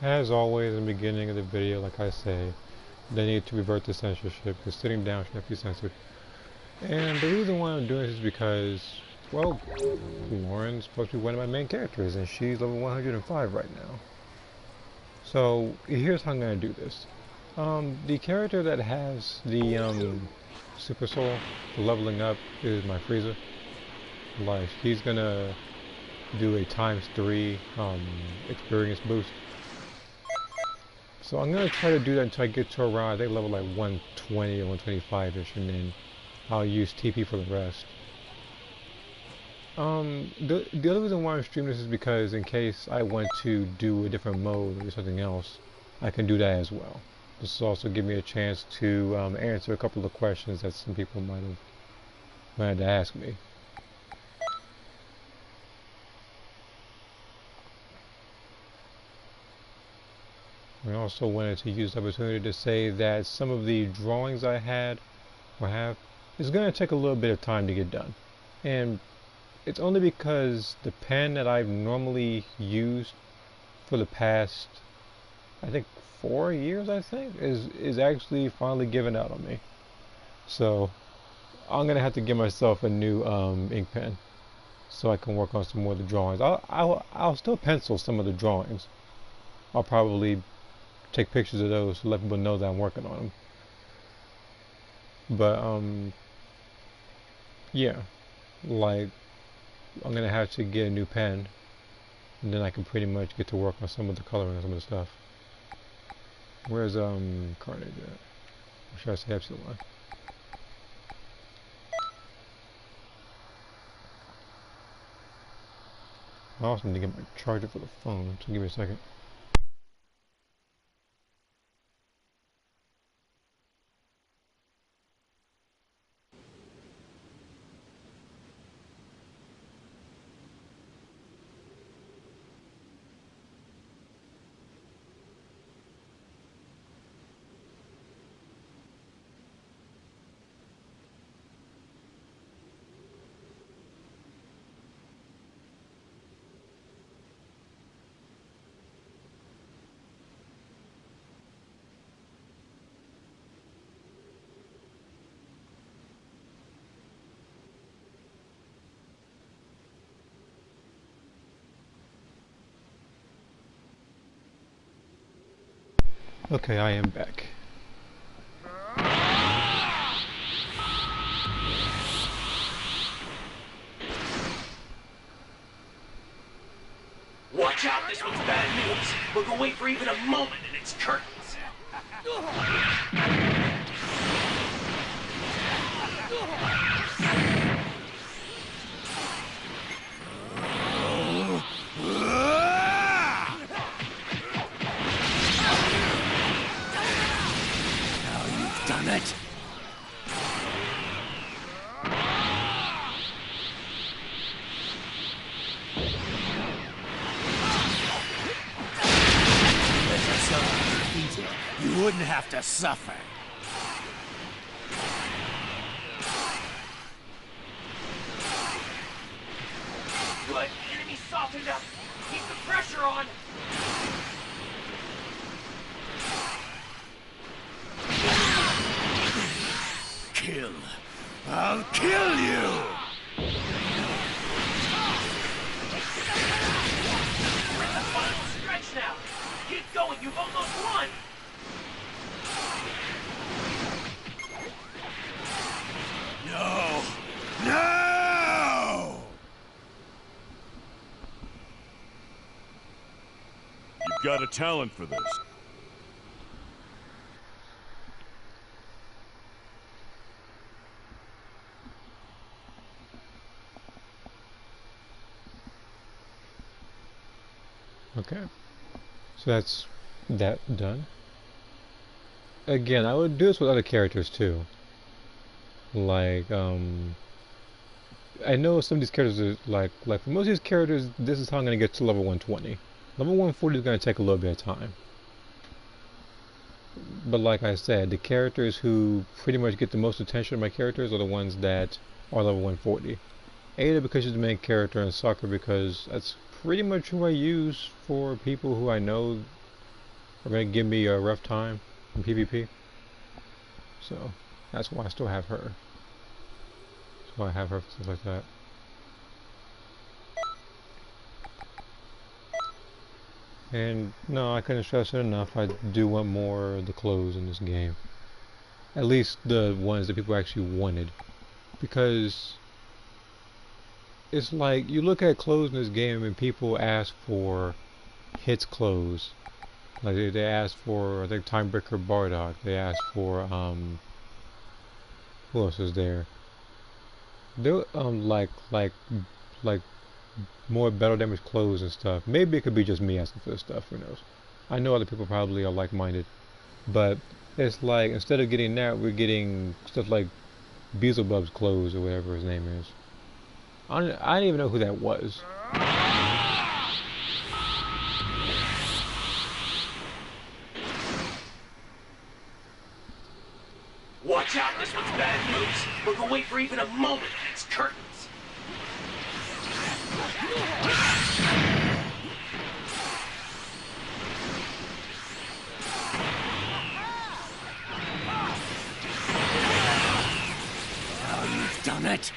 As always, in the beginning of the video, like I say, they need to revert the censorship because sitting down should not be censored. And the reason why I'm doing this is because, well, Lauren's supposed to be one of my main characters, and she's level 105 right now. So here's how I'm gonna do this. The character that has the super soul, the leveling up, is my Frieza. Like he's gonna do a ×3 experience boost. So I'm gonna try to do that until I get to around I think level like 120 or 125ish, and then I'll use TP for the rest. The other reason why I'm streaming this is because in case I want to do a different mode or do something else, I can do that as well. This will also give me a chance to answer a couple of questions that some people might have wanted to ask me. I also wanted to use the opportunity to say that some of the drawings I had or have is going to take a little bit of time to get done. And it's only because the pen that I've normally used for the past, I think 4 years, I think, is actually finally giving out on me. So I'm going to have to give myself a new ink pen so I can work on some more of the drawings. I'll still pencil some of the drawings. I'll probably take pictures of those to let people know that I'm working on them. But yeah, like I'm gonna have to get a new pen, and then I can pretty much get to work on some of the coloring and some of the stuff. Where's Carnage at? Or should I say Epsilon? I also need to get my charger for the phone, so give me a second. Okay, I am back. Watch out, this one's bad news. We're gonna wait for even a moment and it's curtains. Now you've done it. You wouldn't have to suffer. Good. Enemy softened up. Keep the pressure on. Kill. I'll kill you. We're in the final stretch now. Keep going. You've almost won. No! No! You've got a talent for this. Okay, so that's that done. Again, I would do this with other characters too. Like, I know some of these characters are like for most of these characters, this is how I'm gonna get to level 120. Level 140 is gonna take a little bit of time. But like I said, the characters who pretty much get the most attention of my characters are the ones that are level 140. Ada because she's the main character, and Soccer because that's pretty much who I use for people who I know are going to give me a rough time in PvP. So that's why I still have her. That's why I have her for stuff like that. And no, I couldn't stress it enough. I do want more of the clothes in this game. At least the ones that people actually wanted. Because it's like, you look at clothes in this game and people ask for hits clothes. Like they asked for, I think, Timebreaker Bardock. They asked for, who else is there? They like more battle damage clothes and stuff. Maybe it could be just me asking for this stuff, who knows. I know other people probably are like-minded, but it's like, instead of getting that, we're getting stuff like Beelzebub's clothes or whatever his name is. I didn't even know who that was. Watch out, this one's bad news. We're gonna wait for even a moment and it's curtains. Oh, you've done it!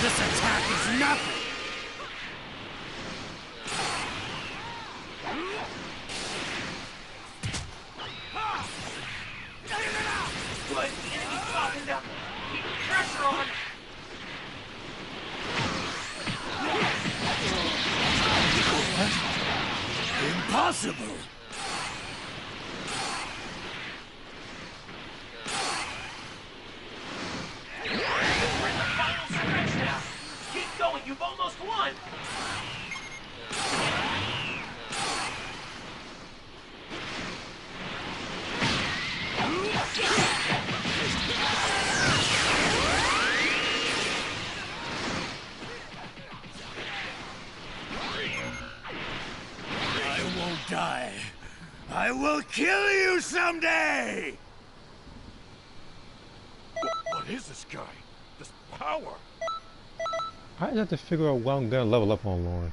This attack is nothing! Good, the enemy's softened up. Keep the pressure on. Impossible! We're in the final stretch now. Keep going, you've almost won. I won't die. I will kill you someday! What is this guy? This power? I just have to figure out what I'm gonna level up on Lauren,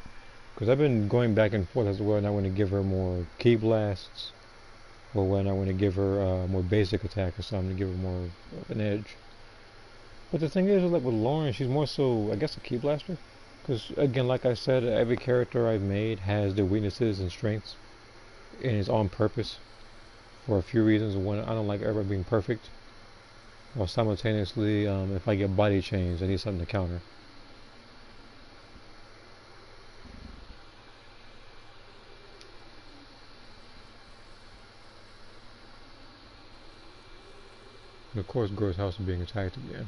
because I've been going back and forth as to whether I want to give her more key blasts, or whether I want to give her more basic attack or something to give her more of an edge. But the thing is, like with Lauren, she's more so, I guess, a key blaster. Because again, like I said, every character I've made has their weaknesses and strengths, and it's on purpose for a few reasons. One, I don't like everybody being perfect, while simultaneously, if I get body chains, I need something to counter. And of course, Gro's house is being attacked again.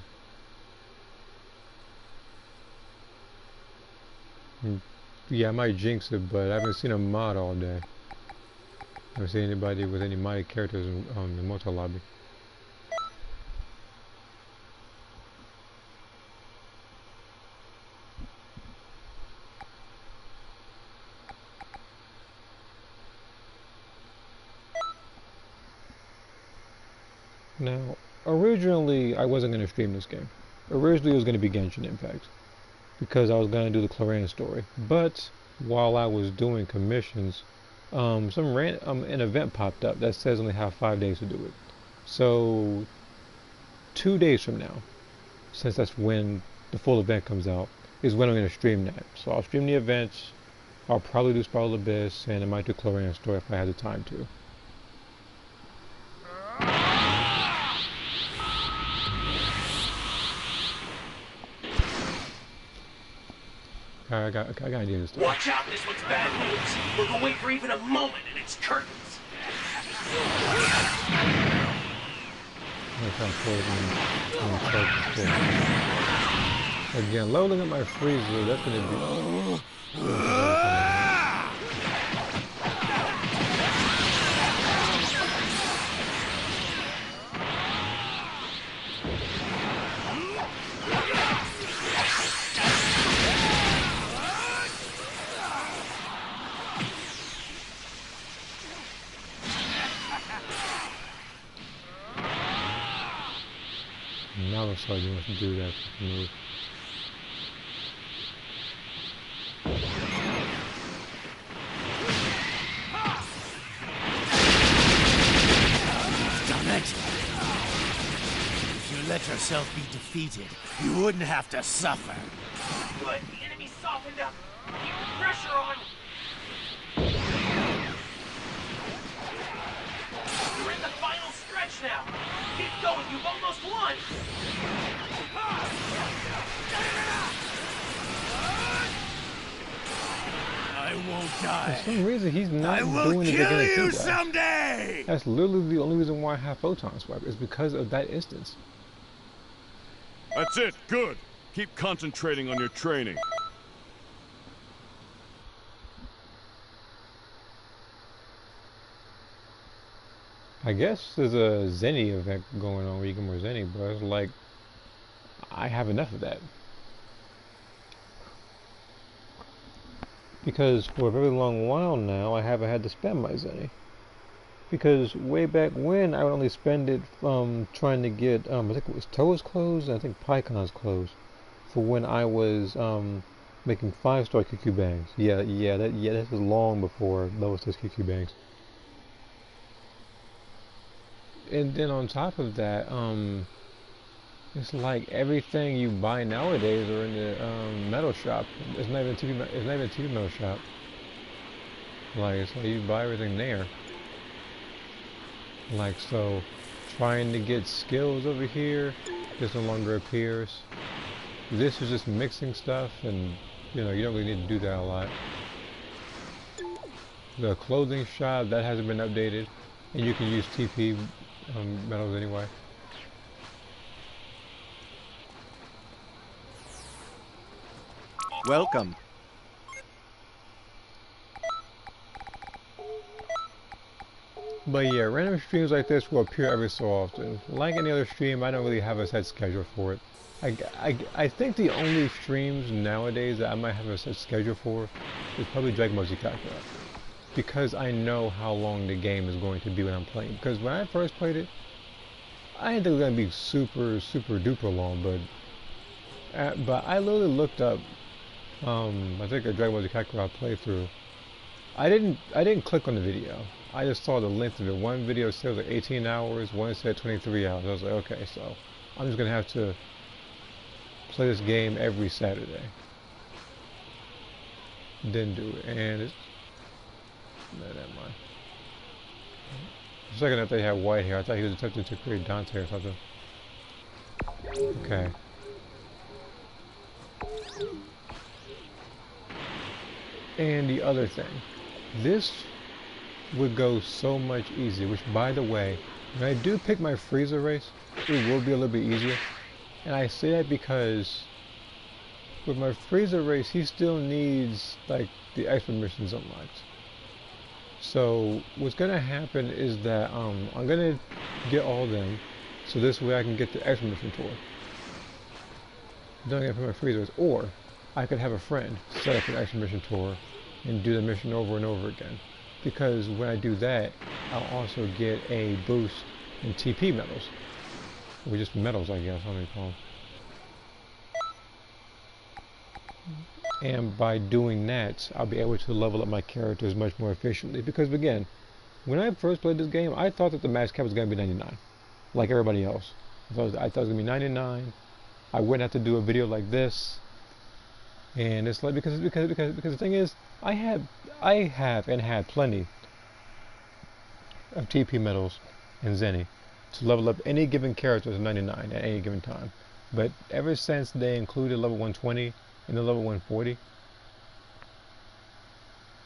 Yeah, I might jinx it, but I haven't seen a mod all day. I haven't seen anybody with any modded characters on the multi-lobby. Now, originally I wasn't going to stream this game. Originally it was going to be Genshin Impact, because I was going to do the Cloran story. But while I was doing commissions, an event popped up that says I only have 5 days to do it. So 2 days from now, since that's when the full event comes out, is when I'm going to stream that. So I'll stream the events, I'll probably do Spiral Abyss, and I might do Cloran story if I have the time to. I got an idea this time. Watch out, this one's bad news. We're gonna wait for even a moment and it's curtains. Again, leveling up my freezer, that's gonna be... Now looks like he wants to do that move. Damn it! If you let yourself be defeated, you wouldn't have to suffer. Good. The enemy softened up. Keep the pressure on. You're in the final stretch now. Keep going. You've almost won. I won't For die. some reason, he's not I will doing the kill beginning you feedback. someday! That's literally the only reason why I have photon swipe is because of that instance. That's it. Good. Keep concentrating on your training. I guess there's a Zenny event going on where you get more Zenny, but it's like, I have enough of that. Because for a very long while now, I haven't had to spend my Zenny. Because way back when, I would only spend it trying to get, I think it was Toa's clothes, and I think PyCon's clothes, for when I was making 5-star QQ bangs. Yeah, that was long before level 6 QQ bangs. And then on top of that, it's like everything you buy nowadays are in the metal shop. It's not even a TV metal shop. Like, it's like you buy everything there. Like, so trying to get skills over here, this no longer appears. This is just mixing stuff, and you know, you don't really need to do that a lot. The clothing shop, that hasn't been updated, and you can use TP metals anyway. Welcome. But yeah, random streams like this will appear every so often. Like any other stream, I don't really have a set schedule for it. I think the only streams nowadays that I might have a set schedule for is probably Dragon Ball Z Kakarot. Because I know how long the game is going to be when I'm playing. Because when I first played it, I didn't think it was going to be super duper long, but I literally looked up, I think a Dragon Ball Z Kakarot playthrough. I didn't click on the video. I just saw the length of it. One video said it was like 18 hours, one said 23 hours. I was like, okay, so I'm just going to have to play this game every Saturday. Didn't do it, and it's... No, never mind. For a second I thought he had white hair. I thought he was attempting to create Dante or something. Okay. And the other thing. This would go so much easier, which by the way, when I do pick my Frieza race, it will be a little bit easier. And I say that because with my Frieza race, he still needs like the extra missions unlocked. So what's gonna happen is that I'm gonna get all of them, so this way I can get the extra mission tour. Then I for my Frieza race, or I could have a friend set up an extra mission tour and do the mission over and over again. Because when I do that, I'll also get a boost in TP medals. Or just medals, I guess, how many call them. And by doing that, I'll be able to level up my characters much more efficiently. Because again, when I first played this game, I thought that the max cap was going to be 99. Like everybody else. I thought it was going to be 99. I wouldn't have to do a video like this. And it's like, because the thing is, I have and had plenty of TP medals and Zenny to level up any given character to 99 at any given time. But ever since they included level 120 and the level 140,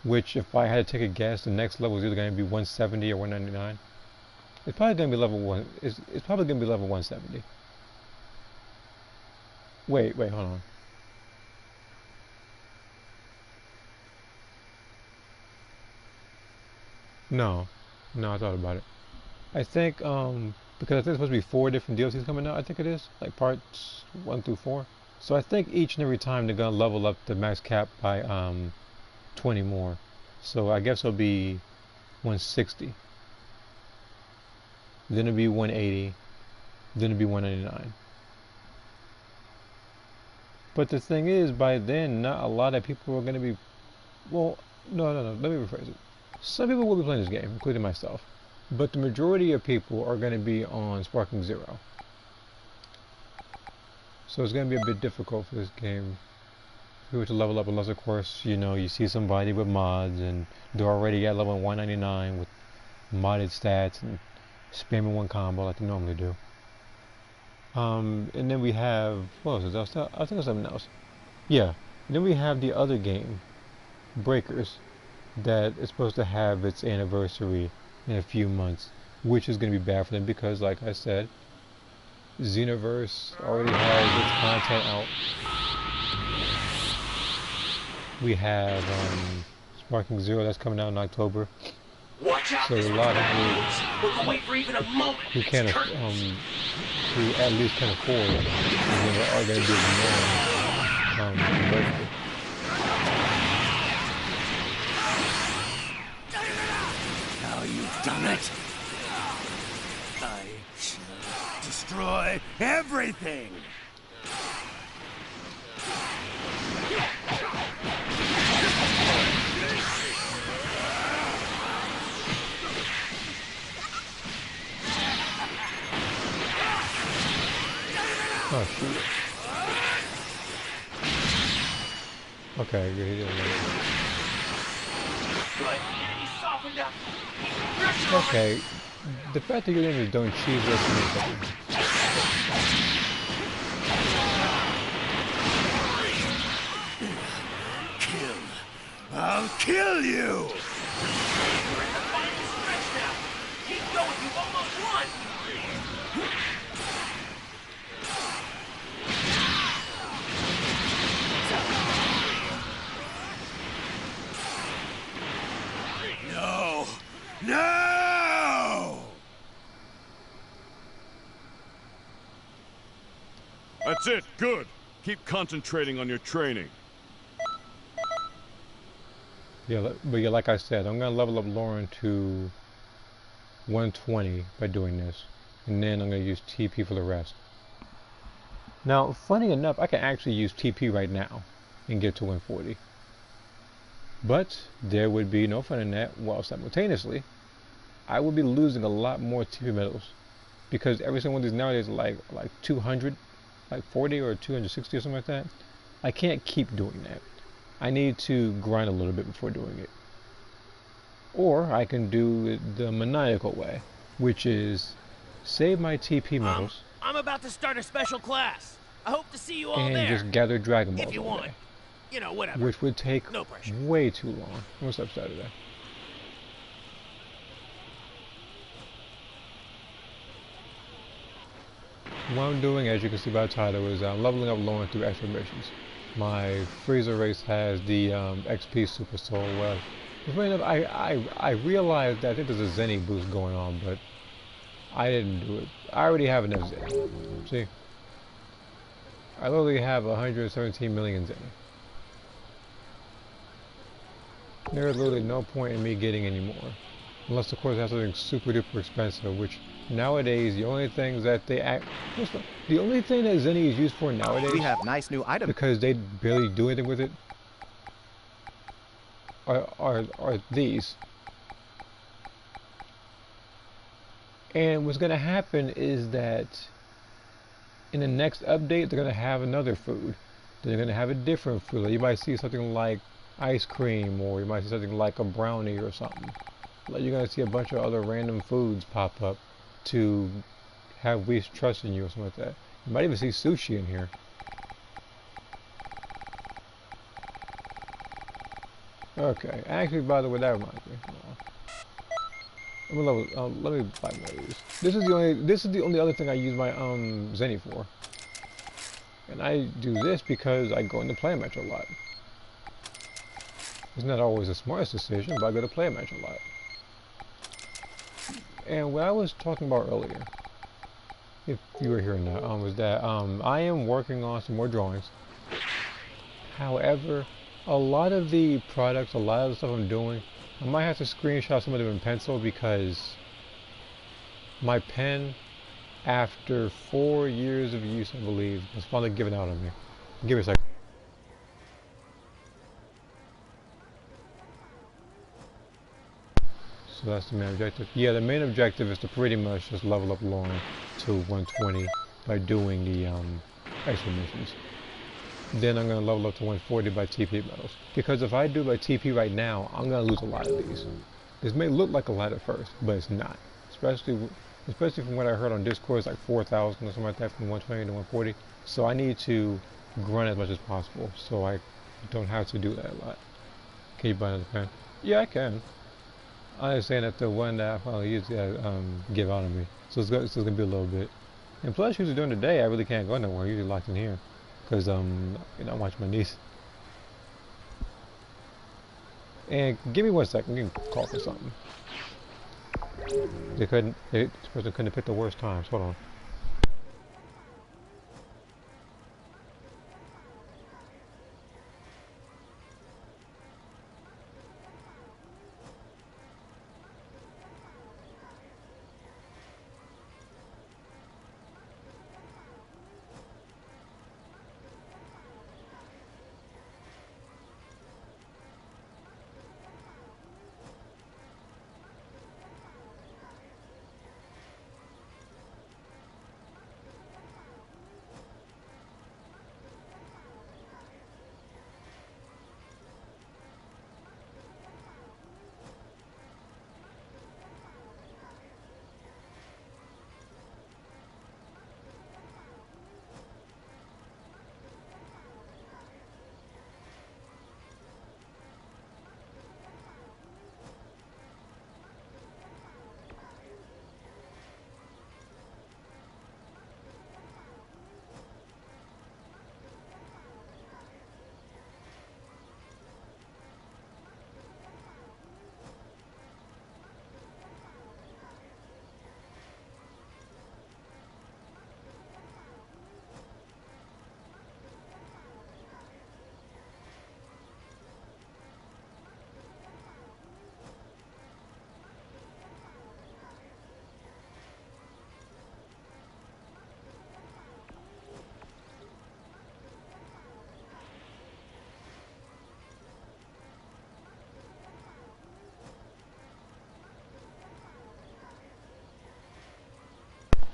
which if I had to take a guess, the next level is either going to be 170 or 199. It's probably going to be level 1. It's probably going to be level 170. Wait, hold on. No, I thought about it. I think, because I think there's supposed to be 4 different DLCs coming out, I think it is, like parts 1 through 4. So I think each and every time they're gonna level up the max cap by 20 more. So I guess it'll be 160. Then it'll be 180. Then it'll be 199. But the thing is, by then, not a lot of people are going to be... Well, no, let me rephrase it. Some people will be playing this game, including myself. But the majority of people are going to be on Sparking Zero. So it's going to be a bit difficult for this game for people to level up, unless, of course, you know, you see somebody with mods and they're already at level 199 with modded stats and spamming one combo like they normally do. And then we have, what was it? I think it was something else. Yeah. And then we have the other game, Breakers, that is supposed to have its anniversary in a few months, which is going to be bad for them because, like I said, Xenoverse already has its content out. We have Sparking Zero that's coming out in October. Watch out, So a lot of people we'll wait for even a moment. who can't, who at least can afford it, are going to be ignoring Breakers. Now you've done it. I shall destroy everything. Oh shoot. Okay, good. He didn't like Good. He softened up. it. Okay, the fact that your name is Don't Cheese us me. Kill. I'll kill you. We're in the final stretch now. Keep going. You've almost won. No. No. That's it. Good. Keep concentrating on your training. Yeah, but yeah, like I said, I'm gonna level up Lauren to 120 by doing this, and then I'm gonna use TP for the rest. Now, funny enough, I can actually use TP right now and get to 140. But there would be no fun in that, while simultaneously, I would be losing a lot more TP medals. Because every single one of these nowadays are like 200, like 40 or 260 or something like that. I can't keep doing that. I need to grind a little bit before doing it. Or I can do it the maniacal way, which is save my TP medals I'm about to start a special class. I hope to see you all and there. just gather Dragon Balls If you all want. day, You know, whatever. which would take No pressure. way too long. What's up Saturday? What I'm doing, as you can see by the title, is leveling up Lauren through extra missions. My Freezer race has the XP Super Soul. Well, funny enough, I realized that I think there's a Zenny boost going on, but I didn't do it. I already have enough Zenny. See? I literally have 117 million Zenny. There's literally no point in me getting any more. Unless, of course, it has something super duper expensive, which nowadays, the only things that they the only thing that Zenny is used for nowadays, We have nice new items. because they barely do anything with it, are these. And what's going to happen is that in the next update, they're going to have another food. They're going to have a different food. Like you might see something like ice cream, or you might see something like a brownie or something. Like you're going to see a bunch of other random foods pop up to have Whis trust in you or something like that. You might even see sushi in here. Okay, actually, by the way, that reminds me. I'm gonna let me buy more of these. This is the only other thing I use my Zenny for. And I do this because I go into play match a lot. It's not always the smartest decision, but I go to play match a lot. And what I was talking about earlier, if you were here or not, was that I am working on some more drawings. However, a lot of the products, a lot of the stuff I'm doing, I might have to screenshot some of them in pencil because my pen, after 4 years of use, I believe, was finally given out on me. Give me a second. So that's the main objective. Yeah, the main objective is to pretty much just level up Lauren to 120 by doing the extra missions. Then I'm going to level up to 140 by TP medals. Because if I do by TP right now, I'm going to lose a lot of these. This may look like a lot at first, but it's not. Especially from what I heard on Discord, it's like 4,000 or something like that from 120 to 140. So I need to grunt as much as possible, so I don't have to do that a lot. Can you buy another pen? Yeah, I can. I understand that the one that I finally used give out on me. So it's going to be a little bit. And plus, usually during the day, I really can't go nowhere. I'm usually locked in here. Because, I'm watching my niece. And give me 1 second. You can call for something. This person couldn't have picked the worst times. Hold on.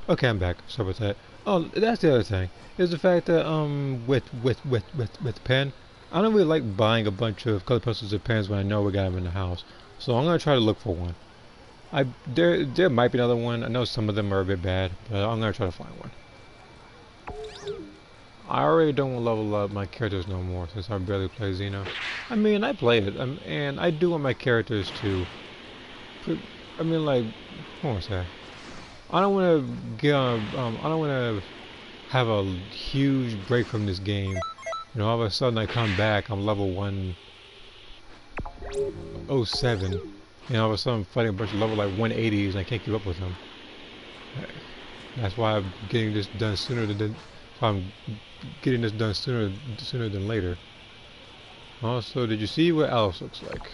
Okay, I'm back. Sorry about that. Oh, that's the other thing. Is the fact that with pen, I don't really like buying a bunch of color pencils and pens when I know we got them in the house. So I'm gonna try to look for one. There might be another one. I know some of them are a bit bad, but I'm gonna try to find one. I already don't want to level up my characters no more since I barely play Xeno. I mean, I play it, and I do want my characters to. I mean, like, what was that? I don't want to get I don't want to have a huge break from this game. You know, all of a sudden I come back, I'm level 107, and all of a sudden I'm fighting a bunch of level like 180s and I can't keep up with them. That's why I'm getting this done sooner than sooner than later. Also, did you see what Alice looks like?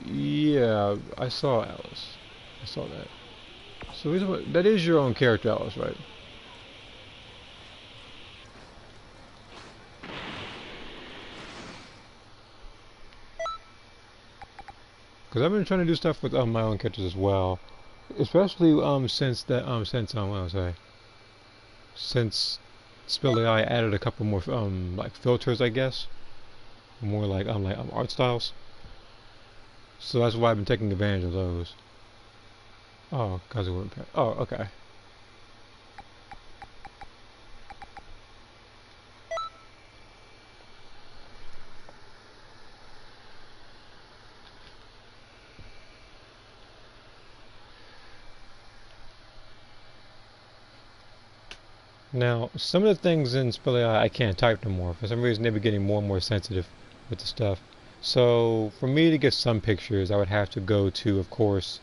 Yeah, I saw Alice. I saw that. So that is your own character, Alice, right? Because I've been trying to do stuff with my own characters as well, especially since Spell AI added a couple more like filters, I guess, more like art styles. So that's why I've been taking advantage of those. Oh, cause it wouldn't. Oh, okay. Now, some of the things in Spell AI I can't type no more. For some reason, they've been getting more and more sensitive with the stuff. So, for me to get some pictures, I would have to go to, of course,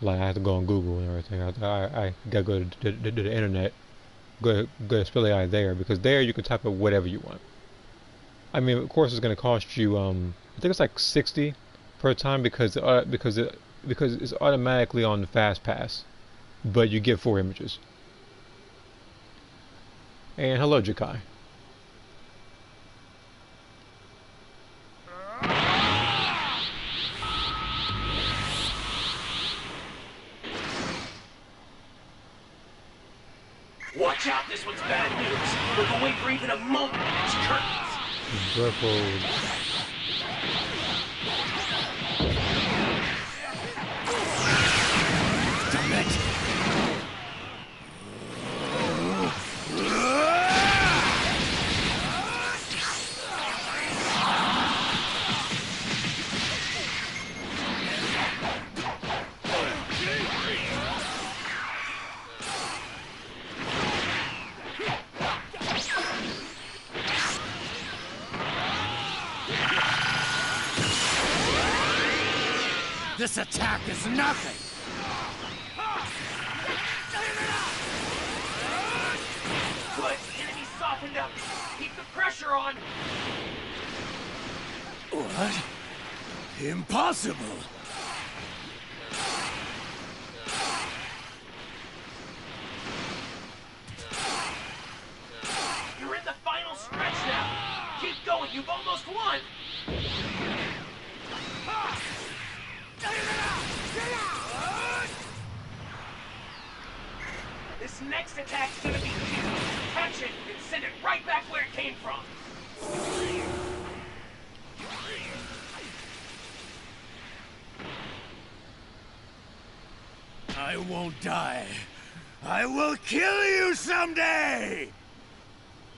like I have to go on Google and everything. I gotta go to the internet, go to Spell AI there, because there you can type up whatever you want. I mean, of course, it's gonna cost you I think it's like 60 per time because it's automatically on the fast pass, but you get 4 images. And hello, Jakai. Watch out, this one's bad news. Look away for even a moment and it's curtains. Ruffled. Damn it! This attack is nothing! Good, the enemy softened up. Keep the pressure on. What? Impossible! You're in the final stretch now. Keep going, you've almost won. This next attack's gonna be huge. Catch it and send it right back where it came from. I won't die. I will kill you someday!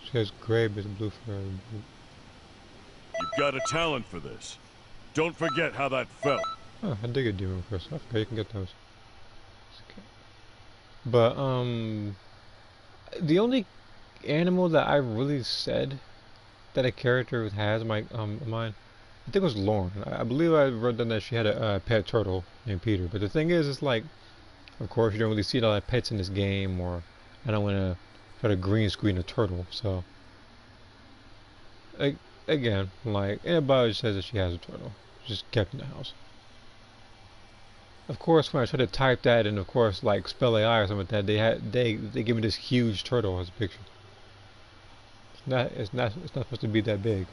She has gray but blue for her. You've got a talent for this. Don't forget how that felt. Oh, I did get demon first. I forgot you can get those. Okay. But the only animal that I really said that a character has mine, I think it was Lauren. I believe I wrote down that she had a pet turtle named Peter. But the thing is, it's like, of course, you don't really see a lot of pets in this game, or I don't want to try to green screen a turtle. So, again, like, everybody says that she has a turtle, just kept in the house. Of course, when I try to type that and of course like spell AI or something like that, they give me this huge turtle as a picture. It's not supposed to be that big.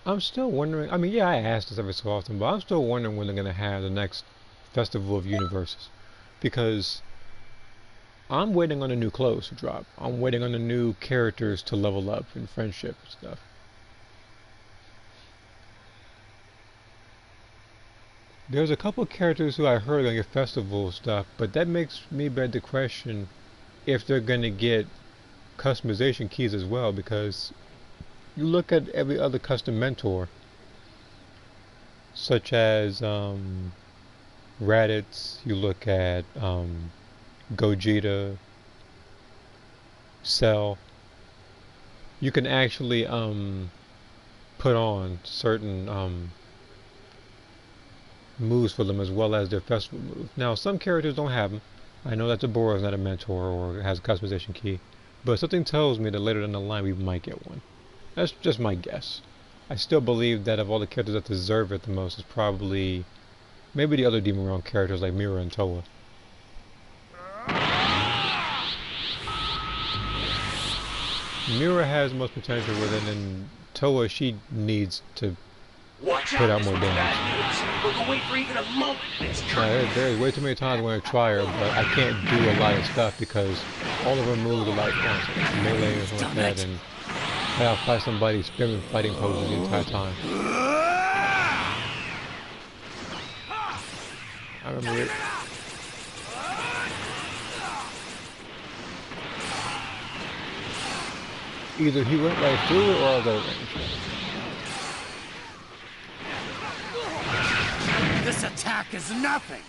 I'm still wondering, I mean, yeah, I ask this every so often, but I'm still wondering when they're going to have the next Festival of Universes. Because I'm waiting on the new clothes to drop. I'm waiting on the new characters to level up in friendship and stuff. There's a couple characters who I heard are going to get festival stuff, but that makes me beg the question if they're going to get customization keys as well, because you look at every other custom mentor, such as Raditz, you look at Gogeta, Cell, you can actually put on certain moves for them as well as their festival moves. Now, some characters don't have them. I know that Deborah is not a mentor or has a customization key, but something tells me that later down the line we might get one. That's just my guess. I still believe that of all the characters that deserve it the most is probably maybe the other Demon Realm characters like Mira and Toa. Mira has the most potential with it, and Toa, she needs to put out more damage. Look away for even a moment and it's curtains. There's way too many times when I try her, but I can't do a lot of stuff because all of her moves are like melee or something like that, and I gotta fight somebody spamming fighting poses the entire time. I remember it. Either he went right through it or I was out of range. This attack is nothing!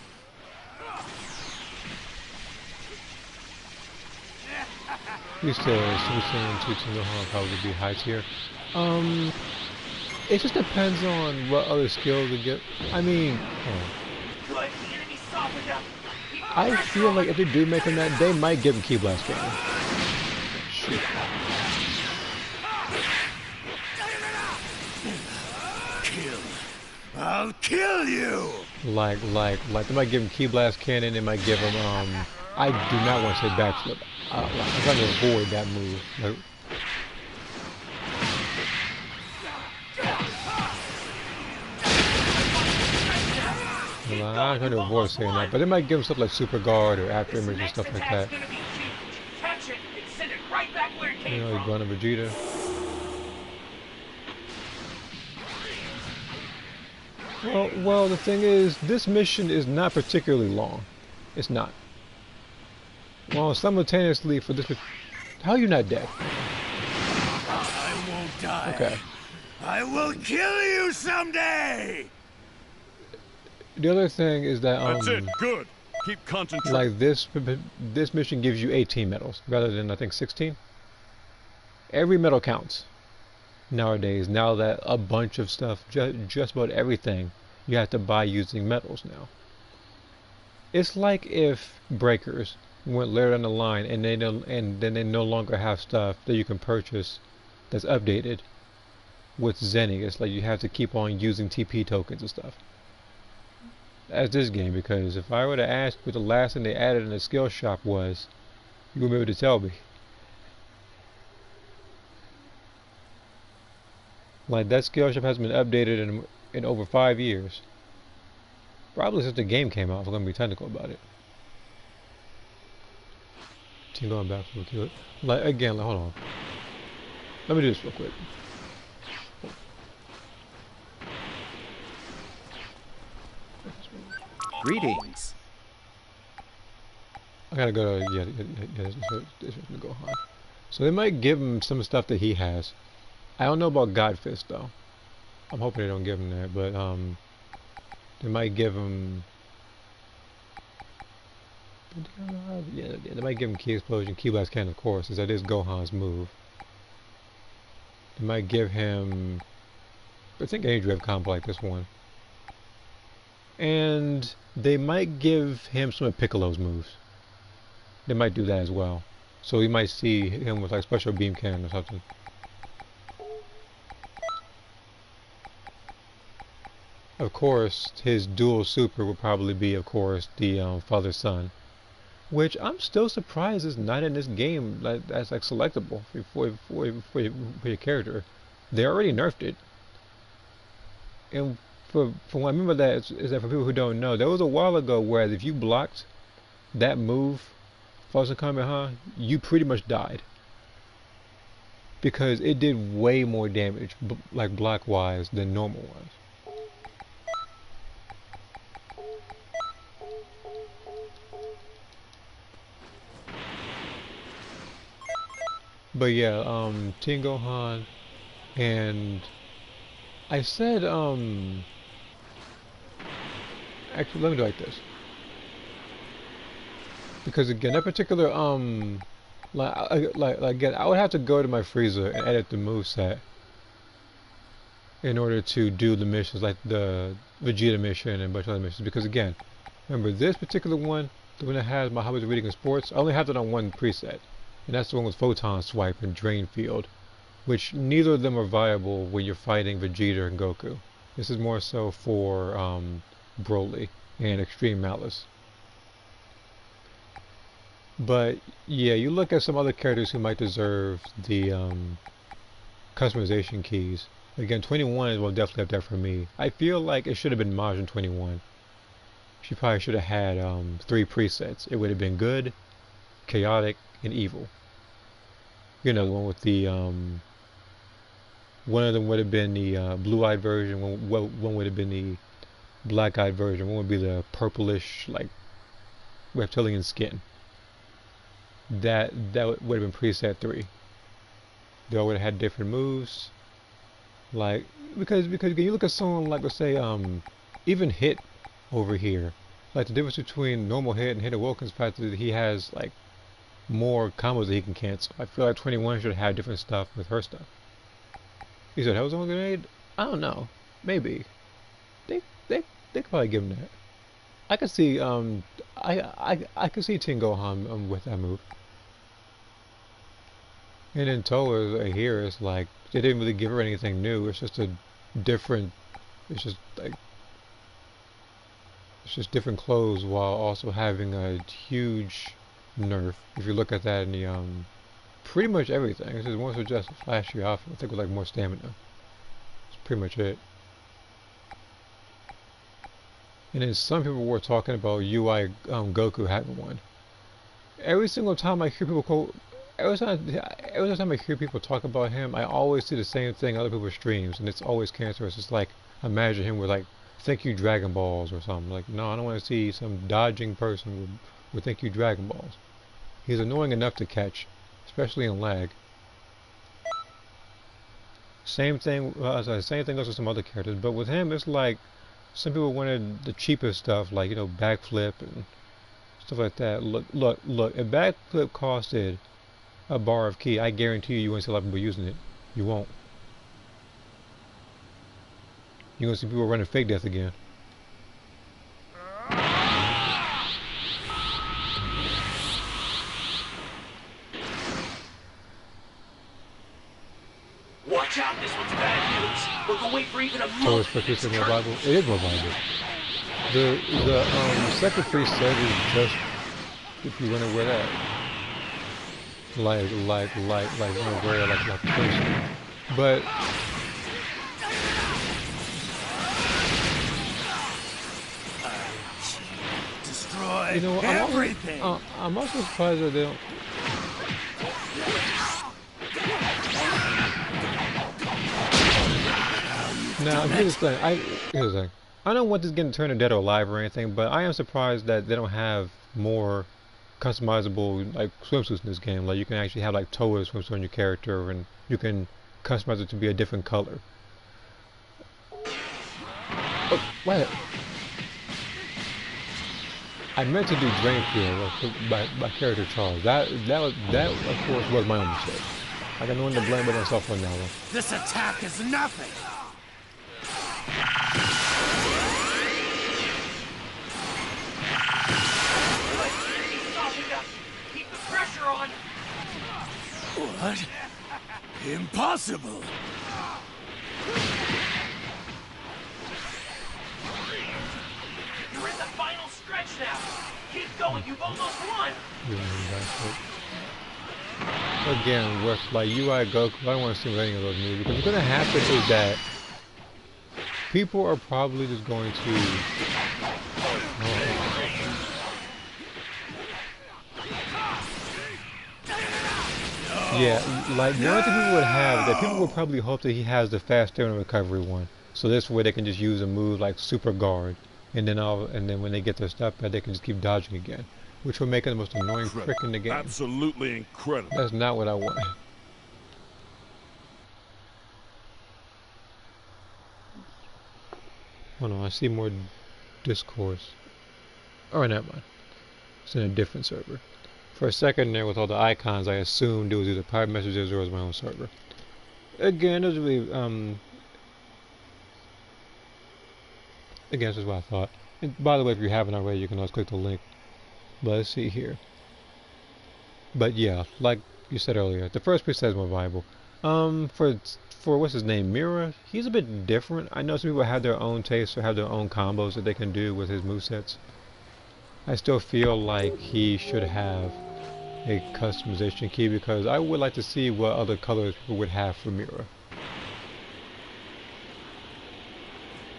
He says Super Saiyan 2 to Nohan will probably be high tier. It just depends on what other skills we get. I mean, Good, the enemy softened up. I feel like if they do make him that, they might give him Key Blast Cannon. Shoot. I'll kill you! Like they might give him Key Blast Cannon, they might give him, I do not want to say backflip. I'm trying to avoid that move. Like, I'm trying to avoid saying that, but they might give him stuff like Super Guard or After Image and stuff like that. Catch it and send it right back where it came You know, he's going to Vegeta. Well, the thing is, this mission is not particularly long. It's not. Well, simultaneously for this, how are you not dead? I won't die. Okay. I will kill you someday! The other thing is that That's it. Good. Keep concentrating. like this mission gives you 18 medals rather than I think 16. Every medal counts nowadays. Now that a bunch of stuff, just about everything, you have to buy using medals now. It's like if Breakers went later down the line and then they no longer have stuff that you can purchase that's updated with Zenny. It's like you have to keep on using TP tokens and stuff. That's this game, because if I were to ask what the last thing they added in the skill shop was, you wouldn't be able to tell me. Like, that skill shop hasn't been updated in over 5 years. Probably since the game came out, if I'm going to be technical about it. Team going back for kill it. Like, again, like, hold on. Let me do this real quick. Greetings. I gotta go to, yeah, this is the Gohan. So they might give him some stuff that he has. I don't know about God Fist though. I'm hoping they don't give him that, but they might give him, yeah, they might give him Key Explosion, Key Blast Cannon, of course, since that is Gohan's move. They might give him, I think, Angel have combo like this one. And they might give him some of Piccolo's moves. They might do that as well. So we might see him with like special beam cannon or something. Of course, his dual super will probably be, of course, the father-son, which I'm still surprised is not in this game. Like, that's like selectable for your character. They already nerfed it. And from what I remember that is that for people who don't know, there was a while ago where if you blocked that move, False Kamehameha, you pretty much died. Because it did way more damage, like block-wise, than normal-wise. But yeah, Team Gohan, and I said, actually, let me do it like this. Because again, that particular, like again, I would have to go to my freezer and edit the moveset in order to do the missions, like the Vegeta mission and a bunch of other missions. Because again, remember this particular one, the one that has my hobbies of reading and sports, I only have that on one preset. And that's the one with Photon Swipe and Drain Field, which neither of them are viable when you're fighting Vegeta and Goku. This is more so for Broly and Extreme Malice. But yeah, you look at some other characters who might deserve the customization keys. Again, 21 will definitely have that for me. I feel like it should have been Majin 21. She probably should have had 3 presets. It would have been good, chaotic, and evil. You know, the one with the one of them would have been the blue-eyed version, one would have been the black-eyed version, one would be the purplish, like, reptilian skin. That would have been preset 3. They all would have had different moves. Like, because you look at someone like, let's say, even Hit over here, like the difference between normal Hit and Hit and Wilkins' fact that he has like more combos that he can cancel. I feel like 21 should have different stuff with her stuff. You said Hellzone Grenade? I don't know. Maybe. They could probably give him that. I could see I could see Ten Gohan with that move. And then Toa here is like they didn't really give her anything new. It's just a different. It's just like it's just different clothes while also having a huge nerf. If you look at that in the pretty much everything. It's just more so just a flashy outfit. I think with like more stamina. That's pretty much it. And then some people were talking about UI Goku having one. Every single time I hear people quote, every time I hear people talk about him, I always see the same thing on other people's streams, and it's always cancerous. It's like imagine him with like "Thank you Dragon Balls" or something. Like no, I don't want to see some dodging person with "Thank you Dragon Balls." He's annoying enough to catch, especially in lag. Same thing. Same thing goes with some other characters, but with him, it's like some people wanted the cheapest stuff, like you know, backflip and stuff like that. Look. If backflip costed a bar of key, I guarantee you won't see a lot of people using it. You won't. You're gonna see people running fake death again. Watch out, this one's bad news. We're going for even a So month. it's for this more Bible. It is more Bible. The second priest said is just if you want to wear that. Like want to wear like a person. But Destroy you know, everything. I'm also surprised that they don't. Now here's the thing. Here's the thing. I don't want this getting turned to Dead or Alive or anything, but I am surprised that they don't have more customizable like swimsuits in this game. Like you can actually have like Toa swimsuit on your character, and you can customize it to be a different color. Oh, what? I meant to do Drain Field by character Charles. That of course was my own mistake. I got no one to blame but myself on that one. This attack is nothing. He's stopping us. Keep the pressure on. What? Impossible. You're in the final stretch now. Keep going. You've almost won. Again, with like UI Goku, I don't want to see any of those movies because what's going to happen is that people are probably just going to. Yeah, like one thing people would have that people would probably hope that he has the fast stamina recovery one, so this way they can just use a move like Super Guard, and then when they get their stuff back, they can just keep dodging again, which will make it the most annoying prick in the game. Absolutely incredible. That's not what I want. Hold on, I see more discourse. Oh, never mind. It's in a different server. For a second there, with all the icons, I assumed it was either private messages or it was my own server. Again, this is really, again, this is what I thought. And by the way, if you haven't already, you can always click the link. But let's see here. But yeah, like you said earlier, the first piece is more viable. For what's his name, Mira, he's a bit different. I know some people have their own tastes or have their own combos that they can do with his movesets. I still feel like he should have a customization key because I would like to see what other colors people would have for Mira.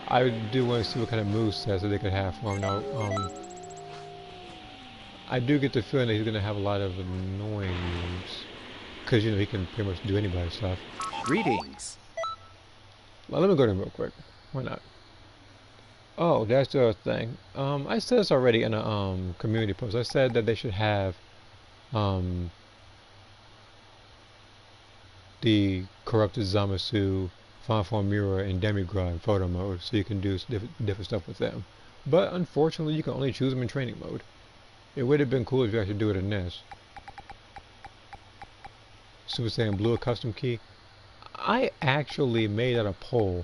I do want to see what kind of movesets that they could have for him. Now, I do get the feeling that he's going to have a lot of annoying moves because, you know, he can pretty much do anybody's stuff. Greetings. Well, let me go to him real quick. Why not? Oh, that's the other thing. I said this already in a community post. I said that they should have the corrupted Zamasu, Final Form Mirror, and Demigod in photo mode, so you can do different stuff with them. But unfortunately, you can only choose them in training mode. It would have been cool if you actually do it in this. Super Saiyan Blue, a custom key. I actually made out a poll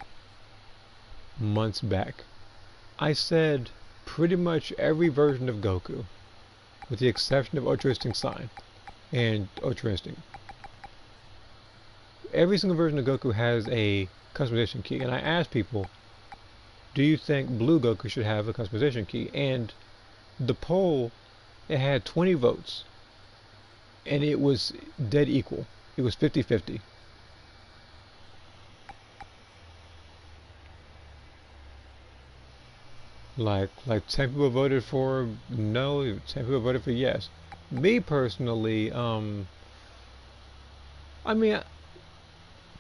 months back. I said pretty much every version of Goku, with the exception of Ultra Instinct Sign and Ultra Instinct. Every single version of Goku has a customization key, and I asked people, do you think Blue Goku should have a customization key? And the poll, it had 20 votes, and it was dead equal. It was 50-50. Like 10 people voted for no, 10 people voted for yes. Me personally, I mean,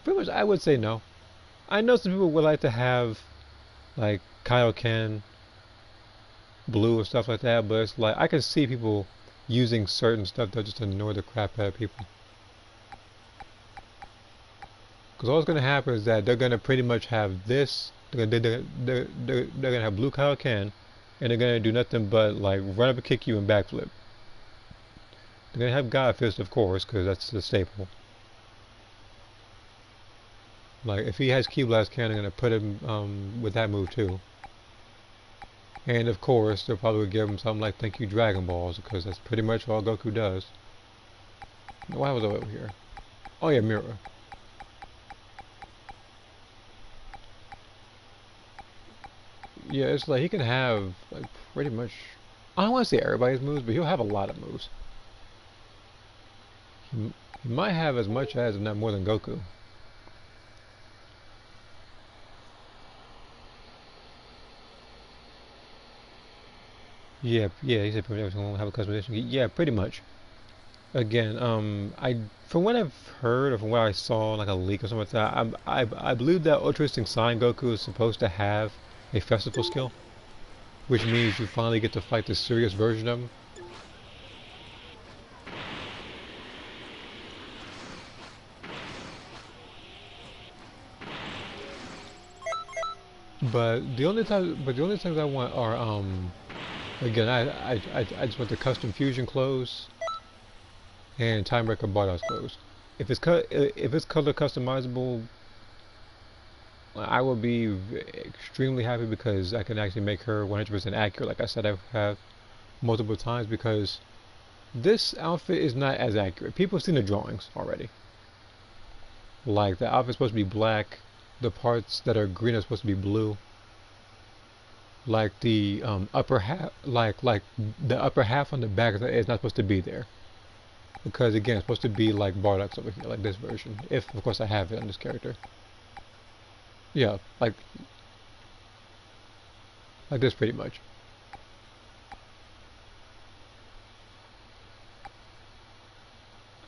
pretty much I would say no. I know some people would like to have like Kaioken, Blue and stuff like that, but it's like I can see people using certain stuff that just annoy the crap out of people. Because all that's going to happen is that they're going to pretty much have this. They're gonna have Blue Kaioken, and they're gonna do nothing but like run up and kick you and backflip. They're gonna have God Fist, of course, because that's the staple. Like if he has Ki Blast Cannon, they're gonna put him with that move too. And of course, they'll probably give him something like Thank You Dragon Balls, because that's pretty much all Goku does. Why was I over here? Oh yeah, Mirror. Yeah, it's like he can have like pretty much, I don't want to say everybody's moves, but he'll have a lot of moves. He might have as much as, if not more than Goku. Yeah, he said pretty much won't have a customization. Yeah, pretty much. Again, from what I've heard or from what I saw, like a leak or something like that, I believe that Ultra Instinct Sign Goku is supposed to have a festival skill, which means you finally get to fight the serious version of him. But the only things I want are again I just want the custom fusion clothes and Time Breaker Bardock's clothes. If it's color customizable, I will be extremely happy because I can actually make her 100% accurate, like I said I have multiple times, because this outfit is not as accurate. People have seen the drawings already. Like the outfit's supposed to be black, the parts that are green are supposed to be blue. Like the upper half, like the upper half on the back is not supposed to be there, because again it's supposed to be like Bardock's over here, like this version. If of course I have it on this character. Yeah, like this pretty much.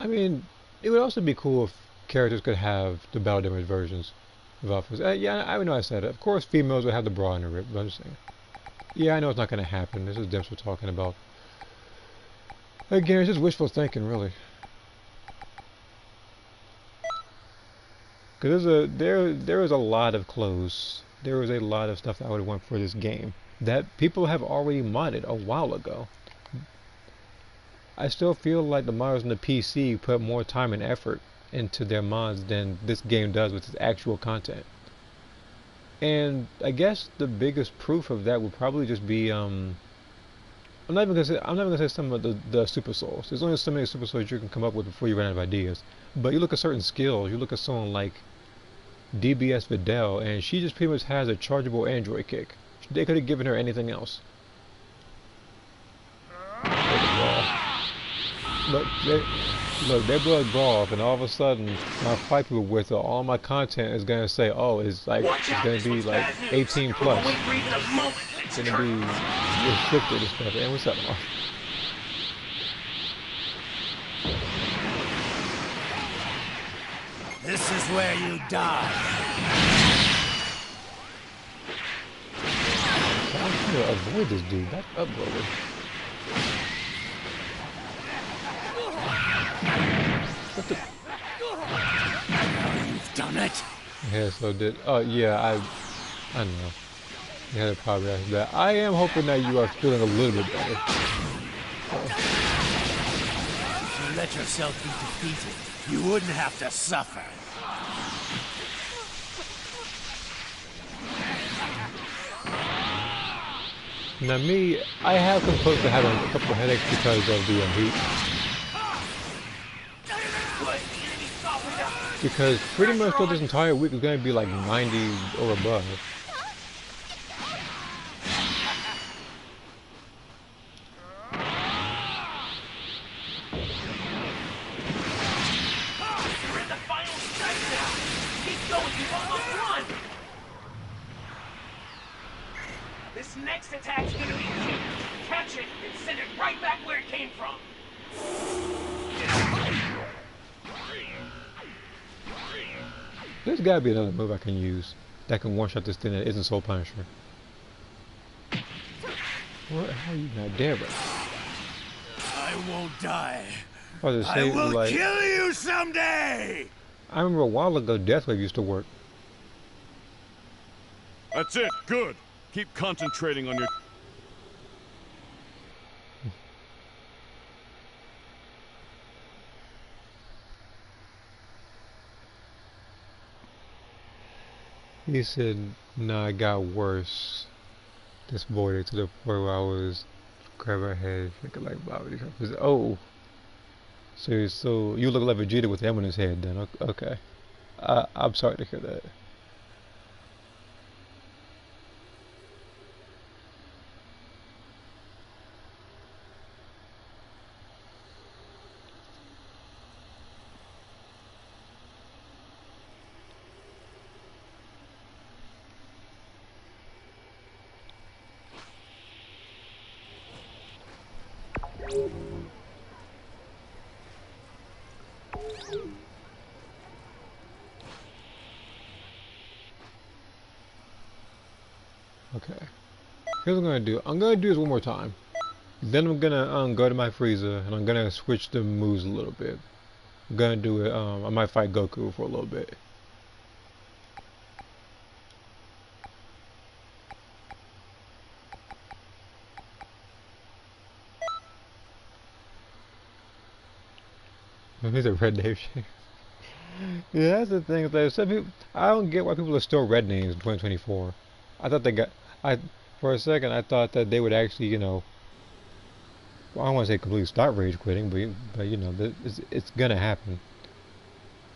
I mean, it would also be cool if characters could have the battle damage versions of outfits. Yeah, I know I said it. Of course, females would have the bra and the rib, but I'm just saying. Yeah, I know it's not going to happen. This is Dimps we're talking about. Again, it's just wishful thinking, really. Because there is a lot of clothes. There is a lot of stuff that I would want for this game that people have already modded a while ago. I still feel like the modders on the PC put more time and effort into their mods than this game does with its actual content. And I guess the biggest proof of that would probably just be I'm not even gonna say some of the super souls. There's only so many super souls you can come up with before you run out of ideas. But you look at certain skills. You look at someone like DBZXV2, and she just pretty much has a chargeable android kick. They could have given her anything else. Look, they blow a ball off, and all of a sudden, when I fight people with it, all my content is gonna say, "Oh, it's gonna be like 18 plus. It's gonna be restricted and stuff." And what's up, Mark? This is where you die. I'm trying to avoid this dude. Back up, brother. What the? You've done it. Yeah, so did. Oh yeah, I don't know. You had a problem after that. I am hoping that you are feeling a little bit better. If you let yourself be defeated, you wouldn't have to suffer. Now me, I have come close to having a couple of headaches because of the heat. Because pretty much throughout this entire week is going to be like 90 or above. You're in the final stretch now. Keep going, you've almost won. This next attack's gonna be huge. Catch it and send it right back where it came from. There's gotta be another move I can use that can one-shot this thing that isn't Soul Punisher. What the hell are you not there, bro? I won't die. I was just I saying, will like, kill you someday! I remember a while ago Deathwave used to work. That's it. Good. Keep concentrating on your... He said, nah, it got worse. This void to the point where I was grabbing her head, shaking like Bobby. Oh, so you look like Vegeta with the M on his head then? Okay. I'm sorry to hear that. Okay. Here's what I'm gonna do. I'm gonna do this one more time. Then I'm gonna go to my freezer and I'm gonna switch the moves a little bit. I'm gonna do it. I might fight Goku for a little bit. He's a red name shake. Yeah, that's the thing. Like, some people, I don't get why people are still red names in 2024. I thought they got. For a second, I thought that they would actually, you know. Well, I don't want to say completely stop rage quitting, but you know, it's gonna happen.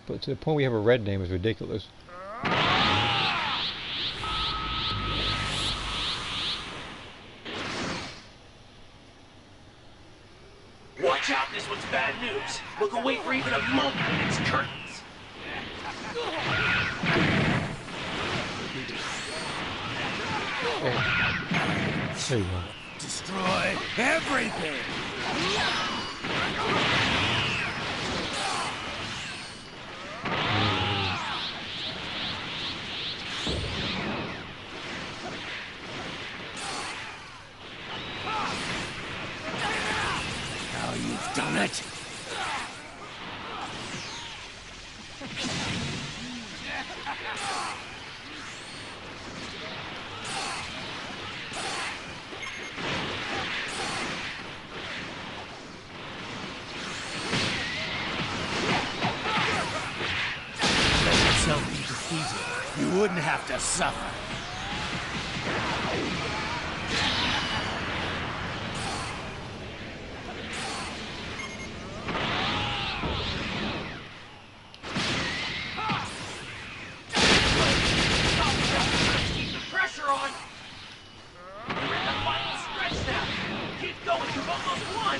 But to the point we have a red name is ridiculous. Watch out, this one's bad news. Look away for even a moment in its curtains. There you go. Destroy everything! Now you've done it! You wouldn't have to suffer. Keep the pressure on. You're in the final stretch now. Keep going, you've almost won.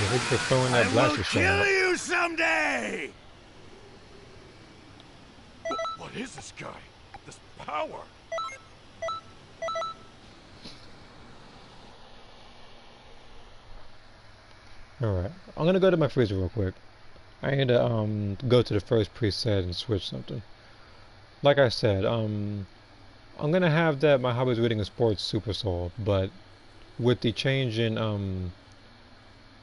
I think they're throwing that blaster shot. I will kill you someday! What is this guy? This power? Alright, I'm gonna go to my freezer real quick. I need to go to the first preset and switch something. Like I said, I'm gonna have that my hobbies reading and sports Super Soul, but with the change in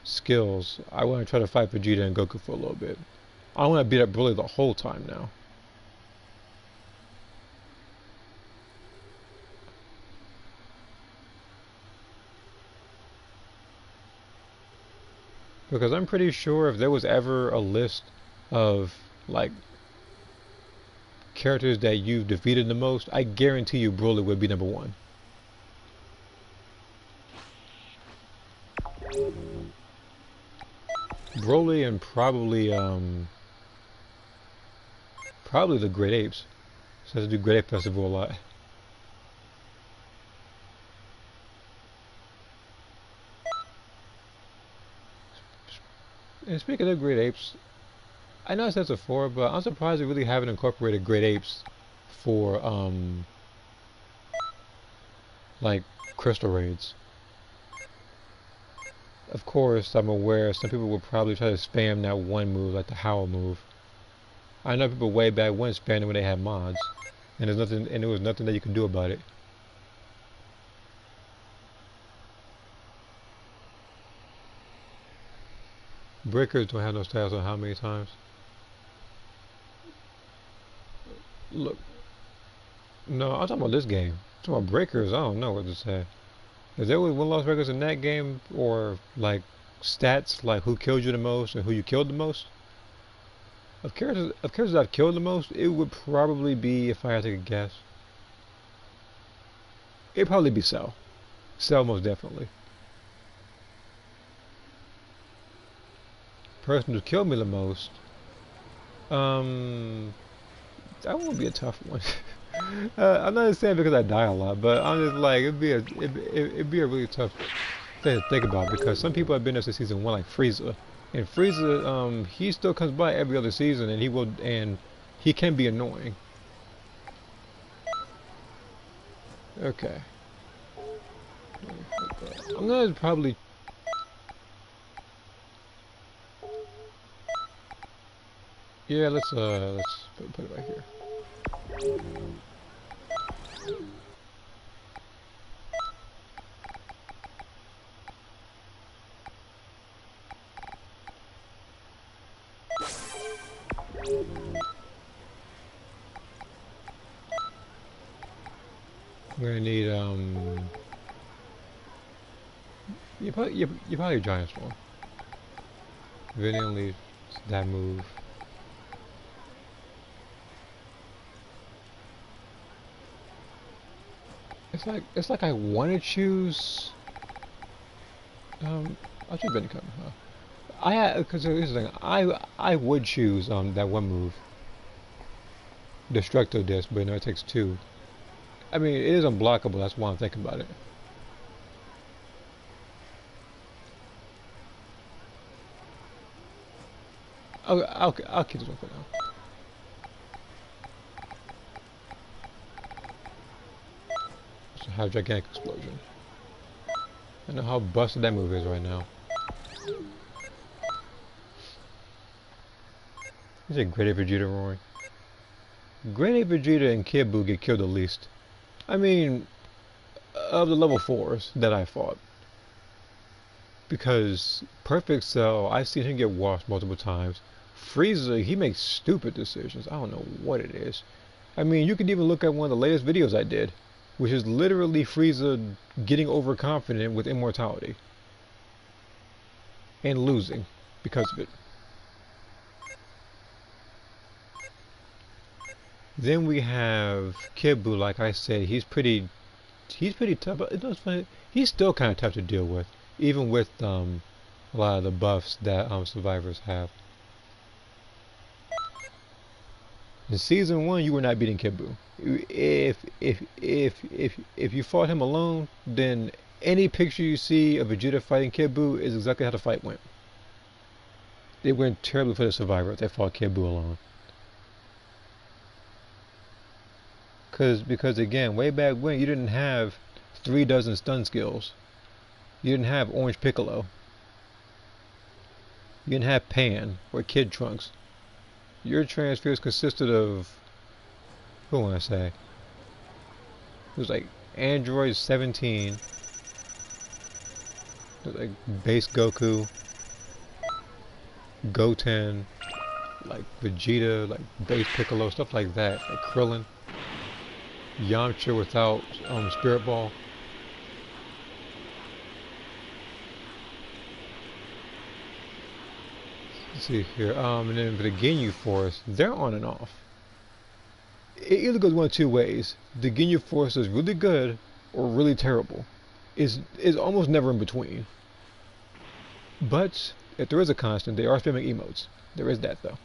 skills, I want to try to fight Vegeta and Goku for a little bit. I want to beat up Broly the whole time now. Because I'm pretty sure if there was ever a list of like characters that you've defeated the most, I guarantee you Broly would be number one. Broly and probably the Great Apes. So I do Great Ape Festival a lot. And speaking of Great Apes, I know I said this before, but I'm surprised they really haven't incorporated Great Apes for like crystal raids. Of course, I'm aware some people will probably try to spam that one move, like the Howl move. I know people way back when spammed it when they had mods, and there was nothing that you can do about it. Breakers don't have no stats on how many times. Look, no, I'm talking about this game. I'm talking about Breakers, I don't know what to say. If there was win loss records in that game, or like stats, like who killed you the most and who you killed the most, of characters I've killed the most, it would probably be, if I had to take a guess, it'd probably be Cell. Cell most definitely. Person who killed me the most, that would be a tough one. I'm not saying because I die a lot, but I'm just like it'd be a really tough thing to think about because some people have been there since season 1, like Frieza, and Frieza, he still comes by every other season, and he can be annoying. Okay, I'm gonna probably. Yeah, let's put it right here. We're gonna need you probably a giant storm. Vinny leaves that move. It's like I want to choose. I'll choose Benny Cutting, huh? Because here's the thing. I would choose that one move, Destructo Disc, but no, it takes 2. I mean, it is unblockable. That's why I'm thinking about it. I'll keep this one for now. How gigantic explosion. I know how busted that move is right now. Is it Great Ape Vegeta roaring? Great Ape Vegeta and Kid Buu get killed the least. I mean, of the level 4s that I fought. Because Perfect Cell, I've seen him get washed multiple times. Frieza, he makes stupid decisions. I don't know what it is. I mean, you could even look at one of the latest videos I did, which is literally Frieza getting overconfident with immortality. And losing because of it. Then we have Kid Buu, like I said, he's pretty tough, but it's funny, he's still kind of tough to deal with, even with a lot of the buffs that survivors have. In season 1, you were not beating Kid Buu. If you fought him alone, then any picture you see of Vegeta fighting Kid Buu is exactly how the fight went. It went terribly for the survivor if they fought Kid Buu alone. Because again, way back when, you didn't have 3 dozen stun skills. You didn't have Orange Piccolo. You didn't have Pan or Kid Trunks. Your transfers consisted of, who want I say? It was like Android 17. It was like base Goku, Goten, like Vegeta, like base Piccolo, stuff like that, like Krillin, Yamcha without Spirit Ball. Let's see here. And then for the Ginyu Force, they're on and off. It either goes one of two ways. The Ginyu Force is really good or really terrible. It's almost never in between. But if there is a constant, they are spamming emotes. There is that though.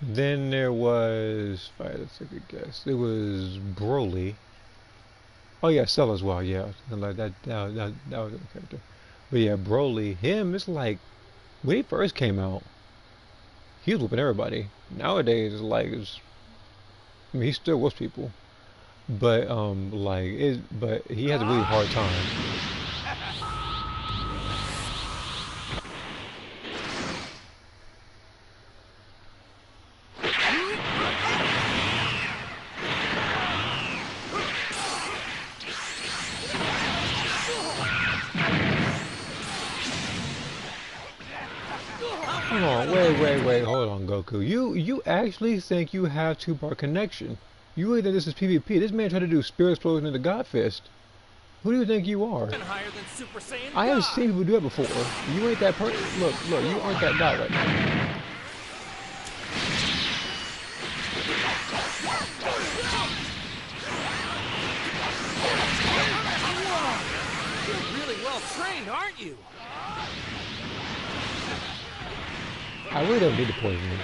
Then there was, let's take a guess. It was Broly. Oh yeah, Cell as well. Yeah, like that was a character. But yeah, Broly. Him, it's like when he first came out, he was whooping everybody. Nowadays, it's like I mean, he still whoops people, but but he has a really hard time. Hold on, wait, hold on, Goku. You actually think you have two-part connection? You really think this is PvP? This man tried to do Spirit Explosion into God Fist. Who do you think you are? Higher than Super Saiyan I have God. seen people do it before. You ain't that person. Look, you aren't that guy right now. You're really well trained, aren't you? I really don't need to poison him.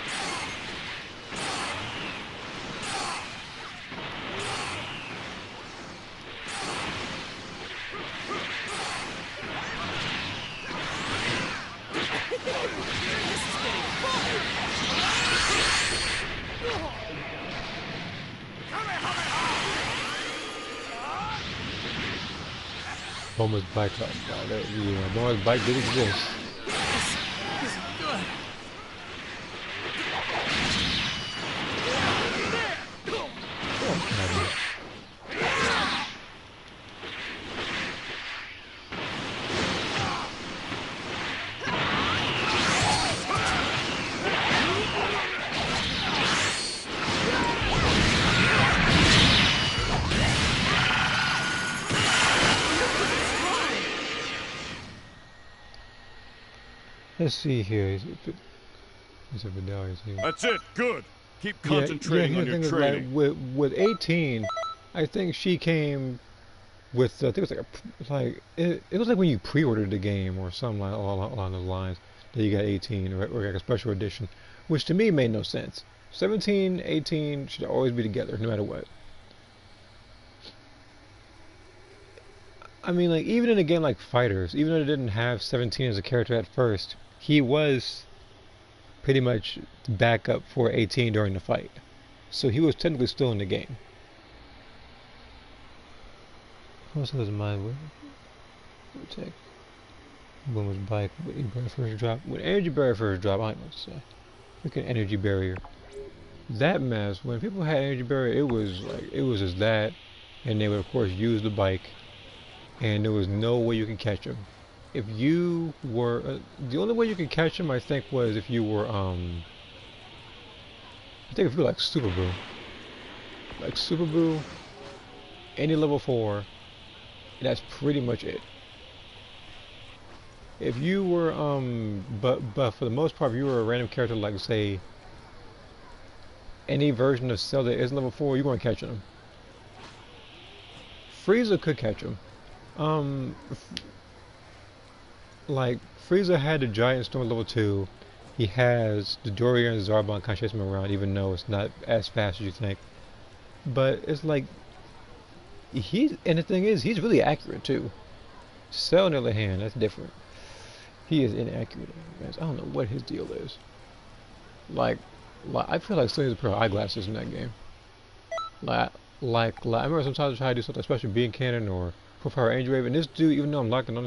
Bulma's bike up. Yeah, Bulma's bike did exist. Let's see here. There's a medallion here. That's it. Good. Keep Yeah, concentrating on the your thing is, training. like, with 18, I think she came with I think it was like it was like when you pre-ordered the game or something like along those lines that you got 18 or like a special edition, which to me made no sense. 17, 18 should always be together no matter what. I mean, like even in a game like Fighters, even though it didn't have 17 as a character at first, he was pretty much backup for 18 during the fight. So he was technically still in the game. What was mine? Protect. Boomer's bike. When Barrier first drop. When Energy Barrier first drop, I know what to say. Freaking Energy Barrier. That mess, when people had Energy Barrier, it was just that. And they would of course use the bike. And there was no way you could catch them. If you were the only way you could catch them, I think, was if you were I think if you were like Super Boo, any level 4, that's pretty much it. If you were but for the most part, if you were a random character like say any version of Cell that isn't level 4, you're gonna catch them. Frieza could catch them. Like Frieza had the Giant Storm level 2. He has the Doria and Zarbon kind of chasing him around, even though it's not as fast as you think. But it's like and the thing is, he's really accurate too. Cell, on the other hand, that's different. He is inaccurate. I don't know what his deal is. Like I feel like Sling has a pair of eyeglasses in that game. Like I remember sometimes I try to do something, especially being canon or full power Angel Wave, and this dude, even though I'm locking on,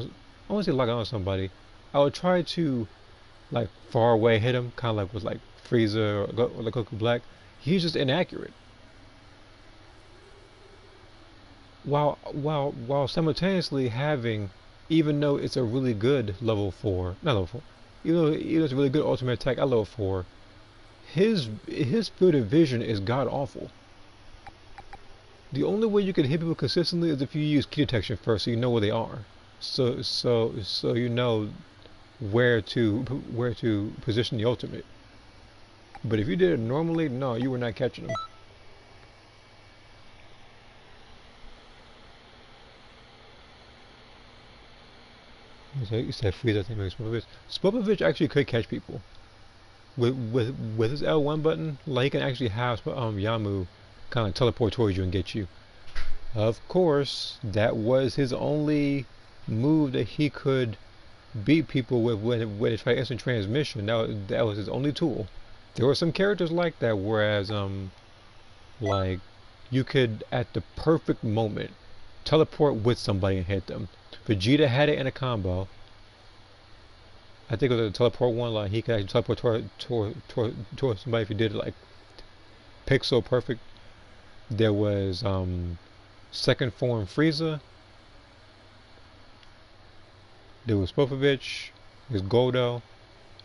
I want to say locking on somebody, I would try to like far away hit him, kind of like with like Frieza or like Goku Black. He's just inaccurate. While simultaneously having even though it's a really good level 4, not level 4, even though it's a really good ultimate attack at level 4, his field of vision is god awful. The only way you can hit people consistently is if you use key detection first, so you know where they are. So you know where to position the ultimate. But if you did it normally, no, you were not catching them. You said freeze. I think maybe Spopovich. Spopovich actually could catch people with his L1 button. Like he can actually have Yamu kind of teleport towards you and get you. Of course, that was his only move that he could beat people with when he tried instant transmission. That was his only tool. There were some characters like that, whereas like you could at the perfect moment teleport with somebody and hit them. Vegeta had it in a combo. I think it was a teleport one, like he could actually teleport toward somebody if he did it like pixel perfect. There was second form Frieza. There was Popovich. There's Goldo.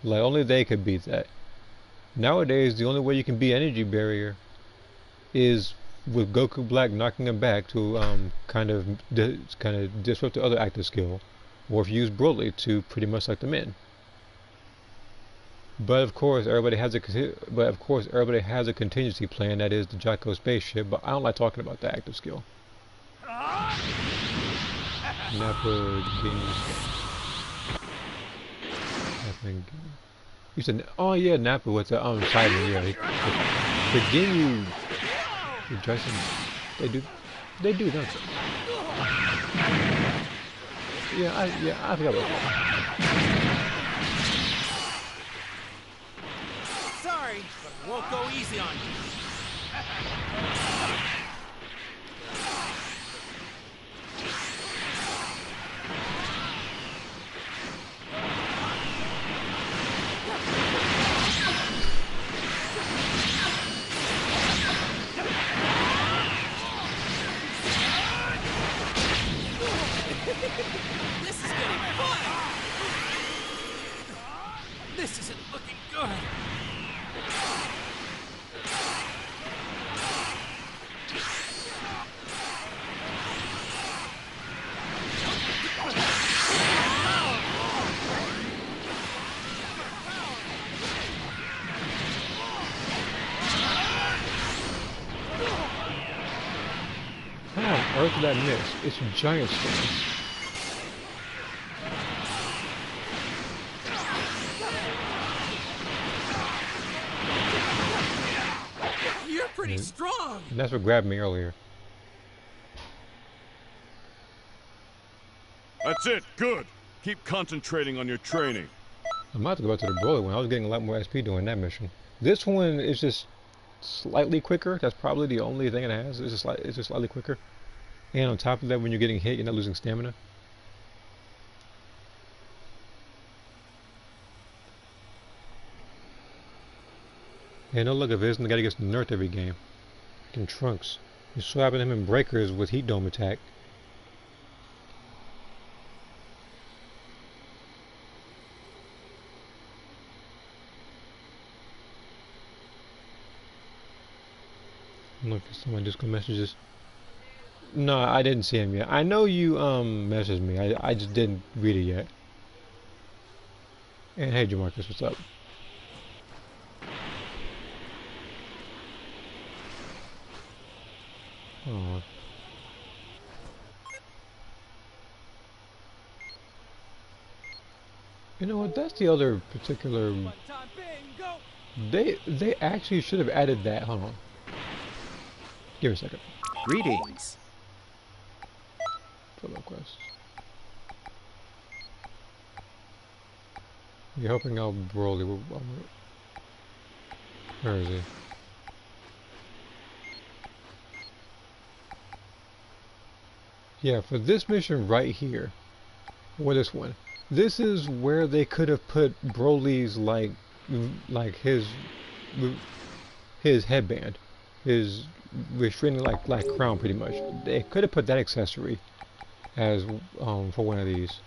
Like only they could beat that. Nowadays, the only way you can beat Energy Barrier is with Goku Black knocking him back to kind of disrupt the other active skill, or if you use Broly to pretty much suck them in. But of course, everybody has a contingency plan, that is the Jocko spaceship. But I don't like talking about the active skill. Nappa You said, oh yeah, Nappa with the Titan, yeah. The Ginyu, they do, don't they? Yeah, I forgot about that. Sorry, but I won't go easy on you. This is getting fun! This isn't looking good. How on earth did that miss? It's a giant stone. You're pretty strong. And that's what grabbed me earlier. That's it. Good. Keep concentrating on your training. I'm about to go back to the Broly one. I was getting a lot more SP doing that mission. This one is just slightly quicker. That's probably the only thing it has. It's just slightly quicker. And on top of that, when you're getting hit, you're not losing stamina. And no look at this, and the guy gets nerfed every game. Fucking Trunks. You're swapping him in breakers with Heat Dome attack. I don't know if it's someone just gonna messages. No, I didn't see him yet. I know you messaged me. I just didn't read it yet. And hey, Jamarcus, what's up? Oh. You know what? That's the other particular. They actually should have added that. Hold on. Give me a second. Greetings. Follow quest. You're helping out Broly. Where is he? Yeah, for this mission right here, or this one, this is where they could have put Broly's like his headband, his restraining like crown, pretty much. They could have put that accessory as for one of these.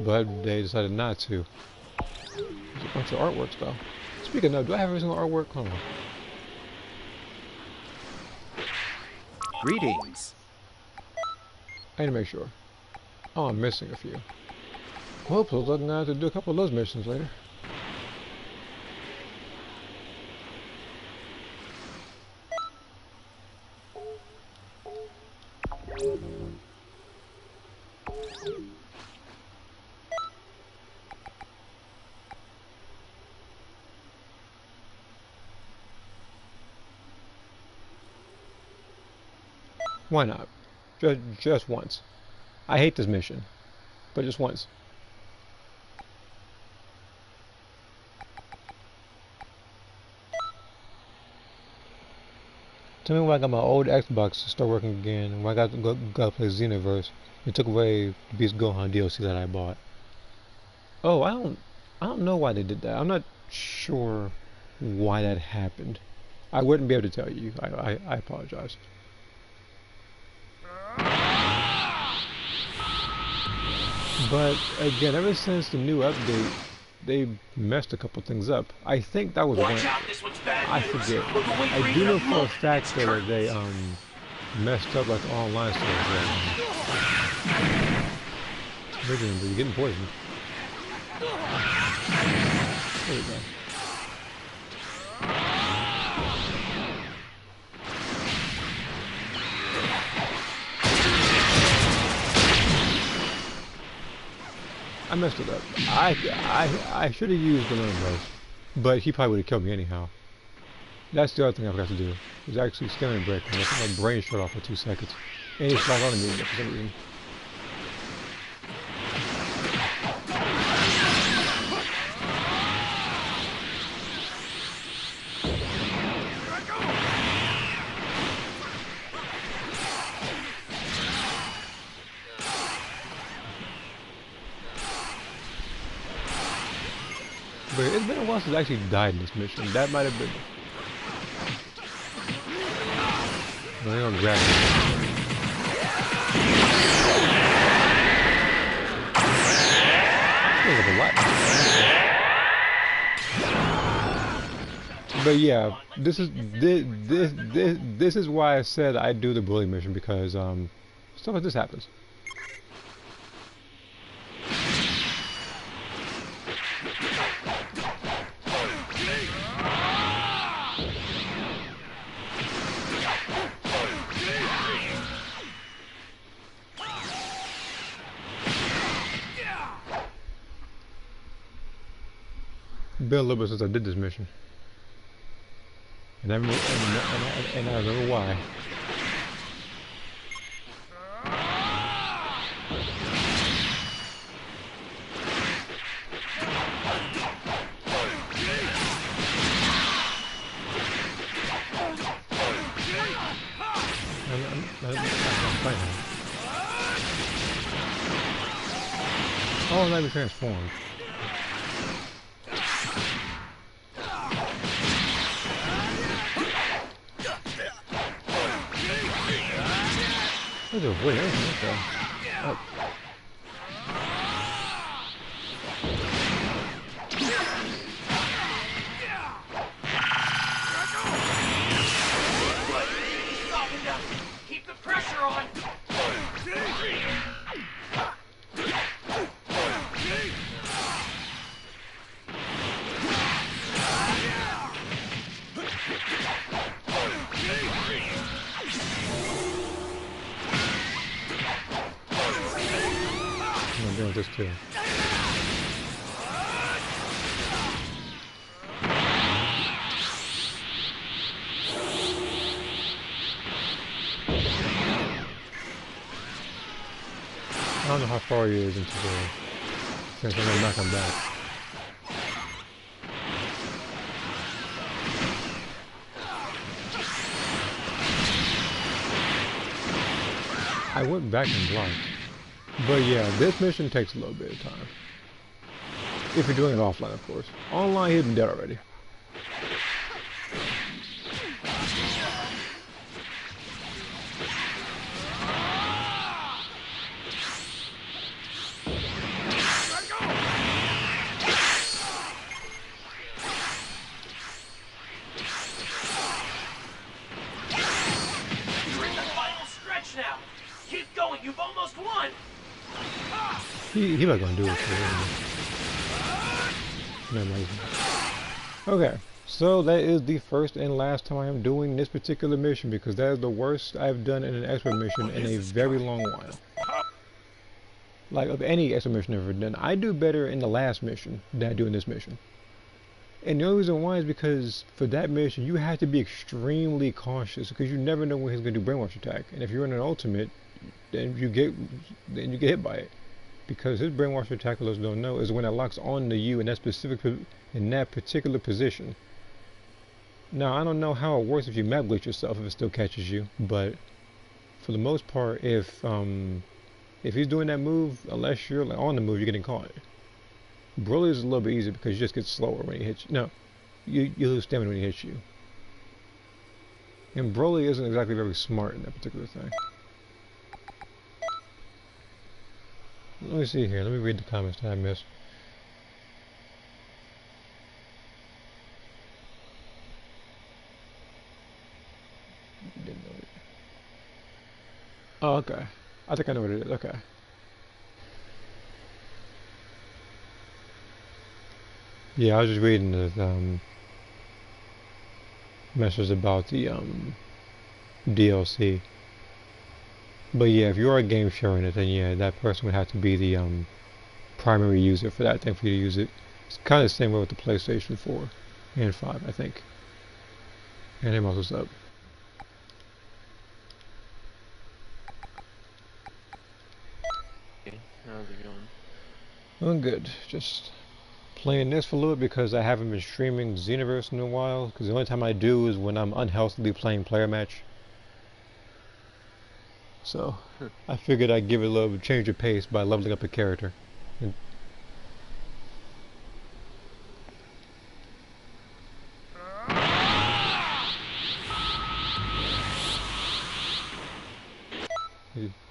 but they decided not to. There's a bunch of artworks though. Speaking of, do I have every single artwork? Hold on. Greetings. I need to make sure. Oh, I'm missing a few. Well, so I'm gonna have to do a couple of those missions later. Why not? Just once. I hate this mission, but just once. Tell me when I got my old Xbox to start working again, when I got to play Xenoverse. It took away the Beast Gohan DLC that I bought. Oh, I don't know why they did that. I'm not sure why that happened. I wouldn't be able to tell you. I apologize. But again, ever since the new update, they messed a couple things up. I think that was one. I forget. I do know for a fact though that they messed up like the online stuff. Originally, you're getting poisoned. There we go. I messed it up. I should have used the limit burst, but he probably would have killed me anyhow. That's the other thing I forgot to do. Was actually scaling break. I think my brain shut off for 2 seconds, and he stopped on me for some reason. But it's been a while since I actually died in this mission. That might have been. No, they don't grab me. But yeah, this is why I said I do the bully mission, because stuff like this happens. Been a little bit since I did this mission, and I remember why. Oh, now we transformed. Those are weird, okay. Oh. Keep the pressure on. I'm doing this too. I don't know how far he is into the since I'm gonna knock him back. I went back and blocked. But yeah, this mission takes a little bit of time. If you're doing it offline, of course. Online, he'd been dead already. now. Keep going, you've almost won. He not gonna do it. Never mind. Okay, so that is the first and last time I am doing this particular mission because that is the worst I've done in an expert mission in a very long while. Like of any expert mission I've ever done, I do better in the last mission than I do in this mission. And the only reason why is because for that mission you have to be extremely cautious because you never know when he's gonna do brainwash attack. And if you're in an ultimate, then you get hit by it. Because his brainwash attack, for those who don't know, is when it locks on to you in that particular position. Now I don't know how it works if you map glitch yourself if it still catches you, but for the most part, if he's doing that move, unless you're like on the move, you're getting caught. Broly is a little bit easier because you just get slower when he hits you. No, you lose stamina when he hits you. And Broly isn't exactly very smart in that particular thing. Let me see here. Let me read the comments that I missed. Didn't know it. Oh, okay. I think I know what it is. Okay. Yeah, I was just reading the message about the DLC. But yeah, if you are game sharing it, then yeah, that person would have to be the primary user for that thing for you to use it. It's kind of the same way with the PlayStation 4 and 5, I think. And him also up. Hey, how's it going? I'm good. Just playing this for a little bit because I haven't been streaming Xenoverse in a while. Because the only time I do is when I'm unhealthily playing player match. So I figured I'd give it a little change of pace by leveling up a character. And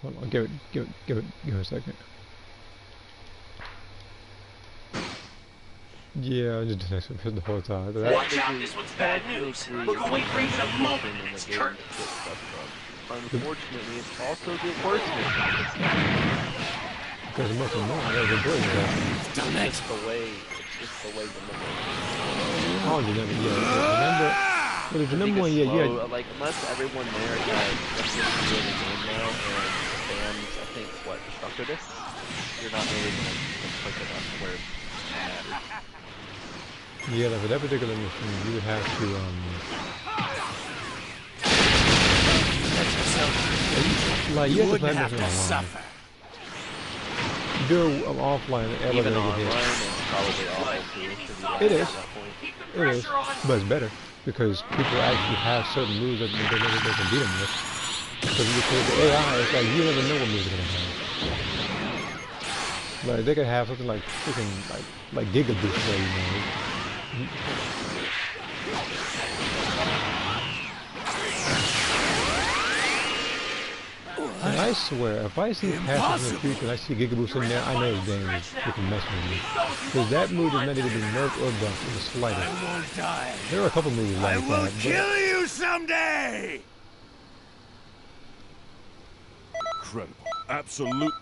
hold on, give it a second. Yeah, I just did this for the whole time. Watch out, this one's bad news. Look away for a moment and it's curtain. Unfortunately, it's also the worst mission. Because the most annoying, I gotta go It's just the way the Oh, you never, remember? Well, the number one, yeah. Like, unless everyone there is just doing the game now and spams, I think, what, structure this? You're not really going to click enough where it matters. Yeah, like for that particular mission, you would have to, like, you have to play this online. Do it offline, Even online, get hit. it's probably awful too. It is. It is. But it's better. Because people actually have certain moves that they can beat them with. Because the AI, it's like, you never know what moves they're going to have. Like, they could have something like freaking, like Giga Boost there, you know. And I swear, if I see patches in the future and I see Giga Boost in there, I know this game is freaking messing with me. Because that move is not even nerfed or buffed in the slightest. I won't die. There are a couple moves like that. I will kill you someday! Incredible. Absolute.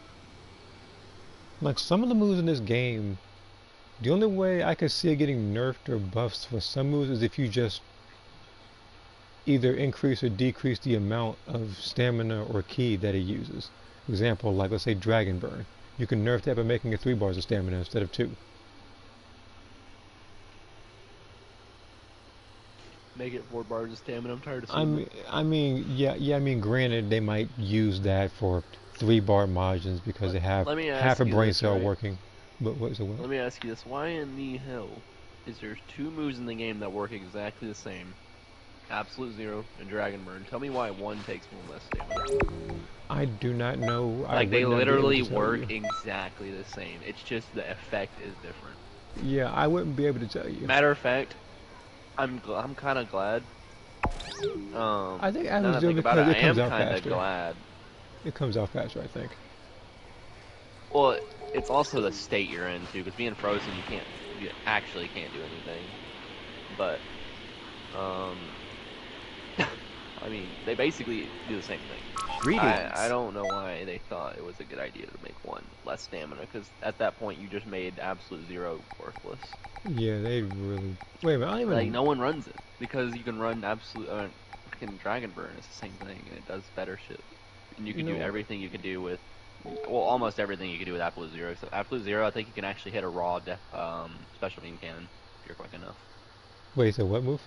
Like some of the moves in this game, the only way I could see it getting nerfed or buffed for some moves is if you just either increase or decrease the amount of stamina or ki that it uses. For example, like let's say Dragon Burn. You can nerf that by making it 3 bars of stamina instead of 2. Make it 4 bars of stamina. I'm tired of seeing it. I mean, granted, they might use that for 3-bar margins because they have half a brain cell working. But what's it? Let me ask you this: why in the hell is there 2 moves in the game that work exactly the same? Absolute Zero and Dragon Burn. Tell me why one takes more less damage. I do not know. Like they literally work exactly the same. It's just the effect is different. Yeah, I wouldn't be able to tell you. Matter of fact, I'm kind of glad. I think now that I think about it, I am kind of glad. It comes out faster, I think. Well, it's also the state you're in too. Because being frozen, you actually can't do anything. But I mean, they basically do the same thing. Greetings. I don't know why they thought it was a good idea to make one less stamina, because at that point you just made Absolute Zero worthless. Yeah, they really. Wait a minute, I don't even. Like, no one runs it, because you can run Absolute. Fucking Dragon Burn is the same thing, and it does better shit. And you can do everything you can do with. Well, almost everything you can do with Absolute Zero. So Absolute Zero, I think you can actually hit a raw special beam cannon if you're quick enough. Wait, so what move?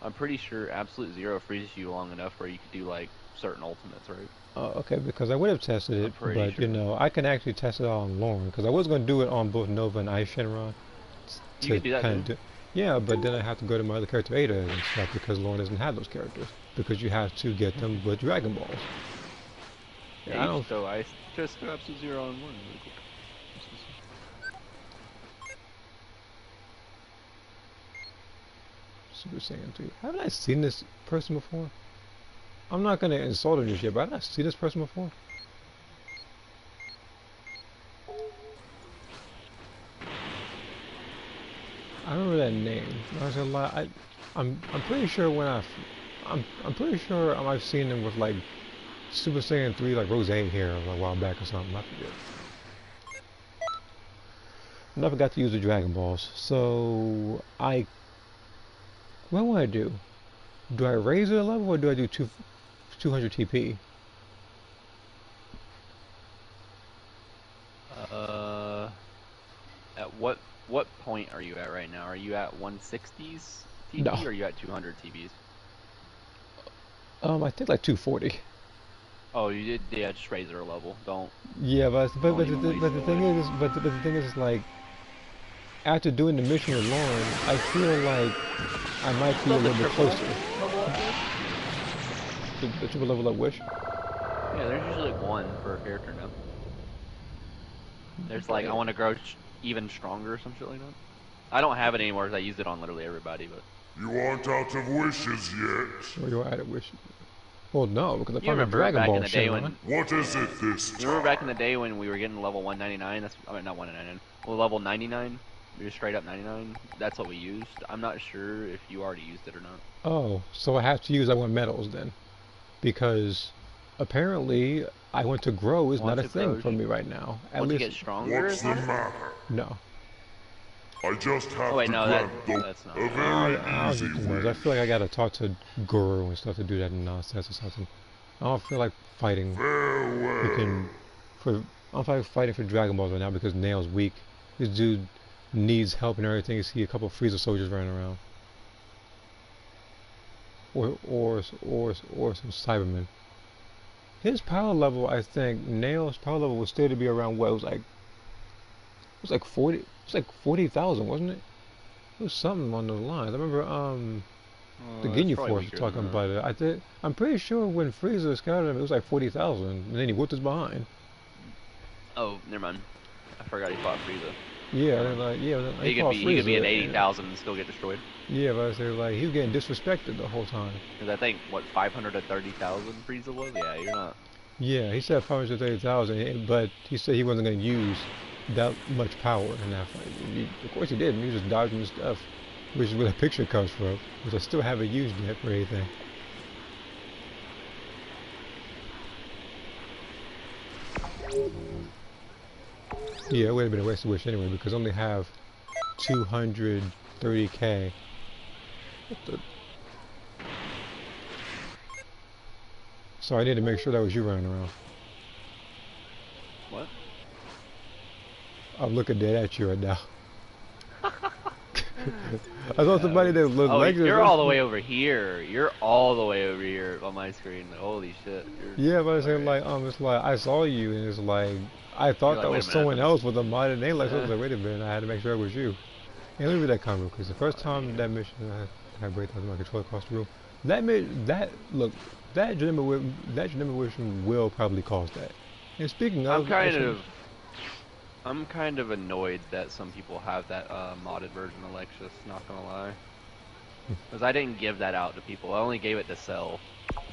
I'm pretty sure Absolute Zero freezes you long enough where you could do like certain ultimates, right? Oh, okay, because I would have tested it, but sure. you know, I can actually test it on Lauren, because I was going to do it on both Nova and Ice Shenron. You can do that too. Yeah, but then I have to go to my other character Ada and stuff, because Lauren doesn't have those characters. Because you have to get them with Dragon Balls. Yeah, I don't. So I just threw Absolute Zero on one really quick. Super Saiyan 3. Haven't I seen this person before? I'm not gonna insult him just yet, but haven't I seen this person before? I remember that name. I was gonna lie. I'm pretty sure when I'm pretty sure I've seen him with like Super Saiyan 3 like rose hair a while back or something. I forget. I never got to use the Dragon Balls, so what do I do? Do I raise it a level or do I do 200 TP? At what point are you at right now? Are you at 160s TP No. or are you at 200 TPs? I think like 240. Oh, you did, yeah, just raise her level. Don't. Yeah, but the thing away. is, but the thing is, like, after doing the mission with Lauren, I feel like I might be a little bit closer. The triple level up wish? Yeah, there's usually one per character now. There's like, I want to grow even stronger or some shit like that. I don't have it anymore because I used it on literally everybody, but. You aren't out of wishes yet. Or you're out of wish? Well, no, because if I'm a remember Dragon back Ball in the day when, What is it this You time? remember back in the day when we were getting level 199? That's, I mean, not 199. Well, level 99. We were straight up 99. That's what we used. I'm not sure if you already used it or not. Oh, so I have to use I want medals then, because apparently I want to grow is not a thing for me right now. At Once you least get stronger, What's the matter? no. I just have Oh, wait, to no, grab that's not. a very I'll easy get the medals. way. I feel like I gotta talk to Guru and stuff to do that nonsense or something. I don't feel like fighting. Farewell. I don't feel like fighting for Dragon Balls right now because Nail's weak. This dude needs help and everything. You see a couple of Frieza soldiers running around, or some Cybermen. His power level, I think, Nail's power level was still to be around what? It was like 40. It was like 40,000, wasn't it? It was something on those lines. I remember the Ginyu Force was talking about it. I'm pretty sure when Frieza scouted him, it was like 40,000, and then he whooped his behind. Oh, never mind. I forgot he fought Frieza. Yeah, they're like, yeah, He could be at 80,000 and still get destroyed. Yeah, but they're like, he was getting disrespected the whole time. Because I think, what, 530,000 Frieza was? Yeah, you're not. Yeah, he said 530,000, but he said he wasn't going to use that much power in that fight. Of course he didn't. He was just dodging the stuff, which is where the picture comes from, which I still haven't used yet for anything. Yeah, it would have been a waste of wish anyway, because I only have 230k. What the? So I need to make sure that was you running around. What? I'm looking dead at you right now. I saw somebody that looked like you're all the way over here. You're all the way over here on my screen. Like, holy shit. Yeah, but it's like, it's like, I saw you, and it's like, I thought that was someone else with a modded name. Like, I was like, wait a minute, I had to make sure it was you. And let me read that comment, because the first time that mission, I had to break my controller across the room. That generation will probably cause that. And speaking of, I'm kind of annoyed that some people have that modded version of Lexus, not gonna lie. Because I didn't give that out to people. I only gave it to Cell,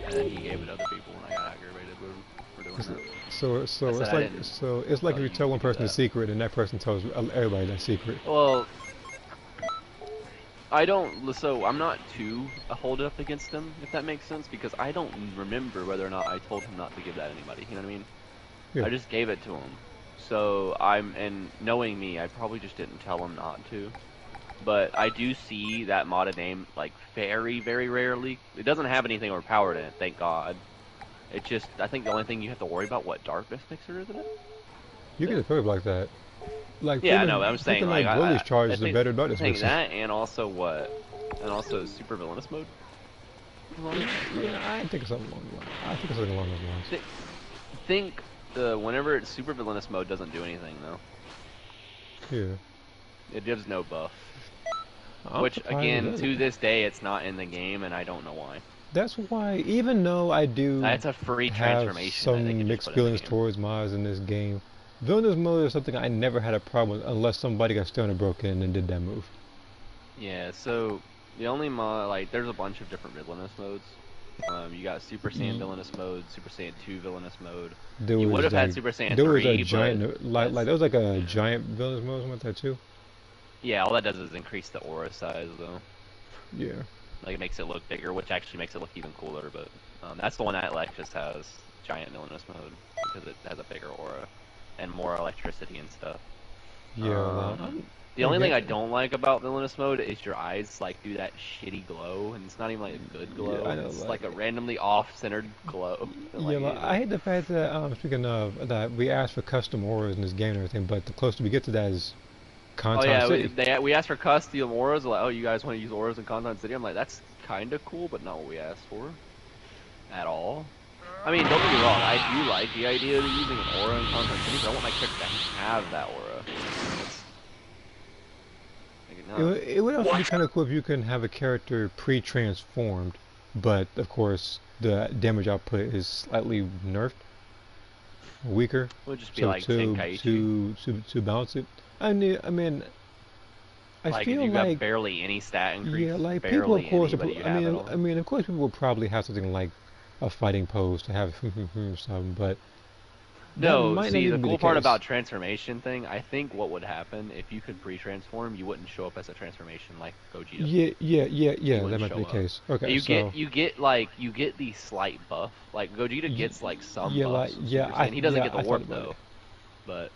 and then he gave it to other people, and I got aggravated for doing that. So it's like if you tell one person a secret, and that person tells everybody that secret. Well, I don't. So I'm not too hold up against him, if that makes sense, because I don't remember whether or not I told him not to give that to anybody. You know what I mean? Yeah. I just gave it to him. So and knowing me, I probably just didn't tell him not to. But I do see that modded name like very, very rarely. It doesn't have anything overpowered in it, thank God. It just, I think the only thing you have to worry about, what, darkness mixer, isn't it? You can equip like that. Like Yeah, I know. I'm saying like Lily's charge is a think, better I darkness think mixer. that, and also what, and also super villainous mode. Yeah, I think it's something along the line. I think it's something along those lines. Think whenever it's super villainous mode doesn't do anything though. Yeah. It gives no buff. I'm Which surprised it again, doesn't. to this day, it's not in the game, and I don't know why. That's why, even though I do That's a free have transformation. that they some could just mixed put in the feelings game. towards mods in this game, villainous mode is something I never had a problem with unless somebody got stoned and broke in and did that move. Yeah, so the only mod, like, there's a bunch of different villainous modes. You got Super Saiyan villainous mode, Super Saiyan 2 villainous mode. There You was would have had like- Super Saiyan There 3, was a giant, like that's- there was like a giant villainous mode with that too. yeah, all that does is increase the aura size, though. Yeah. Like, it makes it look bigger, which actually makes it look even cooler, but that's the one that Lexus has, giant villainous mode, because it has a bigger aura and more electricity and stuff. Yeah. Well, The only thing I get- don't like about villainous mode is your eyes like do that shitty glow, and it's not even like a good glow. Yeah, I don't it's like like a it. randomly off-centered glow. Yeah, well, I hate the fact that speaking of that, we asked for custom auras in this game and everything, but the closer we get to that is Oh Content yeah, City. we asked for custom auras. Like, oh, you guys want to use auras in Content City? I'm like, that's kind of cool, but not what we asked for at all. I mean, don't get me wrong. I do like the idea of using an aura in Content City, but I want my character to have that aura. It would also be kind of cool if you can have a character pre-transformed, but of course the damage output is slightly nerfed, weaker. It would just be So like to Tenkaichi. to balance it, I Like, feel if you got like barely any stat increase, yeah, like barely people of course. any, but you have it all. I mean, of course, people will probably have something like a fighting pose to have something, but that No, might not see, the even be cool the part case. about transformation thing, I think what would happen if you could pre-transform, you wouldn't show up as a transformation like Gogeta. Yeah, that wouldn't might be the show up. case. Okay, You so get the slight buff. Like Gogeta gets like some yeah, buffs. like from yeah, Super Saiyan. He doesn't yeah, get the I thought warp about though. it. But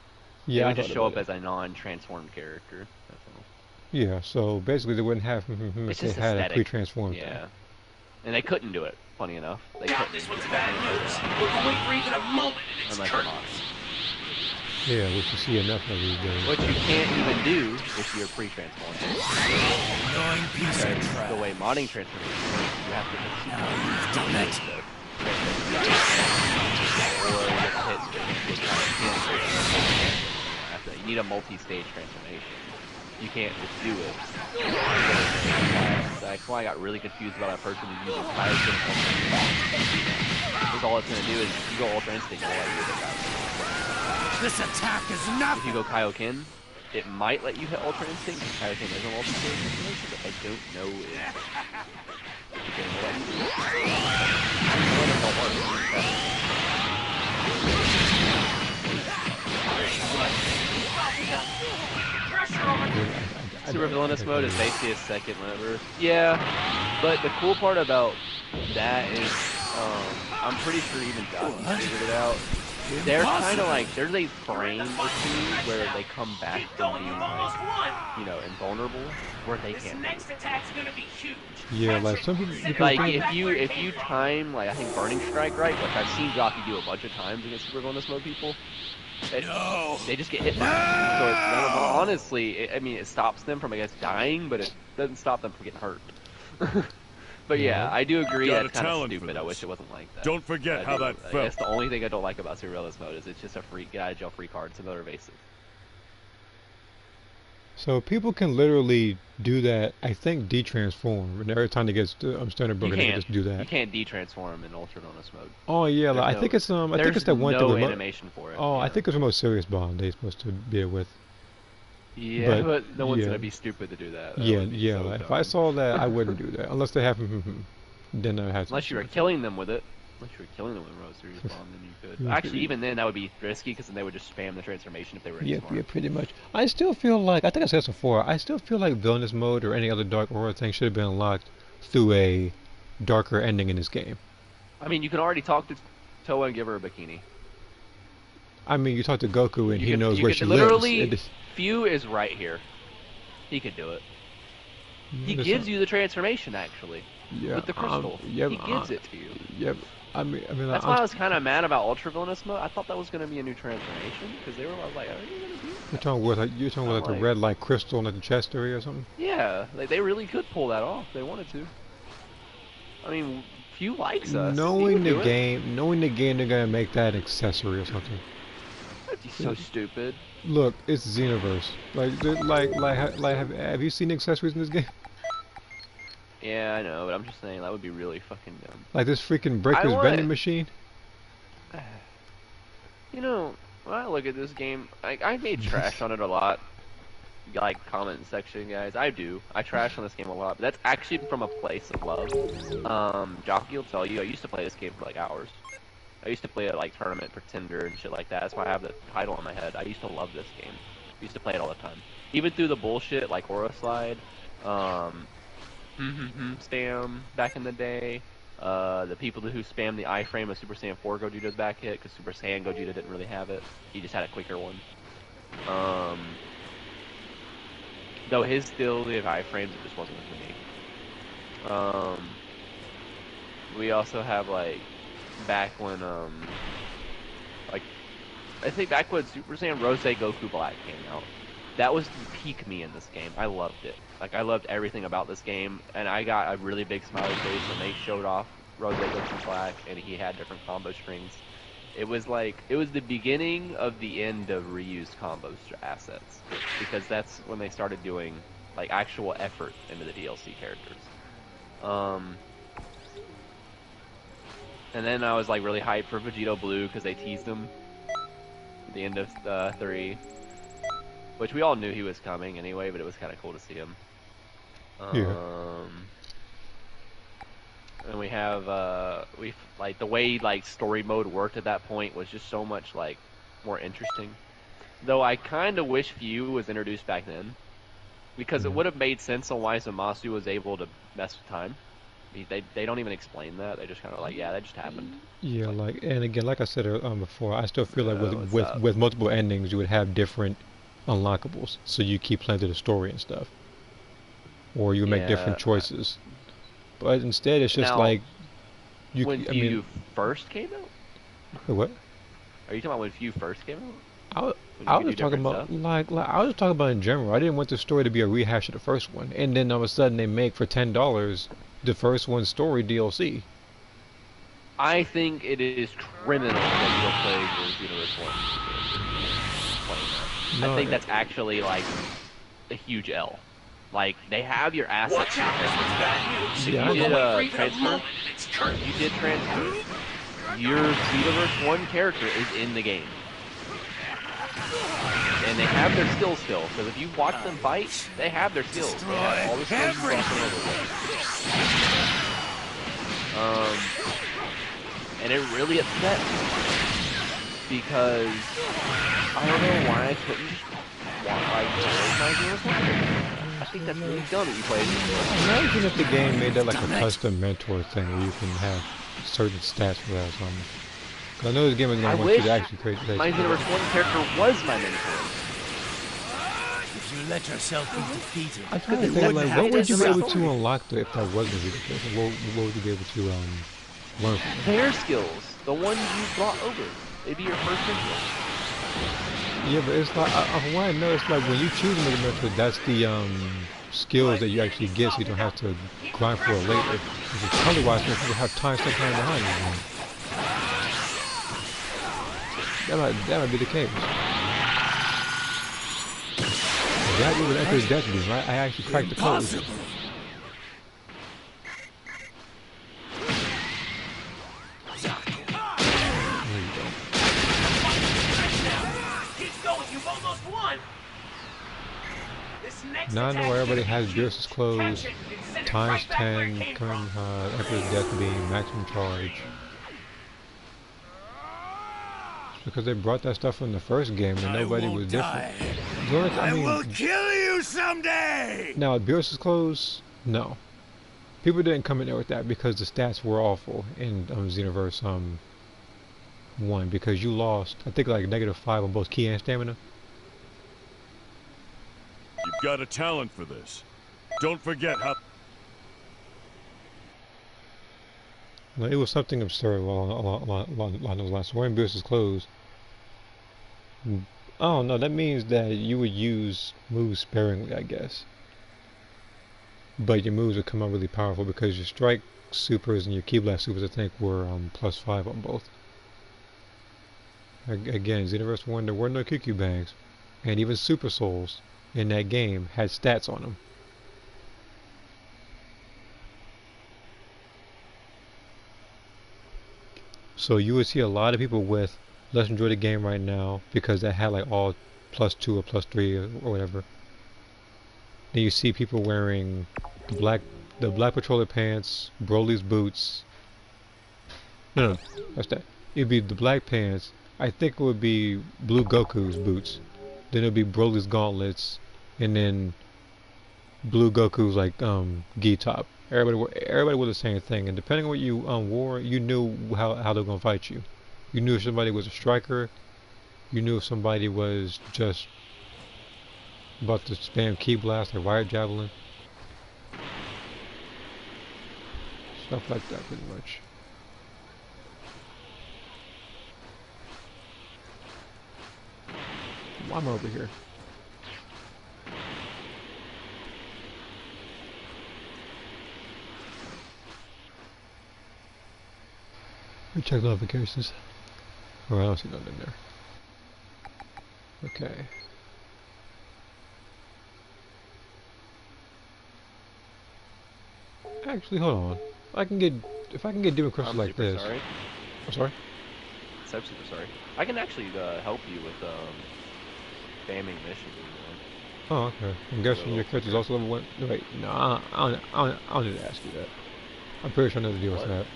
Yeah, they I would just thought show about up as a non-transformed character. That's all. Yeah, so basically they wouldn't have It's if they just had a aesthetic. pre-transformed Yeah. thing. And they couldn't do it, funny enough. They Now, couldn't. this one's bad news. We'll wait for even a moment and it's Unless they're curtains. Yeah, which you see enough of these days. Which you can't even do if you're pre-transformed. Annoying piece of Because crap. the way modding transformation works, you have to hit Done it. or you have to hit you need a multi-stage transformation. You can't just do it. That's why I got really confused about that person who's using Kaioken. Because all it's going to do is if you go Ultra Instinct, all I do is Kaioken. This attack is If you nothing. go Kaioken, it might let you hit Ultra Instinct. Kaioken isn't multi-stage transformation, but I don't know if it's going to let you do it. I don't know if it'll work. Pressure on. Super villainous mode is basically a second whenever. Yeah, but the cool part about that is, I'm pretty sure even Jockey figured it out. They're kind of like, there's a frame or two where they come back Keep from going, being you've almost like, won. you know, invulnerable, where they This can't. next attack's gonna be huge. Yeah, Catch like it. some people- Send it Like right if back where it you came from. time like I think Burning Strike right, like I've seen Jockey do a bunch of times against super villainous mode people. No. They just get hit by it. So it's none of, honestly, I mean, it stops them from, I guess, dying, but it doesn't stop them from getting hurt. But yeah, I do agree Got that's a kind of talent for stupid. I this. wish it wasn't like that. Don't forget how that I felt. guess the only thing I don't like about Super Villainous mode is it's just a free get out of jail free card. It's another evasive. So people can literally do that. I think de-transform, and every time they get standard broken, they can just do You that. can't de-transform in Ultra Villainous mode. Oh yeah, like, I There's think no- it's I think There's it's that one no thing with animation for it. oh, I yeah. think it's a most serious bomb they're supposed to be with. Yeah, but- but no one's yeah. gonna be stupid to do that. That Yeah, would be so like, if dumb. I saw that, I wouldn't do that unless they have then I have. Unless you were killing them with it. Unless you were killing them when Rose respawned, then you could. Yeah, Actually, even then, that would be risky because then they would just spam the transformation if they were any Yeah, smart. yeah, pretty much. I still feel like, I think I said this before, I still feel like villainous mode or any other Dark Aura thing should have been unlocked through a darker ending in this game. I mean, you can already talk to Toa and give her a bikini. I mean, you talk to Goku and You he could- knows you where could she literally, lives. Few is right here. He could do it. He That's gives not- you the transformation, actually. Yeah, With the crystal. yeah, He gives it to you. Yeah, I mean, That's why I was kind of mad about Ultra Villainous mode. I thought that was going to be a new transformation. Because I was like, are you going to do You're talking with like the like- red like crystal in like the chest area or something. Yeah, like they really could pull that off. If they wanted to. I mean, Few likes us. He Knowing would the do it. game, they're gonna make that an accessory or something. That'd be so stupid. Look, it's Xenoverse. Have you seen accessories in this game? Yeah, I know, but I'm just saying that would be really fucking dumb. Like this freaking breakers want- vending machine. You know, when I look at this game, I made trash on it a lot. Like, comment section, guys. I do. I trash on this game a lot, but that's actually from a place of love. Jockey will tell you, I used to play this game for like hours. I used to play it like Tournament Pretender and shit like that. That's why I have the title on my head. I used to love this game. I used to play it all the time. Even through the bullshit like Aura Slide, spam back in the day. The people who spammed the iframe of Super Saiyan 4 Gogeta's back hit because Super Saiyan Gogeta didn't really have it. He just had a quicker one. Though his still did iframes, it just wasn't for me. We also have like back when like I think back when Super Saiyan Rose Goku Black came out. That was the peak me in this game. I loved it. Like, I loved everything about this game, and I got a really big smiley face when they showed off Rose Goku Black, and he had different combo strings. It was like, it was the beginning of the end of reused combo assets, because that's when they started doing, like, actual effort into the DLC characters. And then I was, like, really hyped for Vegito Blue, because they teased him at the end of 3. Which we all knew he was coming anyway, but it was kind of cool to see him. And we have, like, the way, like, story mode worked at that point was just so much, like, more interesting. Though I kind of wish Few was introduced back then. Because it would have made sense on why Zamasu was able to mess with time. They don't even explain that. They just kind of like, yeah, that just happened. Yeah, like, and again, like I said before, I still feel like what's up? with multiple endings, you would have different unlockables, so you keep playing through the story and stuff, or you make different choices. But instead, it's just Now, like when Few first came out? What? Are you talking about when Few first came out? I was just talking about like I was just talking about in general. I didn't want the story to be a rehash of the first one, and then all of a sudden they make for $10 the first one's story DLC. I think it is criminal that you don't play Universe 1. No, I think that's actually like a huge L. Like, they have your assets. Watch out, this one's bad news. Yeah, you I know. wait for the moment. It's current. You did transfer. Your Universe 1 character is in the game. And they have their skills still, because if you watch them fight, they have their skills. They have all the skills you saw from Overwatch. And it really upset me. Because I don't know why I couldn't just walk like my Universe 1 character. I think that's really dumb that you play it. Imagine if the game made that like a custom mentor thing where you can have certain stats for that or something. 'Cause I know this game is I going to want you wish to actually create my Universe 1 character was my mentor. If you let yourself be defeated, I'm trying to you think, wouldn't like, have what would you be this able story. to unlock if that wasn't the case? What would you be able to learn from? Their skills, the ones you brought over, they'd be your first mentor. Yeah, but it's like, from what I know, it's like when you choose to make a mentor, that's the skills that you actually get, so you don't have to grind for it later. Because otherwise, people have time stuck playing behind you. That might be the case. Exactly what Emperor's Death Beam, right? I actually cracked the code. There you go. Keep going. You've almost won. This next Now I know attack where everybody is has huge. Beerus's clothes, Catch it and send it times right back where it 10, came current from. Emperor's Death Beam, maximum charge. because they brought that stuff from the first game and nobody was different. I will kill you someday! Now, at Beerus's close, no. People didn't come in there with that because the stats were awful in Xenoverse 1 because you lost, I think, like -5 on both ki and stamina. You've got a talent for this. Don't forget how... No, it was something absurd along those lines. So wearing Beerus's clothes. Oh no, that means that you would use moves sparingly, I guess. But your moves would come out really powerful because your strike supers and your ki blast supers, I think, were +5 on both. Again, Xenoverse 1, there were no QQ bags, and even Super Souls in that game had stats on them. So you would see a lot of people with "Let's enjoy the game right now" because they had like all +2 or +3 or whatever. Then you see people wearing the black patroller pants, Broly's boots. No, that's that. It'd be the black pants. I think it would be Blue Goku's boots. Then it'd be Broly's gauntlets, and then Blue Goku's like gi top. Everybody wore the same thing, and depending on what you wore, you knew how they're gonna fight you. You knew if somebody was a striker. You knew if somebody was just about to spam ki blast or wire javelin. Stuff like that, pretty much. Why am I over here? Let me check notifications. Oh, I don't see nothing there. Okay. Actually, hold on. If I can get demon crystals like this. Sorry. I'm sorry. I'm super sorry. I can actually help you with spamming missions. Oh, okay. I'm guessing your character's also level 1. No, wait, no, I don't need to ask you that. I'm pretty sure I know the deal with that.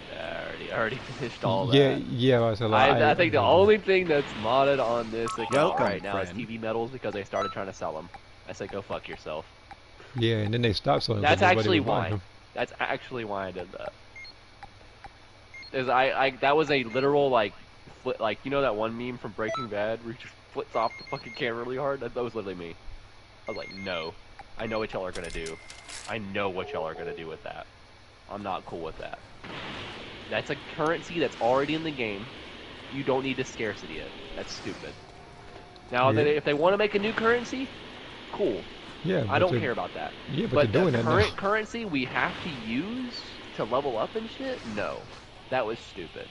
I already finished all that. Yeah, I said like, I think the only thing that's modded on this account Welcome, right now is friend. TV medals because they started trying to sell them. I said, go fuck yourself. Yeah, and then they stopped selling. That's them, actually nobody was buying why. them. That's actually why I did that. Is that was a literal like you know that one meme from Breaking Bad where he just flips off the fucking camera really hard? That was literally me. I was like, no, I know what y'all are gonna do. I know what y'all are gonna do with that. I'm not cool with that. That's a currency that's already in the game. You don't need to scarcity it. That's stupid. Now, if they want to make a new currency, cool. Yeah, I don't care about that. Yeah, but they're doing the that current now. currency we have to use to level up and shit, no. That was stupid.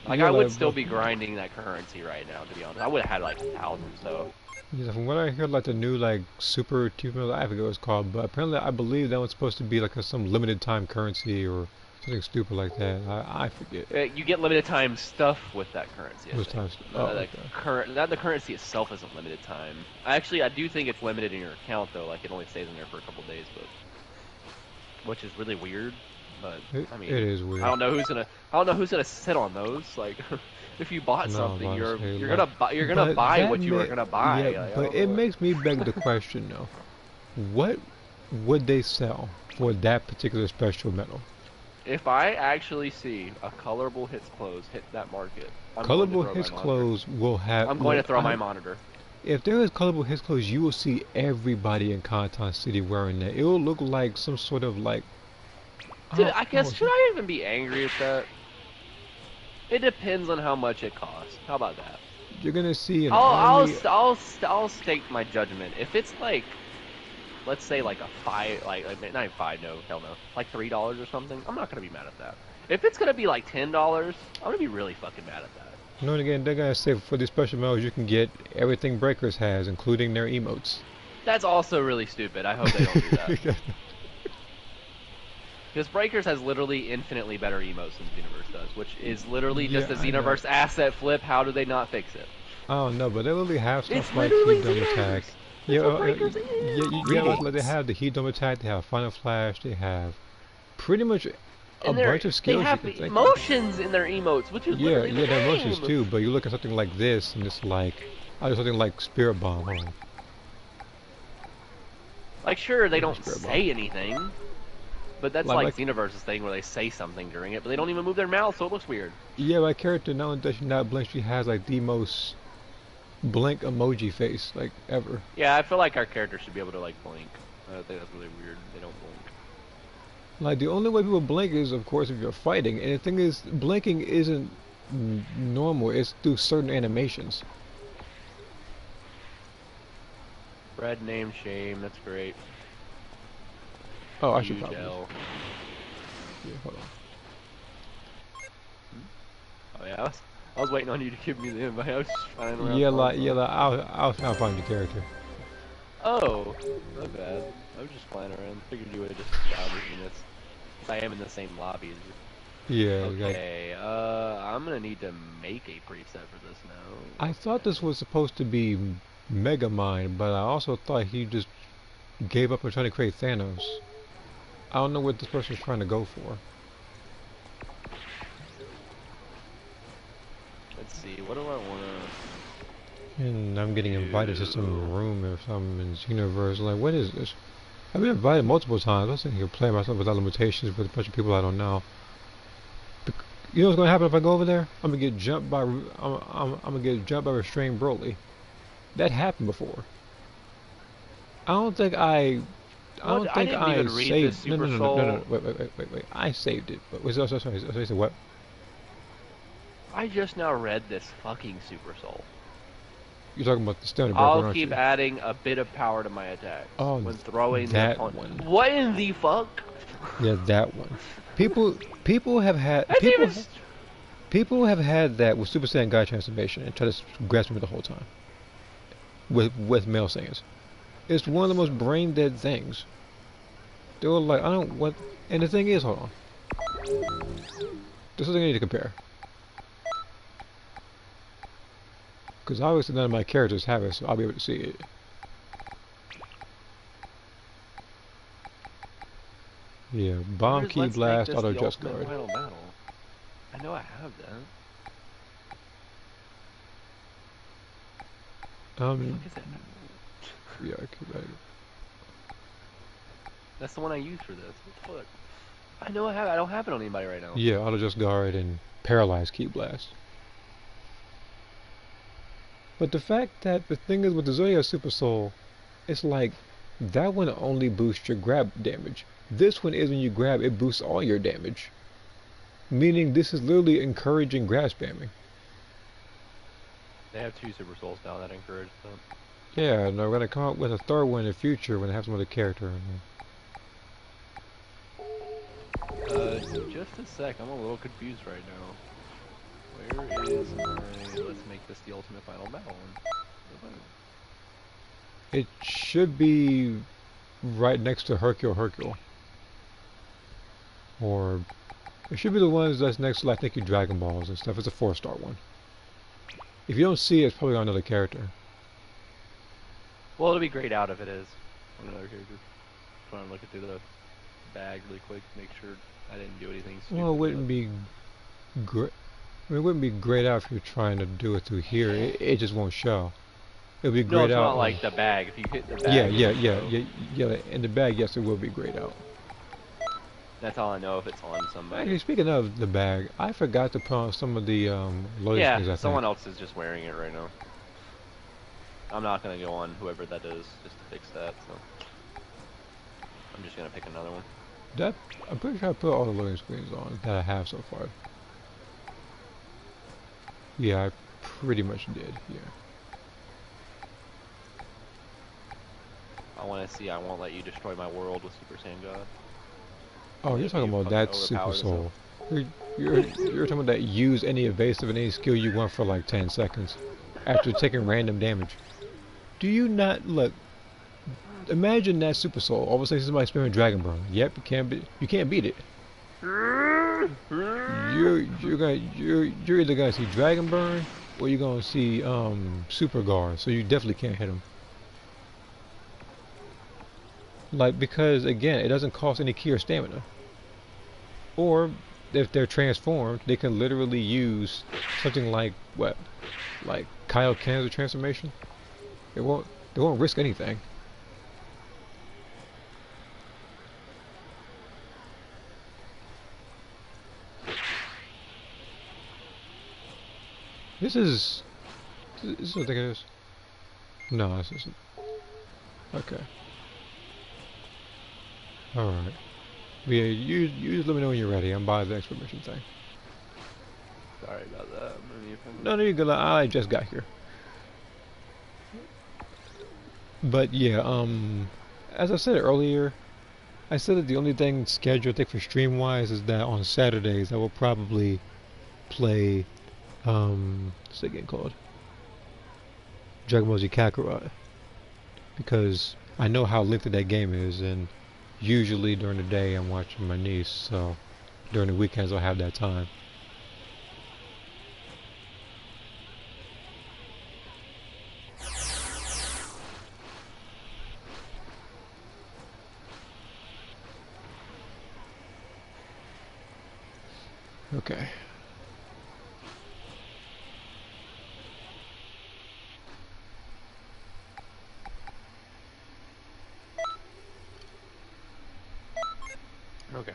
Like, Yeah, I would like, still be grinding that currency right now, to be honest. I would have had like 1,000, so. Yeah, from what I heard, like the new like super TV, I forget what it's called, but apparently I believe that was supposed to be like some limited time currency or something stupid like that. I forget. You get limited time stuff with that currency. Those times. Oh, okay. The currency itself isn't limited time. I do think it's limited in your account though. Like it only stays in there for a couple days, but which is really weird. But I mean, it is weird. I don't know who's gonna sit on those. Like, if you bought something, you're gonna buy what you were gonna buy. Yeah, like, but it makes me beg the question though. What would they sell for that particular special metal? If I actually see a colorable hits clothes hit that market, Colorable hits clothes will have. I'm going to throw my monitor. If there is colorable hits clothes, you will see everybody in Conton City wearing that. It will look like some sort of like. Should I even be angry at that? It depends on how much it costs. How about that? You're gonna see an I'll stake my judgment. If it's like, let's say like a $5, like not even $5, no, hell no, like $3 or something, I'm not gonna be mad at that. If it's gonna be like $10, I'm gonna be really fucking mad at that. No, and again, they're gonna say for these special medals you can get everything Breakers has, including their emotes. That's also really stupid. I hope they don't do that. Because Breakers has literally infinitely better emotes than Xenoverse does, which is literally just a Xenoverse asset flip. How do they not fix it? Oh no, but they literally have stuff It's like literally Heat Dome theirs. Attack. That's what Breakers is. Like they have the Heat Dome Attack, they have Final Flash, they have pretty much a And bunch of they skills you have can think of. emotions in their emotes, which is Yeah, literally yeah, the there are game. emotions too, but you look at something like this, and it's like, I do something like Spirit Bomb. Hold on. Like, sure, they Yeah, don't Spirit Bomb. say anything, but that's like Xenoverse's thing where they say something during it, but they don't even move their mouth, so it looks weird. Yeah, my character, not only does she not blink, she has like the most blink emoji face, like, ever. Yeah, I feel like our characters should be able to, like, blink. I think that's really weird. They don't blink. Like, the only way people blink is, of course, if you're fighting, and the thing is, blinking isn't normal, it's through certain animations. Red name shame, that's great. Oh, I should Huge probably. L. Yeah, hold on. Oh yeah, I was waiting on you to give me the invite. I was just flying around. I'll find your character. Oh, my bad. I was just flying around. Figured you would have just found your units. I am in the same lobby as you. Yeah, Okay, I'm gonna need to make a preset for this now. I thought this was supposed to be Megamind, but I also thought he just gave up on trying to create Thanos. I don't know what this person's trying to go for. Let's see, what do I wanna... And I'm getting invited to some room or something in this universe. Like, what is this? I've been invited multiple times. I'm sitting here playing myself without limitations with a bunch of people I don't know. You know what's gonna happen if I go over there? I'm gonna get jumped by I'm gonna get jumped by restrained Broly. That happened before. I don't think I didn't even read this saved. Super No. Soul. Wait. I saved it. But sorry. What? I just now read this fucking Super Soul. You're talking about the standard break, I'll aren't keep you? adding a bit of power to my attack Oh, when throwing that the opponent. one. What in the fuck? Yeah, that one. People have had That's even... people have had that with Super Saiyan God transformation and try to grasp me the whole time. With male Saiyans. It's one of the most brain dead things. They were like, I don't what, and the thing is, hold on. This is something I need to compare. Because obviously none of my characters have it, so I'll be able to see it. Yeah, bomb, Where's key, Let's blast, Make This auto the just Ultimate guard. Final Battle? I know I have that. What is that? Yeah, I could. That's the one I use for this. What the fuck? I know I have it. I don't have it on anybody right now. Yeah, auto just guard and paralyze key blast. But the fact that the thing is with the Zodiac Super Soul, it's like that one only boosts your grab damage. This one is when you grab, it boosts all your damage. Meaning this is literally encouraging grab spamming. They have 2 Super Souls now that encourage them. Yeah, and they're gonna come out with a third one in the future when they have some other character in there. Just a sec. I'm a little confused right now. Where is my... Let's make this the Ultimate Final Battle one. It should be right next to Hercule. Or it should be the ones that's next to, like, I think, your Dragon Balls and stuff. It's a 4-star one. If you don't see it, it's probably on another character. Well, it'll be grayed out if it is on another character. Trying to look through the bag really quick, make sure I didn't do anything stupid. Well, it wouldn't be great. I mean, it wouldn't be grayed out if you're trying to do it through here. It just won't show. It'll be No, grayed it's out. not like the bag. If you hit the bag... Yeah. In the bag, yes, it will be grayed out. That's all I know if it's on somebody. Actually, speaking of the bag, I forgot to put on some of the loading screens, I think. Someone else is just wearing it right now. I'm not going to go on whoever that is just to fix that, so... I'm just going to pick another one. I'm pretty sure I put all the loading screens on that I have so far. Yeah, I pretty much did, yeah. I want to see I won't let you destroy my world with Super Saiyan God. Oh, you're talking about that Super Soul. You're talking about that use any evasive and any skill you want for like 10 seconds after taking random damage. Do you not look? Imagine that Super Soul. All of a sudden, somebody spamming Dragon Burn. Yep, you can't beat it. You're either gonna see Dragon Burn or you're gonna see Super Guard. So you definitely can't hit him. Like, because again, it doesn't cost any key or stamina. Or if they're transformed, they can literally use something like what, like Kyle Kansas transformation. They won't risk anything. This is what I think it is. No, this isn't. Okay. Alright. Yeah, you just let me know when you're ready. I'm by the exclamation thing. Sorry about that. No, you're good. I just got here. But yeah, as I said earlier, I said that the only thing scheduled, I think, for stream-wise is that on Saturdays I will probably play, what's that game called? Dragon Ball Z Kakarot. Because I know how lengthy that game is, and usually during the day I'm watching my niece, so during the weekends I'll have that time. Okay. Okay.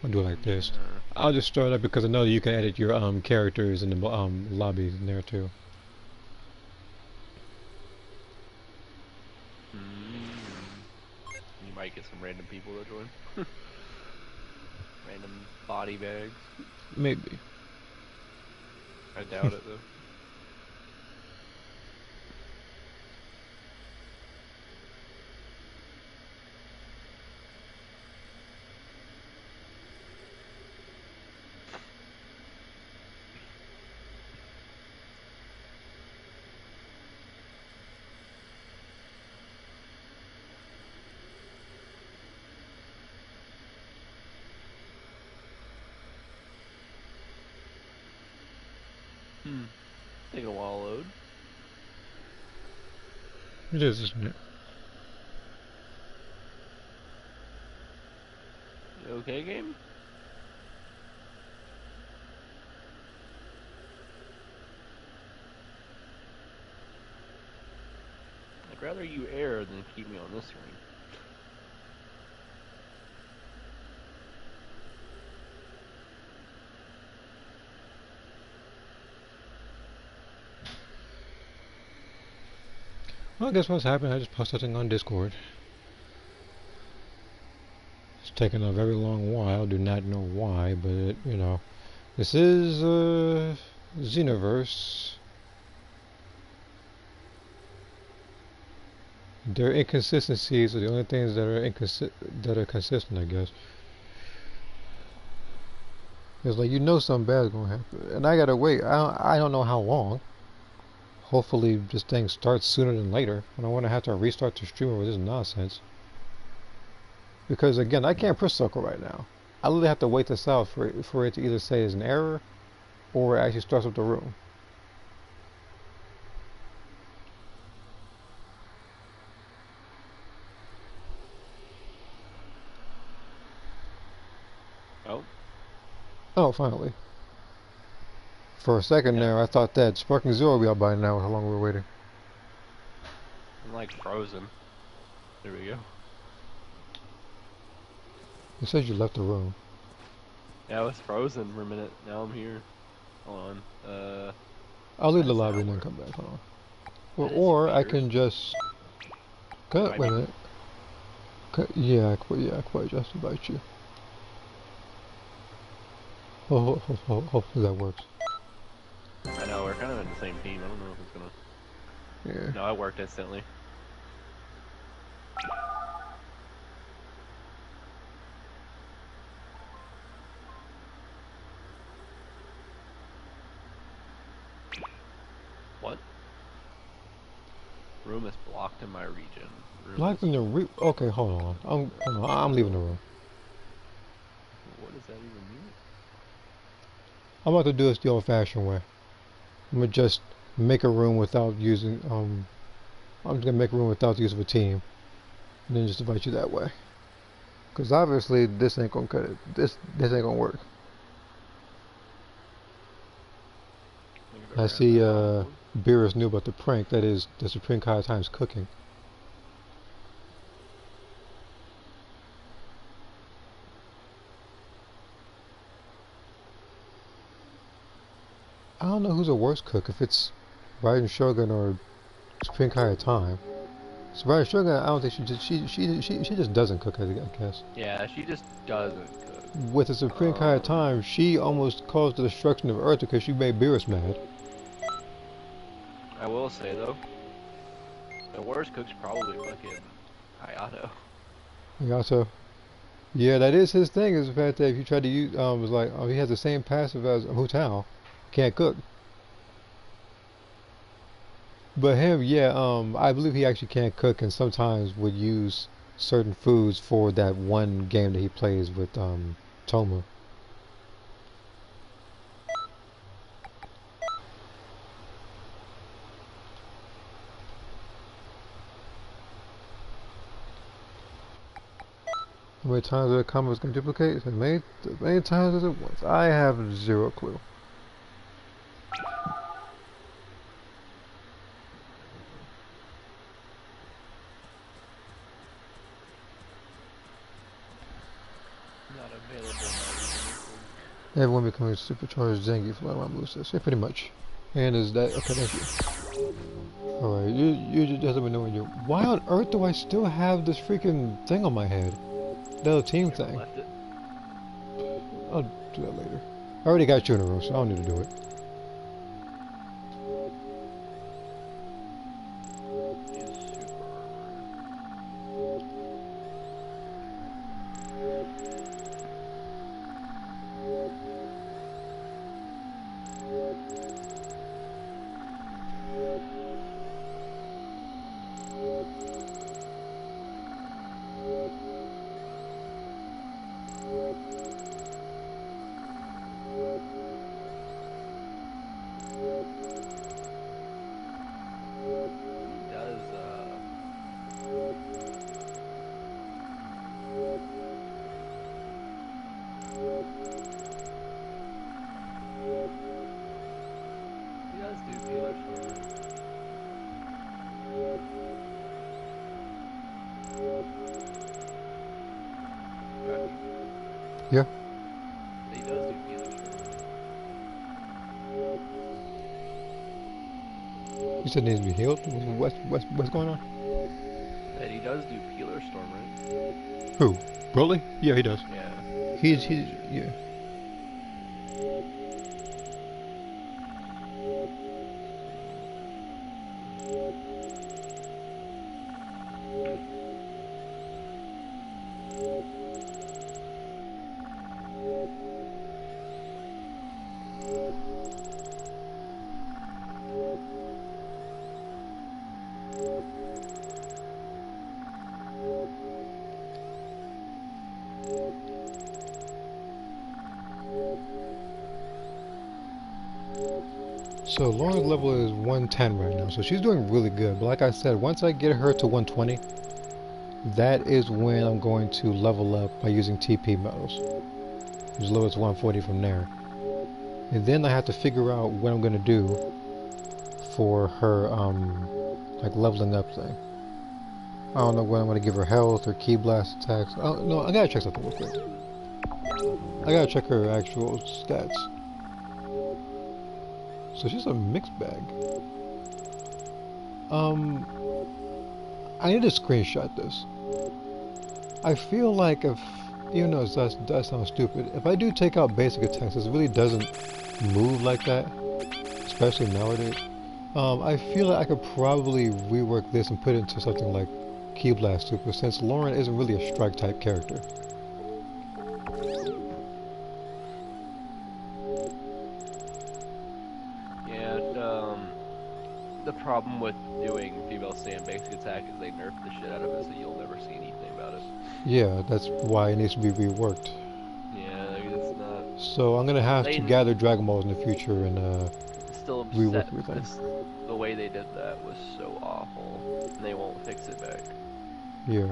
I'll do it like this. I'll just start up because I know that you can edit your characters in the lobbies in there too. You might get some random people to join. Random body bags. Maybe. I doubt it though. Taking a while to load. It is, isn't it? You okay, game? I'd rather you air than keep me on this screen. Well, I guess what's happened, I just posted something on Discord. It's taken a very long while, do not know why, but it, you know. This is, Xenoverse. There are inconsistencies, so the only things that are consistent, I guess. It's like, you know something bad is gonna happen, and I gotta wait. I don't know how long. Hopefully this thing starts sooner than later. I don't want to have to restart the streamer with this nonsense. Because again, I can't press circle right now. I literally have to wait this out for it to either say it's an error or it actually starts up the room. Oh, finally. For a second there, I thought that Sparking Zero would be out by now, how long we were waiting. I'm like frozen. There we go. It says you left the room. Yeah, I was frozen for a minute. Now I'm here. Hold on. I'll leave the lobby and then come back. Hold on. Well, or I can just... Wait a minute. Yeah, I quite just invite you. Hopefully that works. I know, we're kind of in the same team. I don't know if it's gonna... Yeah. No, it worked instantly. What? Room is blocked in my region. Blocked in the okay, hold on. I'm leaving the room. What does that even mean? I'm about to do this the old-fashioned way. I'm gonna just make a room without using I'm just gonna make a room without the use of a team, and then just invite you that way. Because obviously this ain't gonna cut it. This ain't gonna work. I see Beerus knew about the prank, that is the Supreme Kai times cooking. I don't know who's a worse cook, if it's Raiden Shogun or Supreme Kai time. So Raiden Shogun, I don't think she just doesn't cook, I guess. Yeah, she just doesn't cook. With the Supreme Kai time, she almost caused the destruction of Earth because she made Beerus mad. I will say though, the worst cook's probably fucking Hayato. Hayato. Yeah, that is his thing, is the fact that if you try to use, was like, he has the same passive as Hu Tao. Can't cook. But him, yeah, I believe he actually can cook and sometimes would use certain foods for that one game that he plays with, Toma. How many times are the combos going to duplicate? As many times as it once. I have zero clue. Not available. Everyone becoming supercharged Zangief for my movesets. Yeah, pretty much. And is that okay? That's you. Alright, you just let me know when you. Why on earth do I still have this freaking thing on my head? The other team thing. Left it. I'll do that later. I already got you in a row, so I don't need to do it. Is super Yeah. He does do peeler storm. You said it needs to be healed? What's going on? That he does do peeler storm, right? Who? Broly? Yeah, he does. Yeah. He's yeah. So Lauren's level is 110 right now, so she's doing really good. But like I said, once I get her to 120, that is when I'm going to level up by using TP medals. As low as 140 from there. And then I have to figure out what I'm going to do for her, like leveling up thing. I don't know when I'm going to give her health or ki blast attacks. Oh, no, I gotta check something real quick. I gotta check her actual stats. So she's a mixed bag. I need to screenshot this. I feel like if, even though it does sound stupid, if I do take out basic attacks, it really doesn't move like that, especially nowadays. I feel like I could probably rework this and put it into something like Ki Blast Super, since Lauren isn't really a strike type character. The problem with doing female Saiyan basic attack is they nerf the shit out of it, so you'll never see anything about it. Yeah, that's why it needs to be reworked. Yeah, it's not. So I'm gonna have to gather Dragon Balls in the future and still rework upset. everything. The way they did that was so awful, and they won't fix it back. Yeah.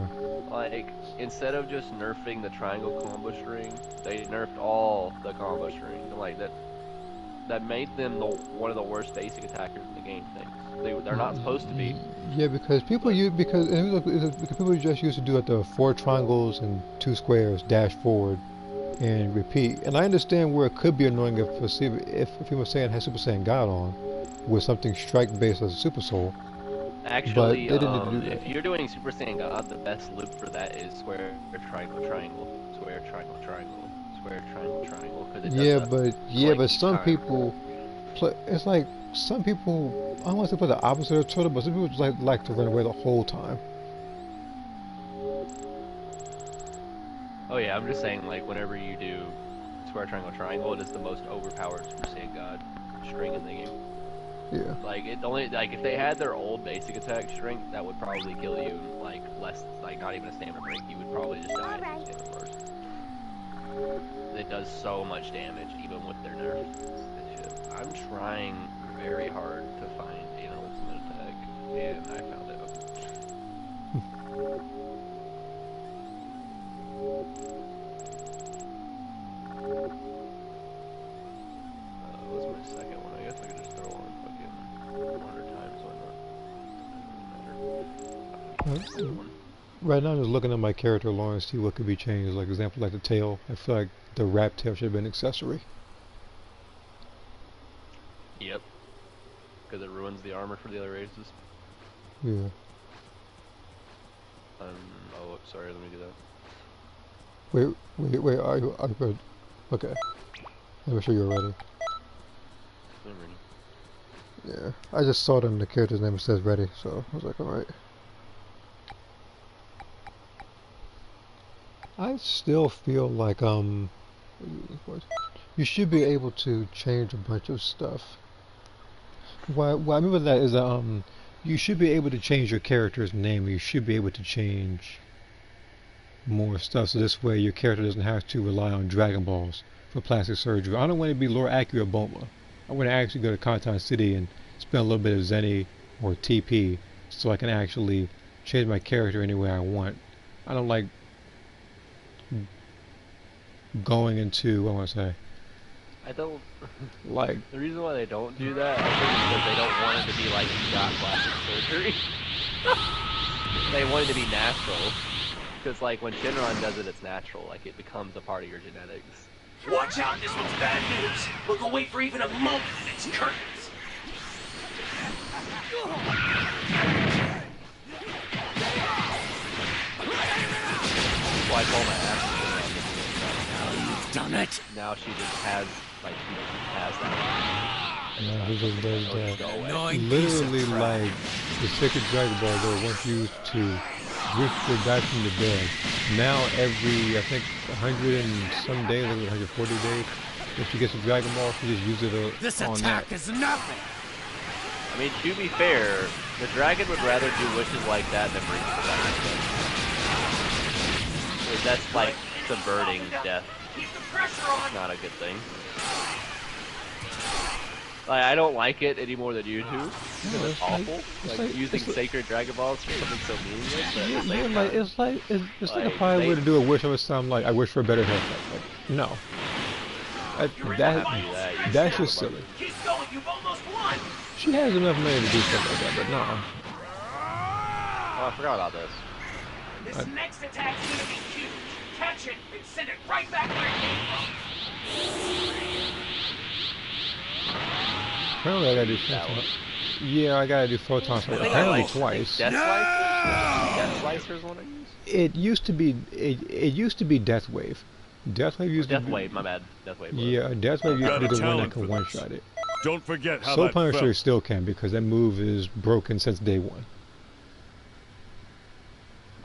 Like, instead of just nerfing the triangle combo string, they nerfed all the combo string. And, like, that made them one of the worst basic attackers in the game. They're not supposed to be. Yeah, because people But use because people just used to do like the 4 triangles and 2 squares, dash forward, and repeat. And I understand where it could be annoying if people saying has Super Saiyan God on with something strike based as a Super Soul, but actually, they didn't need to do if that. you're doing Super Saiyan God, the best loop for that is square, triangle, triangle, square, triangle, triangle, square, triangle, triangle, because it does Yeah, a but flick each some time. people play. It's like some people. I don't want to play the opposite of turtle, but some people just like to run away the whole time. Oh yeah, I'm just saying, like, whenever you do square, triangle, triangle, it is the most overpowered Super Saiyan God string in the game. Yeah. Like, it only, like, if they had their old basic attack strength, that would probably kill you in, like, less, like, not even a stamina break. You would probably just die in stamina burst. It does so much damage, even with their nerfs. It's just, I'm trying very hard to find an ultimate attack, and I found it. What's my second one? I guess I could just throw on fucking 100 times, why not? Doesn't matter. One. Right now, I'm just looking at my character Lawrence, see what could be changed. Like example, like the tail. I feel like the wrap tail should have been an accessory. Yep. Because it ruins the armor for the other races. Yeah. Oh, sorry, let me do that. Wait. Are you ready? Okay. Let me show you ready. I'm ready. Yeah. I just saw it in the character's name. It says ready, so I was like, all right. I still feel like you should be able to change a bunch of stuff. What I mean by that is that you should be able to change your character's name. You should be able to change more stuff, so this way your character doesn't have to rely on Dragon Balls for plastic surgery. I don't want to be Lord Acura Boma. I want to actually go to Conton City and spend a little bit of Zenny or TP so I can actually change my character any way I want. I don't like going into, what I want to say, I don't. like, The reason why they don't do that, I think, is because they don't want it to be like you got plastic surgery. They want it to be natural. Because, like, when Shinron does it, it's natural. Like, it becomes a part of your genetics. Watch out, this one's bad news. Look away for even a moment and it's curtains. Well, I told my ass Done it. now she just has, like, she has that. no, he just does It'll just that. go away. Annoying piece of Literally, crap. like, the sacred Dragon Ball that were once used to drift her back from the dead. Now, every, I think, 100 and some days, like 140 days, if she gets a Dragon Ball, she just uses it This on attack that. is nothing. I mean, to be fair, the dragon would rather do wishes like that than bring people back. Because that's like subverting death. Keep the pressure on. Not a good thing. Like, I don't like it any more than you do. Because No, it's it's like- awful. it's Like, like- using it's like- sacred Dragon Balls for something so meaningless. But at the Yeah, same like, time, it's like a like, fine way they- to do a wish. I would sound like, I wish for a better haircut. Like, no. You're in the That, final that- stretch that's now. just silly. Keep going, you've almost won. She has enough money to do stuff like that, but no. oh, I forgot about this. This next attack's gonna be huge. Catch it and send it right back where it came from. Apparently I gotta do That photon. one. Yeah, I gotta do photons. I think Apparently I like twice. Death Slicers? Death Slicers one I use? It used to be Death Wave. Death Wave used Death to be, Wave, my bad. Death Wave. Yeah, Death Wave used to Got be a the one that talent can for one this. shot it. Don't forget how Soul that Punisher felt. still can because that move is broken since day one.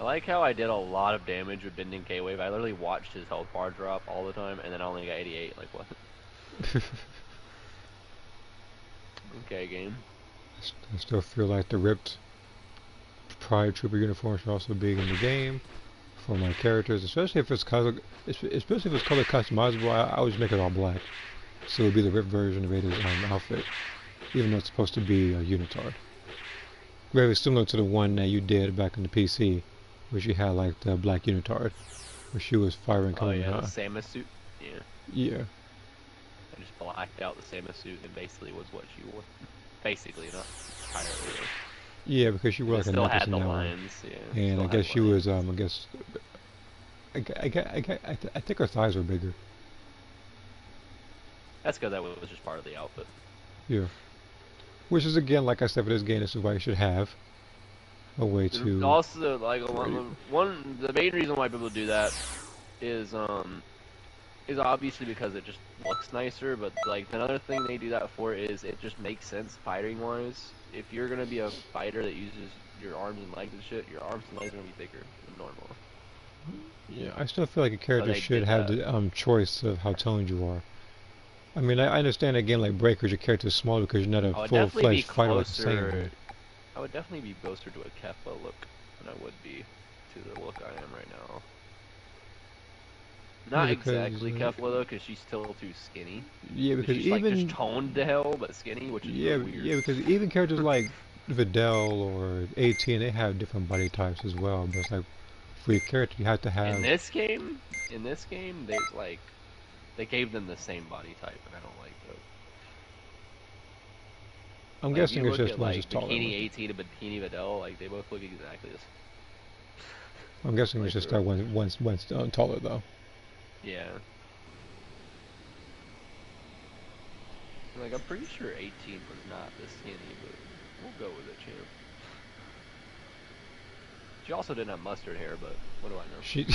I like how I did a lot of damage with bending K-Wave. I literally watched his health bar drop all the time, and then I only got 88. Like, what? Okay, game. I still feel like the ripped Pride Trooper uniform should also be in the game for my characters, especially if it's color customizable. I would just make it all black, so it would be the ripped version of Ada's outfit, even though it's supposed to be a unitard. Very similar to the one that you did back in the PC where she had like the black unitard, where she was firing Oh coming yeah, the behind. Samus suit. Yeah. Yeah. I just blacked out the Samus suit and basically was what she wore. Basically, not entirely. Yeah, because she wore like It a still necklace had in the that one. lines, yeah. And Still I had guess she lines. was I guess I think her thighs were bigger. That's because that was just part of the outfit. Yeah. Which is again, like I said, for this game, this is why you should have a way And to. also, like the main reason why people do that is obviously because it just looks nicer. But like another thing they do that for is it just makes sense fighting wise. If you're gonna be a fighter that uses your arms and legs and shit, your arms and legs are gonna be bigger than normal. Yeah, I still feel like a character they should did have that. the choice of how toned you are. I mean, I understand a game like Breakers, your character is small because you're not a I would definitely be full-fledged fighter like the same. closer. I would definitely be closer to a Kefla look than I would be to the look I am right now. Not Yeah, because, exactly Kefla though, because she's still too skinny. Yeah, because She's even like just toned to hell, but skinny, which is yeah, really weird. yeah, because even characters like Videl or 18, they have different body types as well. But it's like for your character, you have to have. In this game, they gave them the same body type, and I don't like that. I'm Like, guessing you it's look just at one's like just taller. Bikini 18 and Bikini Videl, like they both look exactly the same. I'm guessing like it's just they're- that one's taller though. Yeah. Like, I'm pretty sure 18 was not this skinny, but we'll go with it, champ. She also didn't have mustard hair, but what do I know? She.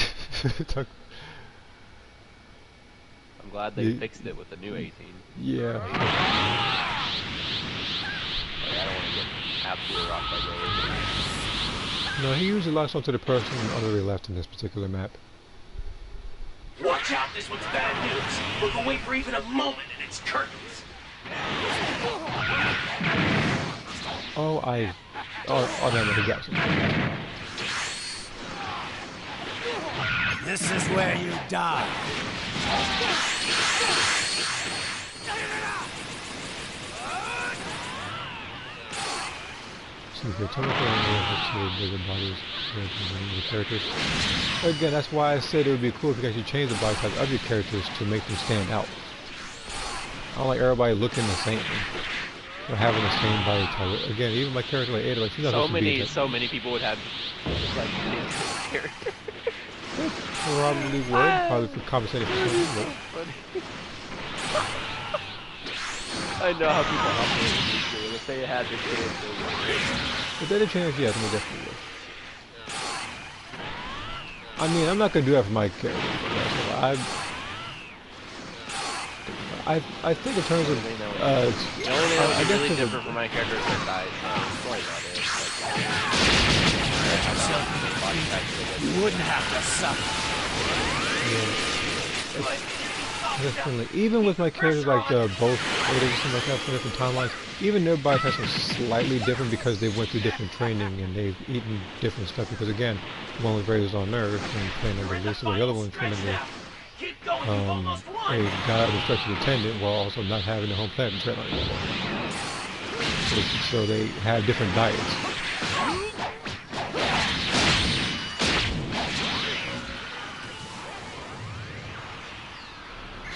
I'm glad they fixed it with the new 18. Yeah. Like, I don't want to get absolutely rocked by those. No, he usually locks onto the person on the left in this particular map. Watch out, this one's bad news. Look away for even a moment and it's curtains. Oh, no, he got some. This is where you die. See here, technical angle to bigger bodies than the characters. Again, that's why I said it would be cool if you actually change the body types of your characters to make them stand out. I don't like everybody looking the same or having the same body type. Again, even my character like Ada, like she's not supposed to be So many people would have like character. probably would, probably for compensating for something, but I know how people operate in these games. If they had the chance, they would. if they had a chance, yeah, then they definitely would. I mean, I'm not gonna do that for my character. I think in terms of The only thing that I would be guess really there's a- different for my character is their size. That's probably about it. You wouldn't have to suffer. definitely, even with my characters like both Ada and stuff like that for different timelines, even their body types are slightly different because they went through different training and they've eaten different stuff. Because again, one was raised on Earth and trained under Lisa, the other one trained under Keep going, you've almost won. a god of structured attendant while also not having a home planet to train on anymore. So they have different diets.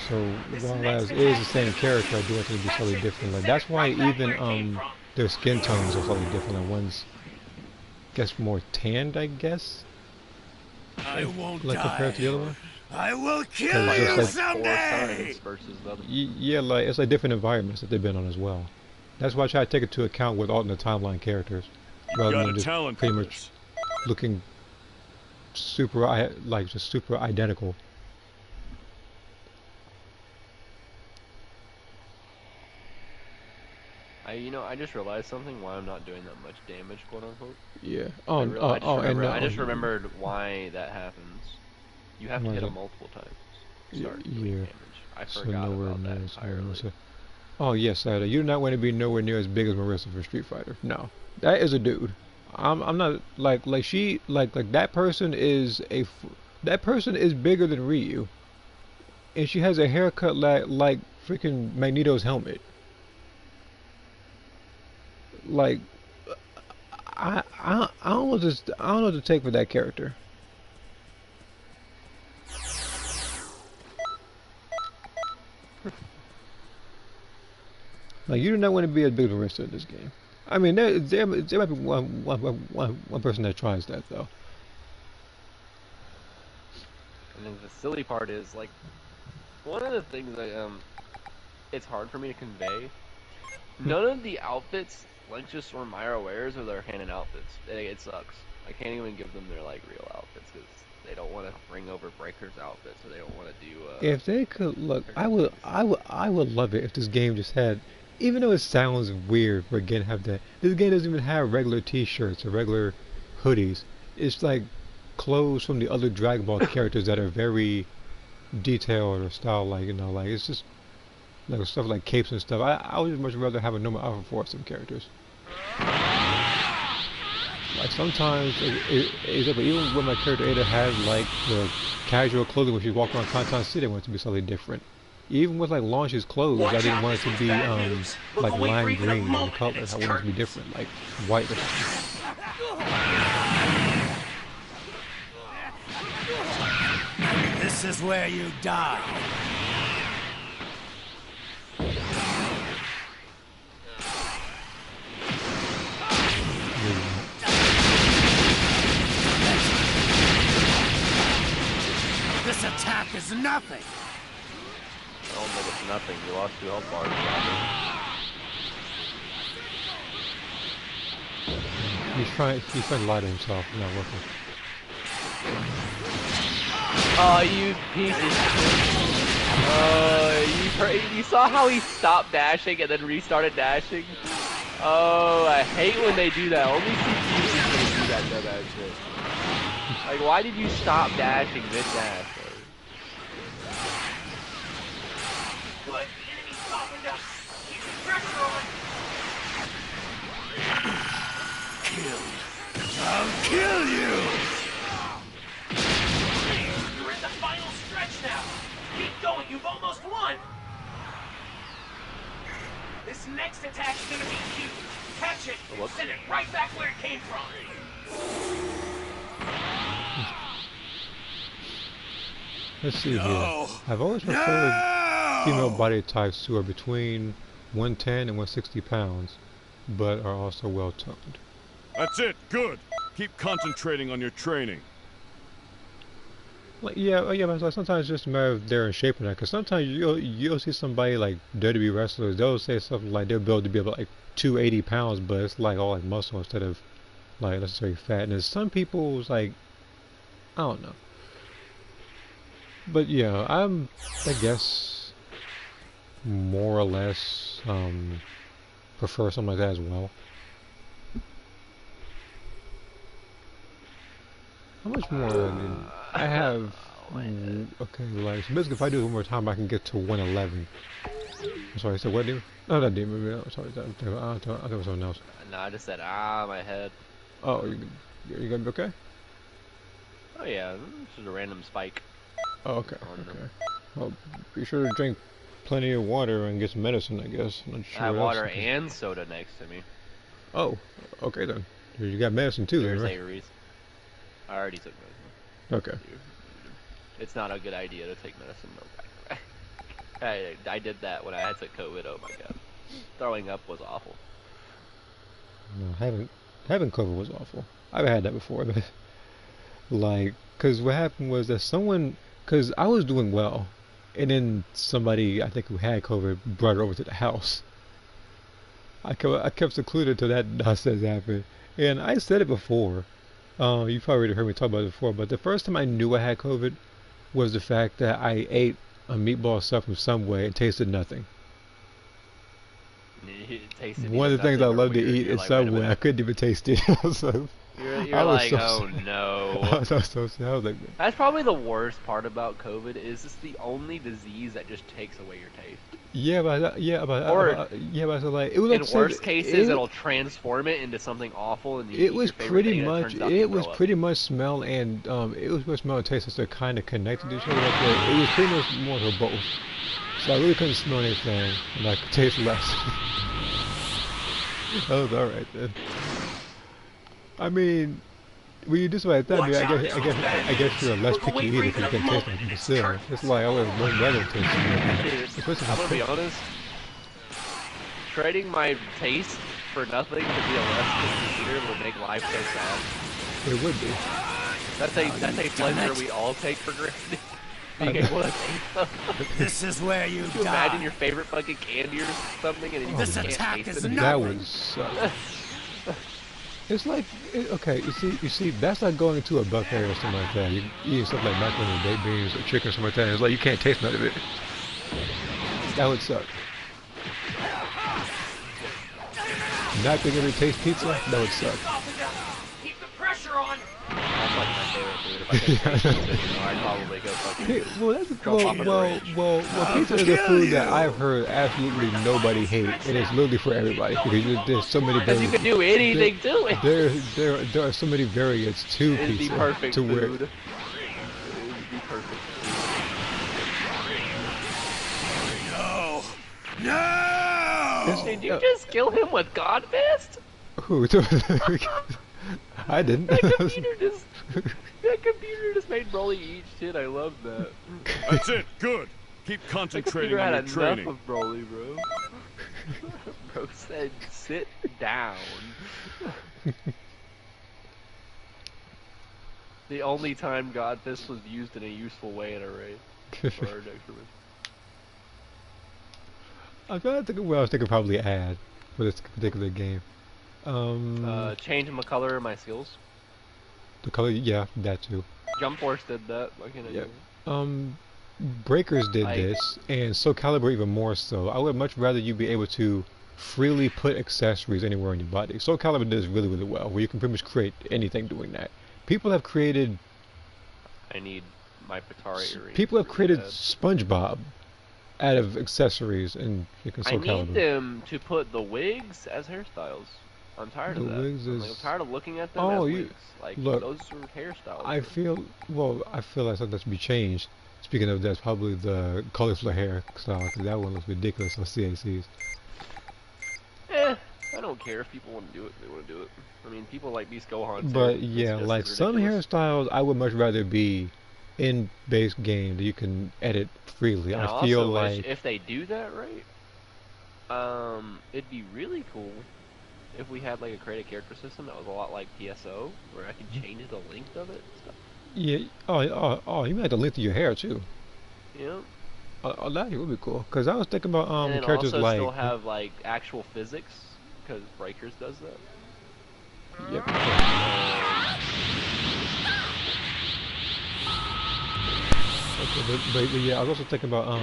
So while as is the same character, I do want it to be slightly different. Like that's why even their skin tones are slightly different. Like one's, guess, more tanned, I guess. I won't Like die. compared to the other one. I will kill It's you just like someday. Versus the other. Yeah, like it's like different environments that they've been on as well. That's why I try to take into account with alternate timeline characters, rather Got than a just talent pretty for much this. looking just super identical. I just realized something why I'm not doing that much damage, quote unquote. Yeah. I just remembered why that happens. You have to Why hit is them it? multiple times to Yeah, start doing yeah. damage. I So forgot nowhere about that near as entirely. Marissa. Oh yes, Ada. You're not going to be nowhere near as big as Marissa for Street Fighter. No, that is a dude. I'm not like she like that person is that person is bigger than Ryu, and she has a haircut like freaking Magneto's helmet. Like I don't know I don't know what to take for that character. Like, you do not want to be a big barista in this game. I mean, there might be one person that tries that though. And then the silly part is like one of the things that it's hard for me to convey. None of the outfits Lynchus or Myra wears are their canon outfits. It sucks. I can't even give them their like real outfits because they don't want to bring over Breaker's outfit, so they don't want to do. If they could look, I would love it if this game just had, even though it sounds weird for again have that. This game doesn't even have regular T-shirts or regular hoodies. It's like clothes from the other Dragon Ball characters that are very detailed or styled, like like it's just like stuff like capes and stuff. I would just much rather have a normal outfit for some characters. Like sometimes, even when my character Ada has like the casual clothing when she walked around Conton City, I want it to be slightly different. Even with like Launch's clothes, I didn't want it to be like lime green in colors. I wanted it to be different, like white or something. This is where you die. This attack is nothing. I don't think it's nothing. You lost 2 health bars. He's trying to lie to himself. It's not working. Oh, you piece of shit. You saw how he stopped dashing and then restarted dashing? Oh, I hate when they do that. Only CPUs is gonna do that dumbass shit. Like, why did you stop dashing mid-dash? Good. Enemy softened up. Keep the pressure on. I'll kill you! You're in the final stretch now. Keep going. You've almost won. This next attack's gonna be huge. Catch it. Whoops. Send it right back where it came from. Let's see here. I've always preferred female body types who are between 110 and 160 pounds, but are also well toned. That's it. Good. Keep concentrating on your training. Like, yeah, but like sometimes it's just a matter of they're in shape or not. Because sometimes you'll see somebody like WWE wrestlers. They'll say something like they'll build to be about like 280 pounds, but it's like all like muscle instead of like necessarily fat. And there's some people who's like, I don't know. But yeah, I guess more or less prefer something like that as well. How much more do I need? I have. Okay, like so basically, if I do it one more time, I can get to 111. I'm sorry, so what, demon? No, that demon. No, sorry, I thought it was something else. No, I just said, my head. Oh, you gonna be okay? Oh yeah, this is a random spike. Oh, okay. Okay. Well, be sure to drink plenty of water and get some medicine, I guess. I'm not sure I have what else water and soda next to me. Oh, okay then. You got medicine too, There's then, right? Aries. I already took medicine. Okay. It's not a good idea to take medicine though. I did that when I had COVID. Oh my god, throwing up was awful. No, having COVID was awful. I've had that before, but like, cause what happened was that cause I was doing well, and then somebody I think who had COVID brought it over to the house. I kept secluded till that nonsense happened, and I said it before. You probably already heard me talk about it before, but the first time I knew I had COVID was the fact that I ate a meatball stuff from Subway and tasted nothing. One of the things I love to eat is Subway. I couldn't even taste it. So, you're like, so oh sad. No. I was so sad. I was like, that's probably the worst part about COVID is it's the only disease that just takes away your taste. Yeah, but so like it was in like worst cases it'll transform it into something awful, and it was pretty much smell and it was much smell and taste that they're kind of connected to each other. Like it was pretty much more of both. So I really couldn't smell anything, and I could taste less. That was alright then. I mean, when you do something like that, I mean, Watch out, this one's bad I guess you're less news. We'll picky wait for eater you because you to can taste moment it. But this still, turn. it's like I would much rather taste something like that. Dude, Especially I'm if gonna be it's honest. Trading my taste for nothing to be a less picky eater would make life so sad. cooked. It would be. That's a pleasure we all take for granted. Being able to taste something. This is where you Can you imagine die. your favorite fucking candy or something and you This just attack can't taste is it? That nothing. would suck. It's like, okay, you see, that's like going into a buffet or something like that. You eating stuff like macaroni and baked beans or chicken or something like that. And it's like you can't taste none of it. That would suck. Not being able to taste pizza, that would suck. Keep the pressure on. That's like my favorite food. If I could taste it, you know, I'd probably go fucking... Well, that's Jump off of the ridge. pizza is a food that I've heard absolutely nobody hate, and it's literally for everybody because there's so many Because you variants. can do anything to it. There are so many variants to It's the pizza perfect to where food. It is the perfect food. No! Did you just kill him with God Fist? who? I didn't. That computer just made Broly eat shit. I love that. That's it. Good. Keep That concentrating computer on had your enough training. of Broly, bro. Bro said, sit down. The only time God Fist was used in a useful way in a raid. For our next raid. I'm trying to think of what I was thinking probably add for this particular game. Change my color of my skills. The color, yeah, that too. Jump Force did that. Why can't I do Yeah. it? Breakers did I- this, and Soul Calibur even more so. I would much rather you be able to freely put accessories anywhere on your body. Soul Calibur did this really, really well, where you can pretty much create anything doing that. People have created I need my Patari earrings. people have really created bad. SpongeBob out of accessories in I Soul need Calibur. them to put the wigs as hairstyles. I'm tired of The that. wigs I'm is- tired of looking at them Oh, as you- wigs. Like, look, those are hairstyles. I feel like something that's to be changed. Speaking of that's probably the colorful hair style, because that one looks ridiculous on CACs. I don't care if people want to do it. They want to do it. I mean, people like these Gohan too. But It's yeah, just like as some ridiculous. hairstyles, I would much rather be in base game that you can edit freely. And I feel also wish like if they do that right, it'd be really cool if we had like a create a character system that was a lot like PSO, where I could change the length of it and stuff. yeah. Oh, you might have the length of your hair too. You know? Oh, that would be cool. Cause I was thinking about And then characters also like still have like actual physics, because Breakers does that. yep. Okay, but yeah, I was also thinking about like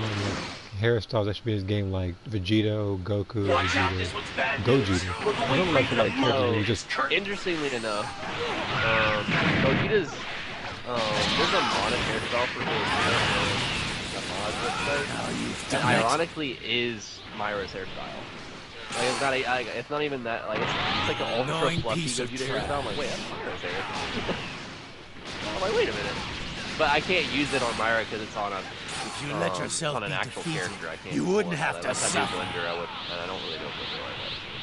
hairstyles that should be in this game, like Vegito, Goku, Watch out, this Vegeta, one's bad news. Gogeta. We'll I wait don't for like you the to like characters where you moment just this turn. Interestingly enough, Gogeta's there's a modded hairstyle for Gogeta, a mod website, that ironically is Myra's hairstyle. Like it's not even that like it's like an ultra Annoying fluffy piece of Gogeta trash. hairstyle. I'm like, wait, that's Myra's hair. I'm like, wait a minute. But I can't use it on Myra because it's on a If you let yourself on an be actual defeated, character. I can't. you pull wouldn't it. have to Unless I do suffer. Blender, I would. And I don't really know Blender like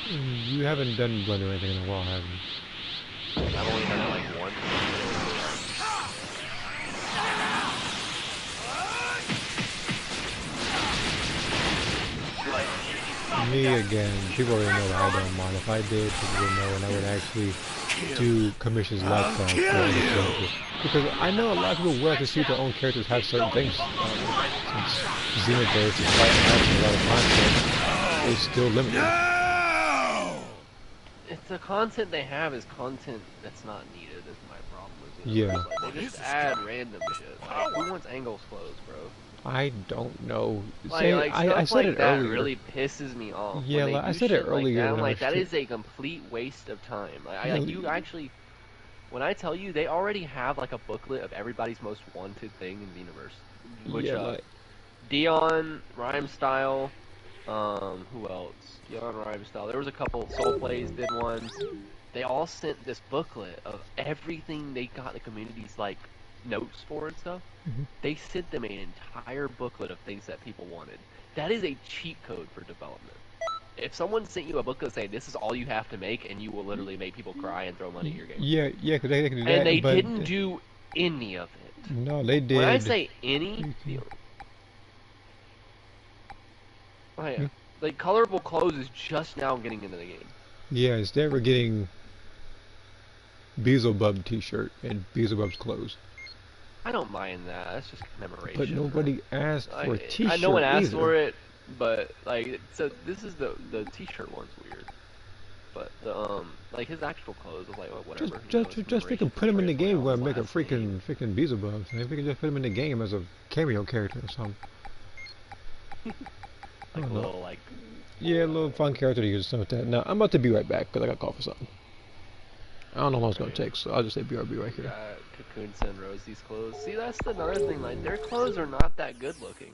that. you haven't done Blender or anything in a while, have you? I've only done it like once. Me again, people already know that I don't mind. If I did, people would know, and I would actually do commissions like that for other characters. Because I know a lot of people would like to see their own characters have certain things. Since Xenoverse is fighting out a lot of content, it's still limited. No! It's the content they have is content that's not needed. Is my problem with it. Yeah. Like, they just add random shit. Like, who wants angles clothes, bro? I don't know. Like, Say, like I stuff said like it that earlier. really pisses me off. Yeah, when they like, I do said it shit like earlier that. I'm when I like, was that tri- is a complete waste of time. Yeah, Like you actually, when I tell you, they already have like a booklet of everybody's most wanted thing in the universe. Which Yeah, like, Dion, Rhyme Style, who else? Dion, Rhyme Style. There was a couple. Soul Plays did ones. They all sent this booklet of everything they got the community's like notes for and stuff. Mhm. They sent them an entire booklet of things that people wanted. That is a cheat code for development. If someone sent you a book that say this is all you have to make, and you will literally make people cry and throw money at your game, Yeah, yeah, because they can do and they that, but didn't do any of it. no, they When I did. say any, Freaking- oh yeah, like colorful clothes is just now getting into the game. Yeah, instead we're getting Beelzebub t-shirt and Beelzebub's clothes. I don't mind that. That's just But commemoration. nobody asked for a t-shirt I no one asked either. for it, but like, so this is the t-shirt one's weird. But the like his actual clothes was like, well, Just, whatever. just, It's just commemoration freaking for put him in the Trey game. Go Brown's and make a last name. freaking Beelzebub. And if we can just put him in the game as a cameo character or something. I Like a don't know. little like. Yeah, a little fun character to use or something like that. Now I'm about to be right back because I got called for something. I don't know how long it's gonna take, so I'll just say BRB right here. Cocoon send Rosie's clothes. See, that's another thing. Like their clothes are not that good looking,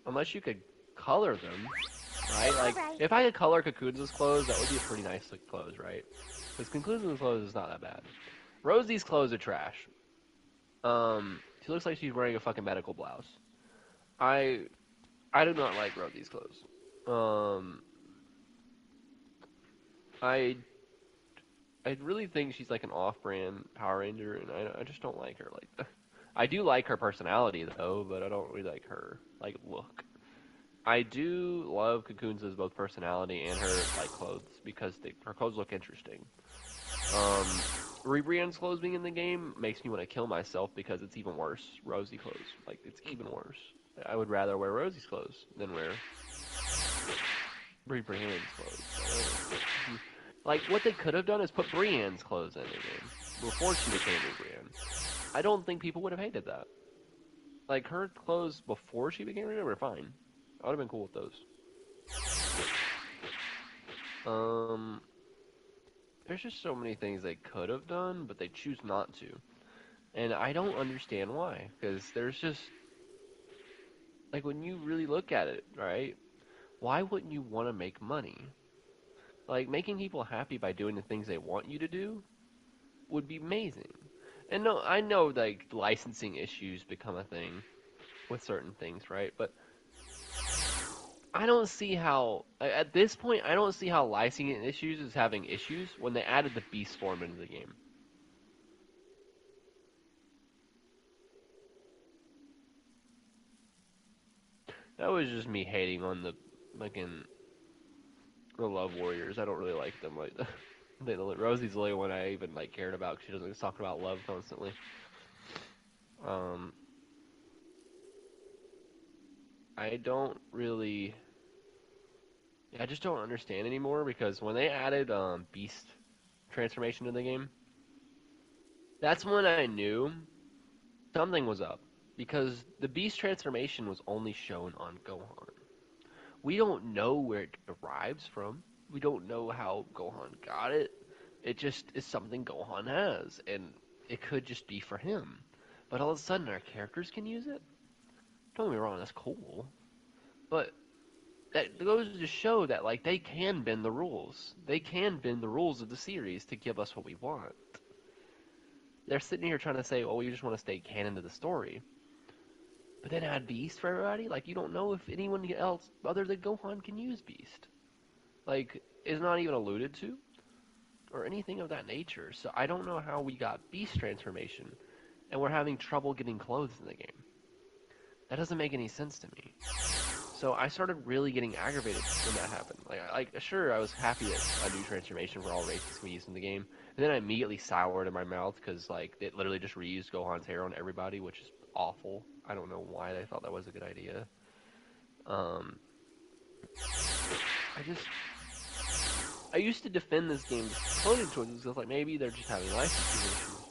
unless you could color them, right? Like if I could color Cocoon's clothes, that would be a pretty nice looking clothes, right? Because Cocoon's clothes is not that bad. Rosie's clothes are trash. She looks like she's wearing a fucking medical blouse. I do not like Rosie's clothes. I really think she's like an off-brand Power Ranger, and I just don't like her like that. I do like her personality though, but I don't really like her like look. I do love Cocoon's both personality and her like clothes because her clothes look interesting. Rebrand's clothes being in the game makes me want to kill myself because it's even worse. Rosie clothes, like it's even worse. I would rather wear Rosie's clothes than wear Brienne's clothes. Like what they could have done is put Brienne's clothes in the game before she became Brienne. I don't think people would have hated that. Like her clothes before she became Brienne were fine. I would have been cool with those. There's just so many things they could have done, but they choose not to. And I don't understand why. Because there's just... Like, when you really look at it, right? Why wouldn't you want to make money? Like, making people happy by doing the things they want you to do would be amazing. And no, I know, like, licensing issues become a thing with certain things, right? But I don't see how, at this point, I don't see how licensing issues is having issues when they added the beast form into the game. That was just me hating on the fucking the Love Warriors. I don't really like them like that. Rosie's the only one I even like cared about because she doesn't talk about love constantly. I don't really. I just don't understand anymore because when they added Beast transformation to the game, that's when I knew something was up because the Beast transformation was only shown on Gohan. We don't know where it derives from. We don't know how Gohan got it. It just is something Gohan has, and it could just be for him. But all of a sudden, our characters can use it? Don't get me wrong, that's cool. But that goes to show that, like, they can bend the rules. They can bend the rules of the series to give us what we want. They're sitting here trying to say, oh, we just want to stay canon to the story. But then add Beast for everybody? Like, you don't know if anyone else other than Gohan can use Beast. Like, it's not even alluded to, or anything of that nature. So I don't know how we got Beast transformation, and we're having trouble getting clothes in the game. That doesn't make any sense to me. So I started really getting aggravated when that happened. Like sure, I was happy that a new transformation for all races can be used in the game, and then I immediately soured in my mouth because like it literally just reused Gohan's hair on everybody, which is awful. I don't know why they thought that was a good idea. I used to defend this game's clothing choices because like maybe they're just having licensing issues.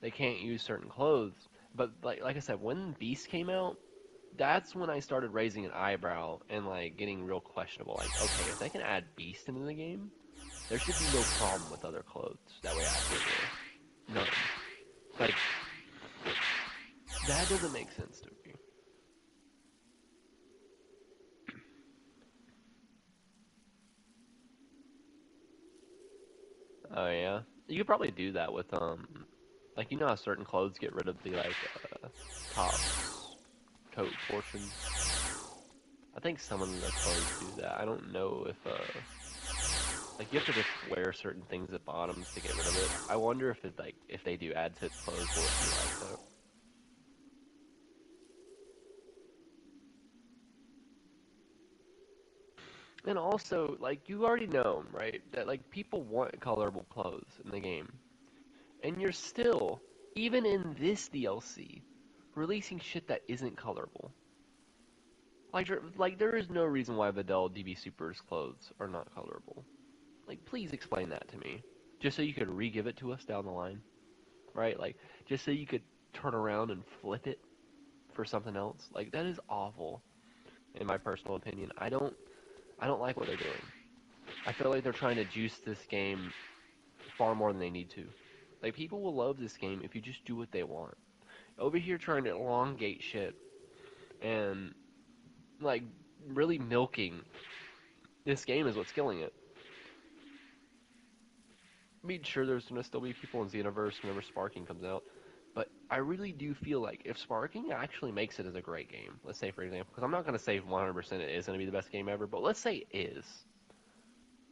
They can't use certain clothes. But like I said, when Beast came out, that's when I started raising an eyebrow and like getting real questionable. Like, okay, if they can add Beast into the game, there should be no problem with other clothes that we asked for. None. Like, that doesn't make sense to me. Oh yeah, you could probably do that with like you know how certain clothes get rid of the like top coat portion. I think some of the clothes do that. I don't know if like you have to just wear certain things at bottoms to get rid of it. I wonder if it like if they do add to its clothes, will it be like that? And also, like you already know, right, that like people want colorable clothes in the game, and you're still, even in this DLC, releasing shit that isn't colorable. Like there is no reason why Videl DB Super's clothes are not colorable. Like, please explain that to me. Just so you could re-give it to us down the line, right? Like, just so you could turn around and flip it for something else. Like, that is awful, in my personal opinion. I don't like what they're doing. I feel like they're trying to juice this game far more than they need to. Like, people will love this game if you just do what they want. Over here trying to elongate shit and, like, really milking this game is what's killing it. I mean, sure, there's going to still be people in Xenoverse whenever Sparking comes out, but I really do feel like if Sparking actually makes it as a great game, let's say, for example, because I'm not going to say 100% it is going to be the best game ever, but let's say it is,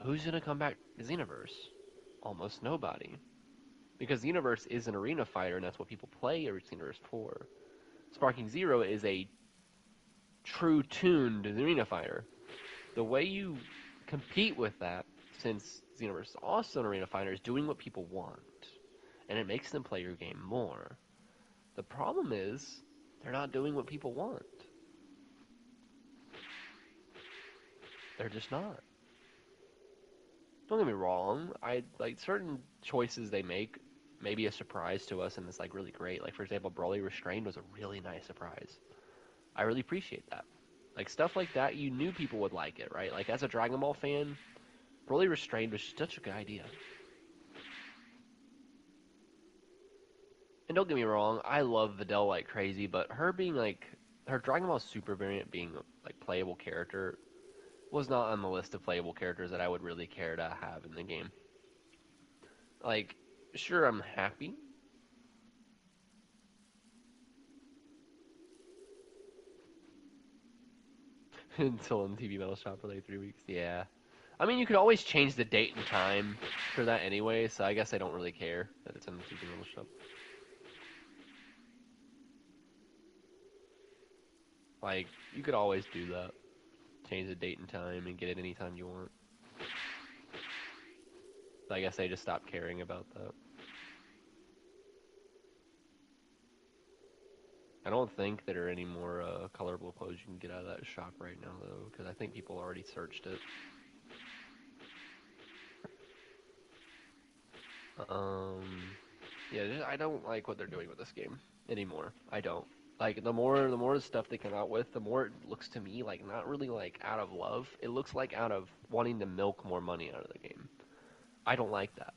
who's going to come back to Xenoverse? Almost nobody. Because Xenoverse is an arena fighter, and that's what people play Xenoverse for. Sparking Zero is a true tuned arena fighter. The way you compete with that, since Xenoverse is also an arena fighter, is doing what people want. And it makes them play your game more. The problem is, they're not doing what people want. They're just not. Don't get me wrong, I like certain choices they make may be a surprise to us and it's like really great. Like for example, Broly Restrained was a really nice surprise. I really appreciate that. Like stuff like that, you knew people would like it, right? Like as a Dragon Ball fan, Broly Restrained was such a good idea. And don't get me wrong, I love Videl like crazy, but her being like her Dragon Ball Super variant being like playable character was not on the list of playable characters that I would really care to have in the game. Like, sure, I'm happy. Until in TV Metal Shop for like 3 weeks. Yeah. I mean, you could always change the date and time for that anyway, so I guess I don't really care that it's in the TV Metal Shop. Like, you could always do that. Change the date and time and get it anytime you want. I guess they just stopped caring about that. I don't think there are any more colorable clothes you can get out of that shop right now, though, because I think people already searched it. Yeah, I don't like what they're doing with this game anymore. I don't. Like the more stuff they come out with, the more it looks to me like not really like out of love. It looks like out of wanting to milk more money out of the game. I don't like that.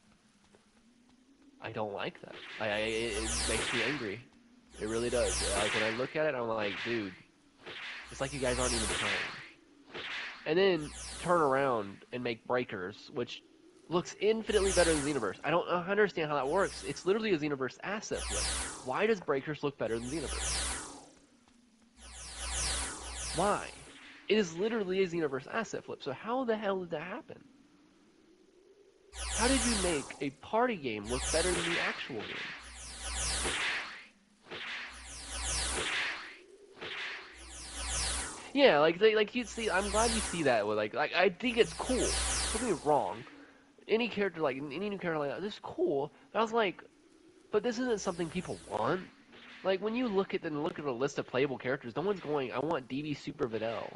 I don't like that. It makes me angry. It really does. Like when I look at it, I'm like, dude, it's like you guys aren't even trying. And then turn around and make Breakers, which looks infinitely better than Xenoverse. I don't understand how that works. It's literally a Xenoverse asset flip. Why does Breakers look better than Xenoverse? Why? It is literally a Xenoverse asset flip, so how the hell did that happen? How did you make a party game look better than the actual game? Yeah, like you see, I'm glad you see that. With like I think it's cool. Don't get me wrong. Any character like any new character like that, this is cool. But I was like, but this isn't something people want. Like when you look at the list of playable characters, no one's going, I want DB Super Videl.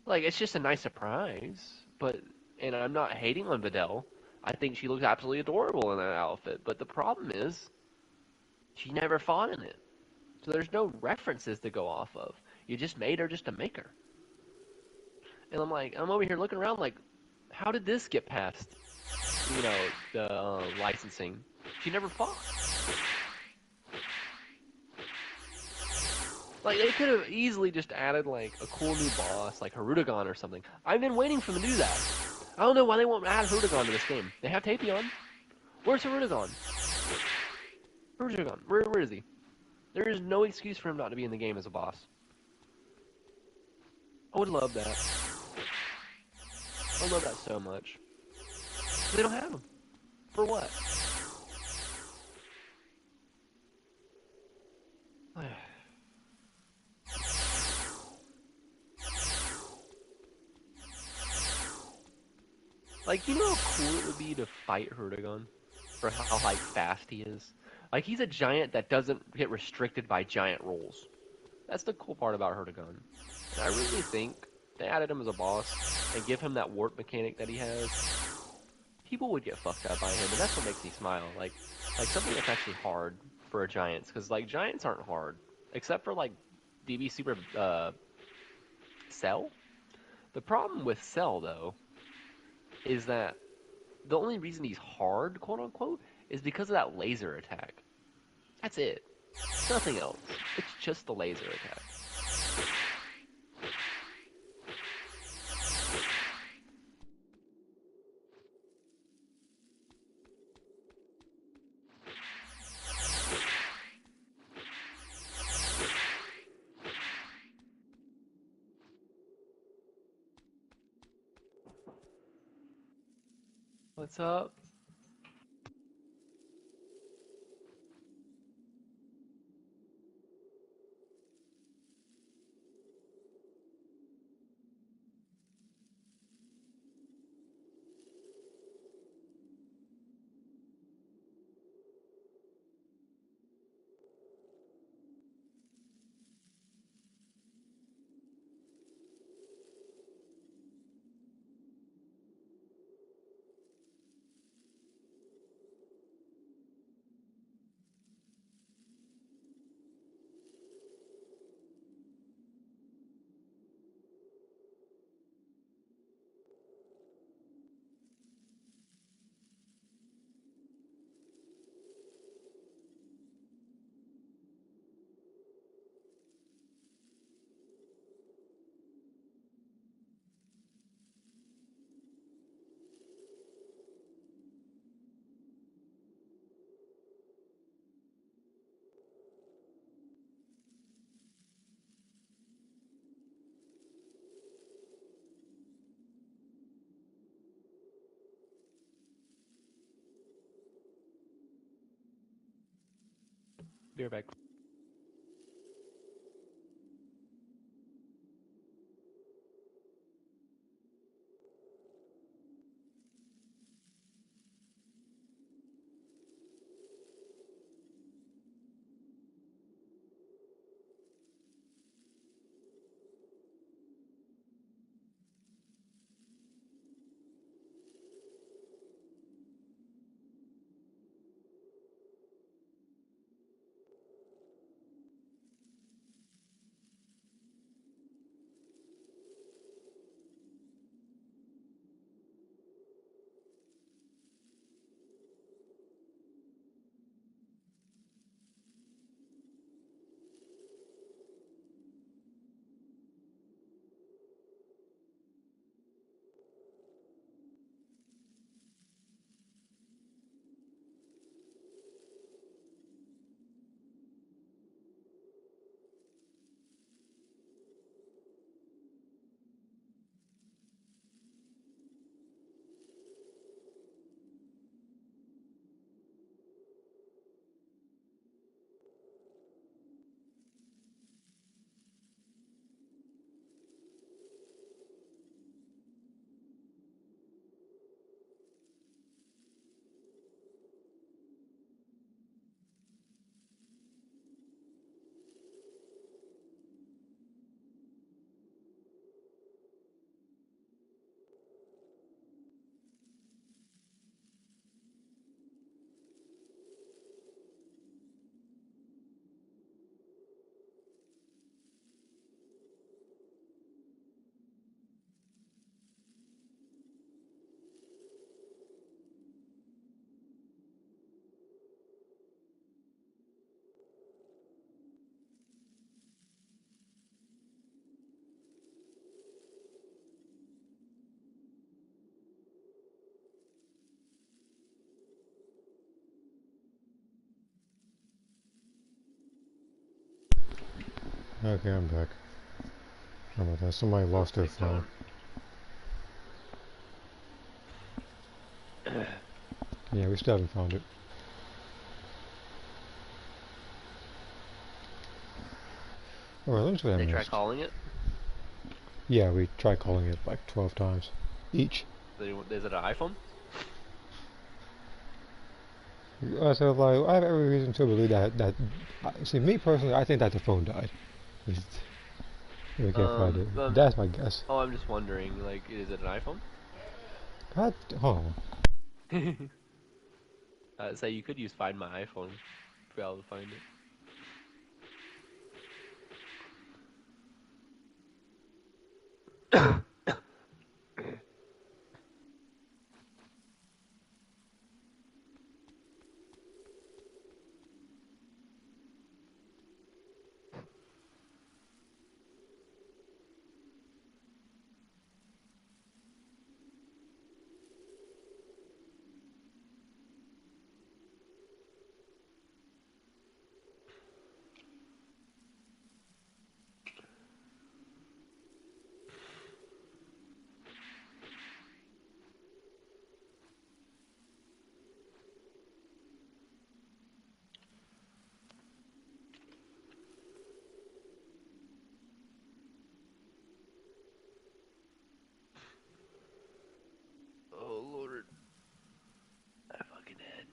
Like it's just a nice surprise. But and I'm not hating on Videl. I think she looks absolutely adorable in that outfit. But the problem is, she never fought in it. So there's no references to go off of. You just made her just to make her. And I'm like, I'm over here looking around like, how did this get past, you know, the licensing? She never fought. Like, they could have easily just added, like, a cool new boss, like Harudagon or something. I've been waiting for them to do that. I don't know why they won't add Harudagon to this game. They have Tapion. Where's Harudagon? Harudagon. Where is he? There is no excuse for him not to be in the game as a boss. I would love that. I would love that so much. They don't have them. For what? Like, you know how cool it would be to fight Herdagon? For how, like, fast he is? Like, he's a giant that doesn't get restricted by giant rolls. That's the cool part about Herdagon. And I really think they added him as a boss and give him that warp mechanic that he has. People would get fucked up by him, and that's what makes me smile. Like something that's actually hard for a giants, because like giants aren't hard, except for like DB Super Cell. The problem with Cell though is that the only reason he's hard, quote unquote, is because of that laser attack. That's it. Nothing else. It's just the laser attack. What's up? Be right back. Okay, I'm back. How about that? Somebody lost their phone. Yeah, we still haven't found it. Alright, let me see what I They try missed. calling it. Yeah, we tried calling it like 12 times. Each. Is it an iPhone? So like, I have every reason to believe see, me personally, I think that the phone died. We can't find it. That's my guess. Oh, I'm just wondering, like, is it an iPhone? God, hold on. Say you could use Find My iPhone to be able to find it. Oh Lord, my fucking head.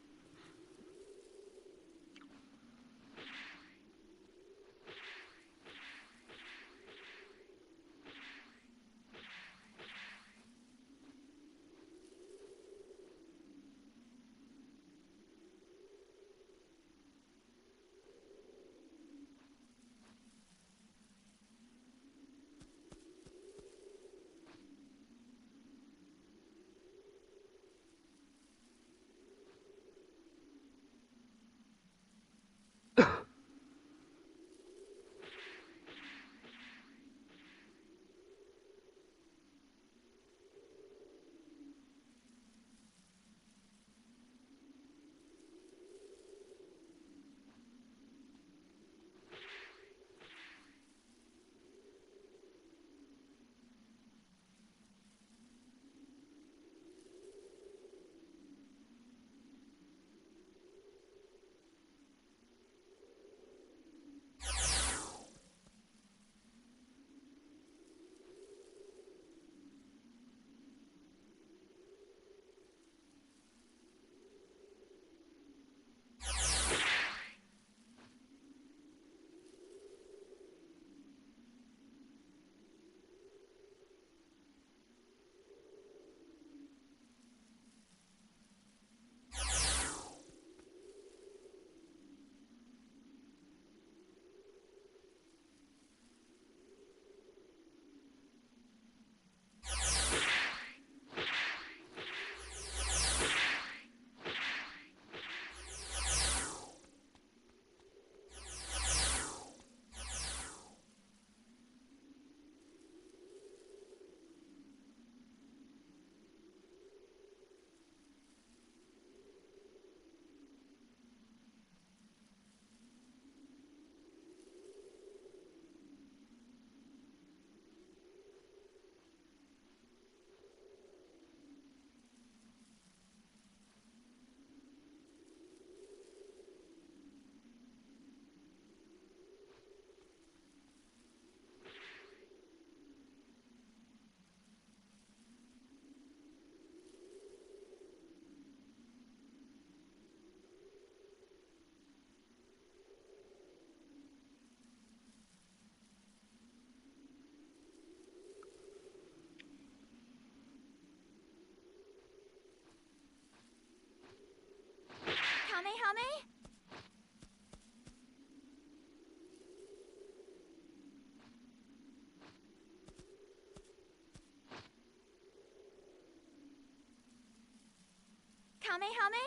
Kamehame?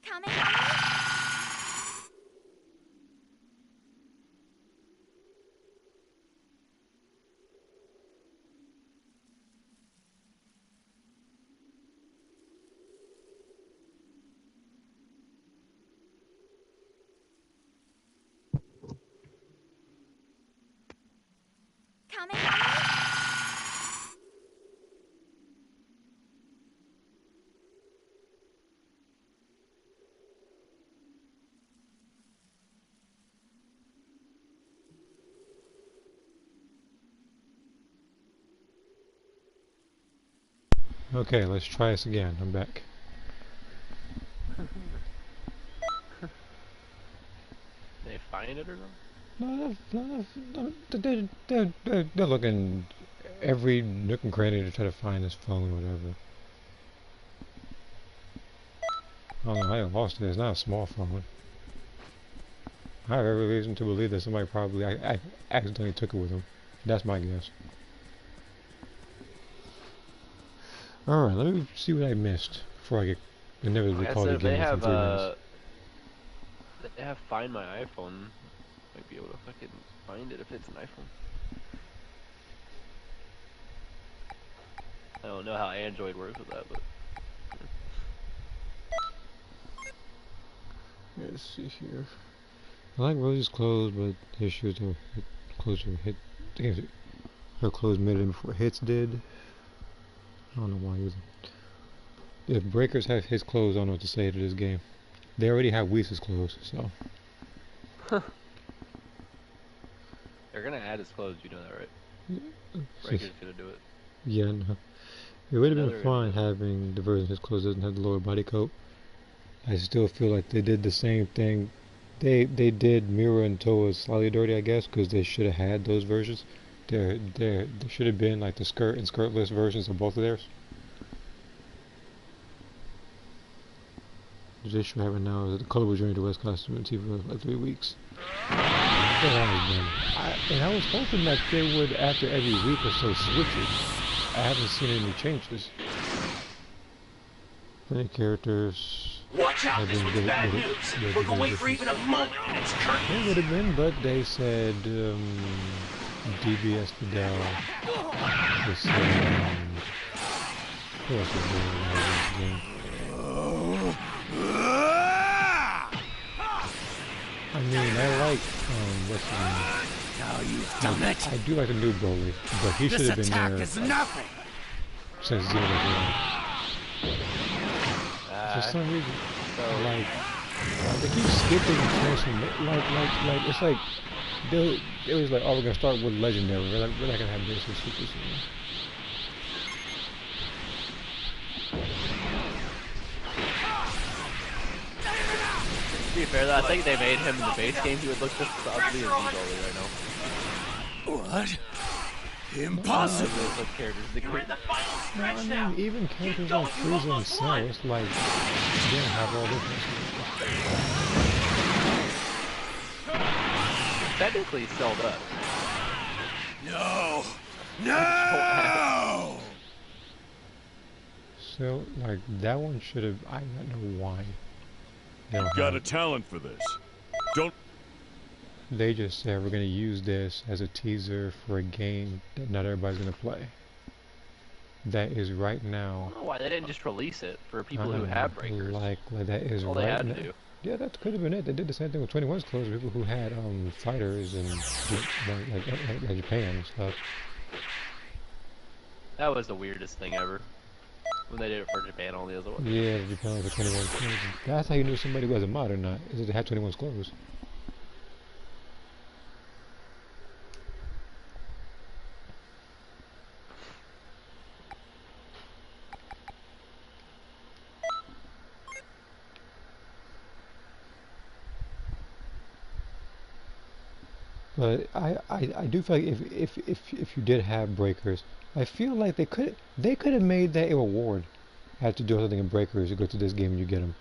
Kamehame? Okay, let's try this again. I'm back. They find it or something? They're looking every nook and cranny to try to find this phone or whatever. I don't know how I lost it. It's not a small phone. I have every reason to believe that somebody probably I accidentally took it with them. That's my guess. Alright, let me see what I missed before I get inevitably Like I called said, again in 3 minutes. they have Find My iPhone. Might be able to fucking find it if it's an iPhone. I don't know how Android works with that, but Let's see here. I like Rosie's clothes, but the issue is her clothes were hit. Her clothes made it before Hits did. I don't know why he was. If Breakers have his clothes, I don't know what to say to this game. They already have Whis' clothes, so. they're gonna add his clothes. You know that, right? Breaker's gonna do it. Yeah, I know. It would have No, been they're fine gonna having the version of his clothes doesn't have the lower body coat. I still feel like they did the same thing. They did Mira and Toa slightly dirty, I guess, because they should have had those versions. There should have been like the skirt and skirtless versions of both of theirs. The issue we're having now is that the colorful journey to West costume and TV for like 3 weeks. And I was hoping that they would, after every week or so, switch it. I haven't seen any changes. Many characters. Watch out, this one's bad news. We're gonna wait for even a moment and it's curtains. It would have been, but they said DBZXV2. They said who else was there in this game? I mean, I like what's his name? Now you've done it. I do like the new Broly, but he should This have been attack there is nothing. since Zero was for some reason, like they keep skipping transformation. Like it's like it was like, oh, we're gonna start with legendary. We're not gonna have basic super soon. To be fair though, I think they made him in the base game. He would look just as ugly as Z Broly right now. What? Impossible. Those characters, the We're in the final No, I stretch now. mean, even characters like Frieza and Cell, it's like they don't have all this. technically Cell does. No. No. So like that one should have. I don't know why. They don't Got have a it. talent for this. Don't. They just said we're gonna use this as a teaser for a game that not everybody's gonna play. That is right I now. don't know why they didn't just release it for people who have breakers. Like that is All they right had now. to do. Yeah, that could have been it. They did the same thing with 21's clothes. People who had fighters and like Japan and stuff. That was the weirdest thing ever. When they did it for Japan, all the other ones. Yeah, Japan was 21's clothes. That's how you knew somebody was a mod or not. Is that they had 21's clothes. But I do feel like if you did have breakers, I feel like they could have made that a reward. Have to do something in breakers, you go to this game and you get them.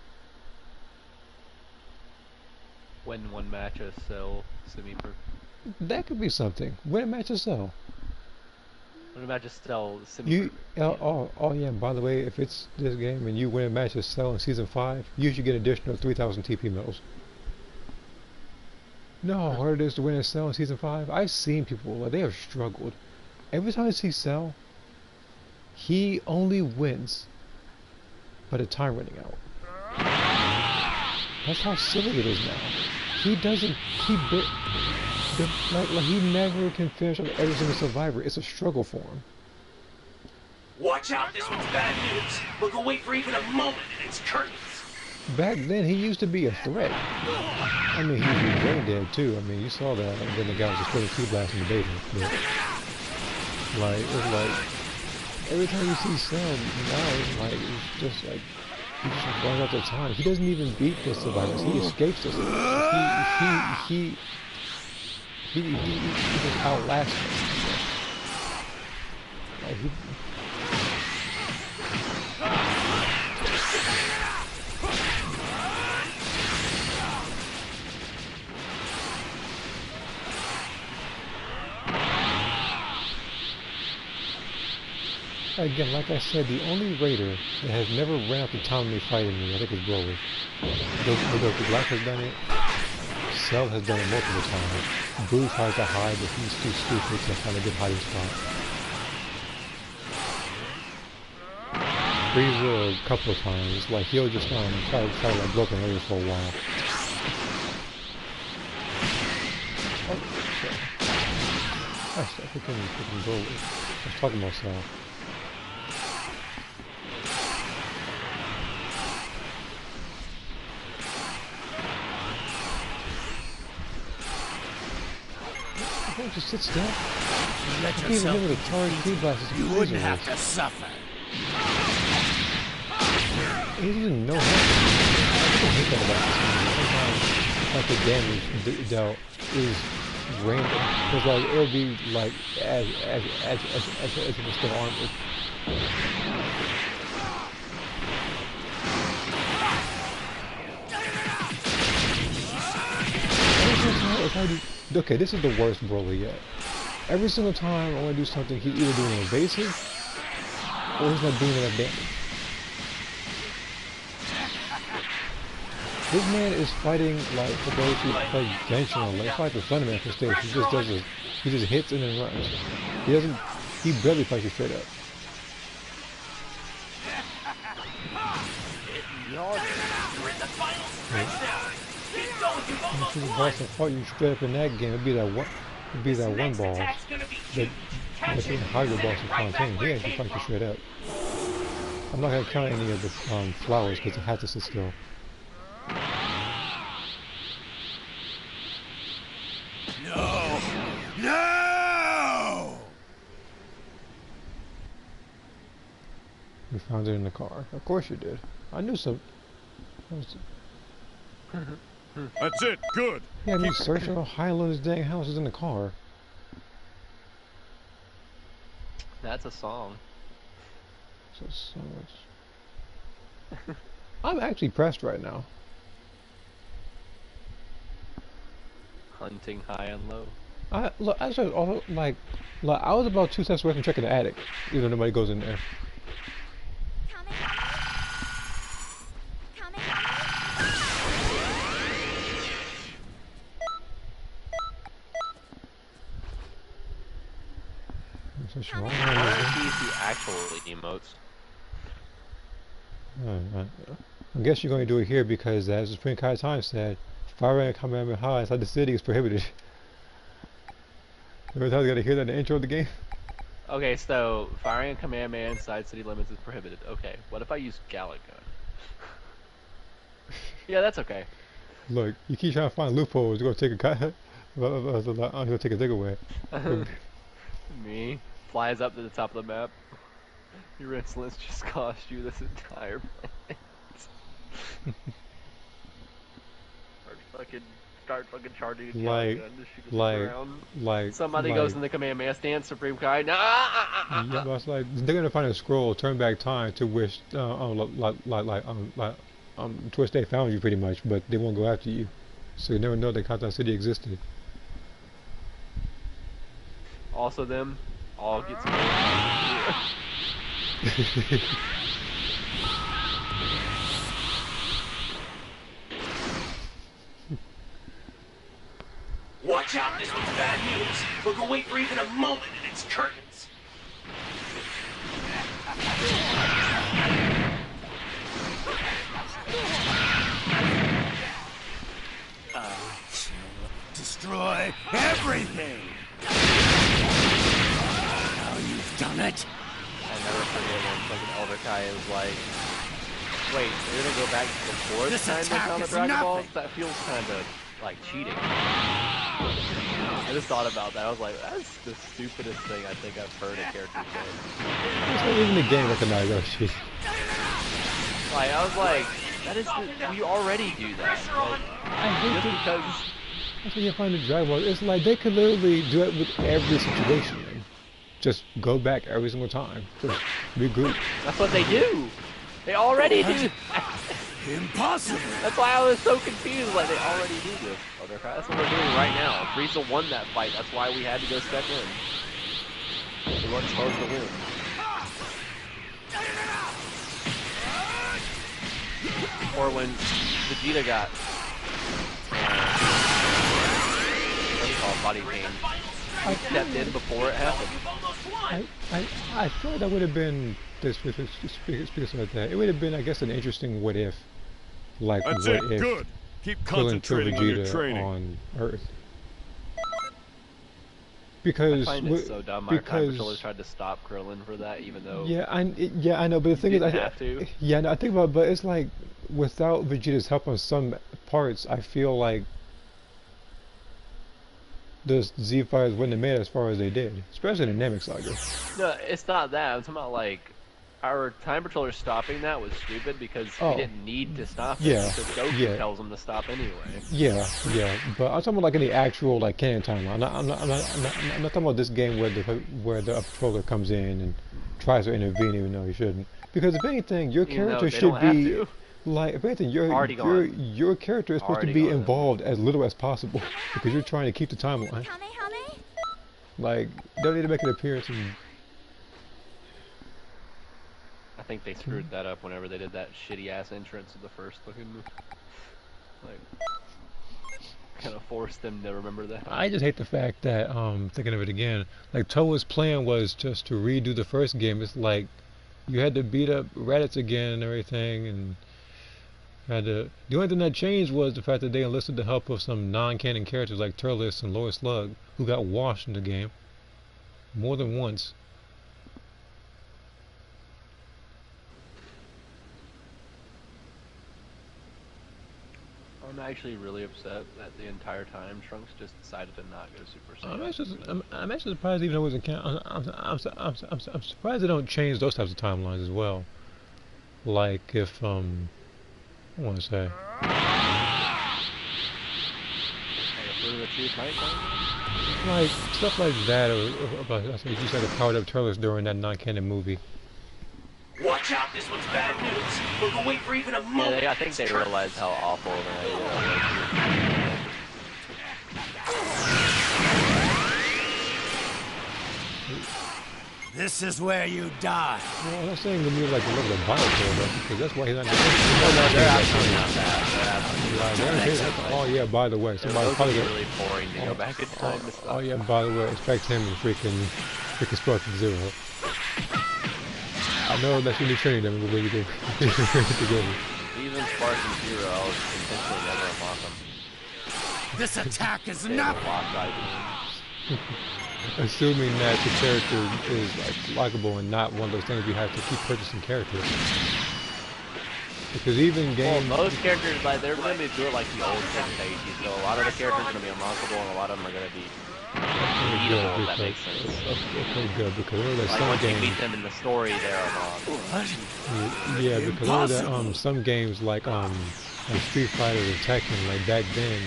When one match a Cell semi-pro. That could be something. Win a match or sell. When a match a Cell You semi-pro. oh yeah. By the way, if it's this game and you win a match or sell in season 5, you should get an additional 3,000 TP medals. No, how hard it is to win a Cell in Season 5. I've seen people, like, they have struggled. Every time I see Cell, he only wins by the time running out. That's how silly it is now. He doesn't, he never can finish on every single survivor. It's a struggle for him. Watch out, this one's bad news. We're gonna wait for even a moment and it's curtains. Back then, he used to be a threat. I mean, he was brain dead too. I mean, you saw that. And then the guy was just putting Key Blast in the basement. But, like, it was like, every time you see Cell, now it's like, it's just like, he just runs out the time. He doesn't even beat the survivors. He escapes the survivors. He just outlasts them. Like, again, like I said, the only raider that has never ran out the time of me fighting me, I think, is Broly. The Black has done it. Cell has done it multiple times. Blue tries to hide, but he's too stupid to find a good hiding spot. Frieza a couple of times, like he'll just try to like broken areas for a while. Oh, shit. That's a freaking Broly. I was talking about Cell. Just sit still. You let Even yourself him with a charged key blast is You crazy. wouldn't have to suffer. He doesn't know how to. I hate that about this game. Sometimes, like the damage dealt is random. Because like it'll be like as if it's still armored. Okay, this is the worst Broly yet. Every single time I want to do something, he's either doing evasive or he's not doing enough damage. This man is fighting like for those who play Genshin on like, it's like the Thunderman for stage. He just does this. He just hits and then runs. He barely fights you straight up. You're in the final stretch now. Keep going, you've almost If the won. boss will fight you straight up in that game, it'd be that one Next boss. attack's gonna be That catch can it, hide your send boss it in right back Fontaine. He where it actually came fights you from. straight up. I'm not gonna count any of the flowers because it has to sit still. No! No! You found it in the car. Of course you did. I knew some. That's it. Good. Yeah, me searching all high low this dang house is in the car. That's a song. So much. I'm actually pressed right now. Hunting high and low. Look, I said all like I was about 2 steps away from checking the attic, even though nobody goes in there. Coming. Coming. He's the actual emotes. I guess you're going to do it here because, as the Supreme Kai Time said, firing a Kamehameha inside the city is prohibited. Every time you got to hear that in the intro of the game. Okay, so firing a Kamehameha inside city limits is prohibited. Okay, what if I use Gallic gun? Yeah, that's okay. Look, you keep trying to find loopholes. You're going to take a cut. I'm going to take a dig away. Me flies up to the top of the map. Your insolence just cost you this entire planet. Start fucking charging a Like- gun to shoot us around. Somebody goes in the Kamehameha stance, Supreme Kai. No! Yeah, but it's like they're gonna find a scroll, turn back time to which to which they found you pretty much, but they won't go after you, so you never know that Countdown City existed. Also, them all get some. Watch out, this one's bad news. Look away for even a moment and it's curtains. Destroy everything! Now you've done it! I'll never forget when fucking Elder Kai is like, wait, they're gonna go back to the fourth This time they attack found the is Dragon Balls? nothing. That feels kind of like cheating. I just thought about that. I was like, that's the stupidest thing I think I've heard a character say. It's like even the game recognized that shit. Like, I was like, that is, we already do that. Like, I hate just it. because, That's what you find in Dragon Ball. It's like they could literally do it with every situation. Man. Just go back every single time. Just regroup. that's what they do. They already do that. Impossible! That's why I was so confused. Like, they already do this. Oh, that's what we're doing right now. Frieza won that fight. That's why we had to go step in. We weren't supposed to win. Or when Vegeta got what do you call it, body pain. He stepped in before it happened. I thought that would have been this speaking like that. It would have been, I guess, an interesting what if. Like That's what it. if Good. Keep Krillin killed concentrating on your Vegeta training. on Earth. Because I find it so dumb. Our time patrollers tried to stop Krillin for that, even though yeah, I know, but the thing is, didn't have to. yeah, no, I think about it, but it's like without Vegeta's help on some parts, I feel like the Z fighters wouldn't have made it as far as they did, especially in the Namek Saga. No, it's not that. I'm talking about like our time patrollers stopping that was stupid because we didn't need to stop it. Yeah, Because Goku yeah. tells them to stop anyway. Yeah, but I'm talking about like in the actual like canon timeline. I'm not talking about this game where the patroller comes in and tries to intervene even though he shouldn't. Because if anything, your Even though character they should don't have be to. like if anything, your character is supposed to Already be gone. involved as little as possible because you're trying to keep the timeline. Kamehame? Like, don't need to make an appearance and I think they screwed that up whenever they did that shitty ass entrance of the first fucking like kind of forced them to remember that. I just hate the fact that thinking of it again, like Toa's plan was just to redo the first game. It's like you had to beat up Raditz again and everything, and had to. The only thing that changed was the fact that they enlisted the help of some non-canon characters like Turles and Lois Slug, who got washed in the game more than once. I'm actually really upset that the entire time Trunks just decided to not go Super Saiyan. I'm actually surprised even though it wasn't canon. I'm surprised they don't change those types of timelines as well. Like if I want to say. Like a Fruit of the Truth Night time? Like stuff like that, or about I think you said the powered up Turles during that non-canon movie. Watch out, this one's bad news. We'll wait for even a moment. Yeah, I think they realized how awful their idea was. This is where you die. Well, I'm not saying the music like the level of Bioshock, because that's why he's not. They're absolutely not bad. Oh yeah, by the way, somebody Those probably are got. really boring to go back in time to Oh stop. yeah, by the way, expect him to freaking Sparking Zero. I know that you need training them when you go together. Even Spartan Zero, I was intentionally never unlock them. This attack is They not. were locked right Assuming that the character is like likable and not one of those things you have to keep purchasing characters. Because even games. Well, most characters, like, they're going to do it like the old Sentai, so a lot of the characters are going to be unlockable and a lot of them are going to be beatable, if that makes sense. Okay, good, because I know that Like, some once you games. beat them in the story, they're unlocked. Yeah, because I know that some games like Street Fighter or Tekken, like back then,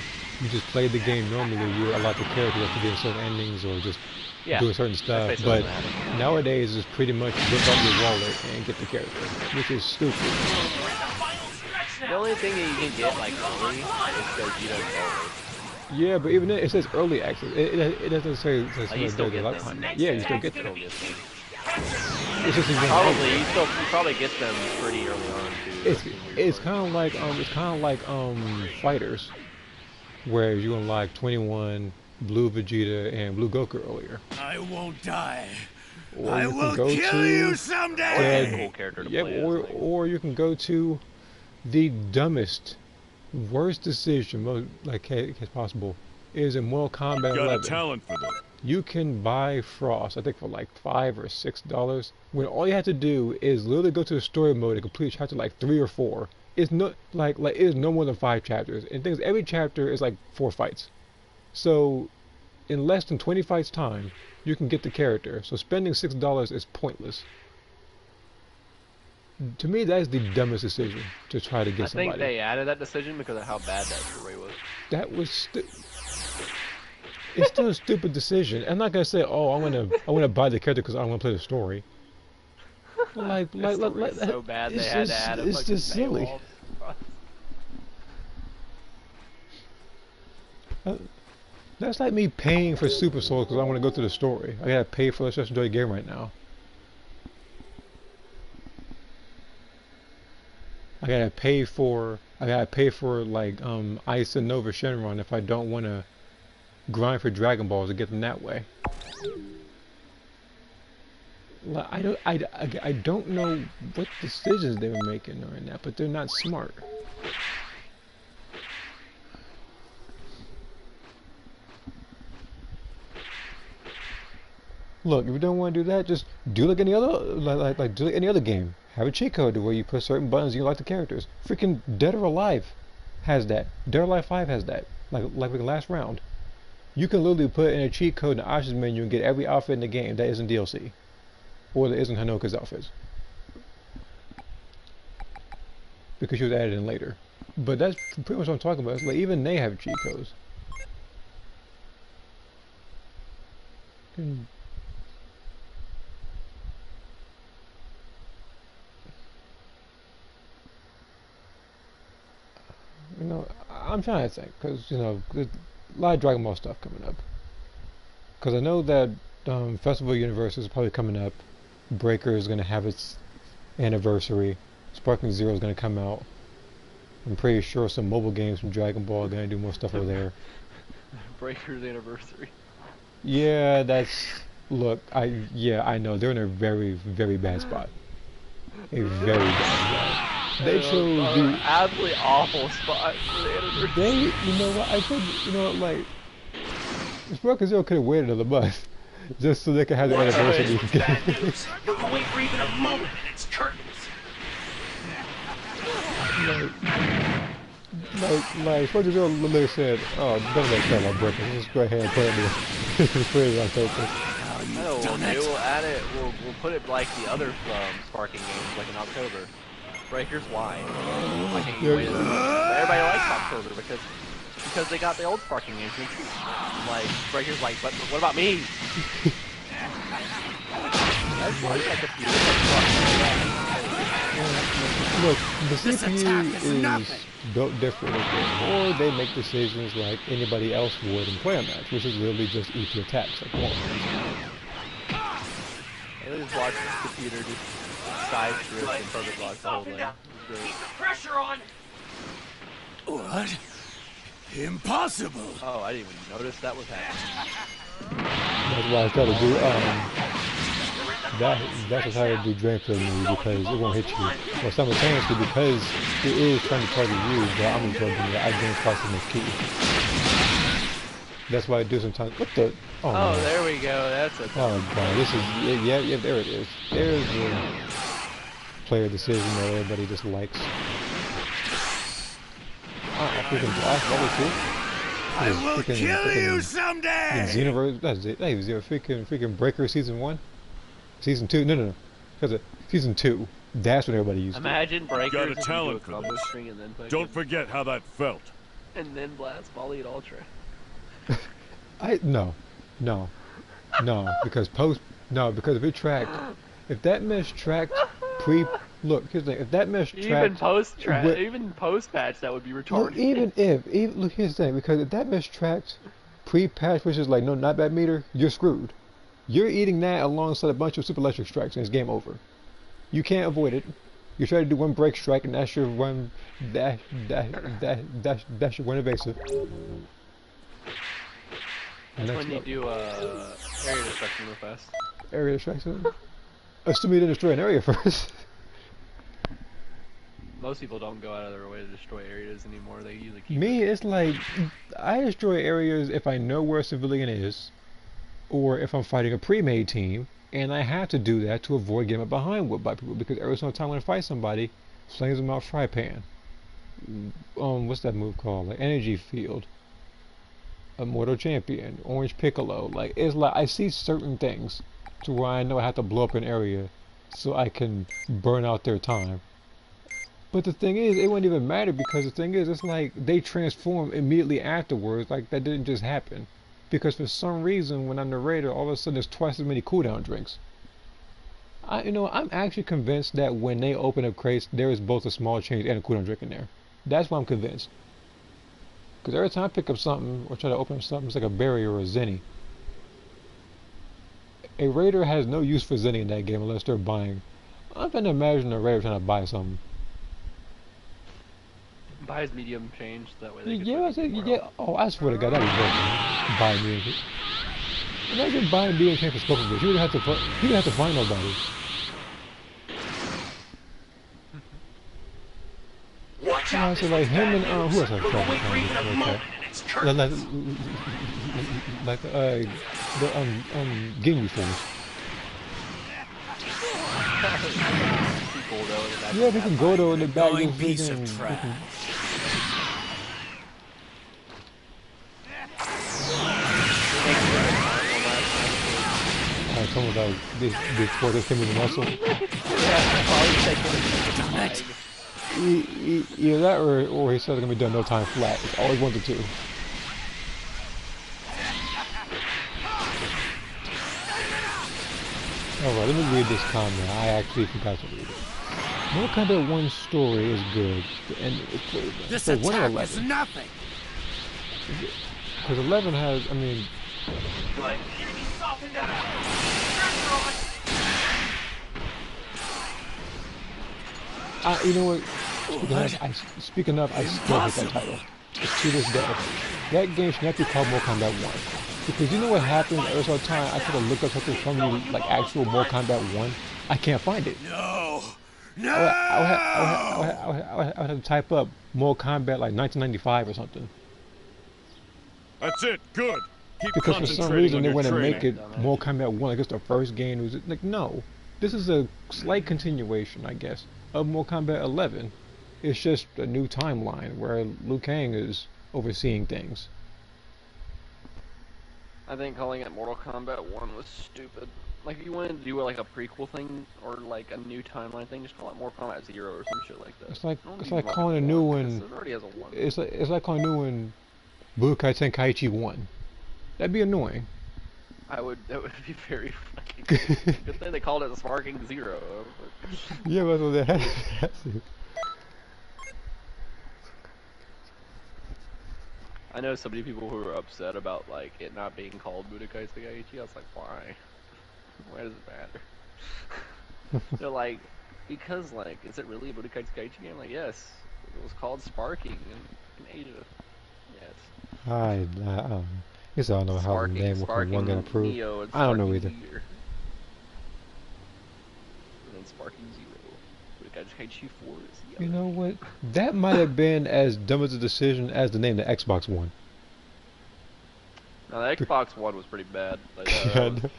you just played the game normally. You were allowed the characters to get certain endings or just do certain stuff. basically But what happened. nowadays, it's pretty much rip up your wallet and get the character, which is stupid. The only thing that you can get, like, early is Gogeta and Gold. Yeah, but even then, it says early access. It doesn't say You still get them. lifetime. Yeah, you still get them. Still get them. It's just Probably, you probably get them pretty early on, too. It's kind of like fighters, whereas you unlock 21 Blue Vegeta and Blue Goku earlier. I won't die. Or I you can will go kill to you someday. That's a cool character to yeah, play as, like. or you can go to the dumbest, worst decision, as possible, is in Mortal Kombat Got a 11. talent for that. You can buy Frost, I think for like $5 or $6, when all you have to do is literally go to the story mode and complete chapter like 3 or 4. It's no it is no more than 5 chapters, and things every chapter is like 4 fights. So in less than 20 fights time, you can get the character. So spending $6 is pointless. To me, that is the dumbest decision to try to get somebody. I think they added that decision because of how bad that story was. That was it's still a stupid decision. I'm not gonna say, oh, I wanna buy the character because I want to play the story. Like, so bad they had to add a it's fucking just silly. That's like me paying for Super Souls because I want to go through the story. I gotta pay for it just to enjoy the game right now. I gotta pay for like Ice and Nova Shenron if I don't want to grind for Dragon Balls to get them that way. Like, I don't know what decisions they were making during that, but they're not smart. Look, if you don't want to do that, just do like any other do like any other game. Have a cheat code where you put certain buttons and you like the characters. Freaking Dead or Alive has that. Dead or Alive 5 has that. Like the last round. You can literally put in a cheat code in the options menu and get every outfit in the game that isn't DLC. Or that isn't Hanoka's outfits. Because she was added in later. But that's pretty much what I'm talking about. It's like even they have cheat codes. You know, I'm trying to think, because, you know, there's a lot of Dragon Ball stuff coming up. Because I know that Festival Universe is probably coming up. Breaker is going to have its anniversary. Sparking Zero is going to come out. I'm pretty sure some mobile games from Dragon Ball are going to do more stuff over there. Breaker's anniversary. Yeah, that's... Look, I know. They're in a very, very bad spot. A very bad spot. They chose the absolutely awful spot for the anniversary. You know what? I think, you know what, like, Sparking Zero could have waited another month just so they could have the anniversary. Bad news. You can wait for even a moment and it's curtains. Like Sparking Zero literally said, oh, better make that like Breaker. Let's go ahead and put it on October. No, we'll add it. We'll put it like the other Sparking games, like in October. Breakers, why? Why can't you wait? Everybody likes October because they got the old Sparking games. Like Breakers, like, but what about me? That's like a few. Look, the CPU is built differently, or they make decisions like anybody else would in Player Match, which is literally just EP attacks like one. They just watch the computer just side drift and perfect block the whole thing. Keep the pressure on. What? Impossible! Oh, I didn't even notice that was happening. That's why I tried to do that's how I do Drain Play move because it won't hit you. Well, simultaneously because it is trying to target you, but I'm just going to I gain twice as much key. That's why I do sometimes. What the? Oh, no. There we go. That's a. Oh god, this is yeah. There it is. There's the player decision that everybody just likes. Freaking blast level 2. I will kill you someday. Xenoverse. That's it. Hey, freaking Breaker season 1, season 2. No. Because season 2. That's what everybody used. Imagine Breakers. Got a talent for this. And then Don't forget how that felt. And then blast volley at Ultra. No, because if that mesh tracked look, here's the thing, if that mesh tracked even post patch that would be retarded. Look, look, here's the thing, because if that mesh tracked pre-patch, which is like no not bad meter, you're screwed. You're eating that alongside a bunch of super electric strikes and it's game over. You can't avoid it. You try to do one break strike and that's your one that's your one evasive. That's when you do area destruction real fast. Area destruction? Assume you didn't destroy an area first. Most people don't go out of their way to destroy areas anymore. They usually keep Me, it's like, I destroy areas if I know where a civilian is, or if I'm fighting a pre-made team, and I have to do that to avoid getting behind whipped by people, because every single time when I fight somebody, flames them out fry pan. What's that move called? Like energy field. Immortal Champion, Orange Piccolo. Like, it's like I see certain things to where I know I have to blow up an area so I can burn out their time. But the thing is, it wouldn't even matter because the thing is, it's like they transform immediately afterwards. Like, that didn't just happen. Because for some reason, when I'm the raider, all of a sudden there's twice as many cooldown drinks. I'm actually convinced that when they open up crates, there is both a small change and a cooldown drink in there. That's why I'm convinced. Because every time I pick up something or try to open up something, it's like a berry or a zenny. A raider has no use for zenny in that game unless they're buying. I'm trying to imagine a raider trying to buy something. Buy his medium change, that way they can Yeah, yeah. Oh, I swear to God, that'd be broken. Buy medium. Imagine buying medium change for Spoken. He would have to find nobody. Watch Yeah, out! so like him and who else I We're tried only to breathing a find? moment, and it's curtain. Like the Ginyu Force. Yeah, we can go though in the back. Annoying Just piece of freaking- trash. Someone like this before they came in the muscle. Either that or he said it's gonna be done no time flat. It's always one to two. Alright, let me read this comment. I actually forgot to read it. Mortal Kombat 1 story is good, and This so 1 or attack is 11. nothing. Because 11 has, I mean, Good. Enemy softened up. Pressure on. you know what? Speaking of, I still hate that title. To this day. That game should not be called Mortal Kombat 1. Because you know what happens every single time I try to look up something from you, like actual Mortal Kombat 1? I can't find it. No. No. I would have to type up Mortal Kombat like 1995 or something. That's it. Good. Keep Because for some concentrating reason on they your want to training. make it Mortal Kombat 1 like it's the first game. It was like, no. This is a slight continuation, I guess, of Mortal Kombat 11. It's just a new timeline where Liu Kang is overseeing things. I think calling it Mortal Kombat 1 was stupid. Like, if you wanted to do like a prequel thing or like a new timeline thing, just call it Mortal Kombat 0 or some shit like that. It's like Don't it's do like Mortal calling a Kombat new 1, 'cause one. It already has a 1. It's like calling a new one Budokai Tenkaichi 1. That'd be annoying. That would be very fucking good thing they called it the Sparking 0. Yeah, but they had to. I know so many people who are upset about like it not being called Budokai Tenkaichi. I was like, why? Why does it matter? They're like, because like, is it really a Budokai Tenkaichi game? Like, yes, it was called Sparking in Asia. Yes. I don't know. I guess I don't know how the name from one got approved. Neo and I don't know Sparking either. Zero. And then Sparking 0. Budokai Tenkaichi 4 is the You other. know what? That might have been as dumb as a decision as the name the Xbox One. No, the Xbox One was pretty bad. Like, Yeah, when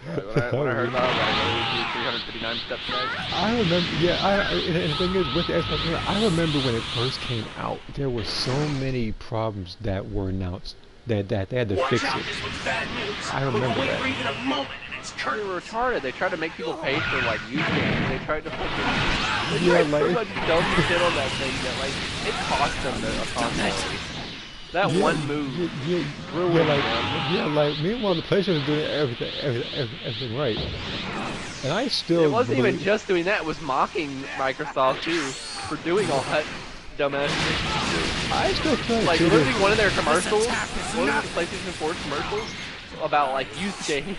I heard about it, I was like, 359 steps back. I remember, yeah, and the thing is, with the Xbox One, I remember when it first came out, there were so many problems that were announced that they had to Watch fix out! it. This was bad news. I remember We're only that. breathing a moment, and it's They curtain. were retarded. They tried to make people pay for like youth games. They tried to fucking Yeah, so like, much dumb shit on that thing that like it cost them a console. That yeah, one move. ruined them. like, meanwhile, the PlayStation was doing everything right. And I still It wasn't even believe- just doing that. It was mocking Microsoft too for doing all that dumbass shit. I still feel Like too, literally that- one of their commercials, one of the PlayStation 4 commercials about like youth games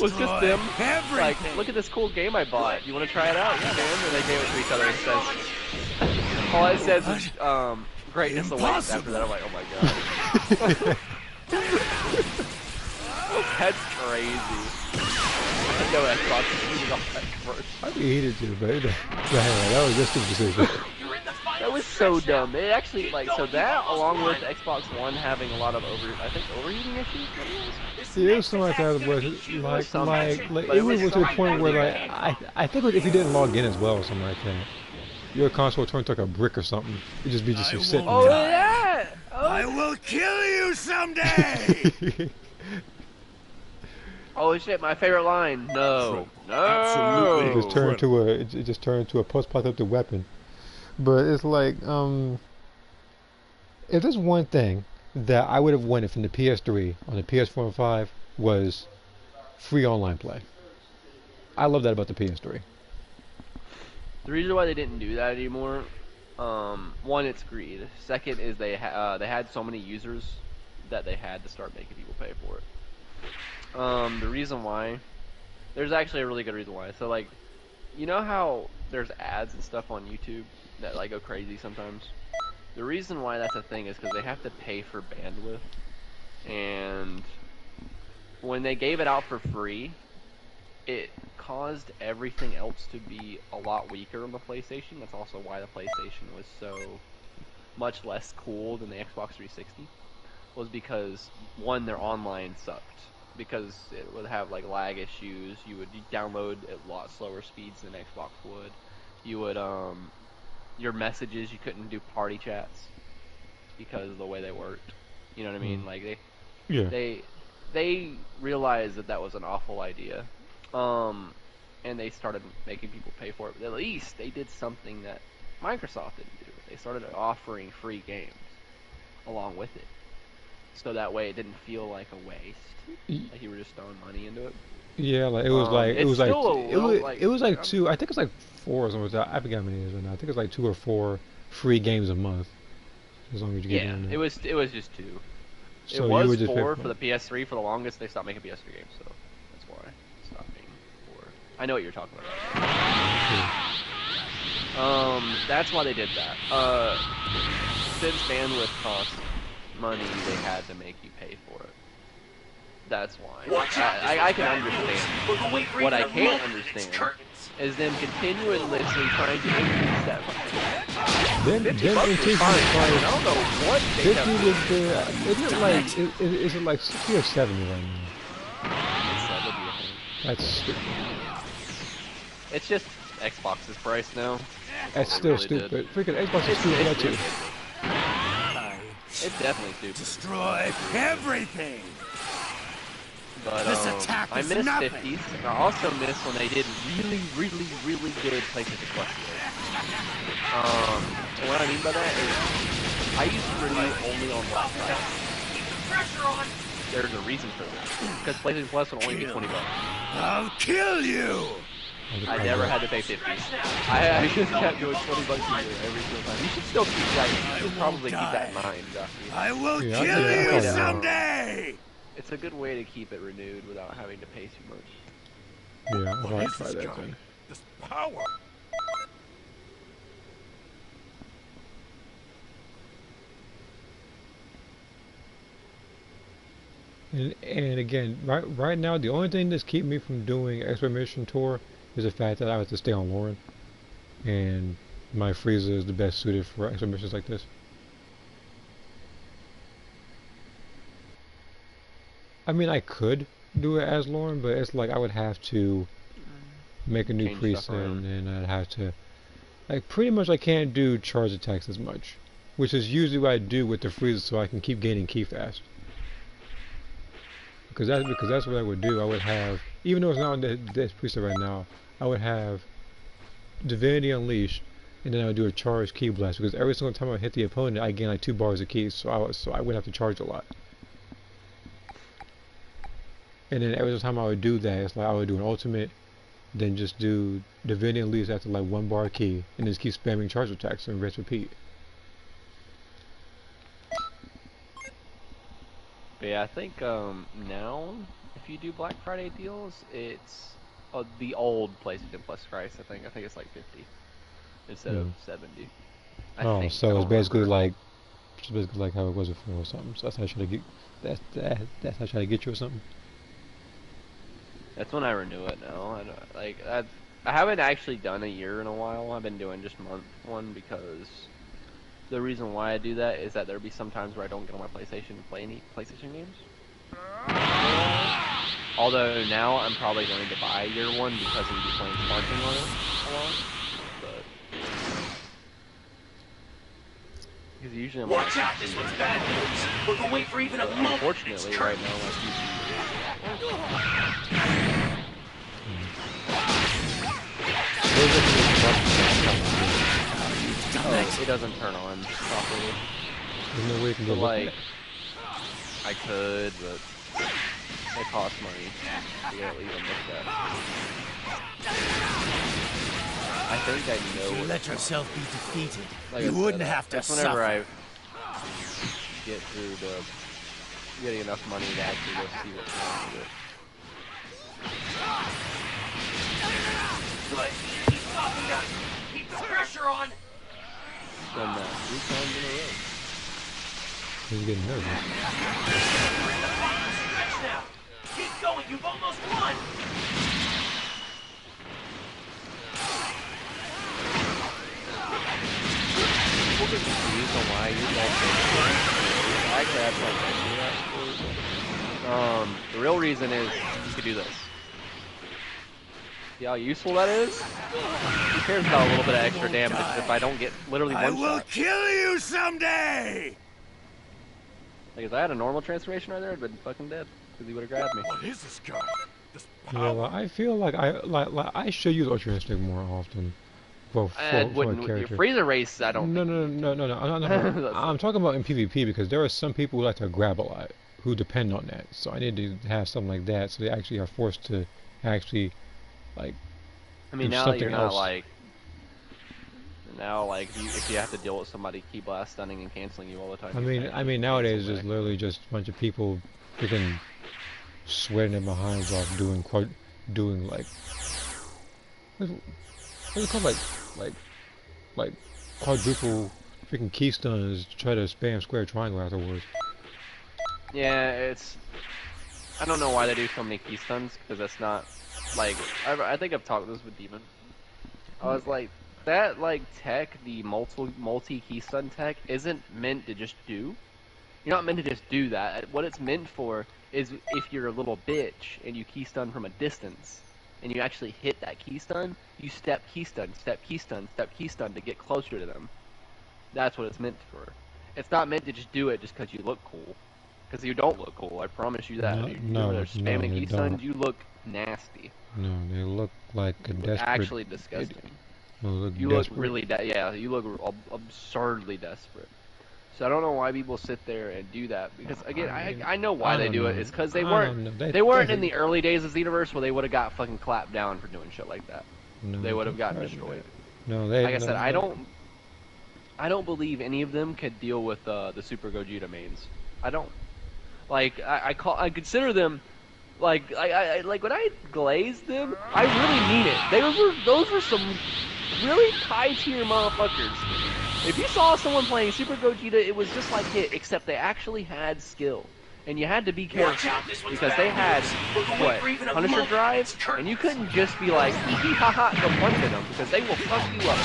was just them like, look at this cool game I bought. You want to try it out? Yeah, man. And they gave it to each other and says, all it says is greatness awaits. After that, I'm like, oh my god. That's crazy. I know Xbox is using all that commercial. I hated you, but that was just a decision. You're in the final That was so dumb. It actually, like, so that, along with the Xbox One having a lot of overheating issues, maybe it was? Yeah, it was something like that, but it was to the point where, like, I think if you didn't log in as well or something like that, your console turned to like a brick or something. It'd just be sitting Oh there. yeah! Oh I will kill you someday! Oh shit, my favorite line. No. Absolutely. It just turned to a it just turned into a post-apocalyptic weapon. But it's like, if there's one thing that I would have wanted from the PS3 on the PS4 and 5 was free online play. I love that about the PS3. The reason why they didn't do that anymore, one, it's greed. Second is they had so many users that they had to start making people pay for it. The reason why, there's actually a really good reason why. So like, you know how there's ads and stuff on YouTube that like go crazy sometimes? The reason why that's a thing is because they have to pay for bandwidth, and when they gave it out for free, it caused everything else to be a lot weaker on the PlayStation. That's also why the PlayStation was so much less cool than the Xbox 360, was because, one, their online sucked. Because it would have like lag issues, you download at a lot slower speeds than Xbox would. You would, your messages, you couldn't do party chats because of the way they worked. You know what I mean? Like they realized that was an awful idea. And they started making people pay for it. But at least they did something that Microsoft didn't do. They started offering free games along with it. So that way it didn't feel like a waste. Like you were just throwing money into it. Yeah, like it was like it was like it was like I'm- two. I think it's like 4 or something. I forget how many it is right now. I think it's like 2 or 4 free games a month, as long as you get Yeah, in it there. was just 2. So It you was would just pay 4 for for the PS3 for the longest. They stopped making PS3 games, so that's why it stopped being 4. I know what you're talking about. That's why they did that. Since bandwidth cost money, they had to make you pay for it. That's why. Watch out, I can understand. Look away from What I your can't mouth. understand It's curtains. is them continuously trying to increase that price. Then 50 then bucks in was case fine. I price don't know what they 50 kept was doing. the isn't it like is it like 60 or 70 right now? It's 70, I think. That's stupid. It's just Xbox's price now. That's They still really did. stupid. Freaking Xbox is It's stupid that too. I It's definitely stupid. destroy everything! But This attack I is miss nothing. 50s. And I also miss when they did really good PlayStation Plus deals. And what I mean by that is, I used to renew only on Black Friday. Keep the pressure on. There's a reason for this. Because PlayStation Plus would only be $20. I'll kill you! I never had to pay 50. I just kept doing $20 a year every single time. You should still keep that. You should probably keep that in mind, Joffrey. I will Yeah, kill yeah, you I know. someday! It's a good way to keep it renewed without having to pay too much. Yeah, I What might is try this that guy? thing. This power. And again, right now, the only thing that's keeping me from doing Expedition Tour is the fact that I have to stay on Lauren, and my Frieza is the best suited for expeditions like this. I mean, I could do it as Lauren, but it's like I would have to make a new Change stuff preset, around. and I'd have to, like, pretty much I can't do charge attacks as much, which is usually what I do with the Frieza, so I can keep gaining ki fast. Because that's what I would do. I would have, even though it's not on this preset right now, I would have Divinity Unleashed, and then I would do a charge ki blast. Because every single time I hit the opponent, I gain like 2 bars of ki, so I would have to charge a lot. And then every time I would do that, it's like I would do an ultimate, then just do Divinity Unleashed after like 1 bar ki, and just keep spamming charge attacks and rinse repeat. But yeah, I think now, if you do Black Friday deals, it's the old PlayStation Plus price. I think it's like 50 instead of 70. I Oh, think. I so it's don't basically remember. like how it was before or something. So that's how I try to get that's how I try to get you or something. That's when I renew it now. I haven't actually done a year in a while. I've been doing just month one because the reason why I do that is that there'll be some times where I don't get on my PlayStation to play any PlayStation games. Although now I'm probably going to buy year one because I'm be playing marching on it a lot. But Because usually I'm Watch like, out, this one's bad news. But don't wait for even a moment. unfortunately, It's right curtain. now, like, oh, it doesn't turn on properly. There's no way you can So, go look like, at it. I could, but it costs money to even look at. I think I know. If you what- let yourself be defeated, like I you said, wouldn't have to that's whenever suffer. I get through the getting enough money to actually go see what's wrong with it. Good. Keep talking down. Keep the pressure on. Done that 3 times in a row. He's getting nervous. We're in the final stretch now. Keep going. You've almost won. People get confused on why you guys think actually that's like the real reason is you could do this. See how useful that is? Who cares about a little bit of extra damage if I don't get literally I one will shot? kill you someday! Like if I had a normal transformation right there, I'd been fucking dead. Because he would have grabbed me. What is this guy? This Yeah, power? like, I feel like I should use Ultra Instinct more often. For I a wouldn't with your character. freezer race, I don't No, think. no. I'm talking about in PvP because there are some people who like to grab a lot, who depend on that. So I need to have something like that, so they actually are forced to actually, like, I mean, do now that something you're not else. like, now like if you have to deal with somebody key blast stunning and canceling you all the time. I you mean, can I mean cancel nowadays back. it's literally just a bunch of people freaking sweating their behinds off doing like what's it called, like quadruple freaking key stuns to try to spam square triangle afterwards. Yeah, it's. I don't know why they do so many key stuns because that's not like I think I've talked this with Demon. I was like that like tech, the multi key stun tech, isn't meant to just do. You're not meant to just do that. What it's meant for is if you're a little bitch and you key stun from a distance and you actually hit that key stun, you step key stun, step key stun, step key stun to get closer to them. That's what it's meant for. It's not meant to just do it just because you look cool. Because you don't look cool, I promise you that. No, You're spamming they key stuns, don't. you look nasty. No, they look like a You look desperate. actually disgusting. No, they look You desperate. look really, yeah, you look absurdly desperate. So I don't know why people sit there and do that. Because again, I know why they do it. It's because they weren't they weren't in the early days of Xenoverse where they would have got fucking clapped down for doing shit like that. No, They would have gotten tried destroyed. that. No, they. Like I no, said, no. I don't believe any of them could deal with the Super Gogeta mains. I don't. Like I consider them like I like when I glazed them, I really mean it. Those were some really high tier motherfuckers. If you saw someone playing Super Gogeta, it was just like it, except they actually had skill. And you had to be Watch careful out, this one's because they had bad news. But don't wait what for even a Punisher moment. drive, It's curtain. and you couldn't just be like hee hee ha ha go punch at them because they will fuck you up.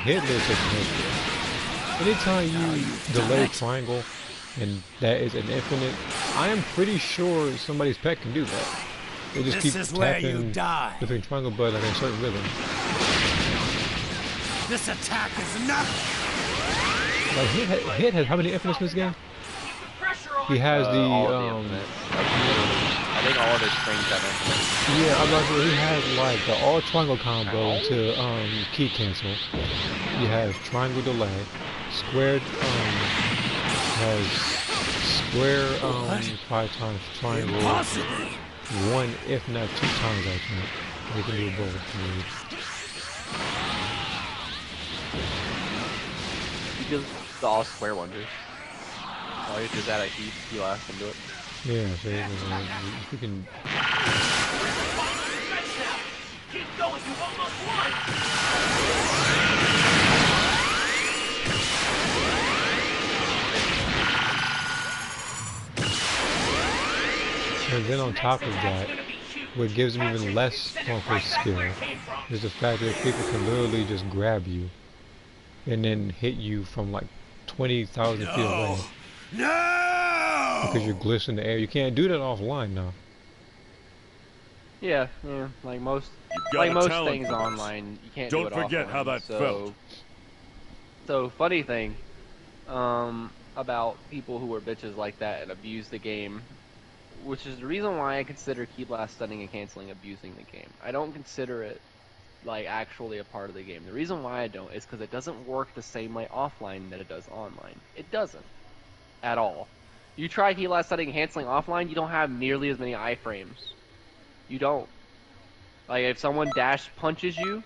Hit list is miserable. Anytime you delay triangle and that is an infinite, I am pretty sure somebody's pet can do that. They just This keep is where tapping you die. the triangle button like in a certain rhythm. This attack is enough! Like Hit has how many infinites in this game? Keep the pressure on. He has the All of the infinites. Like, I think all of his strings have infinites. yeah, I'm not sure. He has like the all triangle combo to key cancel. He has triangle delay, squared has square 5 times triangle, Impossible! 1 if not 2 times I think. He can do both. He does the all square wonders. All you do is add a heat, you last and do it. Yeah, so you can. Keep going. You've almost won. And then on top of that, what gives him even less quote-unquote skill is the fact that people can literally just grab you and then hit you from like 20,000 feet away No! because you're glistening in the air. You can't do that offline now. Yeah, like most You've got like a most talent things for this. online, you can't Don't do it forget offline, how that so, felt. So funny thing, about people who are bitches like that and abuse the game, which is the reason why I consider Key Blast stunning and canceling abusing the game. I don't consider it like actually a part of the game. The reason why I don't is because it doesn't work the same way offline that it does online. It doesn't at all. You try Key Blast stunning and canceling offline, you don't have nearly as many iframes. You don't. Like if someone dash punches you,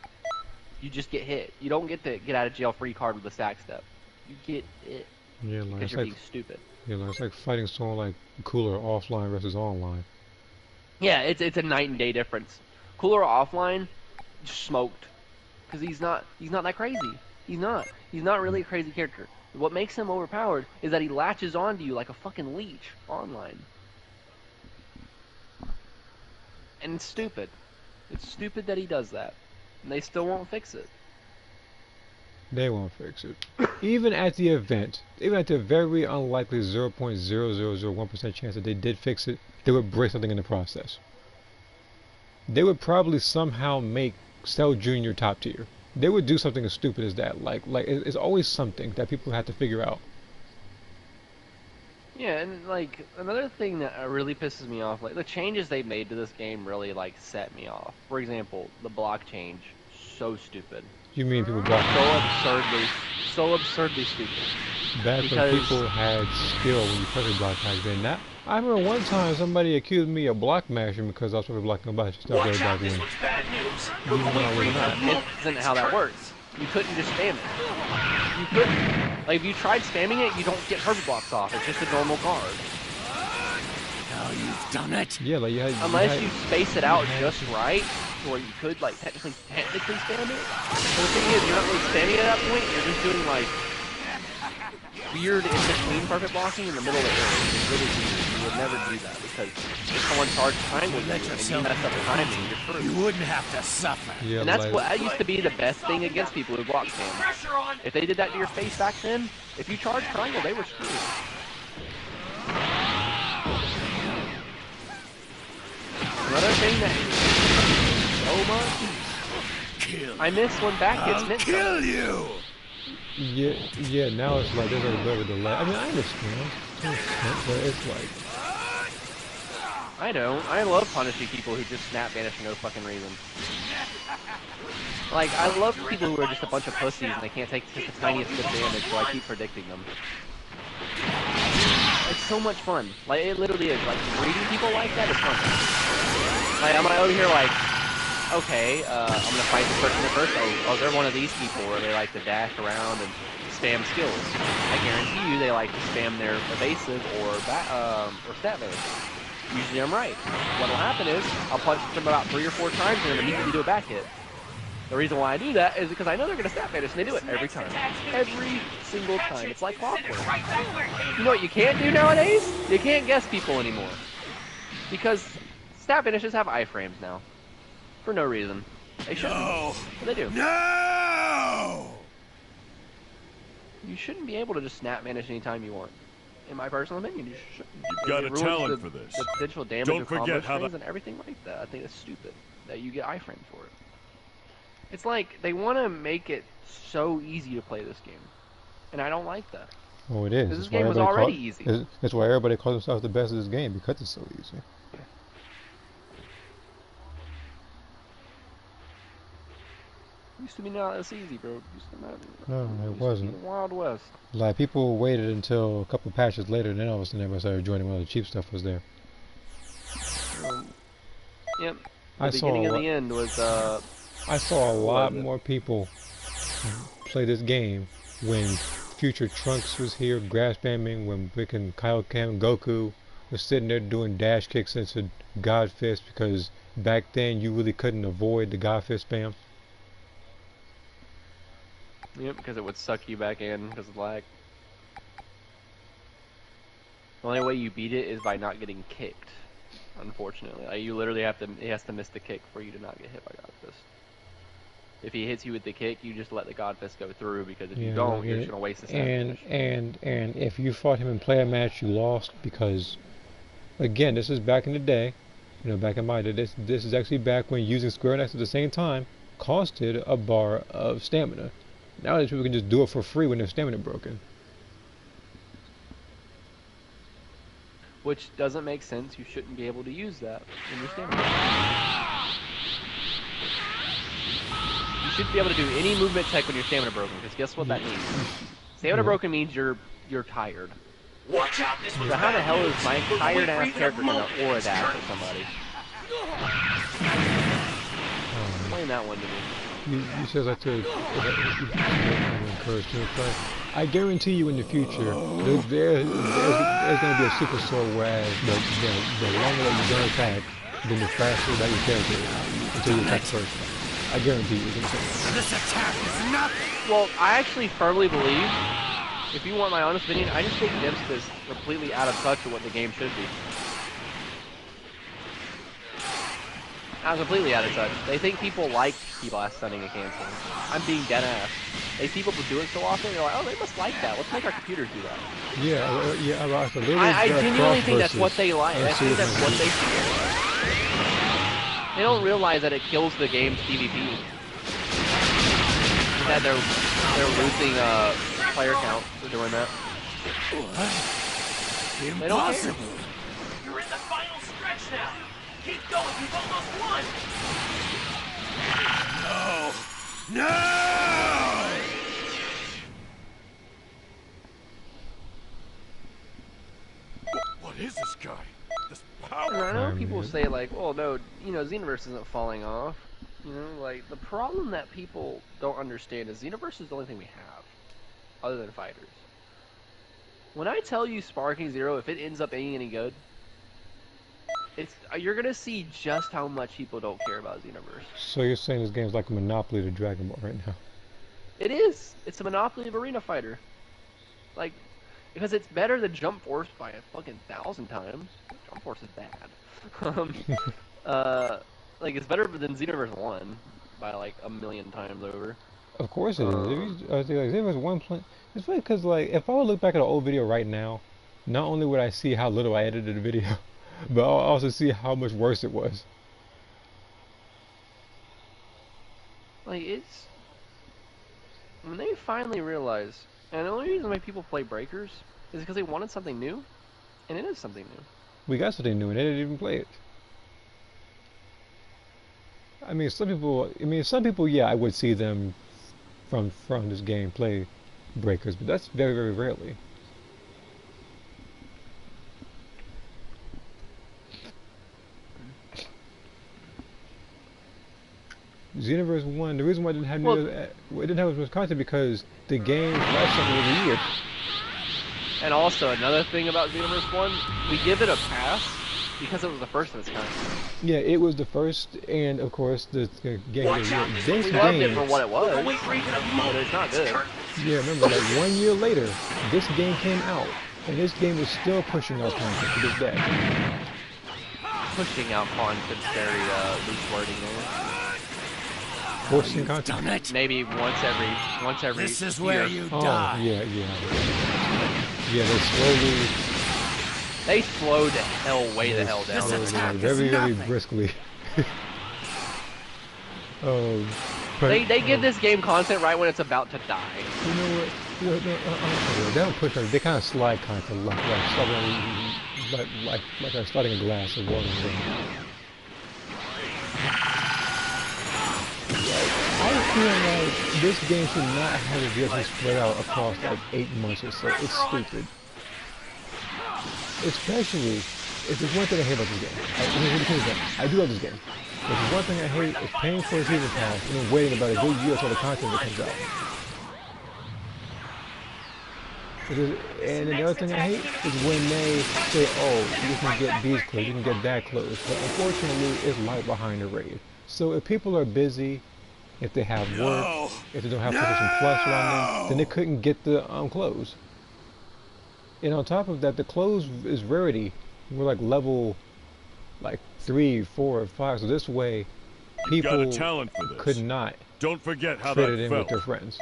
you just get hit. You don't get the get out of jail free card with the stack step. You get it. Yeah, like Because you're being stupid. Yeah, like it's like fighting someone like Cooler offline versus online. Yeah, it's a night and day difference. Cooler offline, smoked, because he's not that crazy. He's not really a crazy character. What makes him overpowered is that he latches onto you like a fucking leech online, and it's stupid. It's stupid that he does that, and they still won't fix it. They won't fix it. Even at the event, even at the very unlikely 0.0001% chance that they did fix it, they would break something in the process. They would probably somehow make Cell Jr. top tier. They would do something as stupid as that. Like it's always something that people have to figure out. Yeah, and like another thing that really pisses me off, like the changes they made to this game really like set me off. For example, the block change, so stupid. You mean people block? So absurdly stupid. Back when people had skill when you press a block back then. Now, I remember one time somebody accused me of block mashing because I was probably blocking a bunch of stuff way back then. It isn't how that works. You couldn't just spam it. You couldn't. Like if you tried spamming it, you don't get perfect blocks off. It's just a normal card. Now you've done it. Yeah, like unless you space it out just right, where you could like technically spam it. But the thing is, you're not really spamming it at that point. You're just doing like weird in between perfect blocking in the middle of the area. It's really weird. You would never do that because if someone charged time with you and you mess up the timing, you're screwed. You wouldn't have to suffer. Yeah, and that's what that used to be the best thing against people who block spam. If they did that to your face back then, if you charged triangle, they were screwed. Another thing that so much, I miss when back gets missed. Kill you! Yeah, now it's like there's a bit of a delay. I mean, I understand, but it's like... I don't. I love punishing people who just snap vanish for no fucking reason. Like, I love people who are just a bunch of pussies and they can't take just the tiniest bit of damage, so I keep predicting them. It's so much fun. Like, it literally is. Like, reading people like that is fun. Like, I'm over here like, okay, I'm gonna fight this person at first. Oh, they're one of these people where they like to dash around and spam skills. I guarantee you they like to spam their evasive or stat vanish. Usually I'm right. What'll happen is, I'll punch them about 3 or 4 times and then immediately do a back hit. The reason why I do that is because I know they're gonna stat vanish and they do it every time. Every single time. It's like clockwork. You know what you can't do nowadays? You can't guess people anymore. Because stat vanishes have iframes now. For no reason. They shouldn't. No. But they do. No! You shouldn't be able to just snap vanish anytime you want. In my personal opinion, you shouldn't. You've got a talent for this. The potential damage Don't of combo forget how strings and everything like that. I think it's stupid that you get iframes for it. It's like they want to make it so easy to play this game, and I don't like that. Oh, it is. This game was already easy. That's why everybody calls themselves the best of this game, because it's so easy. Used to be not this easy, bro. Used to not, No, it wasn't. The Wild West. Like, people waited until a couple patches later, and then all of a sudden everybody started joining when all the cheap stuff was there. Yep. The beginning of the end was, I saw a lot more people play this game when Future Trunks was here, grass spamming, when freaking Kaioken Goku was sitting there doing dash kicks into God Fist, because back then you really couldn't avoid the God Fist spam. Yep, because it would suck you back in because of lag. The only way you beat it is by not getting kicked, unfortunately. Like, you literally have to, he has to miss the kick for you to not get hit by God Fist. If he hits you with the kick, you just let the God Fist go through, because if you don't, you're just going to waste the stamina. And if you fought him in player match, you lost, because, again, this is back in the day, you know, back in my day, this is actually back when using Square Next at the same time costed a bar of stamina. Nowadays people can just do it for free when their stamina broken. which doesn't make sense. You shouldn't be able to use that in your stamina. You shouldn't be able to do any movement tech when your stamina broken, because guess what that means? Stamina broken means you're tired. Watch out, this So one's how the bad hell news. is my We're tired waiting ass for character the gonna moment. aura dash at somebody? Explain that one to me. You says that to encourage to play. I guarantee you in the future, there's going to be a super sword whereas the longer that you don't attack, then the faster that your character is until you attack first. I guarantee you. This attack is not. Well, I actually firmly believe, if you want my honest opinion, I just think Dimps is completely out of touch with what the game should be. I'm completely out of touch. They think people like P-Blast stunning and canceling. I'm being dead ass. They see people do it so often, they're like, oh, they must like that. Let's make our computers do that. Yeah, right. So I genuinely think that's what they like. I think that's what they feel. They don't realize that it kills the game's PvP. That they're losing player count for doing that. They don't care. Impossible. You're in the final stretch now. Keep going, you've almost won. No! What is this guy? This And power? I know people say like, "Oh no, you know, Xenoverse isn't falling off." You know, like the problem that people don't understand is Xenoverse is the only thing we have, other than fighters. When I tell you Sparking Zero, if it ends up being any good, you're gonna see just how much people don't care about Xenoverse. So you're saying this game's like a monopoly to Dragon Ball right now? It is. It's a monopoly of Arena Fighter. Like, because it's better than Jump Force by a fucking 1,000 times. Jump Force is bad. Like it's better than Xenoverse 1 by like 1,000,000 times over. Of course it is. I think like Xenoverse 1 play. It's funny because like if I would look back at an old video right now, not only would I see how little I edited the video, but I'll also see how much worse it was. Like it's when they finally realize, and the only reason why people play Breakers is because they wanted something new, and it is something new. We got something new and they didn't even play it. I mean, some people, yeah, I would see them from this game play Breakers, but that's very, very rarely. Xenoverse 1, the reason why it didn't have it didn't have as much content because the game's life cycle was a year. And also another thing about Xenoverse 1, we give it a pass because it was the first of its kind. Yeah, it was the first, and of course the game. Watch out, This We loved it game, for what it was, We're waiting for the moment. but it's not good. yeah, remember, like 1 year later, this game came out, and this game is still pushing out content to this day. Pushing out content's very loose wording there. Forcing content. Done it. Maybe once every This is year. where you Oh, die. yeah, they They slowed the hell way the hell down. This attack is very, very nothing. briskly. Oh, but They give this game content right when it's about to die. you know what? They don't push it. They kind of slide content like starting a glass of water. I feel like this game should not have a DLC spread out across like 8 months or so. It's stupid. Especially, if there's one thing I hate about this game. I do love this game. But there's one thing I hate is paying for a season pass and then waiting about a good year until the content that comes out. And then the other thing I hate is when they say, oh, you can get these clothes, you can get that clothes. But unfortunately, it's light behind the raid. So if people are busy, if they have work, if they don't have PlayStation Plus around them, then they couldn't get the clothes. And on top of that, the clothes is rarity. We're like level 3, 4, 5. So this way, You got a people talent for this. could not Don't forget how fit that it in felt. with their friends.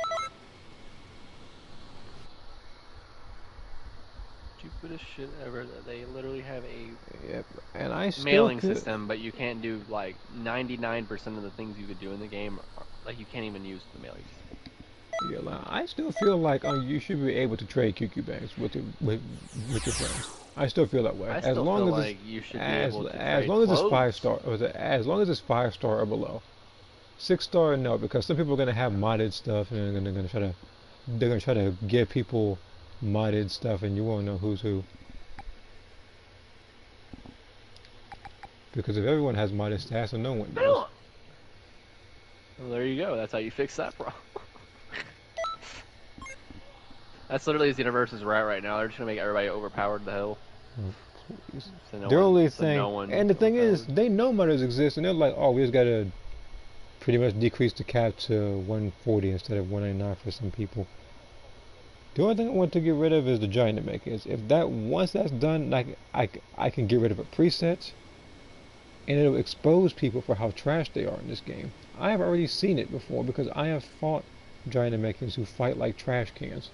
Stupidest shit ever that they literally have a Yep. And I still mailing could, system, but you can't do like 99% of the things you could do in the game. Like you can't even use the mailing system. Yeah, like, I still feel like you should be able to trade QQ banks with your friends. I still feel that way. I As still long feel as like you should be as able to as trade long as it's clothes. 5-star, as long as it's 5-star or below. 6-star, no, because some people are gonna have modded stuff and they're gonna try to give people modded stuff, and you won't know who's who. Because if everyone has modded stats, and no one does. Well, there you go. That's how you fix that problem. That's literally as the universe is right now. They're just gonna make everybody overpowered to hell. Please. So no The one- only so thing, no one and the thing is, overpowered. they know modders exist, and they're like, oh, we just gotta pretty much decrease the cap to 140 instead of 199 for some people. The only thing I want to get rid of is the giant makers. If that once that's done, like I can get rid of a preset, and it'll expose people for how trash they are in this game. I have already seen it before because I have fought giant makers who fight like trash cans.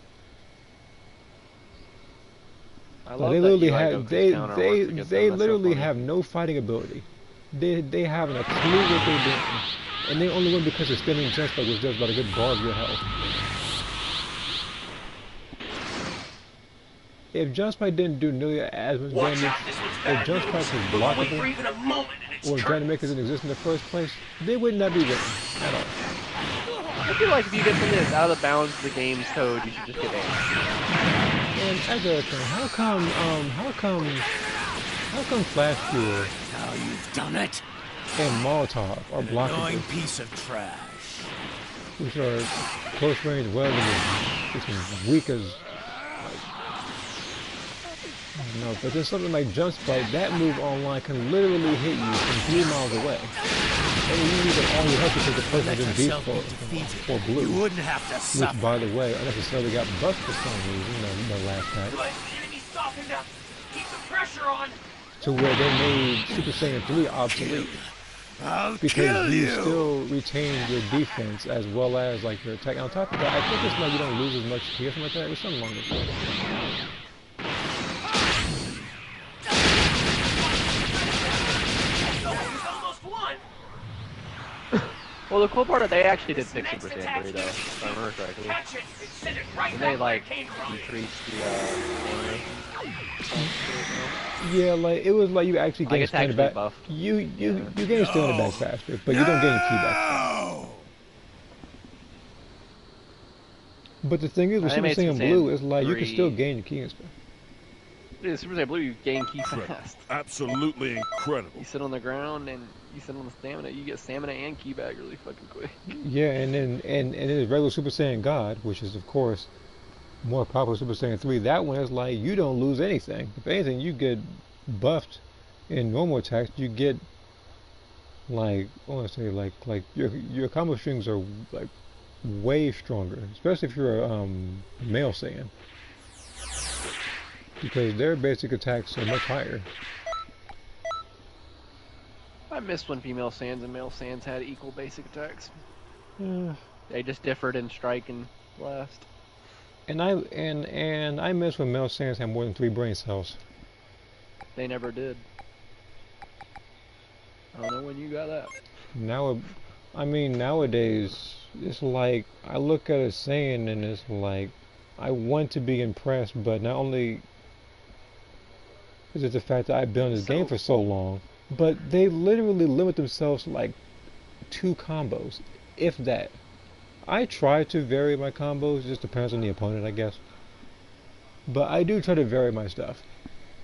I love They that literally UI have Goku's they counter works they against they them. That's so literally funny. have no fighting ability. They haven't a clue what they're doing, and they only win because they're spinning just like was just about a good bar of your health. If Jumpspike didn't do nearly as much Watch damage, out, this one's if bad Jumpspike was news. Don't wait for blockable, even a moment and it's or if turn. giant makers didn't exist in the first place, they would not be winning at all. I feel like if you get something that's out of the bounds of the game's code, you should just get banned. And as a thing, how come Flash Fuel Now you've done it. and Molotov are An blockable, annoying piece of trash. which are close range welding, which is weak as I don't know, but there's something like Jumpspike, that move online can literally hit you from 3 miles away. And you use it all your health because the person Let didn't beat yourself be defeated. for blue. You wouldn't have to Which, suffer. by the way, unnecessarily got buffed for some reason in the last patch. Good. The enemy softened up. Keep the pressure on. To where they made Super Saiyan 3 obsolete. I'll Because kill you you. still retain your defense as well as like your attack. On top of that, I think it's like you don't lose as much ki or something like that. It was something along those lines. He's almost won. Well, the cool part is they actually did fix Super Saiyan 3 though, if I remember correctly. Catch it and send it right And back they where like it came from. decreased the animation. Yeah, like it was like you actually Like, gain it's stamina actually back. buffed. You gain stamina back faster, but you don't gain ki back. Oh. But the thing is, with They Super made Super Saiyan Blue, Saiyan it's like you can 3. still gain your ki and stuff. Dude, Super Saiyan Blue, you gain ki fast. Absolutely incredible. You sit on the ground and you sit on the stamina, you get stamina and ki back really fucking quick. Yeah, and then regular Super Saiyan God, which is of course more popular Super Saiyan 3. That one is like you don't lose anything. If anything, you get buffed in normal attacks. You get like I want to say like your combo strings are like way stronger, especially if you're a male Saiyan, because their basic attacks are much higher. I missed when female Saiyans and male Saiyans had equal basic attacks. Yeah. They just differed in strike and blast. And I miss when male Saiyans had more than 3 brain cells. They never did. I don't know when you got that. Now, I mean, nowadays, it's like, I look at a Saiyan and it's like, I want to be impressed, but not only is it the fact that I've been on this game for so long, but they literally limit themselves to like 2 combos, if that. I try to vary my combos, it just depends on the opponent, I guess. But I do try to vary my stuff.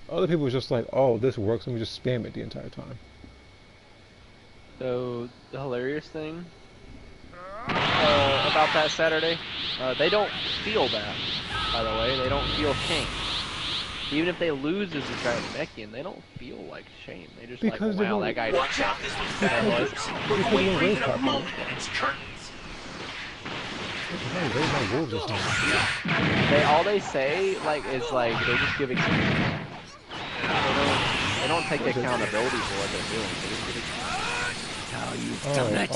Other people are just like, oh, this works, let me just spam it the entire time. So, the hilarious thing about that Saturday, they don't feel that, by the way. They don't feel shame. Even if they lose as a giant Namekian, they don't feel like shame. They just Because like, they wow, don't- that guy Watch out, this one's bad news. Because Don't wait they're for race even a popular. moment and it's curtains. Hey, raise my wolves or something. all they say like is like they just give excuses. They don't take accountability for what they're doing. They just give excuses. Now you've done it.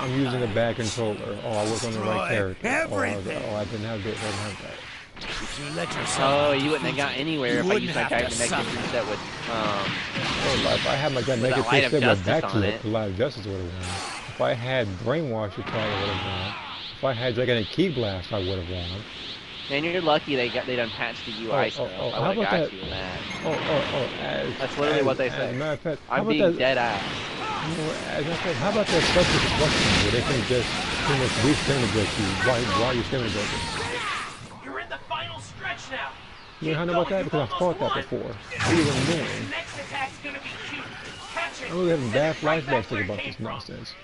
I'm using a bad controller. Oh, I was on the right Destroy character. everything. Oh, I didn't have this, I didn't have that. If you let yourself Oh, be you wouldn't have got defeated, anywhere you if I wouldn't used my have giant to Namekian suffer. reset with Oh, if I had my gun With make a it light of fit justice back on to it. it, a lot of justice would have won. If I had brainwash, it probably would have won. If I had gigantic key blast, I would have won. Man, you're lucky they done patched the UI stuff. I how would about have got that? you in that. That's literally what they As say. a matter of fact, how I'm about being that? dead ass. You know, as a matter of fact, how about that special question where they can just pretty much re-stamina break you while you're stamina breaking? You're in the final stretch now. You know how I know about that? Because I've fought that before. It was annoying. Next attack's gonna be cute. Catch it. I'm really having bad Send it right back flashbacks where thinking it about came this from. nonsense.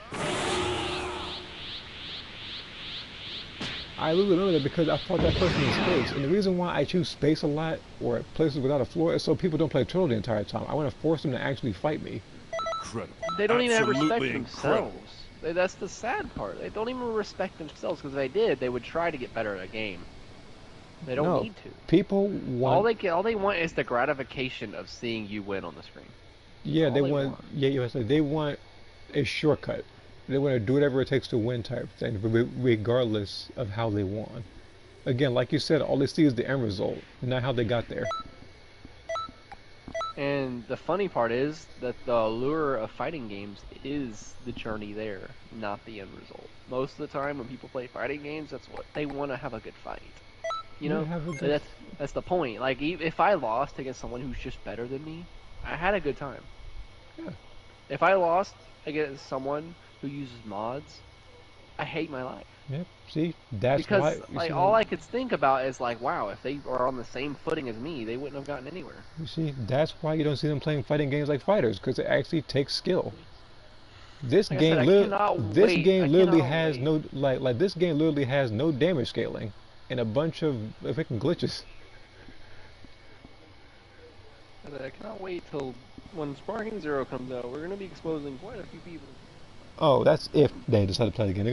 I literally remember that because I fought that person in space, and the reason why I choose space a lot or places without a floor is so people don't play turtle the entire time. I want to force them to actually fight me. Incredible. They don't even have respect Absolutely for incredible. themselves. That's the sad part. They don't even respect themselves because if they did, they would try to get better at a game. They don't No, need to. people want. All they want is the gratification of seeing you win on the screen. Yeah, all they they want. want. Yeah, you say they want a shortcut. They want to do whatever it takes to win, type thing, regardless of how they won. Again, like you said, all they see is the end result, not how they got there. And the funny part is that the allure of fighting games is the journey there, not the end result. Most of the time when people play fighting games, that's what they want to have a good fight. You know, have a good- that's the point. Like if I lost against someone who's just better than me, I had a good time. Yeah. If I lost against someone who uses mods, I hate my life. Yep. See, that's Because why. like all I could think about is like, wow, if they are on the same footing as me, they wouldn't have gotten anywhere. You see, that's why you don't see them playing fighting games like fighters, because it actually takes skill. This Like I game, said, I cannot this wait. game I literally cannot has wait. no like this game literally has no damage scaling, and a bunch of freaking glitches. I cannot wait till when Sparking Zero comes out. We're gonna be exposing quite a few people. Oh, that's if they decide to play the game.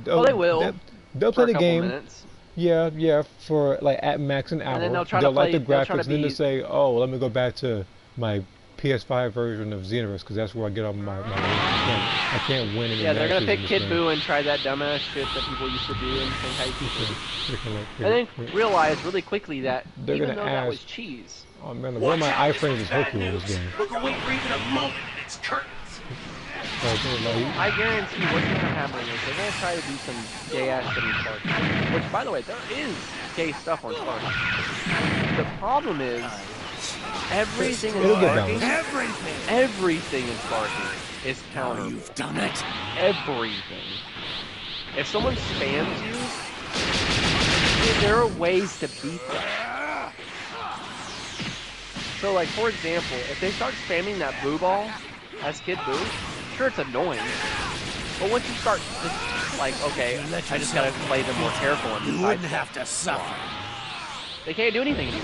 Oh, they will. They'll For play a the couple game. minutes. Yeah, for like at max an hour. then they'll try to like play- the they'll try graphics, to and then be- they say, "Oh, let me go back to my PS5 version of Xenoverse because that's where I get all my wins. I can't win any Yeah, they're gonna matches pick in this Kid game." Buu and try that dumbass shit that people used to do and think how you Freaking like- and then realize really quickly that They're even gonna though that ask- was cheese, Oh man, one of my iframes is hopeful in this game. Look away for even a moment and it's curtains. Like, I guarantee what's gonna happen is they're gonna try to do some gay ass shit in Sparky. Which, by the way, there is gay stuff on Sparky. The problem is everything in It'll get Sparky, balanced. everything in Sparky is Now counterable. you've done it. Everything. If someone spams you, there are ways to beat that. So, like, for example, if they start spamming that blue ball as Kid Buu, sure, it's annoying. But once you start, just, like, okay, I just gotta play them more careful and You decide wouldn't have to suffer. they can't do anything to you.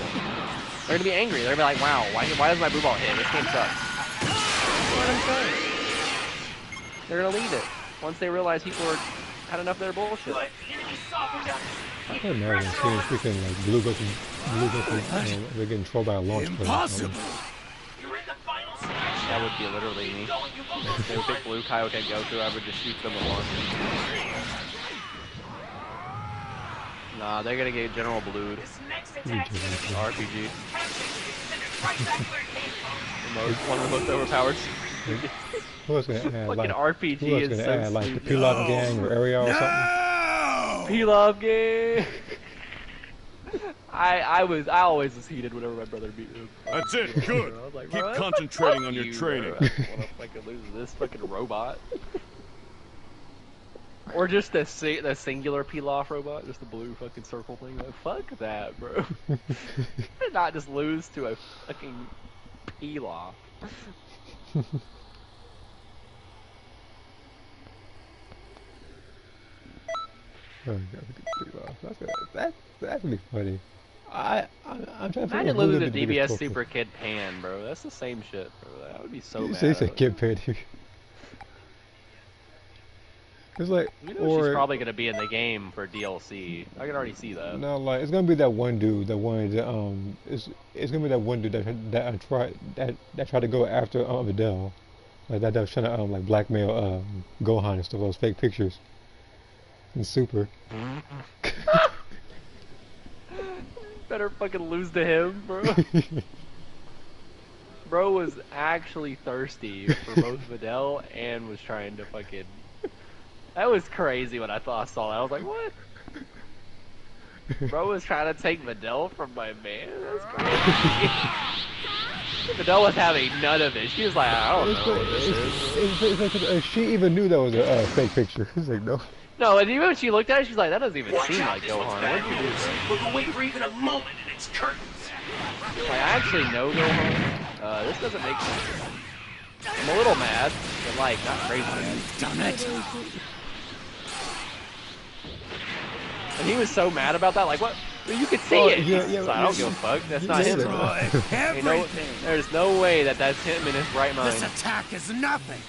They're gonna be angry. They're gonna be like, wow, why does my blue ball hit? This game sucks. That's what I'm saying. They're gonna leave it once they realize people are had enough of their bullshit. Good. Enemy softened up. I can imagine seeing freaking like blue Goku, they're getting trolled by a launch pad or Impossible. something. You're in the final stretch. That would be literally me. Going, you've almost They would pick blue, Kaioken, Goku, I would just shoot them at once. Nah, they're gonna get General Blued. This next attack's gonna be RPG. catch it. Send it right back where it came from. One of the most overpowered. Who else gonna add Fucking like? RPG Who else is gonna so add like the stupid. Pilaf gang or Ariel or something? No! P-Love game. I always was heated whenever my brother beat him. That's it. Good. I was like, Keep bro, concentrating fuck on your you, training. Bro. I don't wanna fucking lose to this fucking robot. Or just the singular Pilaf robot, just the blue fucking circle thing. Like, fuck that, bro. Not just lose to a fucking Pilaf. Oh, God, that's gonna be funny. I'm trying to figure out Imagine who's losing gonna to be the biggest DBS trophy. Super Kid Pan, bro. That's the same shit, bro. That would be so bad. So you said Kid Petty. It's like, You know or she's probably gonna be in the game for DLC. I can already see that. no, like it's gonna be that one dude that wanted it's gonna be that one dude that tried to go after Videl, like that was trying to like blackmail Gohan and stuff, those fake pictures. And Super. Better fucking lose to him, bro. Bro was actually thirsty for both Videl and was trying to fucking. That was crazy when I saw that. I was like, what? Bro was trying to take Videl from my man. That's crazy. Videl was having none of it. She was like, I don't know what this is. It's like, she even knew that was a fake picture. It's like, no. No, and even when she looked at it, she's like, that doesn't even seem like Gohan. What'd you do, bro? Look away for even a moment and it's curtains. Like, I actually know Gohan. This doesn't make sense. I'm a little mad, but like, not crazy mad. Damn it! And he was so mad about that, like, what? Well, you could see Oh, it. yeah, He's yeah, like, I don't give a fuck. That's not him. Destroy You know, everything! there's no way that that's him in his right mind. This attack is nothing!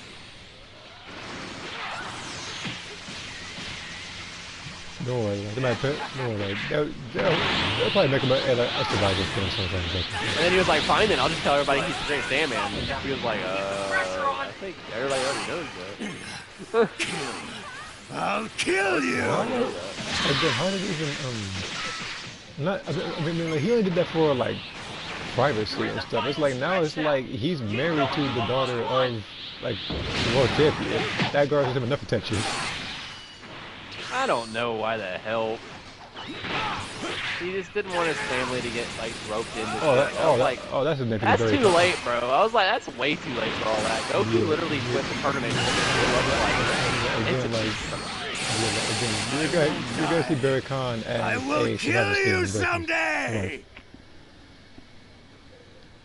Don't worry, like, don't worry, like, they'll probably make him a survival film sometime. And then he was like, fine then, I'll just tell everybody he's the great Sandman. And he was like, I think everybody already knows that. I'll kill you! Again, how did he even, not, I mean, like, he only did that for, like, privacy and stuff. It's like, now it's like, he's married to the daughter of, like, the world champion. That girl gives him enough attention. I don't know why the hell. He just didn't want his family to get like roped into That's a nitpicky. That's too late, bro. I was like, that's way too late for all that. Goku literally went to tournament. You're gonna see Barry Khan as I will kill you someday!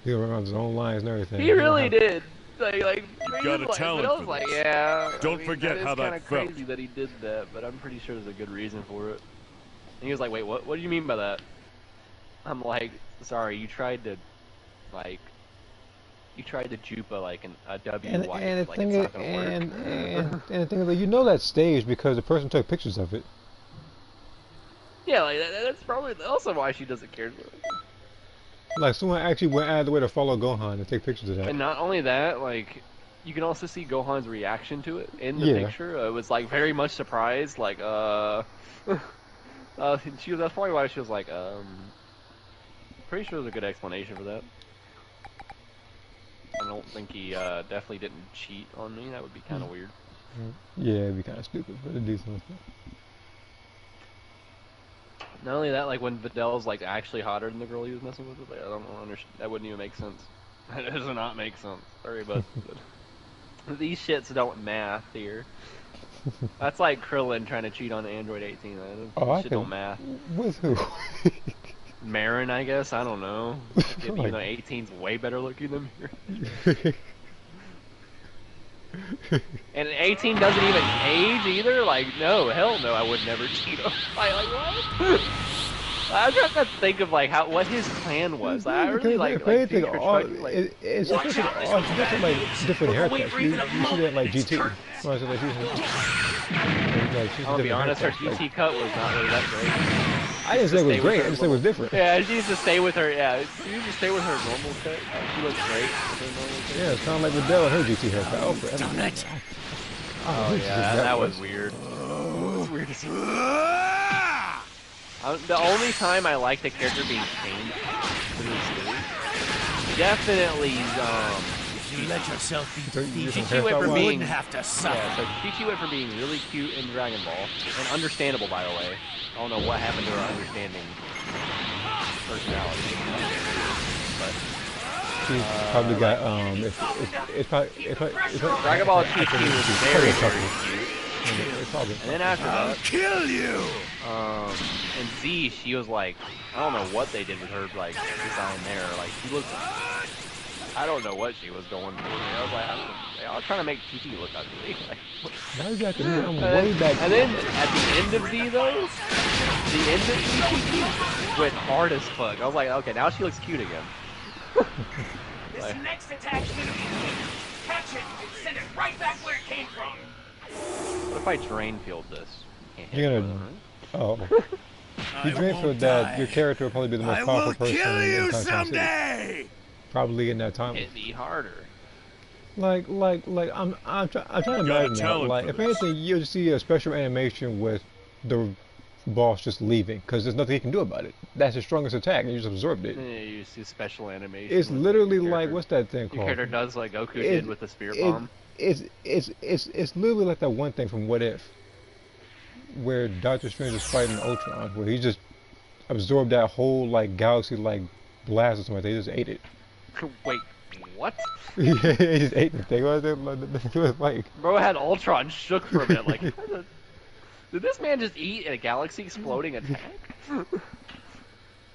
He remembers his own lines and everything. He really did. Like, Got a like, talent but I was for like, this. yeah. Don't forget how that It's felt. kind of crazy that he did that, but I'm pretty sure there's a good reason for it. And he was like, wait, what? What do you mean by that? I'm like, sorry, you tried to jupe a W And wife. the Like, thing it's is, not gonna work. and the thing is, like, you know that's staged because the person took pictures of it. Yeah, like that's probably also why she doesn't care. Like, someone actually went out of the way to follow Gohan and take pictures of that. And not only that, like, you can also see Gohan's reaction to it in the Yeah. picture. It was like very much surprised, like, that's probably why she was like, pretty sure there's a good explanation for that. I don't think he definitely didn't cheat on me. That would be kind of weird. Yeah, it'd be kind of stupid, but it'd do something. Not only that, like when Videl's like actually hotter than the girl he was messing with, like, I don't understand. That wouldn't even make sense. That does not make sense. Sorry, but these shits don't math here. That's like Krillin trying to cheat on Android 18. I Shit don't math. With who? Marin, I guess. I don't know. Even though 18's way better looking than Marin. And 18 doesn't even age either? Like, no, hell no, I would never cheat on. Like what? I was trying to think of like what his plan was. Like, I really like anything, deconstruct, like, it's just different, like different haircuts. You see that like GT. Well, so, like, I'll be honest, her GT cut was not really that great. I didn't say it was great. I just said it was different. Yeah, she used to stay with her. Yeah, she used to stay with her normal cut. She looks great with her normal cut. Yeah, it's kind of like Videl and her GT haircut. Damn it! Oh yeah, that was weird. It was weird to see. The only time I liked the character being changed definitely If you let yourself be defeated, Chi-Chi went from you being wouldn't have to suffer. yeah, so Chi-Chi went from being really cute in Dragon Ball and understandable, by the way. I don't know what happened to her understanding personality, but She's probably got it's probably Dragon Ball Chi-Chi was very cute. It's probably. And then after I'll that, kill you! and Z, she was like, I don't know what they did with her, like, design there. Like, she looked, I don't know what she was going for. I was like, I was trying to make Chi-Chi look ugly. Like, Now you got to me. I'm way back. and then, at the end of Z, though, the end of Chi-Chi went hard as fuck. I was like, okay, now she looks cute again. This next attack's gonna be huge. Catch it and send it right back where it came from. What if I drain field this? Can't hit You're it gonna. with it, Oh. I You dream for won't that. die. Your character will probably be the most I powerful will person kill in you Time City. someday! Probably in that time. right? Hit me harder. Like I'm trying to imagine that. talent Like, for if this. anything, you'll see a special animation with the boss just leaving because there's nothing he can do about it. That's his strongest attack, and you just absorbed it. Yeah, you see special animation. It's with literally your like character. what's that thing Your called? character does like Goku It- did with the spirit bomb. It's literally like that one thing from What If, where Doctor Strange is fighting Ultron, where he just absorbed that whole like galaxy like blast or something. They just ate it. Wait, what? Yeah, he just ate the thing. What was it like? Bro had Ultron shook for a minute. Like, did this man just eat a galaxy exploding attack?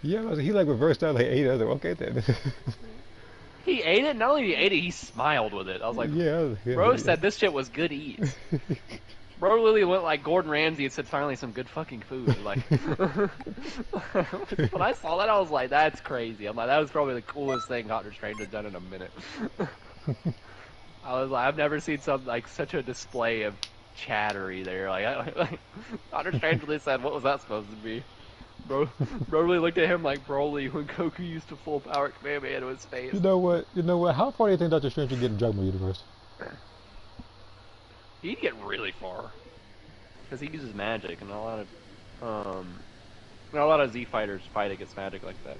Yeah, he like reversed out like ate it. I was like, okay then. He ate it. Not only did he ate it, he smiled with it. I was like, yeah, bro said this shit was good to eat. Bro literally went like Gordon Ramsay and said, finally some good fucking food. Like, when I saw that, I was like, that's crazy. I'm like, that was probably the coolest thing Doctor Strange has done in a minute. I was like, I've never seen such a display of chattery there. Like Doctor Strange really said, what was that supposed to be? Bro really looked at him like Broly when Goku used to full power Kamehameha into his face. You know what? How far do you think Doctor Strange would get in Dragon Ball Universe? He'd get really far. Because he uses magic, and not a lot of Z fighters fight against magic like that.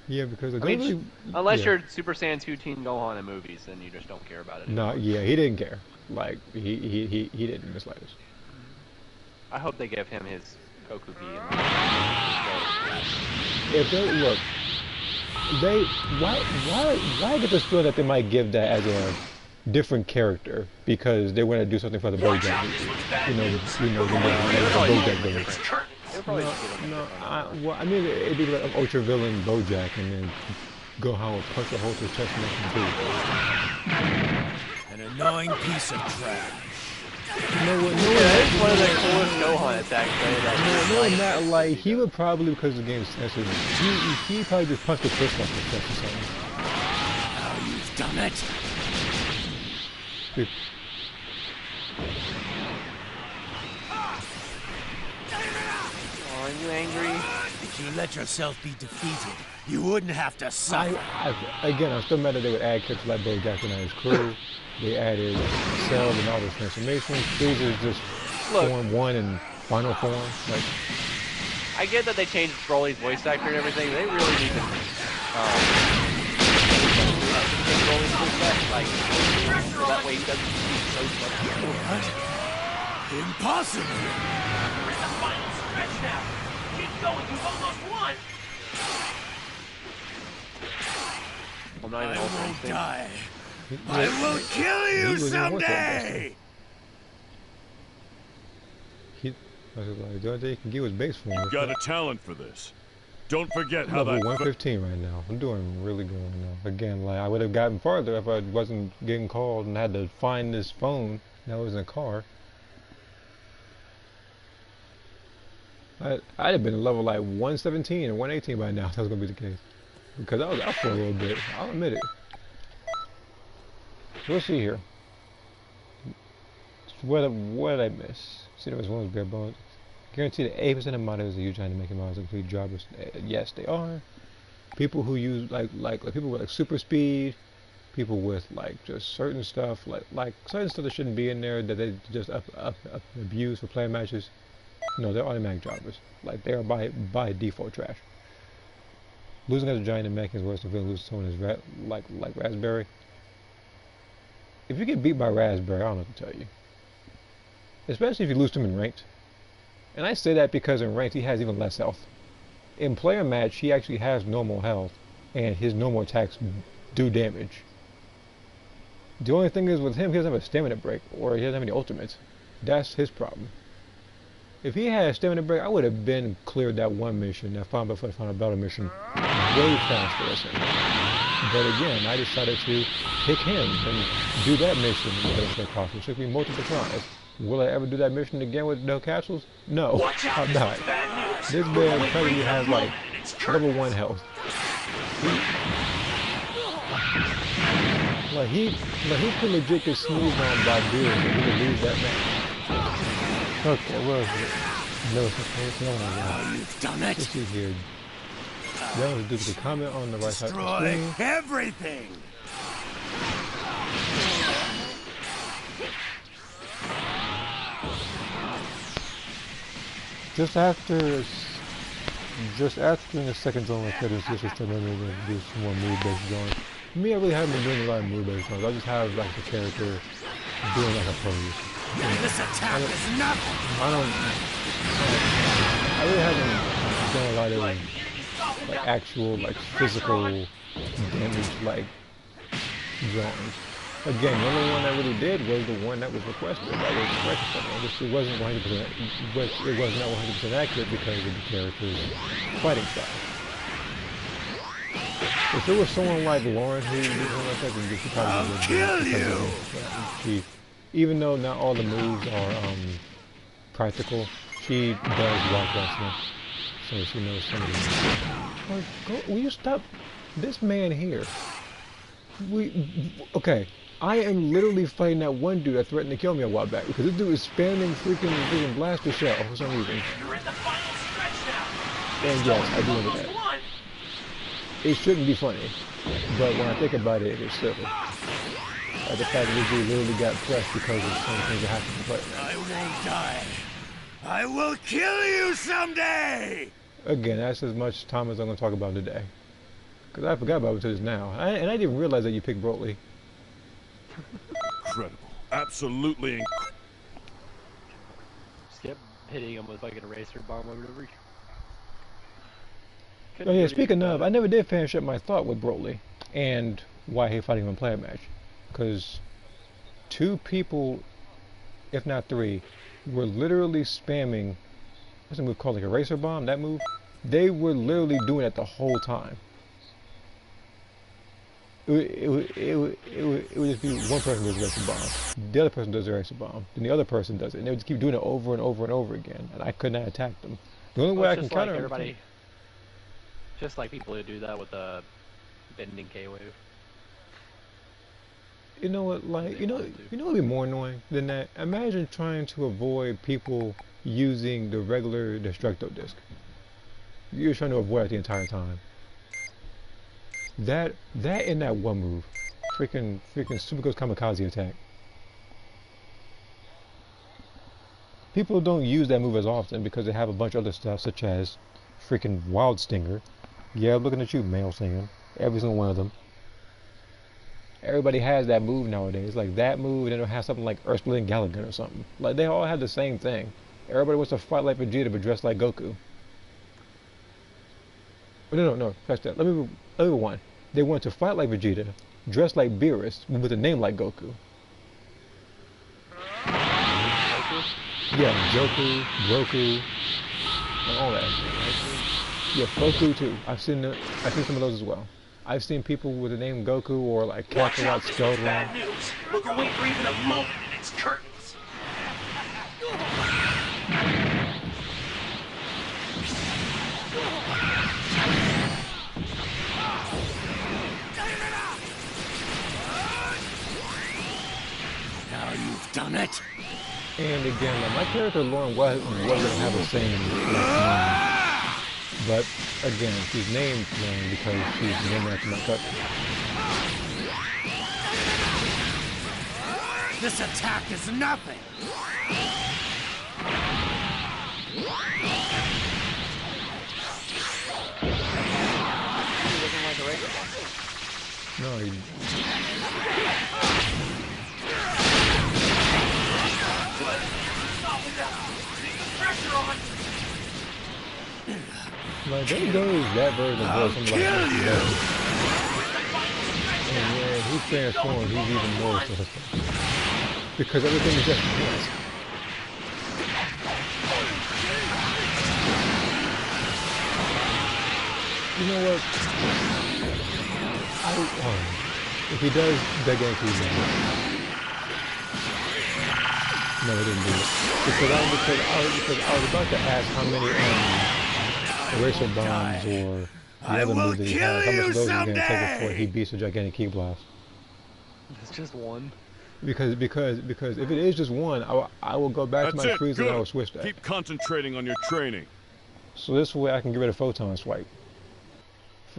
Yeah, because unless you're Super Saiyan 2 Teen Gohan in movies, then you just don't care about it anymore. No, yeah, he didn't care. Like he didn't in the slightest. I hope they give him his Goku B. If they look, why get this feeling that they might give that as a different character because they want to do something for the BoJack movie. The BoJack village. I mean, it'd be like an ultra villain BoJack, and then Gohan would punch a hole to his chest and make him An annoying piece of trash. It's one of the coolest Gohan attacks. Not like he would probably, because the game's censored, he probably just punched the twist off his chest or something. Now you've done it. Are you angry? If you let yourself be defeated, you wouldn't have to suffer. Again, I'm still mad that they would add characters like BoJack and his crew. They added Cell and all those transformations. These just form 1 and final form. Like, I get that they changed Broly's voice actor and everything. They really need to change Broly's voice actor, like, so that way he doesn't speak so much. What? Impossible! We're in the final stretch now. Keep going, you've almost won. I'm not even I altering won't things. die. I will kill you someday! I was like, the only thing you can get was base form. You've got a talent for this. Don't forget how level that... 115 right now. I'm doing really good right now. Again, like I would have gotten farther if I wasn't getting called and had to find this phone that was in a car. I'd have been at level like 117 or 118 by now if that was going to be the case. Because I was up for a little bit. I'll admit it. So let's see here. What did I miss? See, there was one with bare bones. Guarantee that 8% of modders are trying to make models complete jobbers. Yes, they are. People who use like people with like super speed, people with like just certain stuff like certain stuff that shouldn't be in there that they just abuse for playing matches. No, they're automatic jobbers. Like they are by default trash. Losing as a giant in mech is worse than feeling losing someone is like Raspberry. If you get beat by Raspberry, I don't know what to tell you. Especially if you lose to him in ranked. And I say that because in ranked he has even less health. In player match he actually has normal health and his normal attacks do damage. The only thing is with him, he doesn't have a stamina break or he doesn't have any ultimates. That's his problem. If he had a stamina break, I would have been cleared that one mission, that Final Battle mission, way faster than him. But again, I decided to pick him and do that mission instead of that cost. It took me multiple tries. Will I ever do that mission again with no capsules? No, I'm not. This man probably has like level 1 health. He could legit get sneezed on by Bill and he could lose that match. Okay, where is it? No, You've done it. Let's see here. That was due to the comment on the right side of the Destroy screen. everything. Just after the second zone of credits, just to start maybe to do some more mood-based zones. For me, I really haven't been doing a lot of mood-based zones. I just have like the character doing like a pose. This attack is nothing. I really haven't done a lot of Good. Enemy softened like up. actual Keep like the pressure physical on. damage like drawings. Again, the only one that really did was the one that was requested. That was the pressure setting, which it wasn't 100%, but it was not 100% accurate because of the character's fighting style. If it was someone like Lauren who did something like that, then she probably would do it because she, even though not all the moves are practical, she does watch wrestling, so she knows some of the moves. Like, will you stop this man here? Okay. I am literally fighting that one dude that threatened to kill me a while back because this dude is spamming freaking blaster shell for some reason. You're in the final stretch now. And yes, I do remember that. One. It shouldn't be funny, but when I think about it, it's silly. Like the fact that this dude literally got pressed because of some things that happened in the fight. I won't die. I will kill you someday! Again, that's as much time as I'm going to talk about today. Because I forgot about it until just now. And I didn't realize that you picked Broly. Incredible. Absolutely incredible. Just kept hitting him with like an eraser bomb over and over. Oh yeah, speaking of, I never did finish up my thought with Broly and why I hate fighting him in player match. Because 2 people, if not 3, were literally spamming, what's a move called, like eraser bomb, that move? They were literally doing it the whole time. It would just be one person does eraser bomb, the other person does eraser bomb, then the other person does it, and they would just keep doing it over and over and over again, and I could not attack them. The only way I can counter everybody, just like people who do that with the bending K-wave. You know what, like, you know what would be more annoying than that? Imagine trying to avoid people using the regular Destructo disc. You're trying to avoid it the entire time. That and that one move. Freaking Super Ghost Kamikaze attack. People don't use that move as often because they have a bunch of other stuff such as freaking Wild Stinger. Yeah, I'm looking at you, male singing. Every single one of them. Everybody has that move nowadays. Like that move, and then they'll have something like Earth Splitting Galagan or something. Like they all have the same thing. Everybody wants to fight like Vegeta but dressed like Goku. No, scratch that. Let me rewind. They want to fight like Vegeta, dress like Beerus, with a name like Goku. Yeah, Joku, Roku, and all that. Yeah, Goku too. I've seen some of those as well. I've seen people with the name Goku or like Watch out, Kakarot this is spelled bad wrong. news. Look away for even a moment and it's curtains. Now you've done it. And again, like, my character Lauren wasn't have the same name. But again, she's named Lauren because she's named after my cousin. This attack is nothing. No, he, Pressure on. like they gave that version of something like that. And when he transforms, he's even more so. Because everything is just yes. You know what? If he does gigantic no, he didn't do it. Because I was about to ask how many eraser bombs or the other moves that he has, how much of those he's going to take before he beats the gigantic key blast. It's just one. Because if it is just one, I will go back to my freezer and I will switch that. Keep concentrating on your training. So this way I can get rid of photon swipe.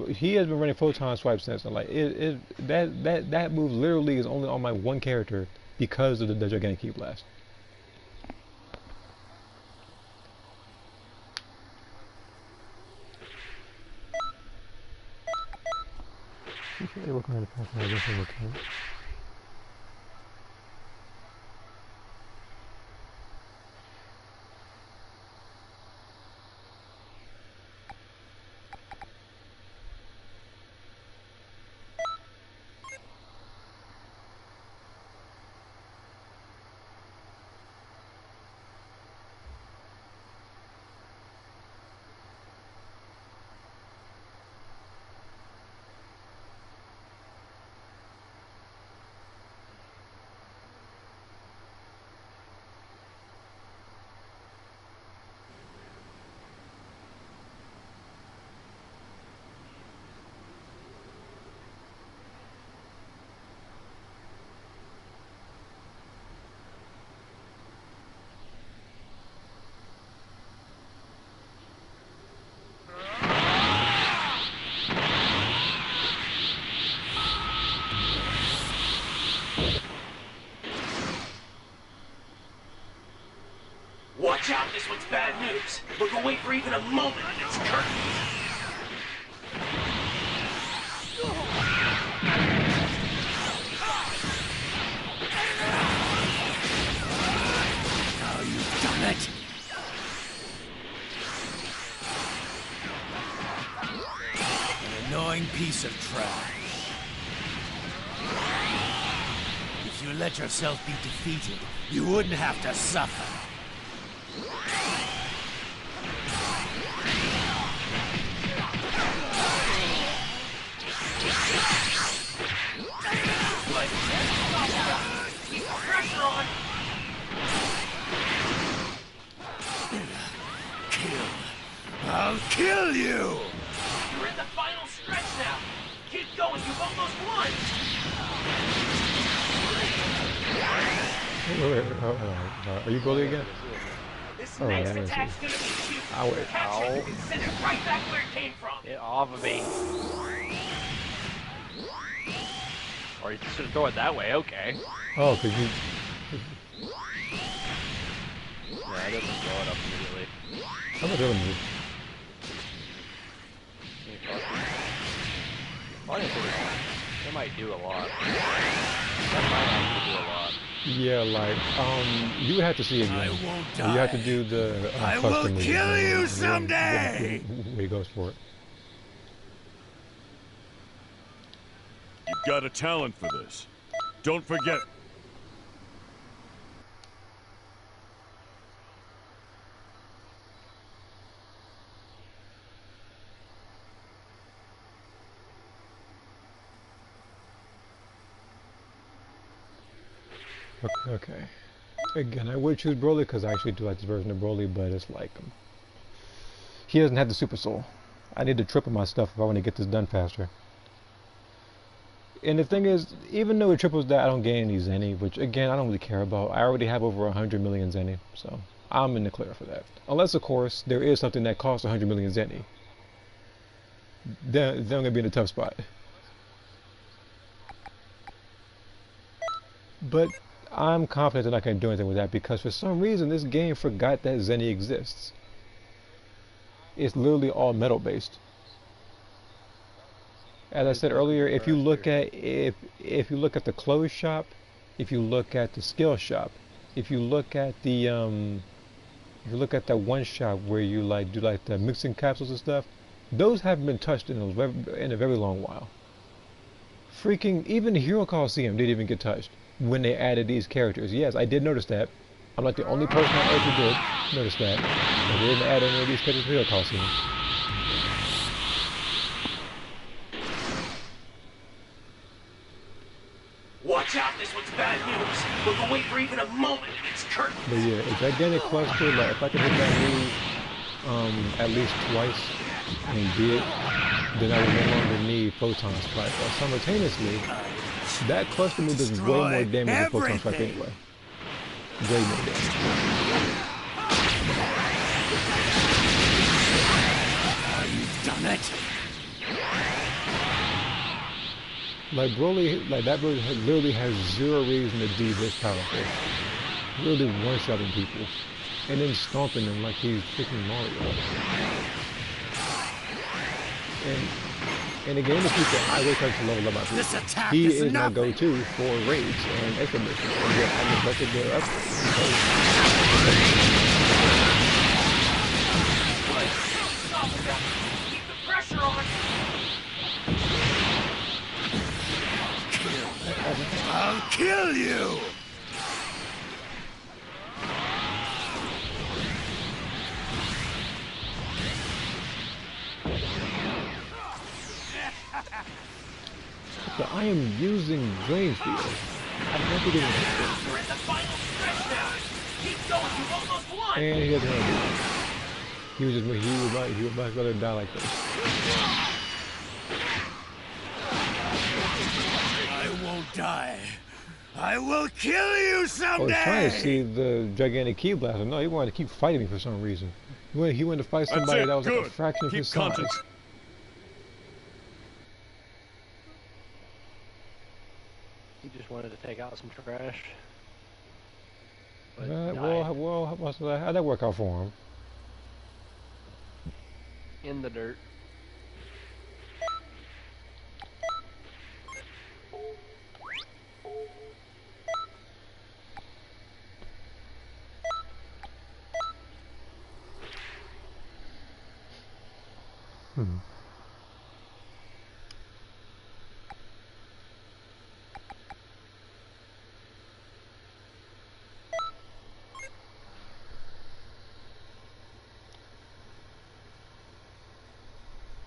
He has been running photon swipe since, and like that move literally is only on my one character because of the gigantic key blast. Watch out, this one's bad news. Look away for even a moment and it's curtains. Now you've done it. An annoying piece of trash. If you let yourself be defeated, you wouldn't have to suffer. Keep the pressure on. I'll kill you! You're in the final stretch now. Keep going, you've almost won. Wait. Are you Broly again? This Oh, next yeah, I attack's gonna be huge. I'll wait. Catch it and send it right back where it came from. Get off of me. Or you should throw it that way, okay. Oh, could you? Yeah, it doesn't blow it up immediately. How much other move? That might do a lot. That might actually do a lot. Yeah, like, you would have to see it I again. won't You die. have to do the I custom will move kill again, you when- someday! when he goes for it. You've got a talent for this. Don't forget. Okay. Again, I would choose Broly because I actually do like this version of Broly, but it's like he doesn't have the Super Soul. I need to triple my stuff if I want to get this done faster. And the thing is, even though it triples that, I don't gain any Zenny, which again I don't really care about. I already have over 100 million Zenny, so I'm in the clear for that. Unless, of course, there is something that costs 100 million Zenny. Then I'm gonna be in a tough spot. But I'm confident that I can do anything with that because for some reason this game forgot that Zenny exists. It's literally all metal based. As I said earlier, if you look at if you look at the clothes shop, if you look at the skill shop, if you look at the if you look at that one shop where you like do like the mixing capsules and stuff, those haven't been touched in a very long while. Freaking even Hero Coliseum didn't even get touched when they added these characters. Yes, I did notice that. I'm not the only person on earth who did notice that. They didn't add any of these characters to Hero Coliseum. Watch out, this one's bad news. Look away for even a moment and it's curtains. But yeah, a gigantic cluster, like if I can hit that move at least twice and beat it, then I would no longer need Photon Strike. But simultaneously, that cluster move does way more damage than Photon Strike everything. anyway. Way more damage. You've done it. Like Broly, like that Broly literally has zero reason to be this powerful. Literally one-shotting people, and then stomping them like he's freaking Mario. And in the game of future, I will try to level up my people. This attack He is is my nothing. go-to for raids and extra missions, and yet I'm neglected to upgrade. Keep the pressure on. I'll kill you! But I am using Drain Field. I'm never getting hit. You're in the final stretch now. Keep going, you've almost won. And he doesn't want to do it. He would much rather die like this. I won't die. I will kill you I was someday! trying to see the gigantic key blaster. No, he wanted to keep fighting me for some reason. He wanted to fight somebody it, that was like a good. fraction of Keep his size. He just wanted to take out some trash. But Well, died. well, how'd that work out for him? In the dirt.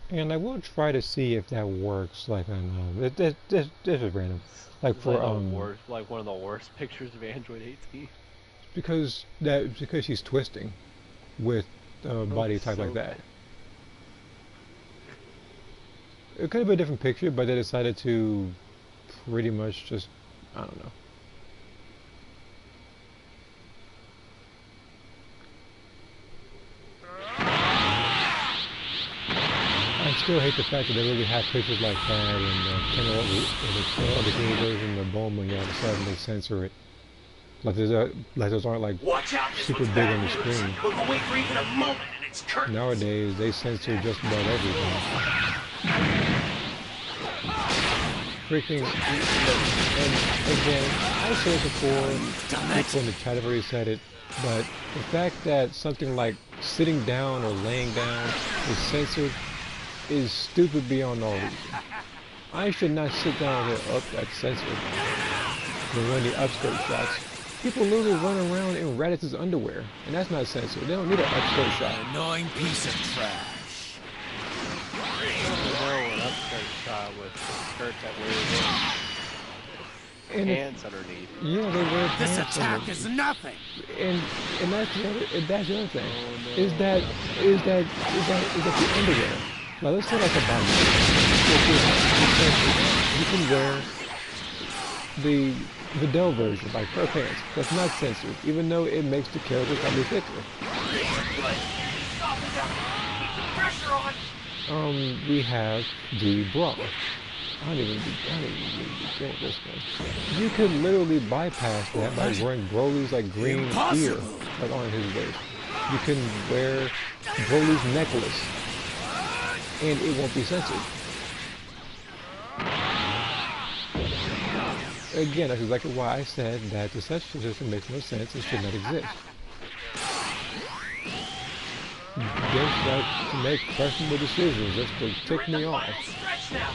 And I will try to see if that works. Like on this is random. Like It's for like the worst, like one of the worst pictures of Android 18. because she's twisting with a body type like that. It could have been a different picture, but they decided to pretty much just, I don't know. I still hate the fact that they really have pictures like that in the King version of Bulma, and all of a sudden they censor it. Like those aren't like Watch out, this super one's big bad on the news. screen. Look away for even a moment and it's curtains. Nowadays they censor just about everything. Freaking, and again, I said it before, people in the chat have already said it, but the fact that something like sitting down or laying down is censored is stupid beyond all reason. I should not sit down and go, oh, that's censored. Then when the upskirt shots, people literally run around in Raditz' underwear, and that's not censored. They don't need an upskirt shot. Annoying piece of trash. An upskirt shot with a skirt that wears And pants underneath. yeah, they wear This pants attack underneath. is nothing. And that's the other thing. Oh, no. Is that the underwear? Now let's say like a body. You can wear the Videl version, like her pants. That's not censored, even though it makes the character slightly thicker. Stop it down. Keep the pressure on. We have the bra. I don't even begin with this one. You could literally bypass that by wearing Broly's like green ear Impossible. like on his waist. You can wear Broly's necklace and it won't be censored. Again, that's exactly why I said that the censorship system makes no sense and should not exist. Just like to make questionable decisions just to tick me off. Stretch now.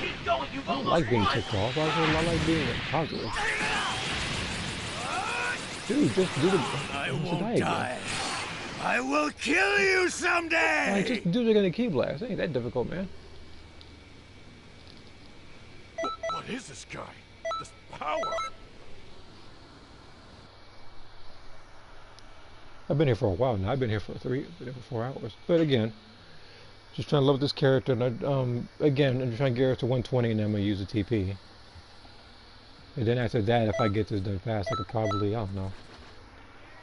Keep going. You've I don't almost like being won. ticked off. I like being positive. Dude, just do the. I just won't again. die. I will kill you someday. Like, just do the gonna key blast. It ain't that difficult, man. What is this guy? This power? I've been here for a while now. I've been here for 4 hours. But again, just trying to love this character. And again, I'm trying to get her to 120, and then I'm gonna use the TP. And then after that, if I get this done fast, I could probably, I don't know.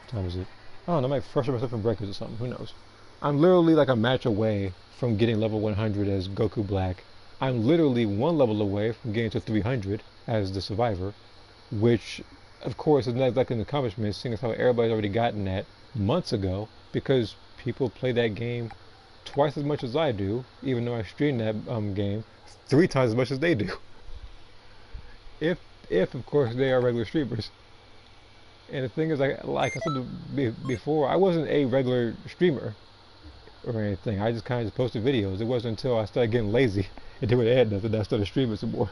What time is it? I don't know, I might frustrate myself from breakfast or something. Who knows? I'm literally like a match away from getting level 100 as Goku Black. I'm literally one level away from getting to 300 as the Survivor, which, of course, is not like an accomplishment, seeing as how everybody's already gotten that months ago, because people play that game twice as much as I do, even though I stream that game 3 times as much as they do. If of course they are regular streamers. And the thing is, like I said before, I wasn't a regular streamer or anything. I just kind of just posted videos. It wasn't until I started getting lazy and did what they had done that I started streaming some more.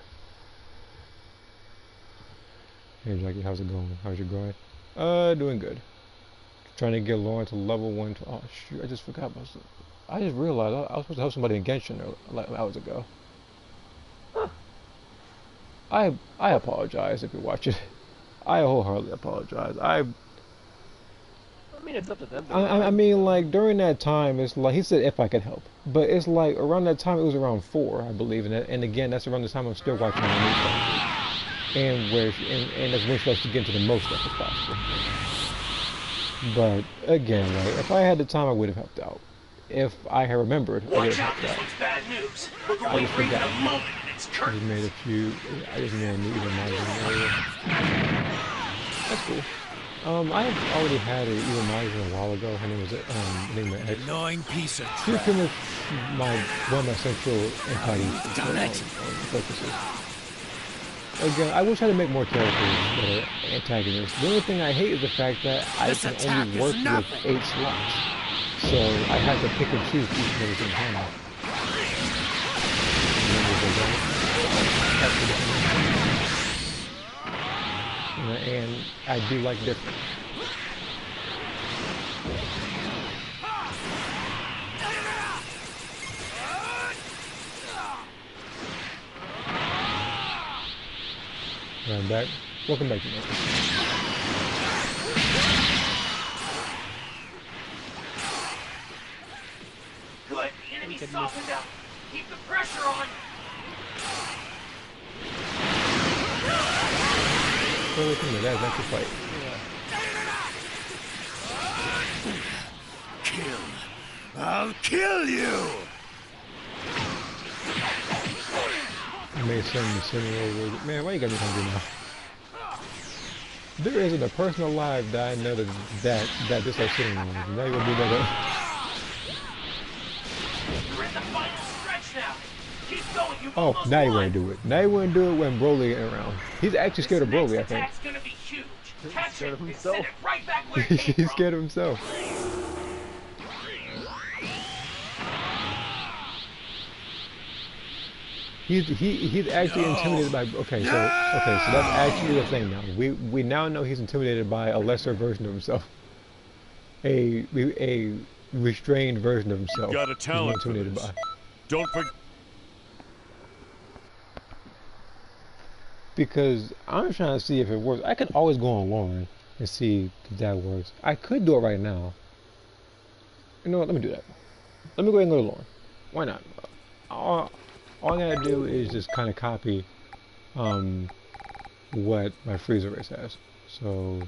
Hey Jackie, how's it going? How's your grind? Doing good. Trying to get Lauren to level 1. Oh shoot, I just forgot about stuff. I just realized I was supposed to help somebody in Genshin like hours ago. I apologize if you're watching. I wholeheartedly apologize. I mean, it's up to them. I mean, like, during that time, it's like, he said if I could help. But it's like, around that time, it was around 4, I believe. And again, that's around the time I'm still watching the new stuff. And that's when she likes to get into the most stuff as possible. But, again, like, if I had the time, I would have helped out. If I had remembered, I would Watch have out, helped this out. one's bad news. Look I away just for even forgot. a moment and it's I just curtains. made a few, I just made a new even margin area. That's cool. I have already had an evil Magazine a while ago. Her name was Enigma X. Annoying piece of She's crap. pretty much one of my central Done it. focuses. Again, I wish I could make more characters that are antagonists. The only thing I hate is the fact that I This can attack only is work with nothing. 8 slots. So I have to pick and choose each one at the same time. And I do like different. I'm back. Welcome back to me. Good. The enemy softened up. Keep the pressure on. So listen to that, that's a fight. Kill. I'll kill you. I may send the similar. Man, why you got me hungry now? There isn't a person alive that I know that this are sitting on. Now you gonna do that? You're in the final stretch now. Keep going. You've Oh, almost now you won. wanna do it. Now you wanna do it when Broly ain't around. He's actually scared of This Broly, I next think. attack's gonna be huge. Catch scared it of and himself. send it right back where it came He's from. scared of himself. He's actually intimidated by. Okay, so that's actually the thing now. We now know he's intimidated by a lesser version of himself, a restrained version of himself. Got a he's talent for intimidated this. by. Don't forget. Because I'm trying to see if it works. I could always go on Lauren and see if that works. I could do it right now. You know what? Let me do that. Let me go ahead and go to Lauren. Why not? All I gotta do is just kind of copy what my freezer race has. So,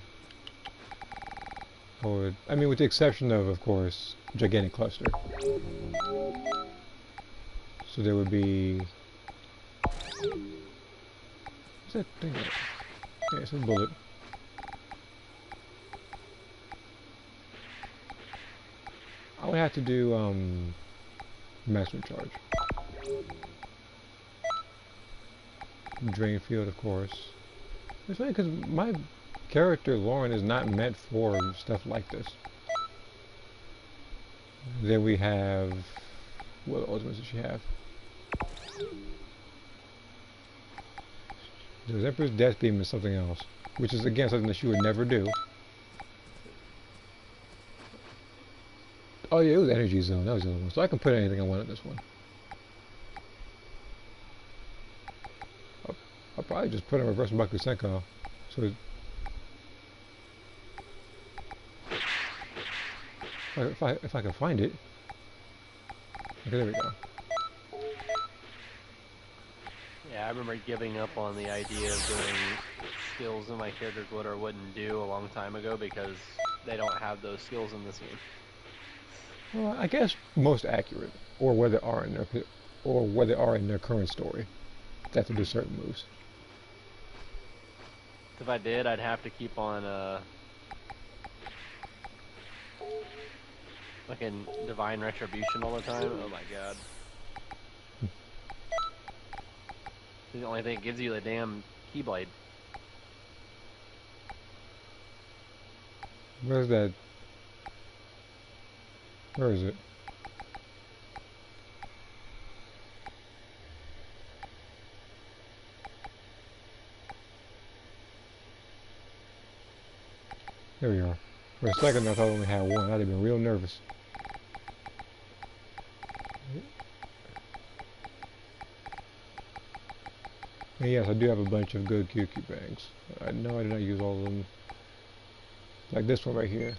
I mean, with the exception of course, gigantic cluster. So there would be. What's that thing? Yeah, it's a bullet. I would have to do maximum charge. Drain field, of course. It's funny because my character Lauren is not meant for stuff like this. Then we have what ultimates does she have? There's Emperor's Death Beam and something else, which is again something that she would never do. Oh yeah, it was Energy Zone. That was the other one. So I can put anything I want in this one. I'll probably just put in Reverse Bakusenko. So if I can find it. Okay, there we go. Yeah, I remember giving up on the idea of doing skills that my characters would or wouldn't do a long time ago because they don't have those skills in this game. Well, I guess most accurate, or where they are in their current story. They have to do certain moves. If I did, I'd have to keep on fucking Divine Retribution all the time. Oh my god. It's the only thing that gives you the damn Keyblade. Where's that? Where is it? There we are. For a second I thought I only had one. I'd have been real nervous. And yes, I do have a bunch of good QQ bags. I know I did not use all of them. Like this one right here.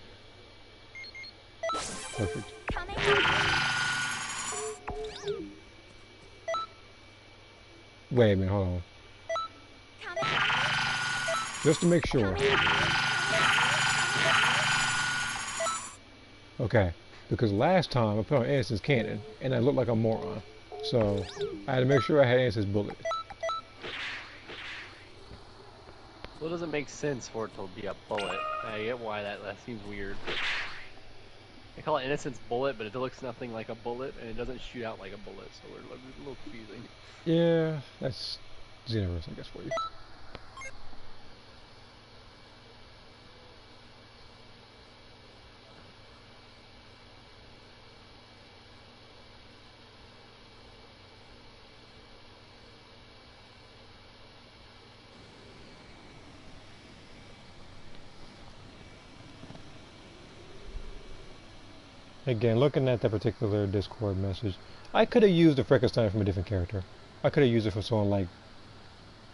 Perfect. Coming. Wait a minute, hold on. Coming. Just to make sure. Okay, because last time I put on Anderson's cannon, and I looked like a moron. So, I had to make sure I had Anderson's bullet. Well, it doesn't make sense for it to be a bullet. I get why that seems weird. They call it Innocence Bullet, but it looks nothing like a bullet, and it doesn't shoot out like a bullet, so we're a little confusing. Yeah, that's Xenoverse, I guess, for you. Again, looking at that particular Discord message, I could have used a Frankenstein from a different character. I could have used it for someone like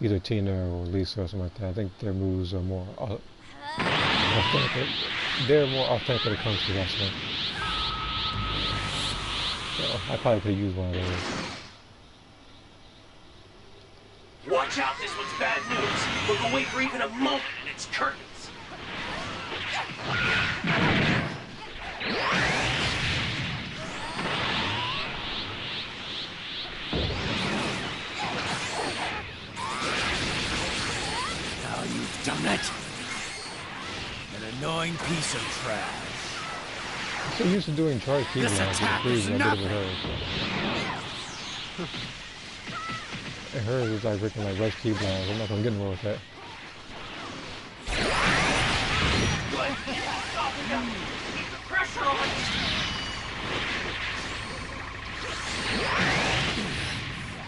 either Tina or Lisa or something like that. I think their moves are more authentic. They're more authentic when it comes to wrestling. So I probably could have used one of those. Watch out, this one's bad news. Look away for even a moment and it's curtains. Now you've done it. An annoying piece of trash. I'm so used to doing charge key This blocks attack with is freeze, I did it with nothing. hers. And hers is like freaking like rush key blocks. I'm not gonna get anywhere with that. Keep the pressure on.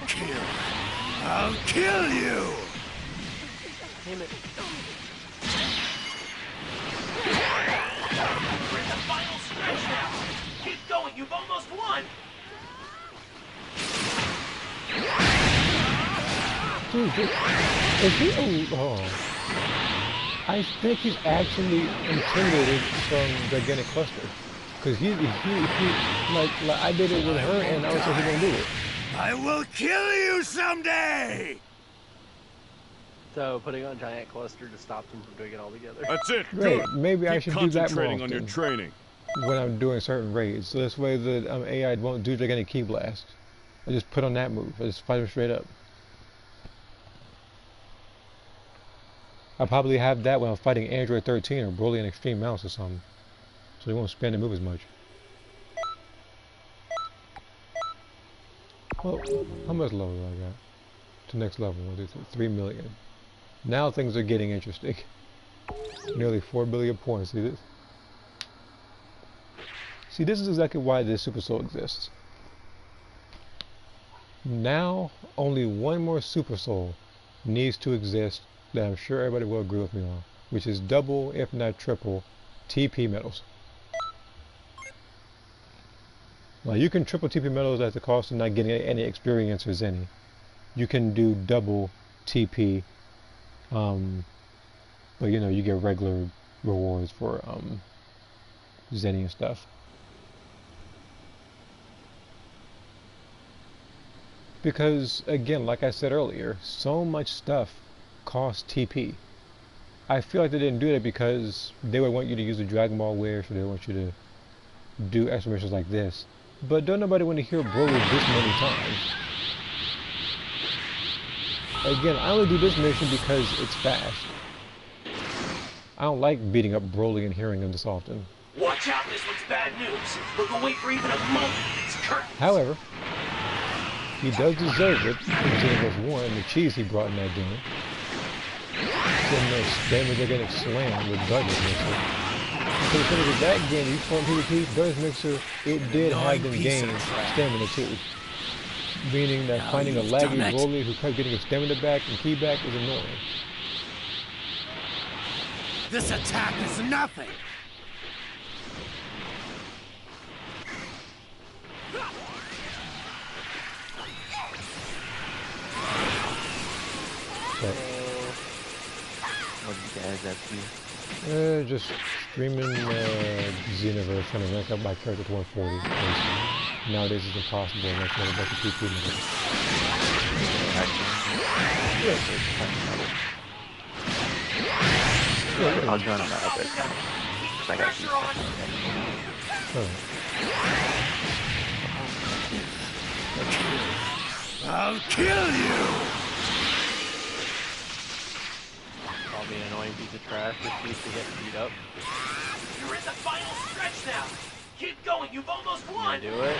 Kill. I'll kill you. Damn it. We're in the final stretch now. Keep going, you've almost won. Dude, is he I think he's actually intimidated from gigantic cluster. Cause he like I did it with her and I was like he gonna do it. I will kill you someday. So putting on giant cluster to stop them from doing it all together. That's it. Great. Good. Maybe I Keep should do that more concentrating on your often training. when I'm doing certain raids. So this way the AI won't do gigantic key blast. I just put on that move. I just fight him straight up. I'll probably have that when I'm fighting Android 13 or Broly in Extreme Mouse or something. So they won't spam the move as much. Well, how much level do I got? To next level, 3 million. Now things are getting interesting. Nearly 4 billion points. See this? See, this is exactly why this Super Soul exists. Now, only one more Super Soul needs to exist that I'm sure everybody will agree with me on, which is double, if not triple, TP medals. Now you can triple TP medals at the cost of not getting any experience or Zenny. You can do double TP, but you know, you get regular rewards for Zenny and stuff. Because again, like I said earlier, so much stuff costs TP. I feel like they didn't do that because they would want you to use the Dragon Ball wish, or they want you to do extra missions like this. But don't nobody want to hear Broly this many times. Again, I only do this mission because it's fast. I don't like beating up Broly and hearing him this often. Watch out, this one's bad news. Look away for even a moment and it's curtains. However, he does deserve it, considering was one, the cheese he brought in that game. Sitting there spamming gigantic slam with Douglas Mixer. So the thing is, with that game, you form PvP, Douglas Mixer, it did have them gain stamina too. Meaning that finding a laggy Broly who kept getting his stamina back and key back is annoying. This attack is nothing. But, What you guys up to? just streaming Xenoverse, trying to rank up my character to 140. Because nowadays it's impossible unless you have a bunch of PP medals. I'll join on that other account. Cause I got these stuff. I'll kill you. I'll be an annoying piece of trash that needs to get beat up. You're in the final stretch now. Keep going. You've almost You won. do it.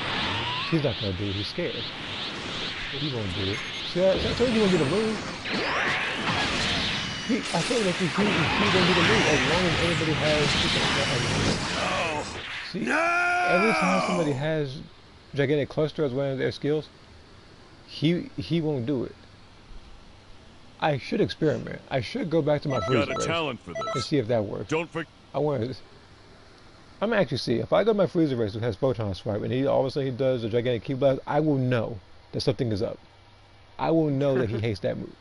He's not gonna do it. He's scared. He won't do it. See, I told you he won't do the move. I told you that he won't do the move as long as everybody has. See, every time somebody has gigantic cluster as one of their skills, he won't do it. I should experiment. I should go back to my freezer Got a race talent for and this. see if that works. Don't forget. I want to. I'm gonna actually see if I go to my freezer race that has photon swipe and he all of a sudden he does a gigantic key blast. I will know that something is up. I will know that he hates that move.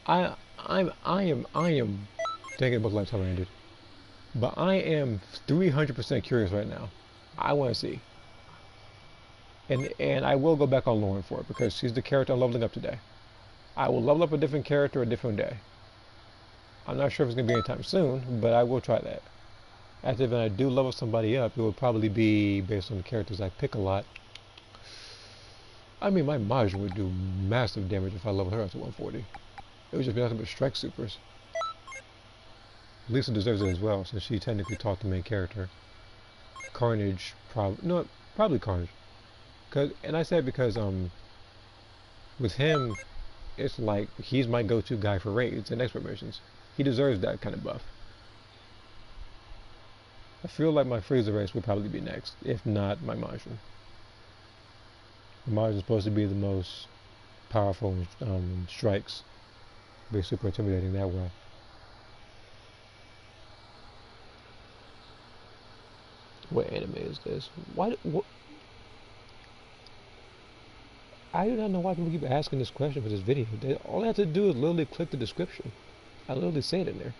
I am thinking about lifetime ended, but I am 300% curious right now. I want to see, and I will go back on Lauren for it because she's the character I'm leveling up today. I will level up a different character a different day. I'm not sure if it's gonna be anytime soon, but I will try that. After when I do level somebody up, it will probably be based on the characters I pick a lot. I mean, my Majin would do massive damage if I leveled her up to 140. It would just be nothing but strike supers. Lisa deserves it as well, since she technically taught the main character. Carnage, probably Carnage. And I said because with him, it's like he's my go-to guy for raids and expert missions. He deserves that kind of buff. I feel like my freezer race would probably be next, if not my Majin. Majin is supposed to be the most powerful strikes. Be super intimidating that way. What anime is this? What? I do not know why people keep asking this question for this video. All I have to do is literally click the description. I literally say it in there.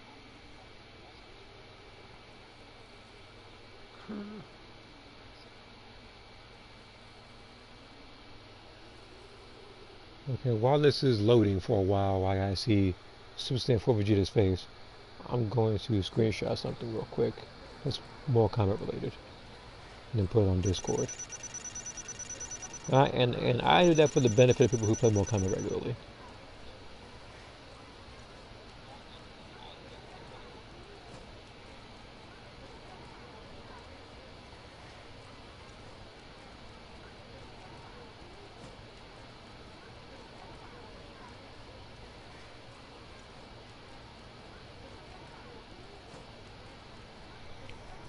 Okay, while this is loading for a while I see Super Saiyan 4 Vegeta's face, I'm going to screenshot something real quick that's more comment related, and then put it on Discord. And I do that for the benefit of people who play more comment regularly.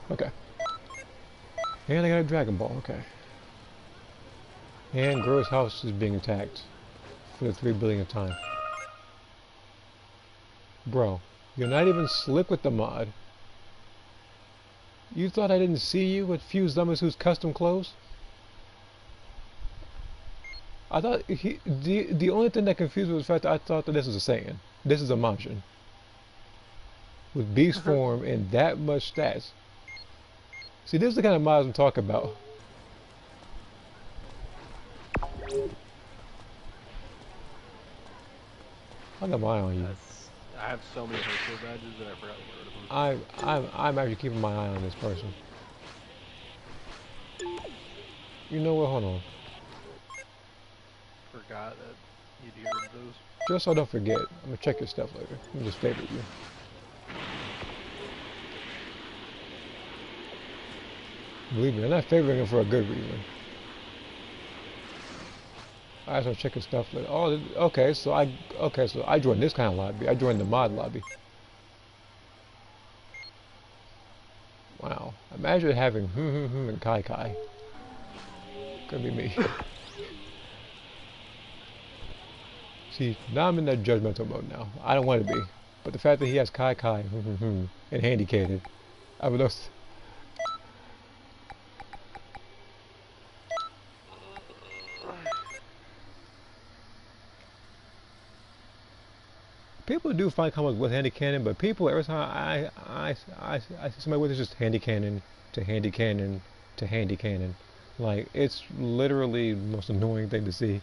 Okay. And I got a Dragon Ball, okay. And Gro's house is being attacked for the 3 billionth time. Bro, you're not even slick with the mod. You thought I didn't see you with Fuse Zamazu's custom clothes? I thought the only thing that confused me was the fact that I thought that this was a Saiyan. This is a Majin. With beast form and that much stats. See, this is the kind of mods I'm talking about. I got my eye on you. I have so many virtual badges that I forgot to get rid of them. I'm actually keeping my eye on this person. You know what? Hold on. Forgot that you'd get rid of those. Just so I don't forget, I'm gonna check your stuff later. Let me just favorite you. Believe me, I'm not favoring him for a good reason. I just want to check his stuff later. Oh, okay, so I joined this kind of lobby. I joined the mod lobby. Wow. Imagine having and Kai Kai. Could be me. See, now I'm in that judgmental mode now. I don't want to be. But the fact that he has Kai Kai and handicated, I would love to. People do find comics with handy cannon, but people every time I see somebody with it, it's just handy cannon to handy cannon to handy cannon. Like, it's literally the most annoying thing to see.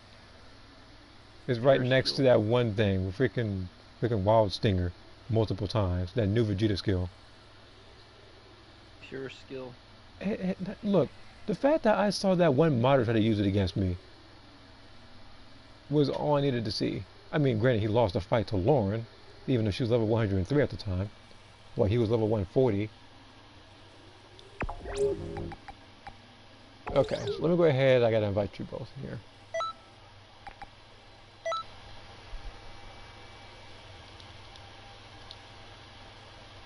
It's right next to that one thing with freaking Wild Stinger multiple times. That new Vegeta skill. Pure skill. Look, the fact that I saw that one modder try to use it against me was all I needed to see. I mean, granted, he lost the fight to Lauren, even though she was level 103 at the time. Well, he was level 140. Okay, so let me go ahead. I gotta invite you both here.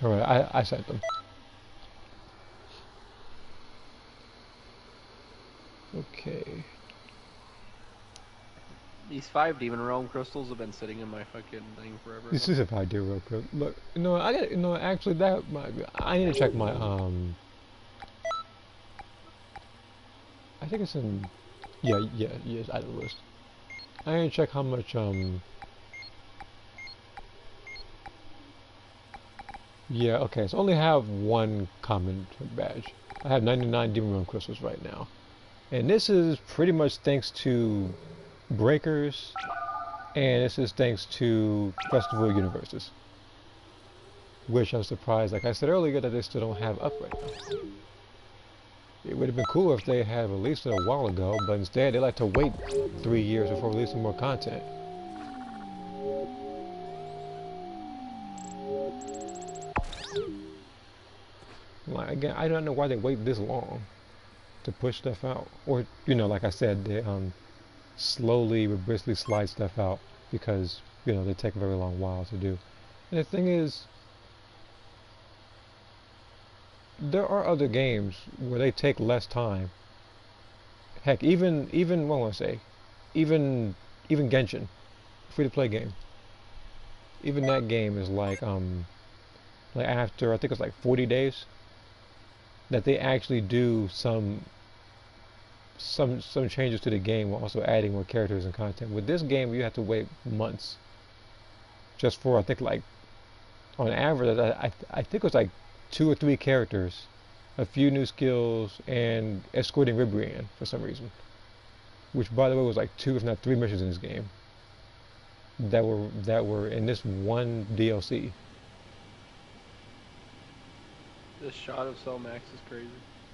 Alright, I sent them. Okay. These 5 Demon Realm crystals have been sitting in my fucking thing forever. This is if I do real quick. Look, no, I got no. Actually, that I need to check my I think it's in. Yeah, it's out of the list. I need to check how much Yeah, okay. So I only have 1 common badge. I have 99 Demon Realm crystals right now, and this is pretty much thanks to Breakers, and this is thanks to Festival Universes, which I'm surprised, like I said earlier, that they still don't have up right now. It would have been cool if they had released it a while ago, but instead they like to wait 3 years before releasing more content. Like, again, I don't know why they wait this long to push stuff out, or like I said, they slowly but briskly slide stuff out because they take a very long while to do. And the thing is, there are other games where they take less time. Heck, even what I want to say, even Genshin, free-to-play game. Even that game is like after I think it's like 40 days that they actually do some changes to the game while also adding more characters and content. With this game, you have to wait months just for, I think, like on average, I think it was like 2 or 3 characters, a few new skills, and escorting Ribrianne for some reason. Which, by the way, was like 2 if not 3 missions in this game that were in this one DLC. This shot of Cell Max is crazy.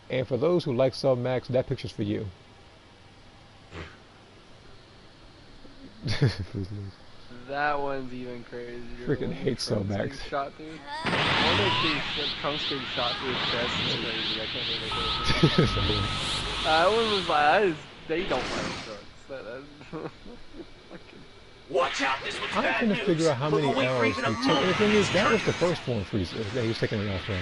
And for those who like Cell Max, that picture's for you. That one's even crazier. Freaking hate Cell Max. Shot through. One of the tungsten shot through his chest is crazy. I can't believe it. That one was like, they don't like drugs. Watch out, this one's I'm bad trying to news. figure out how many We'll wait for arrows he even took. a And the moment. thing is, that was the first one Freezer that he was taking it off from.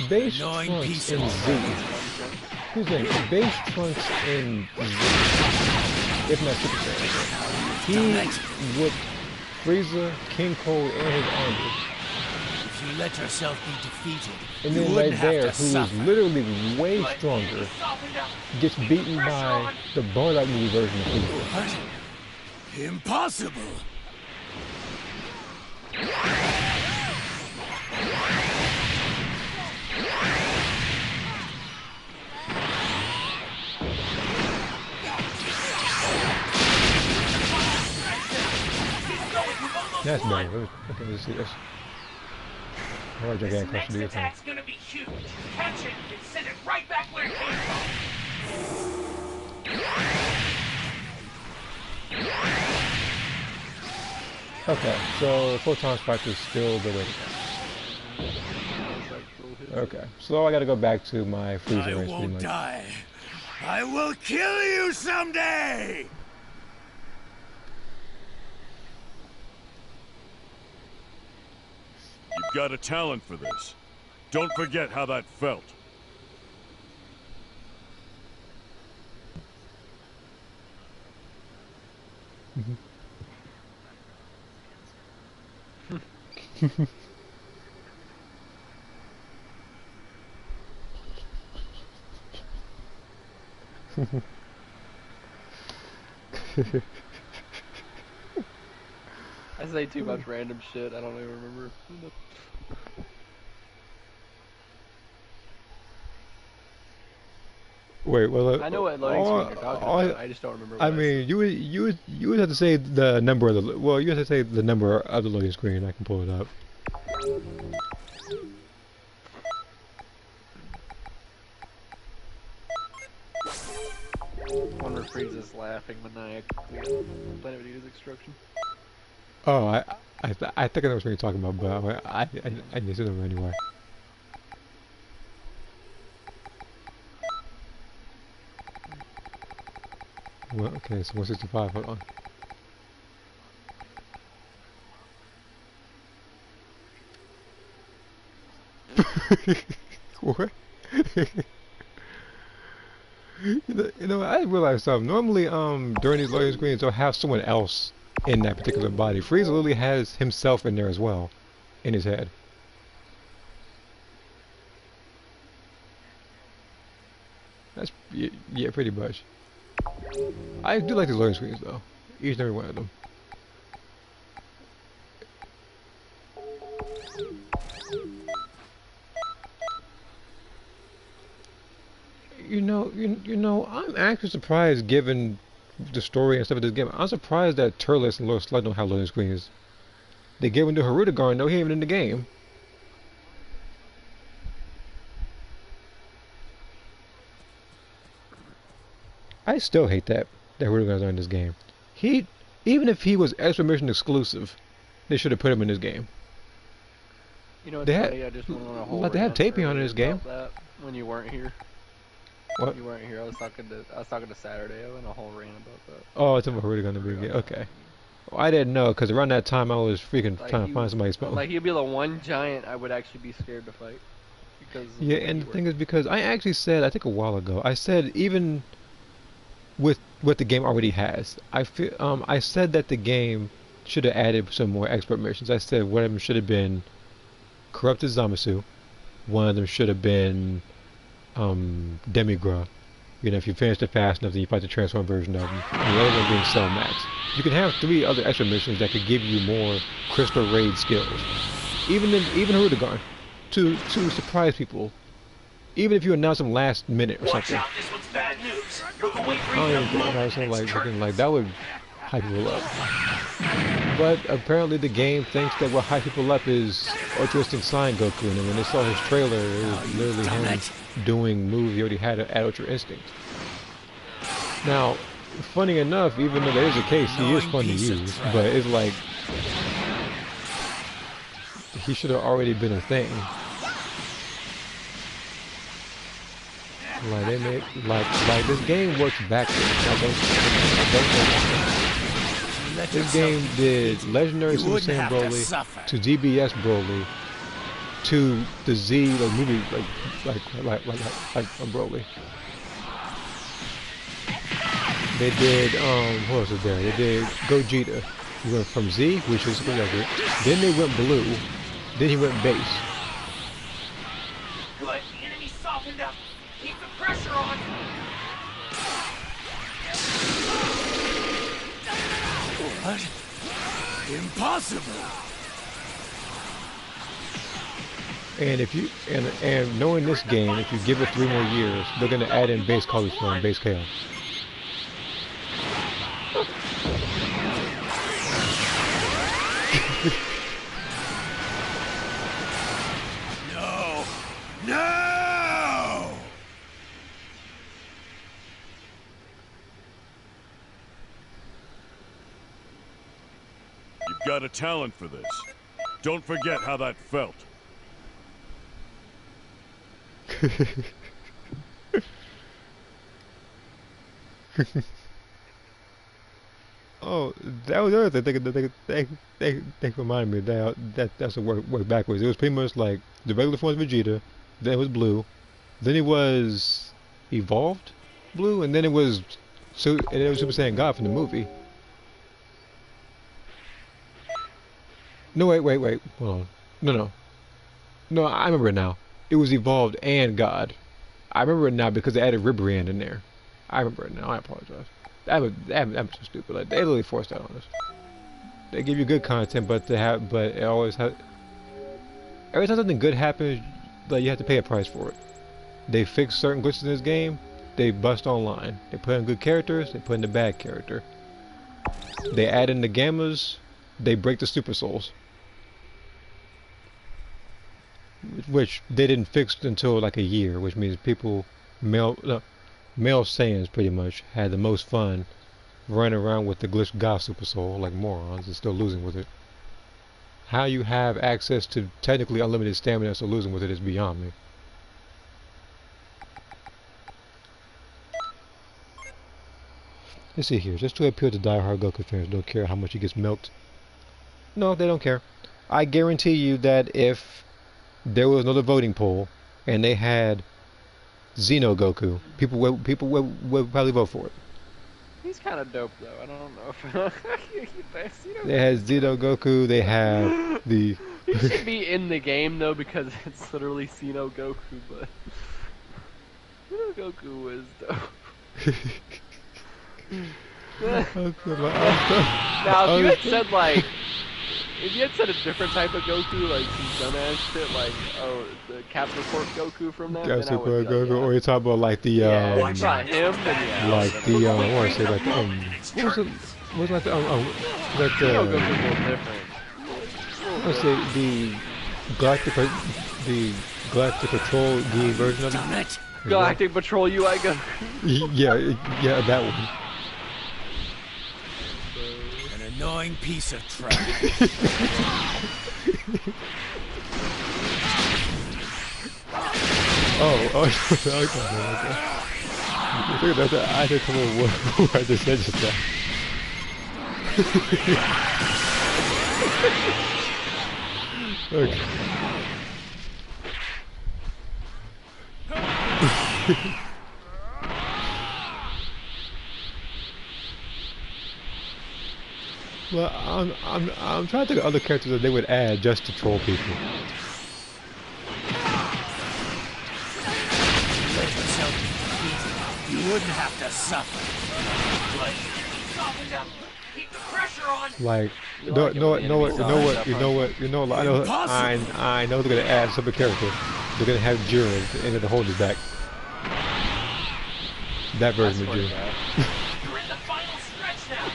Base Annoying Trunks piece in of Z. Here's the thing, Base Trunks in Z, if not Super Saiyan, he whipped Frieza, King Cold, and his army. If you let yourself be defeated, And you then wouldn't right have there, to who is suffer. literally way stronger, gets beaten by the Bardock movie version of Frieza. What? Impossible! That's better. Okay, let's see this. Alright, This gigantic next custody of him. attack's gonna be huge. Catch it and send it right back where it came from. Okay, so Photon Spike is still the way to go. Okay, so I gotta go back to my freezer I race pretty won't much. die. I will kill you someday! You've got a talent for this. Don't forget how that felt. I say too much random shit. I don't even remember. Wait, well, I know what loading screen you're talking about. I just don't remember. What I mean, you would have to say the number of the you have to say the number of the loading screen. I can pull it up. Frieza's laughing maniacally at Planet Vegeta's destruction. Oh, I think I know what you're talking about, but I need to know anyway. Well, okay, so 165. Hold on. What? You know, I realized something. Normally, during these loading screens, they'll have someone else in that particular body. Frieza literally has himself in there as well, in his head. That's yeah, pretty much. I do like these loading screens though, each and every one of them. You know, I'm actually surprised given the story and stuff of this game. I'm surprised that Turles and Lord Slug don't have loading screens. They gave him to Hirudegarn though, he ain't even in the game. I still hate that Hirudegarn's not in this game. Even if he was Extra Mission exclusive, they should have put him in this game. You know, it's They funny, had- I just went on a whole like they had rant Tapion in this earlier game. about that when you weren't here. What? You weren't here. I was talking to Saturday. I went on a whole rant about that. Oh, it's about Hirudegarn to be in the game. Okay. Well, I didn't know because around that time I was freaking Like, trying to find somebody spell. Like, he'd be the one giant I would actually be scared to fight. Because of Yeah, the way and he the thing works. is because I actually said, I think a while ago, I said even with what the game already has, I said that the game should have added some more expert missions. I said one of them should have been Corrupted Zamasu, one of them should have been Demigra. You know, if you finish it fast enough, then you fight the transform version of them. And the other one being Cell Max. You can have 3 other extra missions that could give you more Crystal Raid skills. Even Hirudegarn, to surprise people. Even if you announce them last minute or Watch something. out, this one's bad news. You're going for I don't your even think moment. I was saying, like, It's turning looking like that would hype people up. But apparently the game thinks that what hype people up is Ultra Instinct Sign Goku, and when they saw his trailer, it was literally him doing moves he already had at Ultra Instinct. Now, funny enough, even though that is the case, he is fun to use, but it's like he should have already been a thing. Like they made like this game works backwards. This game did Legendary Super Saiyan Broly to DBS Broly to the Z like movie like Broly. They did what else is there? They did Gogeta. He went from Z, which is whatever. Then they went blue. Then he went base. Good. The enemy softened up. Keep the pressure on. What? Impossible! And if you and knowing this game, if you give it 3 more years, they're gonna add in base colors for him, base chaos. No! No! You've got a talent for this. Don't forget how that felt. Oh, that was the other thing. They reminded me that's a work backwards. It was pretty much like the regular form of Vegeta, then it was blue, then it was evolved blue, and then it was Super Saiyan God from the movie. No, wait, hold on. No, I remember it now. It was evolved and God. I remember it now because they added Ribriand in there. I remember it now. I apologize. That was so stupid. Like they literally forced that on us. They give you good content, but it always has. Every time something good happens, like you have to pay a price for it. They fix certain glitches in this game. They bust online. They put in good characters. They put in the bad character. They add in the gammas. They break the super souls, which they didn't fix until like a year, which means people male Saiyans pretty much had the most fun running around with the glitched God Super Soul like morons and still losing with it. How you have access to technically unlimited stamina and still losing with it is beyond me. Let's see here, just to appeal to die-hard Goku fans, don't care how much he gets milked. No, they don't care. I guarantee you that if there was another voting poll and they had Xeno Goku, people would probably vote for it. He's kind of dope though. I don't know if They had Xeno Goku, they have the... He should be in the game though because it's literally Xeno Goku, but Xeno Goku is dope. Now, if you had said like, if you had said a different type of Goku, like some dumbass shit, like the Captain Corp Goku from that, then I would be like, Goku, or you talk about like the it's not him, then yeah. like the I want to say like what was it? Was like the like Xeno Goku's a little different. Let's say the Galactic Patrol the version of it. Galactic Patrol UI Goku. Yeah, that one. An annoying piece of trash. Okay. I did come up with what I just said just now. Okay. Well, I'm trying to think of other characters that they would add just to troll people. You wouldn't have to suffer. Keep the pressure on. Like, you know what? I know they're gonna add some character. They're gonna have Jiren and the hold it back. That version of Jiren. You're in the final stretch now.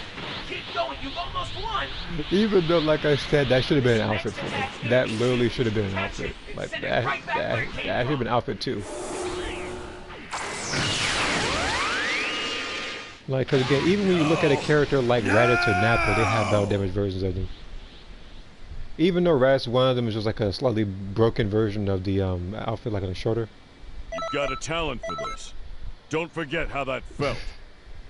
Keep going. You've almost won. Even though, like I said, that should have been an outfit for me. That literally should have been an outfit. Like that should have been an outfit too. Like, cause again, even when you look at a character like Raditz or Nappa, they have battle damage versions of them. Even though Raditz, one of them is just like a slightly broken version of the outfit, like on a shoulder. You've got a talent for this. Don't forget how that felt.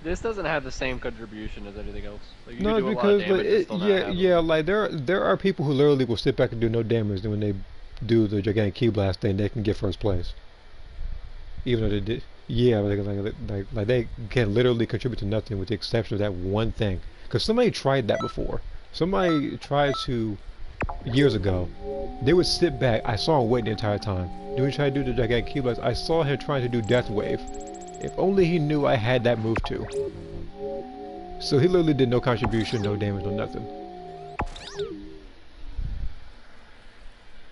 This doesn't have the same contribution as anything else. Like, you No, can do because a lot of damage and still not have like there are people who literally will sit back and do no damage, and when they do the gigantic key blast thing, they can get first place. Even though they did, like they can literally contribute to nothing with the exception of that one thing. Because somebody tried that before. Somebody tried to years ago. They would sit back. I saw him wait the entire time. Then we tried to do the gigantic key blast. I saw him trying to do Death Wave. If only he knew I had that move too. So he literally did no contribution, no damage, no nothing.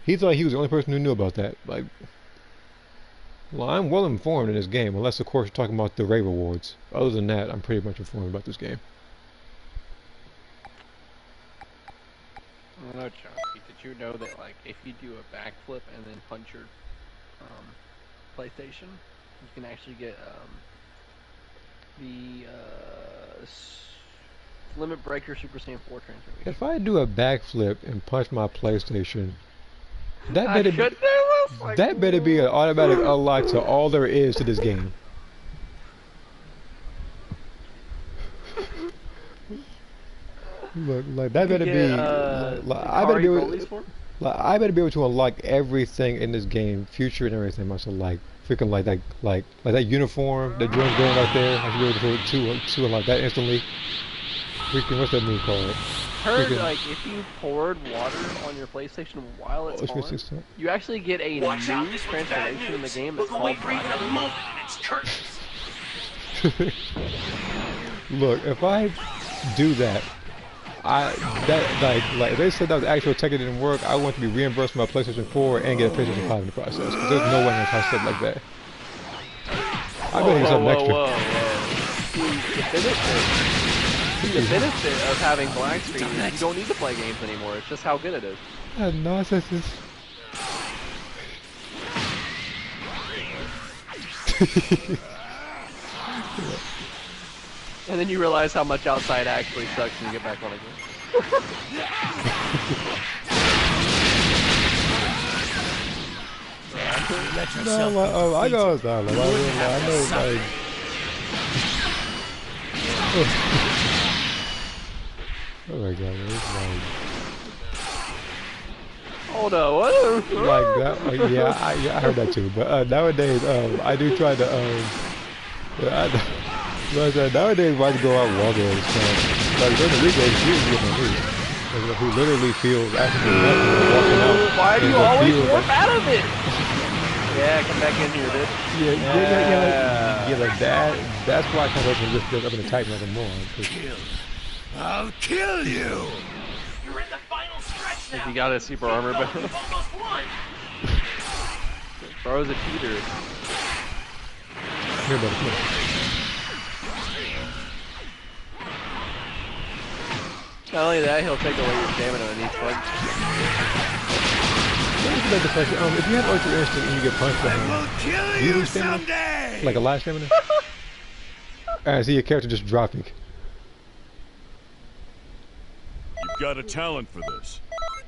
He thought he was the only person who knew about that. Like, well, I'm well informed in this game, unless of course you're talking about the Ray rewards. Other than that, I'm pretty much informed about this game. I don't know, Chunky. Did you know that, like, if you do a backflip and then punch your PlayStation, you can actually get the Limit Breaker Super Saiyan 4 transformation? If I do a backflip and punch my PlayStation, that better be an automatic unlock to all there is to this game. Look, like that better be. I better be able to unlock everything in this game, future and everything. Myself, like freaking like that uniform, that drone's going right there. I should be able to unlock that instantly. Freaking, what's that move called? Heard like if you poured water on your PlayStation while it's on, you actually get a new transformation in the game that's called Look, if I do that, like if they said that was actual tech that didn't work, I want to be reimbursed for my PlayStation 4 and get a PlayStation 5 in the process. Because there's no way I'm gonna try stuff like that. I better get something extra. The benefit of having black screen is you don't need to play games anymore. It's just how good it is. That nonsense is. And then you realize how much outside actually sucks when you get back on again. Let No, yourself like, be I go defeated. outside. Like, You wouldn't I have know, to suffer. like. Oh my god, man, it's Hold on, what? like that. Yeah, I heard that too. But nowadays, I do try to but nowadays, when I go out walking and stuff, like during the weekdays, you get my news. Who literally feels actually comfortable walking out. Why do in you the always field. warp out of it? Yeah, come back in here, dude. Yeah, like that's why I kind of open this up in the Titan like a moron. I'll kill you! You're in the final stretch now. You got a super armor, but You've almost won. bro's a cheater. Here, buddy, come here. Not only that, he'll take away your stamina and each punch. If you have Ultra Instinct and you get punched by I him, will kill do you you lose stamina? someday! Like a live stamina? I see your character just dropping. You've got a talent for this.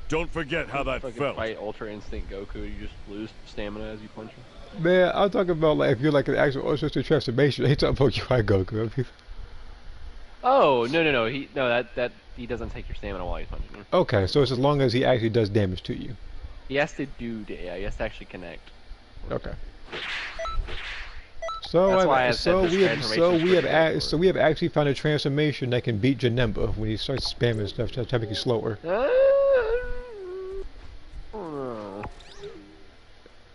Don't forget how that Fucking felt. fight Ultra Instinct Goku, you just lose stamina as you punch him. Man, I'm talking about like if you're like an actual Ultra Instinct transformation. I ain't talking about you fight Goku. I mean, Oh, no, he doesn't take your stamina while he's punching you. okay, so it's as long as he actually does damage to you. He has to yeah, he has to actually connect. Okay. So That's why I said so this we have transformation's pretty good for we have actually found a transformation that can beat Janemba when he starts spamming stuff to make you slower.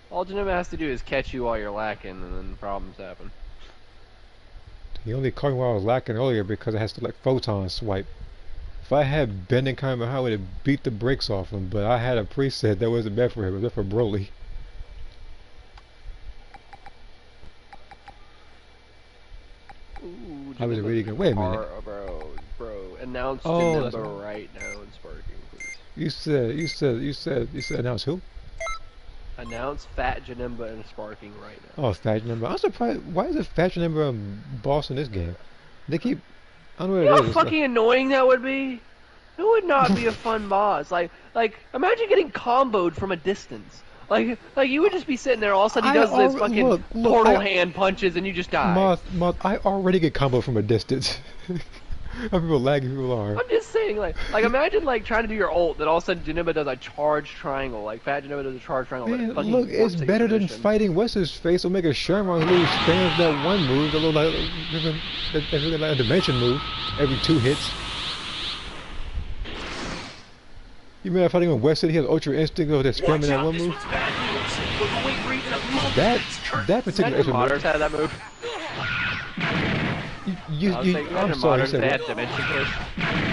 All Janemba has to do is catch you while you're lacking, and then problems happen. He only caught me while I was lacking earlier because it has to like photon swipe. If I had bending kind of how would have beat the brakes off him, but I had a preset that wasn't bad for him, it was for Broly. Ooh, I was Janemba's really good. Wait a minute. Bro, announce Oh, that's Janemba right now in Sparking, please. You said announce who? Announce Fat Janemba in Sparking right now. Oh, Fat Number. I'm surprised. Why is it Fat Number boss in this game? They keep. I don't know You what know it how is. fucking annoying that would be? It would not be a fun boss. Like, imagine getting comboed from a distance. Like you would just be sitting there, all of a sudden he does this fucking look, portal hand punches and you just die. Moth, I already get combo from a distance. How people lagging people are. I'm just saying, like imagine like trying to do your ult, then all of a sudden Janemba does a charge triangle, like Fat Janemba does a charge triangle. Man, that fucking look, it's warps it better than position. fighting what's his face. Or make a Sherman who spams that one move, the little like a dimension move every 2 hits. You remember fighting with Weston? He has Ultra Instinct over there spamming that one This move. one's bad news. We'll wait for even a moment. That particular Imagine extra modders move. had that move. I'm sorry, you said they what? had dimension push.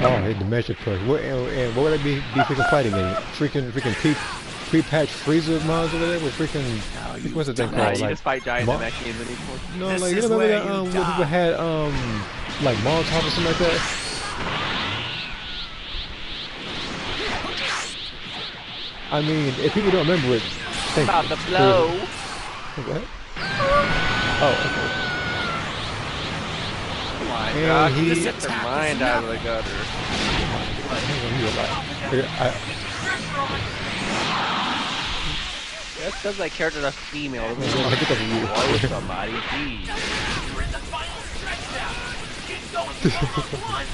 Oh, hey, dimension push. And what would I be freaking fighting in? Freaking pre-patch freezer mods over there with freaking what's the thing Nah, called? you Like just fight giant Mo- Namekians in each one. no, This like you is know where remember that you where people die. had like Molotov or something like that. I mean, if people don't remember it, think About the blow. What? Oh, Oh my And god, he- he get their mind out of the gutter. That's because that character is female. Doesn't mean I get that from you. blow somebody. Jeez. You're in the final stretch now. Keep going. You've almost won.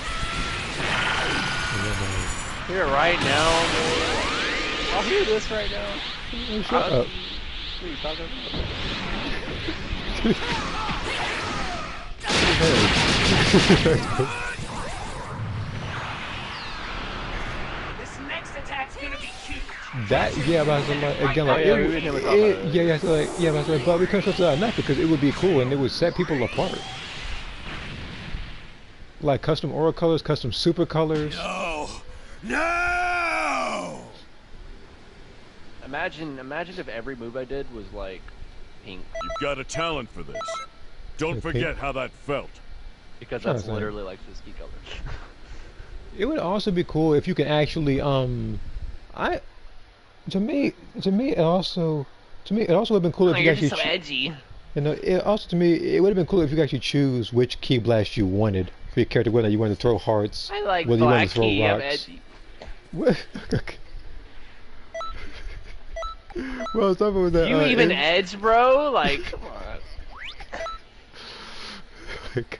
Hear it right now. I'll hear this right now. Oh, shut up. What are you talking about? This next attack's gonna be cute. That yeah, but I was like again like yeah, we would never talk about it. yeah, so like yeah, but I was like, but we couldn't stress that enough because it would be cool and it would set people apart. Like custom aura colors, custom super colors. No! Imagine if every move I did was like pink, You've got a talent for this. Don't Okay. forget how that felt. because Sure, that's same. literally like Fiski colors. It would also be cool if you can actually to me it also would have been cool if you You're actually just so edgy. You know, also to me, it would have been cool if you could actually choose which key blast you wanted for your character, whether you wanted to throw hearts, I like whether you wanted Black to throw Key. I'm rocks. edgy. What? Okay. Well, stop with that. You even edge, bro? Like, come on. Oh my God.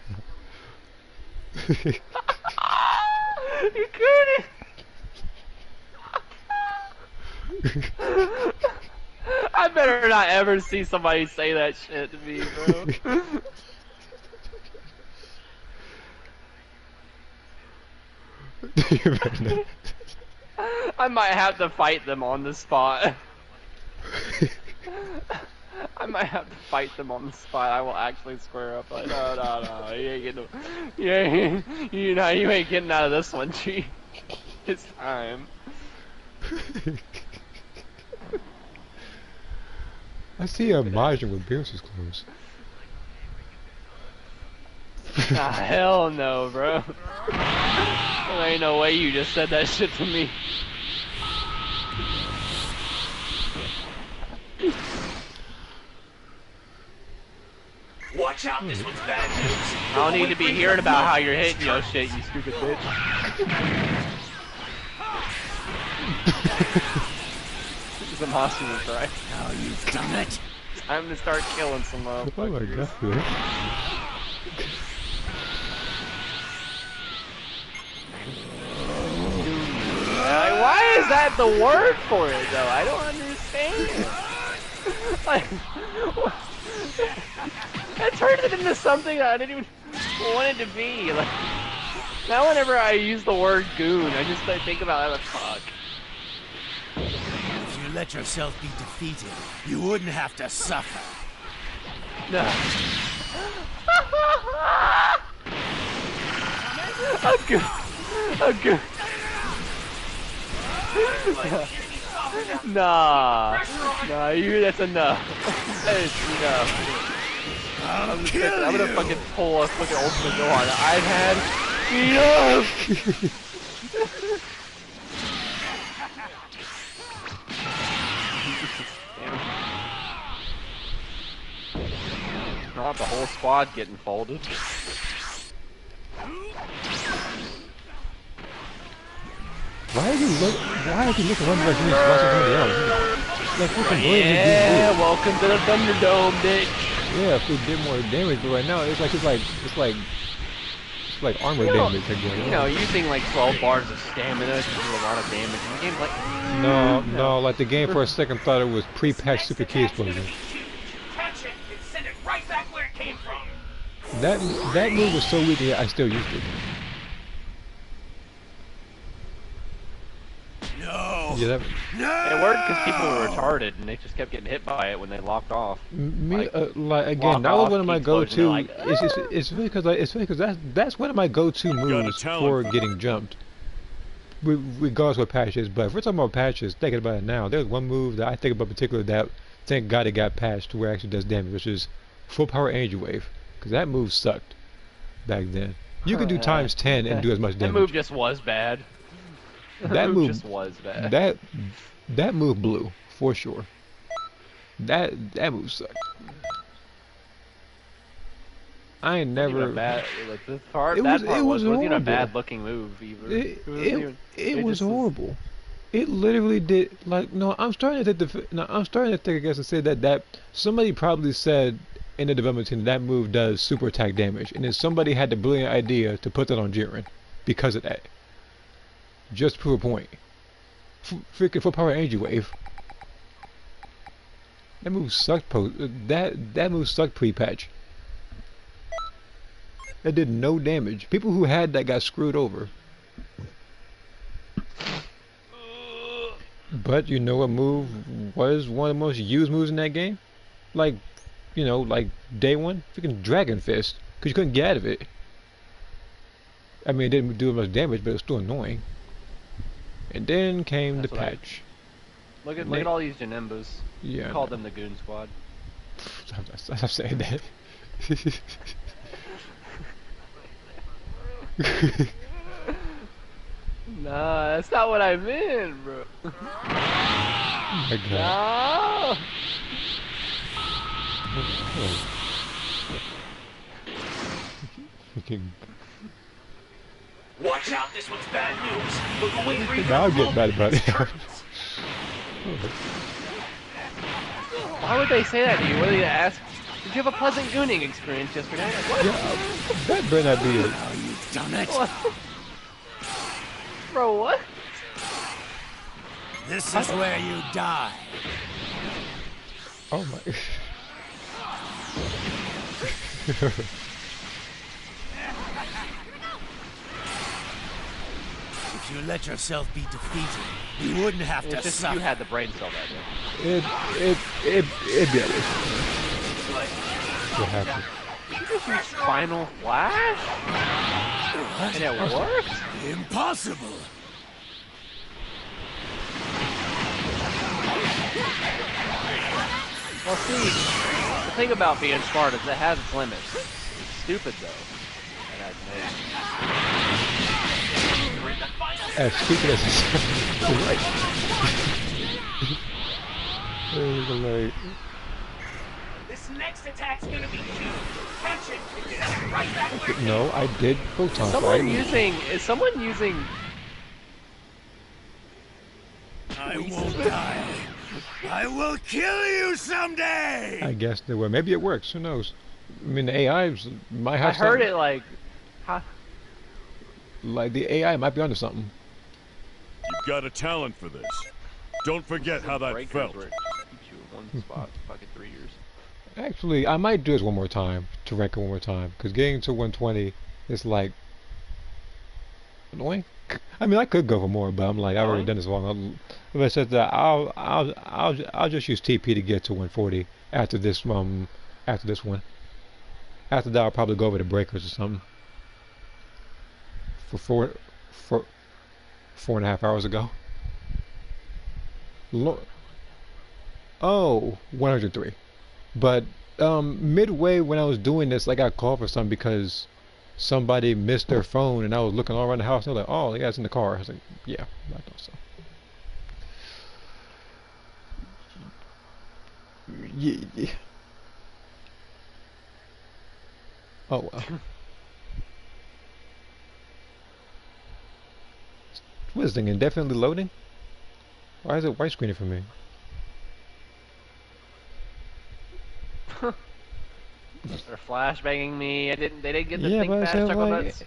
You couldn't. I better not ever see somebody say that shit to me, bro. You better not. I might have to fight them on the spot. I might have to fight them on the spot. I will actually square up. Like, no. You ain't getting. You ain't getting out of this one, G. It's time. I see a Majin with Beerus's clothes. Nah, hell no, bro. There ain't no way you just said that shit to me. Watch out, this one's bad news. I don't need to be hearing about how you're hitting your shit, you stupid bitch. It's a monster right? Now you've done it. Time to start killing some Oh my motherfuckers. God. Why is that the word for it though? I don't understand. Like, that turned it into something that I didn't even want it to be. Like, now whenever I use the word goon, I just think about how the fuck. If you let yourself be defeated, you wouldn't have to suffer. No. A goon. A goon. Nah, that's enough. That is enough. I'm gonna fucking pull a fucking ultimate go on. I've had enough. Not the whole squad getting folded. Why is he looking one direction and watching somebody else? Like fucking Yeah, welcome to the Thunderdome, bitch. Yeah, if it did more damage, but right now it's like armor damage. You know, using like 12 bars of stamina to do a lot of damage. The game's like No, like the game for a second thought it was pre-patched super key explosion. Catch it and send it right back where it came from. That move was so weak that I still used it. No. Yeah, that, it worked because people were retarded and they just kept getting hit by it when they locked off. me Like, again, that walk was off, one of my keep closing, go-to. like, It's really because that's one of my go-to moves talent for for getting jumped. Regardless what patch is, but if we're talking about patches, thinking about it now, there's one move that I think about particular that thank God it got patched to where it actually does damage, which is full power angel wave, because that move sucked back then. You could do times 10 and do as much damage. That move just was bad. That move just was bad. That move blew for sure. That move sucked. I ain't never. Bad, like this part, It that was- part it was wasn't even a horrible. bad looking move either. It It was just horrible. It literally did. Like no, I'm starting to think against and say that somebody probably said in the development team that move does super attack damage, and then somebody had the brilliant idea to put that on Jiren because of that. Just to prove a point. Freaking full power angel wave. That move sucked. That move sucked pre-patch. That did no damage. People who had that got screwed over. But you know what move was one of the most used moves in that game? Like, you know, like day one? Freaking Dragon Fist. Because you couldn't get out of it. I mean, it didn't do much damage, but it was still annoying. And then came That's the what I- patch. Look at all these Janembas. Yeah. Call them the Goon Squad. Stop saying that. Nah, that's not what I meant, bro. Oh my God. No. Oh. Okay. Watch out, this one's bad news. Look away for Now I'll get mad about it. Why would they say that to you? What do you ask? Did you have a pleasant gooning experience yesterday? Like, what? Yeah, that better not be it. Now you've done it. What? Bro, what? This is where you die. Oh my. If you let yourself be defeated, you wouldn't have It's to just suffer. you had the brain cell that day. It'd be at least. What happened? You just used Final Flash? And it worked? Impossible. Well, see, the thing about being smart is it has its limits. It's stupid, though. It has no. As stupid as it's right. Like, This next attack's gonna be huge. Catch it and get it right back where no, I did photon Someone fight. is someone using I won't die. I will kill you someday. I guess they were. Maybe it works. Who knows? I mean, the AI might have. I heard something. it like huh? Like the AI might be onto something. You've got a talent for this. Don't forget how that Breakers felt. where it just keeps you in one spot for fucking 3 years. Actually, I might do this one more time to rank it one more time because getting to 120 is like annoying. I mean, I could go for more, but I'm like I've already done this long. If I said that, I'll just use TP to get to 140 after this one. After that, I'll probably go over the breakers or something. For 4.5 hours ago. Oh, 103. But midway when I was doing this, I got called for something because somebody missed their phone, and I was looking all around the house. And they were like, "Oh, yeah, it's in the car." I was like, "Yeah, I thought so." Yeah. Oh well. What is this thing indefinitely loading? Why is it white screening for me? They're flashbanging me. They didn't get the Yeah, thing but I fast said chuckle like, nuts.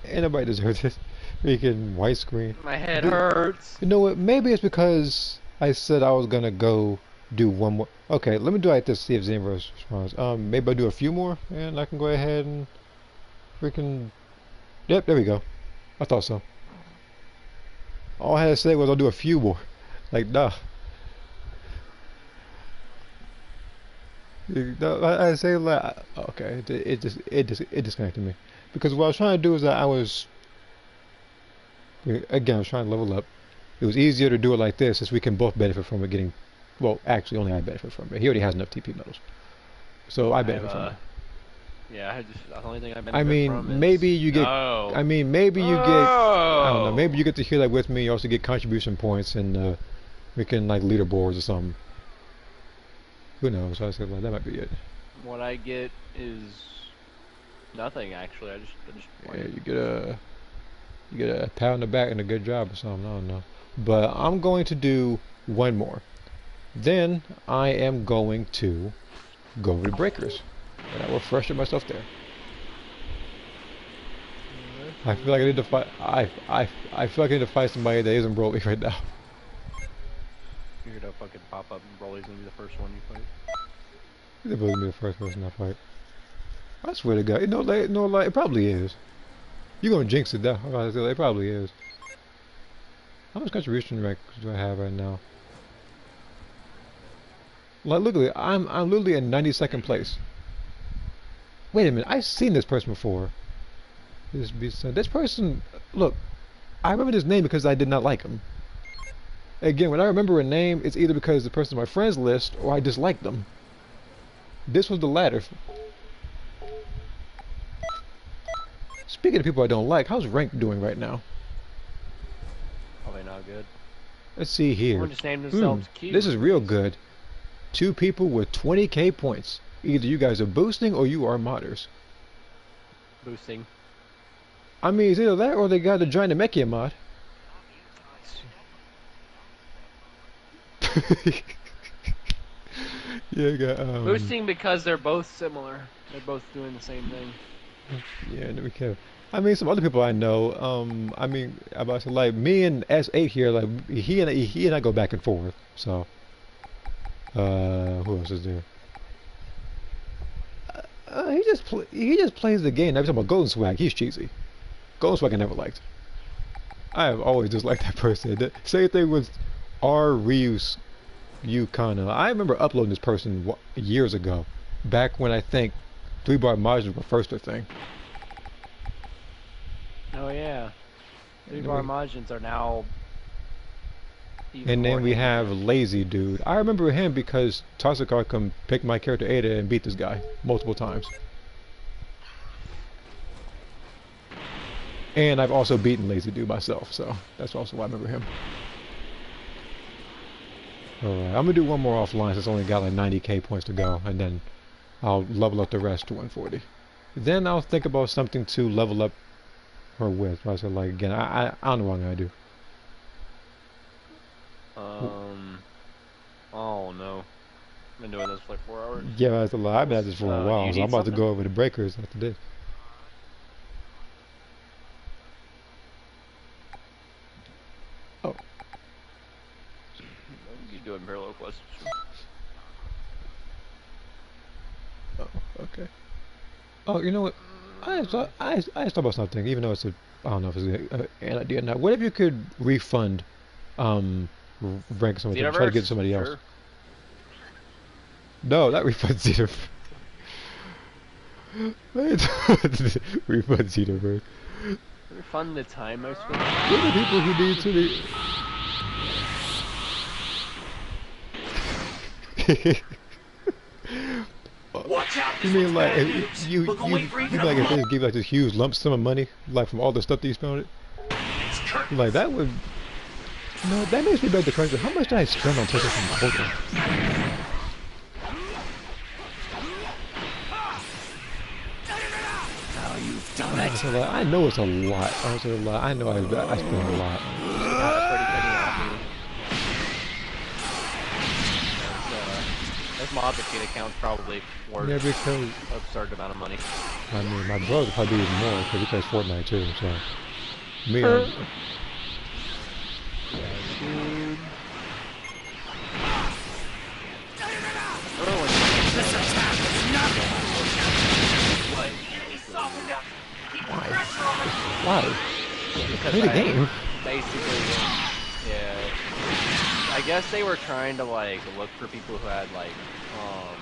ain't nobody deserves this freaking white screen. My head hurts. You know what? Maybe it's because I said I was gonna go do one more. Okay, let me do like this. See if Xenoverse responds. Maybe I'll do a few more, and I can go ahead and freaking. Yep, there we go. I thought so. All I had to say was I'll do a few more. Like, duh. I say like, okay, it disconnected me because what I was trying to do is that I was trying to level up. It was easier to do it like this, since we can both benefit from it getting. Well, actually, only I benefit from it. He already has enough TP medals, so I benefit from it. Yeah, the only thing I benefit I mean, from is... maybe you get. No. I mean, maybe you get. I don't know. No. Maybe you get to hear that with me. You also get contribution points and we can like leaderboards or something. Who knows? I said like that might be it. What I get is nothing, actually. I just Yeah, you get a pat on the back and a good job or something. I don't know. But I'm going to do one more. Then I am going to go over the breakers, and I will freshen myself there. I feel like I need to fight. I feel like I need to fight somebody that isn't Broly right now. You're gonna fucking pop up and Broly's gonna be the first one you fight. They're supposed to be the first person I fight. I swear to God, like it probably is. You're gonna jinx it, though. I'm about to say, it probably is. How much contribution rank do I have right now? Like, look at it. I'm literally in 92nd place. Wait a minute, I've seen this person before. This person. Look, I remember this name because I did not like him. Again, when I remember a name, it's either because the person's on my friends list or I dislike them. This was the latter. Speaking of people I don't like, how's rank doing right now? Probably not good. Let's see here. Someone just named themselves Q. This is real good. 2 people with 20k points. Either you guys are boosting or you are modders. Boosting. I mean, it's either that or they got to join the Mechia mod. Yeah, I got, Boosting because they're both similar. They're both doing the same thing. yeah, we can. I mean, some other people I know. I mean, about to like me and S8 here. Like he and I go back and forth. So, who else is there? He just plays the game. Every time about Golden Swag, he's cheesy. Golden Swag I never liked. I have always disliked that person. The same thing with R Reeves Yukana. I remember uploading this person years ago, back when I think 3-bar margins were first a thing. Oh yeah. 3-bar margins are now. And then we have Lazy Dude. I remember him because Toxicard come pick my character Ada and beat this guy multiple times. And I've also beaten Lazy Dude myself, so that's also why I remember him. Alright, I'm gonna do one more offline since I only got like 90k points to go, and then I'll level up the rest to 140. Then I'll think about something to level up her with. I said, like, again, I don't know what I'm gonna do. Oh no. I've been doing this for like 4 hours. Yeah, that's a lot. I've been at this for a while, so I'm about to go over the breakers after this. Oh. You doing parallel quests? Oh, okay. Oh, you know what? I just thought about something, even though it's a, I don't know if it's an idea or not. What if you could refund, rank somebody, try to get somebody else? No, not refund Xenoverse. Refund Xenoverse. Refund the time I spent. What are the people who need to be... Watch out, You mean like if you like if they give like this huge lump sum of money, like from all the stuff that you spent on it? Like that would... No, that makes me beg the question, how much did I spend on PlayStation total? I know it's a lot. I know I spent a lot. This mob machine account's probably worth an absurd amount of money. I mean, my brother probably even more because he plays Fortnite too. So, me, Why? Play the game. Basically, yeah. I guess they were trying to like look for people who had like older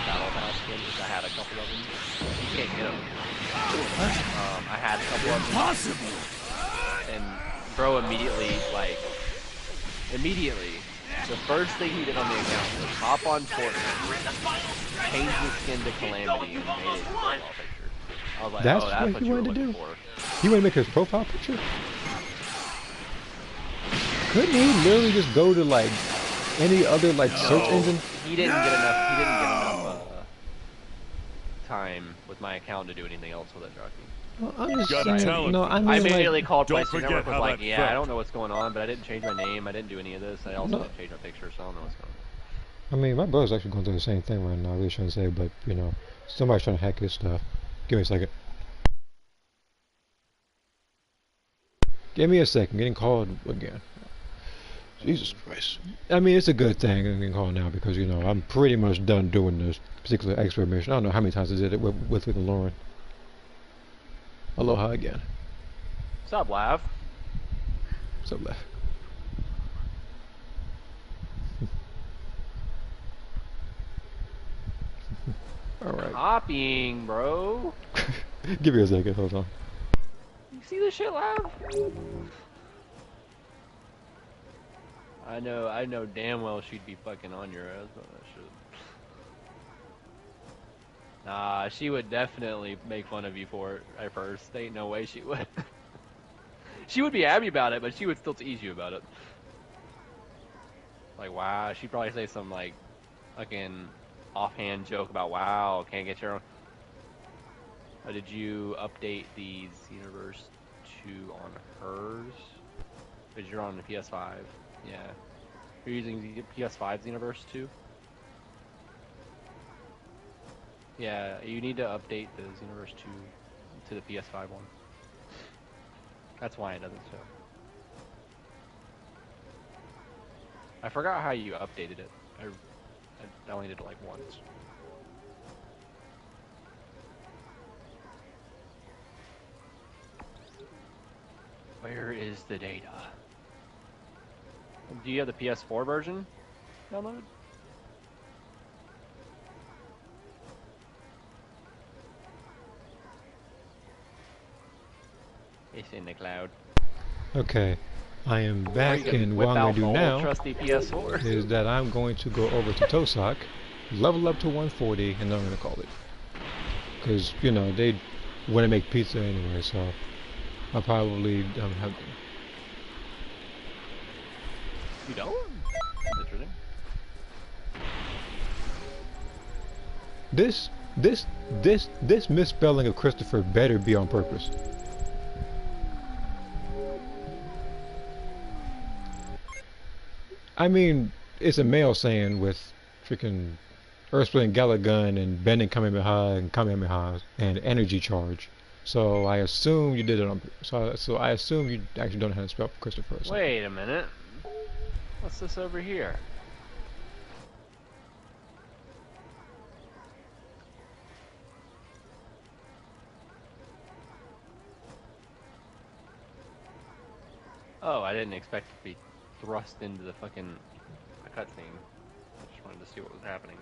battle pass skins. Which I had a couple of them. You can't get them. I had a couple of them. Impossible. And bro immediately the first thing he did on the account was hop on Fortnite, change the skin to Calamity, and made it his profile picture. I was like, that's oh, that's what he wanted to do. For. He wanted to make his profile picture. Couldn't he literally just go to like any other like search engine? He didn't get enough time with my account to do anything else with it, Jockey. Well, I'm just Got saying, talent. no, I mean, I immediately called don't PlayStation forget Network, was how like, that yeah, felt. I don't know what's going on, but I didn't change my name, I didn't do any of this, I also didn't change my picture, so I don't know what's going on. I mean, my brother's actually going through the same thing right now. I really shouldn't say, but you know, somebody's trying to hack his stuff. Give me a second. Give me a second. Getting called again. Jesus Christ. I mean, it's a good thing I'm getting called now because, you know, I'm pretty much done doing this particular expert mission. I don't know how many times I did it with Lauren. Aloha again. What's up, Lav? What's up, Lav? Alright. Copying, bro. Give me a second. Hold on. You see this shit, Lav? I know damn well she'd be fucking on your ass on that shit. Nah, she would definitely make fun of you for it at first. There ain't no way she would. She would be happy about it, but she would still tease you about it. Like, wow, she'd probably say something like, fucking offhand joke about wow, can't get your own. Did you update the Xenoverse 2 on hers? Because you're on the PS5. Yeah. You're using the PS5 Xenoverse 2? Yeah, you need to update the Xenoverse 2 to the PS5 one. That's why it doesn't show. I forgot how you updated it. I only did it like once. Where is the data? Do you have the PS4 version downloaded? It's in the cloud. Okay, I am back, and what Whip I'm out going to do the old now trusty PS4. is that I'm going to go over to Tosak, level up to 140, and then I'm going to call it. Because, you know, they want to make pizza anyway, so I'll probably have... You don't? Interesting. This misspelling of Christopher better be on purpose. I mean, it's a male saying with freaking Earth-splitting Galagun and bending Kamehameha and energy charge. So I assume you did it on. So I assume you actually don't know how to spell Christopher. Or something. Wait a minute. What's this over here? Oh, I didn't expect to be thrust into the fucking cutscene. I just wanted to see what was happening.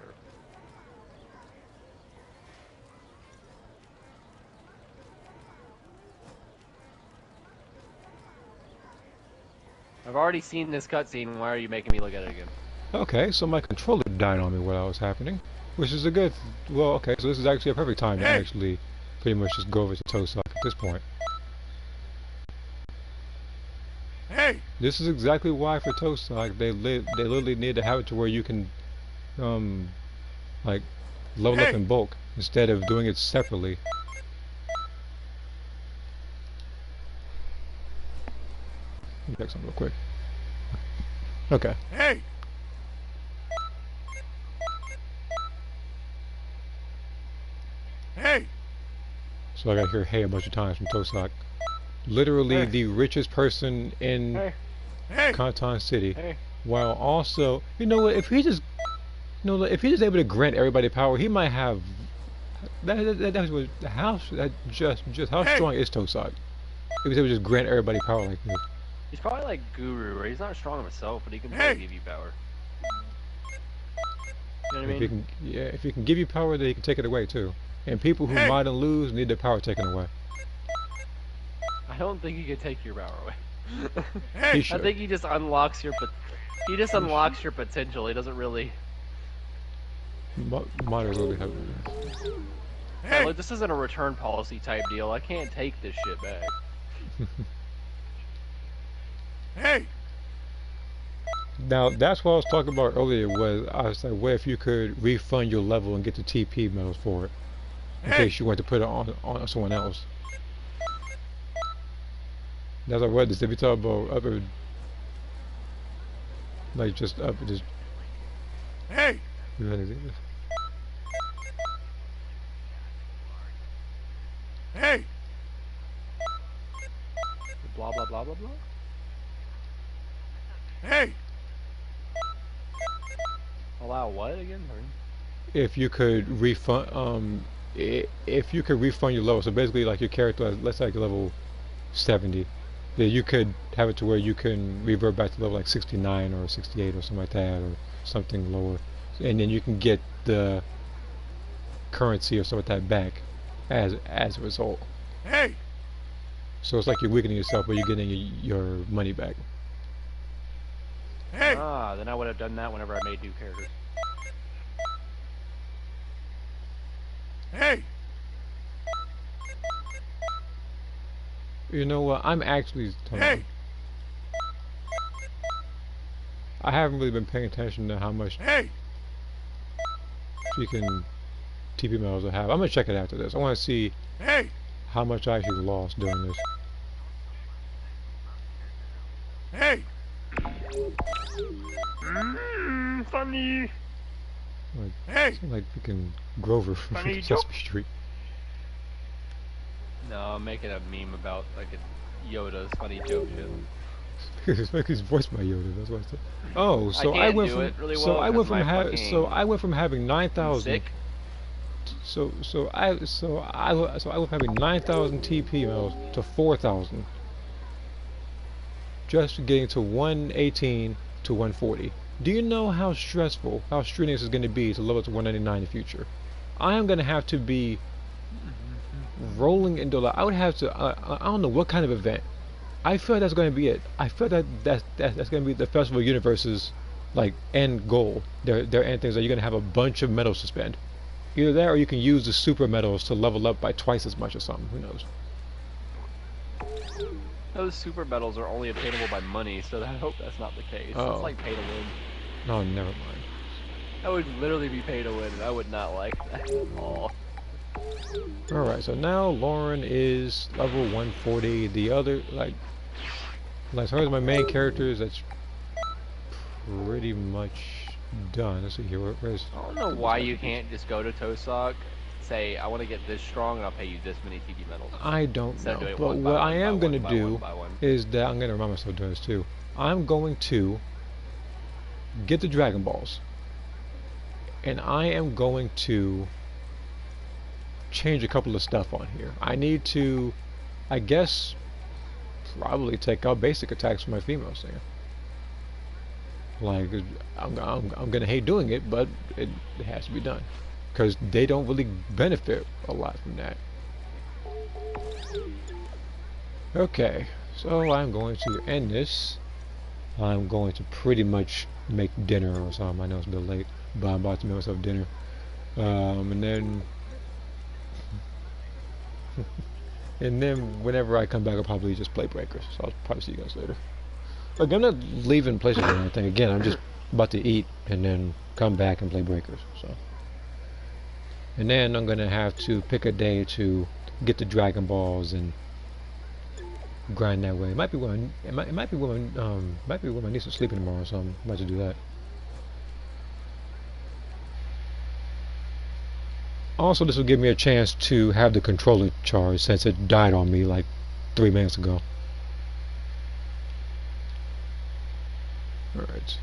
I've already seen this cutscene. Why are you making me look at it again? Okay, so my controller died on me while I was happening, which is a good. Well, okay, so this is actually a perfect time to actually pretty much just go over to Tosak at this point. Hey! This is exactly why for Tosak they literally need to have it to where you can like level up in bulk instead of doing it separately. Let me check something real quick. Okay. Hey! Hey! So I gotta hear hey a bunch of times from Tosak. Literally the richest person in Kanton City, while also, you know what, if he just, you know, if he's just able to grant everybody power, he might have, just how strong is Tosak? If he's able to just grant everybody power like this. He's probably like Guru, where he's not strong himself, but he can probably give you power. You know what I mean? If he can give you power, then he can take it away too. And people who mod and lose need their power taken away. I don't think he can take your power away. He I should. think he just unlocks your unlocks your potential. He doesn't really. Modders really have. Hey. Look, this isn't a return policy type deal. I can't take this shit back. Hey! Now that's what I was talking about earlier. Was I was like, what if you could refund your level and get the TP medals for it, in case you want to put it on someone else. That's what I read this. If you talk about upper, like just up, just. Hey! Hey! Blah blah blah blah blah. Hey! Allow what again? If you could refund, if you could refund your level, so basically like your character, let's say like level 70, then you could have it to where you can revert back to level like 69 or 68 or something like that, or something lower, and then you can get the currency or something like that back as a result. Hey! So it's like you're weakening yourself, but you're getting your money back. Hey! Ah, then I would have done that whenever I made new characters. Hey! You know what? I'm actually. Hey! I haven't really been paying attention to how much. Hey! freaking TP medals I have. I'm gonna check it after this. I want to see Hey! how much I actually lost doing this. Hey! Funny. Like, Hey! sound like freaking Grover from Funny Sesame joke. Street. No, I'm making a meme about like a Yoda's funny joke shit. It's like he's voiced by Yoda. That's what I said. Oh, so I can't went do from it really so well I went 'cause from my having fucking- having 9,000. Sick. So I went from having 9,000 TP medals to 4,000. Just getting to 118 to 140. Do you know how stressful, how strenuous it's going to be to level up to 199 in the future? I am going to have to be rolling into I would have to I don't know what kind of event. I feel that's going to be it. I feel that's going to be the Festival of Universe's like end goal. Their end things are you're going to have a bunch of medals to spend. Either that or you can use the super medals to level up by twice as much or something. Who knows? Those super medals are only obtainable by money, so I hope that's not the case. Oh. It's like pay to win. No, never mind. That would literally be pay to win, and I would not like that at all. Alright, so now Lauren is level 140. The other, like as far as my main characters, that's pretty much done. Let's see here, where's... I don't know why you can't just go to Tosok, say, I want to get this strong, and I'll pay you this many TP medals. I don't Instead of know, doing but one by what one I by am one going to by do one by one. is that I'm going to remind myself doing this too. I'm going to get the Dragon Balls, and I am going to change a couple of stuff on here. I need to, I guess, probably take out basic attacks from my female singer. Like, I'm gonna hate doing it, but it has to be done because they don't really benefit a lot from that. Okay, so I'm going to end this. I'm going to pretty much make dinner or something. I know it's a bit late, but I'm about to make myself dinner. And then and then whenever I come back, I'll probably just play Breakers. So I'll probably see you guys later. Like, I'm not leaving places or anything. Again, I'm just about to eat and then come back and play Breakers. So, and then I'm gonna have to pick a day to get the Dragon Balls and grind that way. It might be when it might be when my niece is sleeping tomorrow, so I'm about to do that. Also, this will give me a chance to have the controller charged since it died on me like 3 minutes ago. Alright.